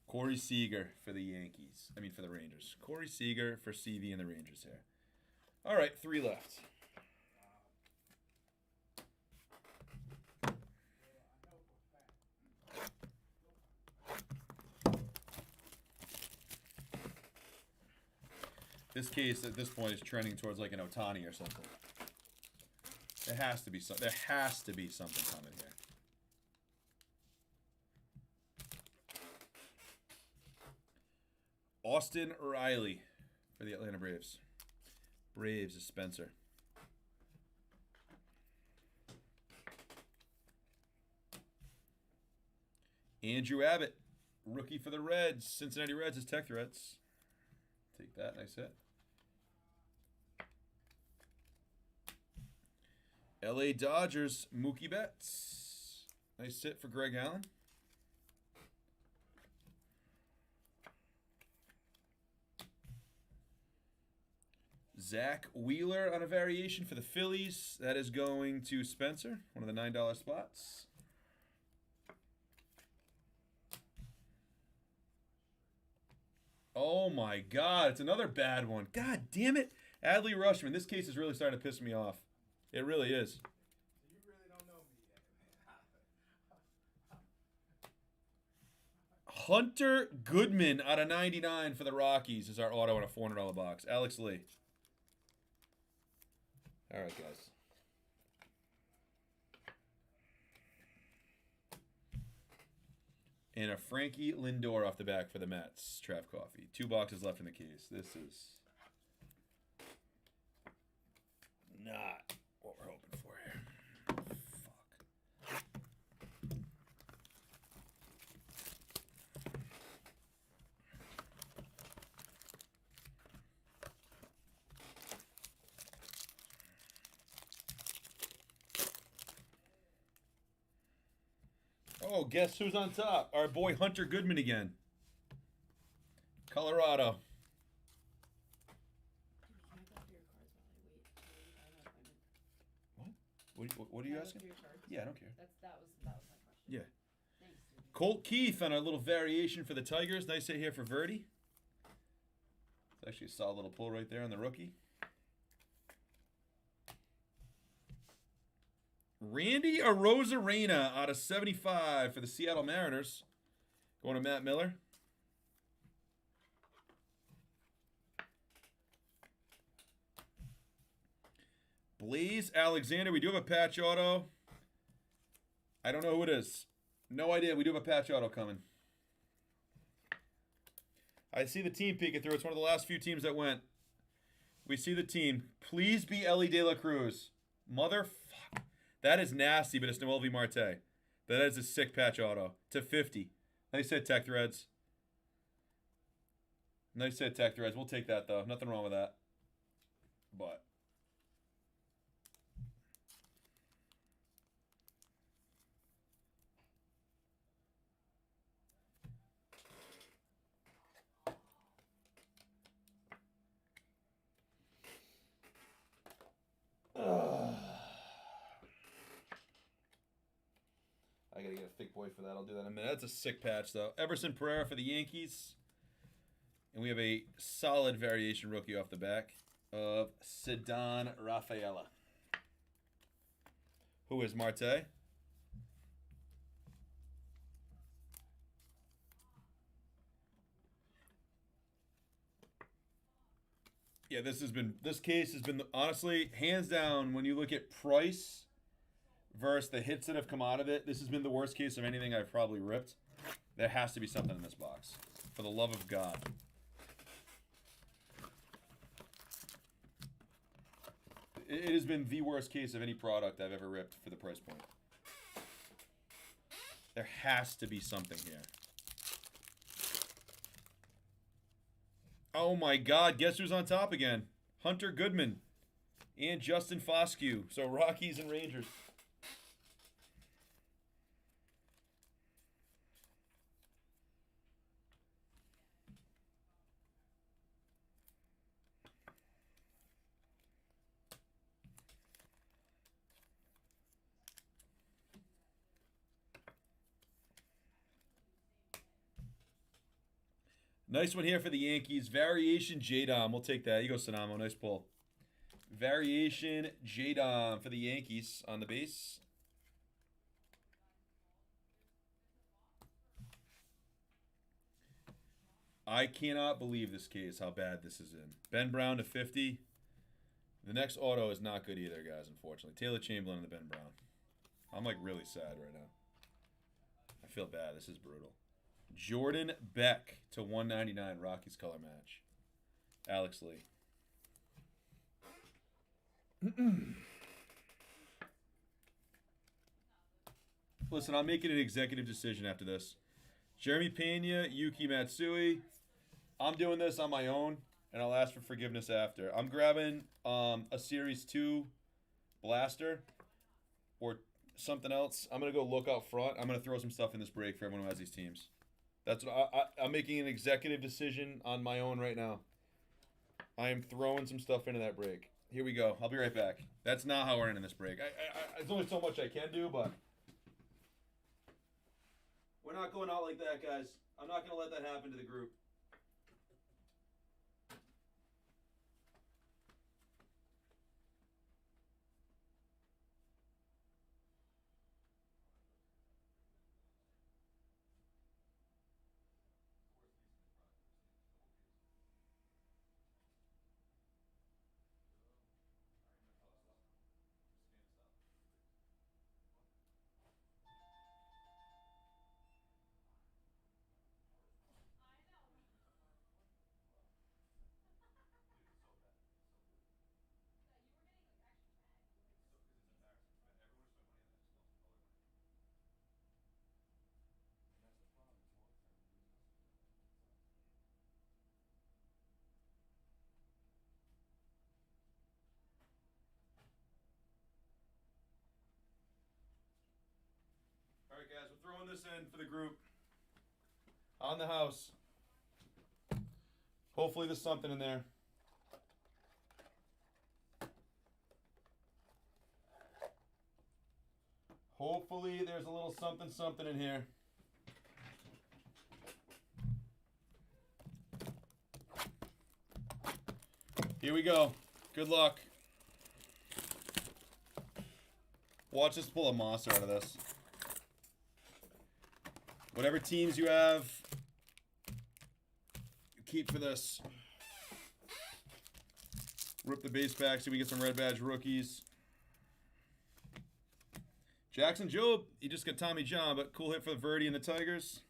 Corey Seager for the Yankees. I mean, for the Rangers. Corey Seager for CV and the Rangers here. All right, 3 left. This case at this point is trending towards like an Ohtani or something. There has to be something coming here. Austin Riley for the Atlanta Braves. Braves is Spencer. Andrew Abbott, rookie for the Reds. Cincinnati Reds is Tech Threats. Take that, nice hit. LA Dodgers, Mookie Betts. Nice hit for Greg Allen. Zach Wheeler on a variation for the Phillies. That is going to Spencer, one of the $9 spots. Oh my God, it's another bad one. God damn it. Adley Rushman. This case is really starting to piss me off. It really is. You really don't know me yet. Hunter Goodman out of 99 for the Rockies is our auto in a $400 box. Alex Lee. All right, guys. And a Frankie Lindor off the back for the Mets. Trav Coffee. 2 boxes left in the case. This is not what we're hoping for here. Fuck. Oh, guess who's on top? Our boy Hunter Goodman again. Colorado. Can I go through your cards while I wait? I have an appointment. What are Can you I go asking? through your cards? Yeah, I don't care. That was my question. Yeah. Thanks, dude. Colt Keith on a little variation for the Tigers. Nice hit here for Verdi. It's actually a solid little pull right there on the rookie. Randy Arozarena out of 75 for the Seattle Mariners. Going to Matt Miller. Blaze Alexander. We do have a patch auto. I don't know who it is. No idea. We do have a patch auto coming. I see the team peeking through. It's one of the last few teams that went. We see the team. Please be Ellie De La Cruz. Motherfuck. That is nasty, but it's Noel V. Marte. That is a sick patch auto. To 50. Nice hit, Tech Threads. Nice hit, Tech Threads. We'll take that, though. Nothing wrong with that. But. I gotta get a thick boy for that. I'll do that in a minute. That's a sick patch, though. Everson Pereira for the Yankees. And we have a solid variation rookie off the back of Ceddanne Rafaela. Who is Marte? Yeah, this case has been, honestly, hands down, when you look at price versus the hits that have come out of it, this has been the worst case of anything I've probably ripped. There has to be something in this box. For the love of God. It has been the worst case of any product I've ever ripped for the price point. There has to be something here. Oh my God, guess who's on top again? Hunter Goodman and Justin Foscue. So Rockies and Rangers. Nice one here for the Yankees. Variation J-Dom. We'll take that. You go, Sanamo. Nice pull. Variation J-Dom for the Yankees on the base. I cannot believe this case, how bad this is in. Ben Brown to 50. The next auto is not good either, guys, unfortunately. Taylor Chamberlain and the Ben Brown. I'm, like, really sad right now. I feel bad. This is brutal. Jordan Beck to 199, Rockies color match. Alex Lee. Listen, I'm making an executive decision after this. Jeremy Pena, Yuki Matsui. I'm doing this on my own, and I'll ask for forgiveness after. I'm grabbing a Series 2 blaster or something else. I'm going to go look out front. I'm going to throw some stuff in this break for everyone who has these teams. That's what I'm making an executive decision on my own right now. I am throwing some stuff into that break. Here we go. I'll be right back. That's not how we're ending this break. There's only so much I can do, but we're not going out like that, guys. I'm not going to let that happen to the group. All right, guys, we're throwing this in for the group. On the house. Hopefully there's something in there. Hopefully there's a little something in here. Here we go. Good luck. Watch us pull a monster out of this. Whatever teams you have, keep for this. Rip the base back so we get some red badge rookies. Jackson Jobe, he just got Tommy John, but cool hit for the Verdi and the Tigers.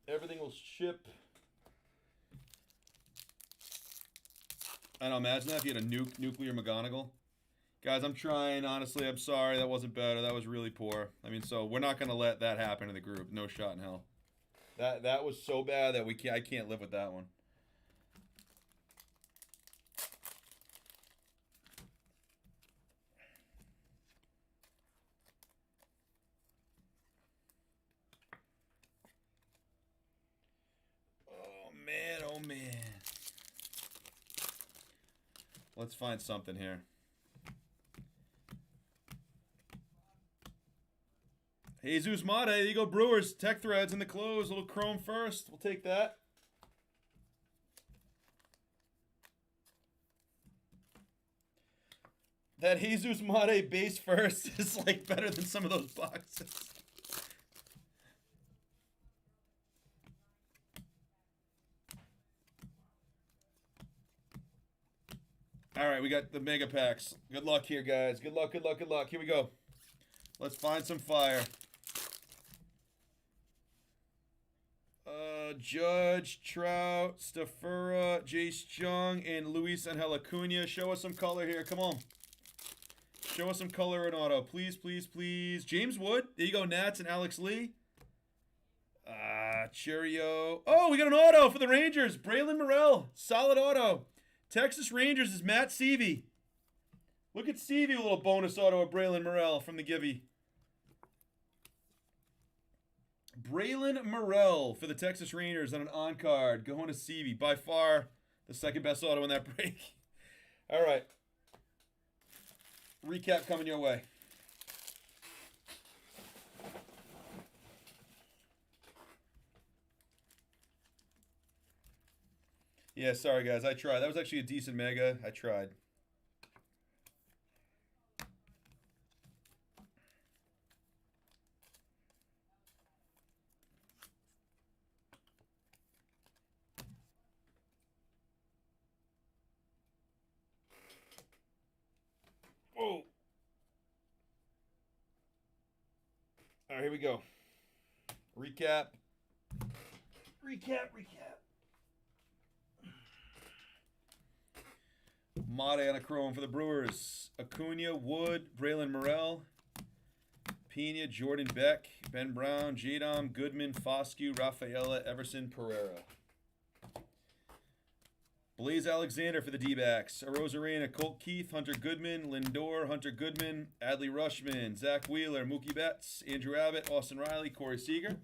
Everything will ship. I don't imagine that if you had a nuclear McGonagall. Guys, I'm trying. Honestly, I'm sorry. That wasn't better. That was really poor. I mean, so we're not going to let that happen in the group. No shot in hell. That was so bad that I can't live with that one. Oh, man. Oh, man. Let's find something here. Jesus Mata, there you go, Brewers. Tech threads in the close. A little chrome first. We'll take that. That Jesus Mate base first is like better than some of those boxes. All right, we got the mega packs. Good luck here, guys. Good luck, good luck, good luck. Here we go. Let's find some fire. Judge, Trout, Stafura, Jace Jung, and Luis Angel Acuna. Show us some color here. Come on. Show us some color in auto. Please, please, please. James Wood. There you go, Nats and Alex Lee. Cheerio. Oh, we got an auto for the Rangers. Braylon Morrell. Solid auto. Texas Rangers is Matt Seavey. Look at Seavey, a little bonus auto of Braylon Morrell from the Givey. Braylon Morrell for the Texas Rangers on an on-card. Going to Seavey. By far the second best auto in that break. All right. Recap coming your way. Yeah, sorry guys. I tried. That was actually a decent mega. I tried. Whoa. All right, here we go. Recap. Recap. Mate on a chrome for the Brewers. Acuna, Wood, Braylon Morrell, Pena, Jordan Beck, Ben Brown, Jadam, Goodman, Foscue, Rafaela, Everson, Pereira. Blaze Alexander for the D-backs. Arozarena, Colt Keith, Hunter Goodman, Lindor, Hunter Goodman, Adley Rushman, Zach Wheeler, Mookie Betts, Andrew Abbott, Austin Riley, Corey Seager.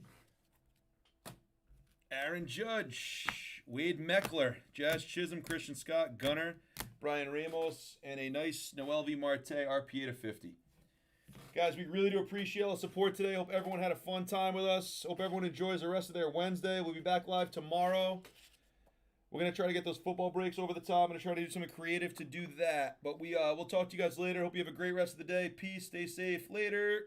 Aaron Judge, Wade Meckler, Jazz Chisholm, Christian Scott, Gunner, Brian Ramos, and a nice Noel V. Marte RPA to 50. Guys, we really do appreciate all the support today. Hope everyone had a fun time with us. Hope everyone enjoys the rest of their Wednesday. We'll be back live tomorrow. We're going to try to get those football breaks over the top. I'm going to try to do something creative to do that. But we'll talk to you guys later. Hope you have a great rest of the day. Peace. Stay safe. Later.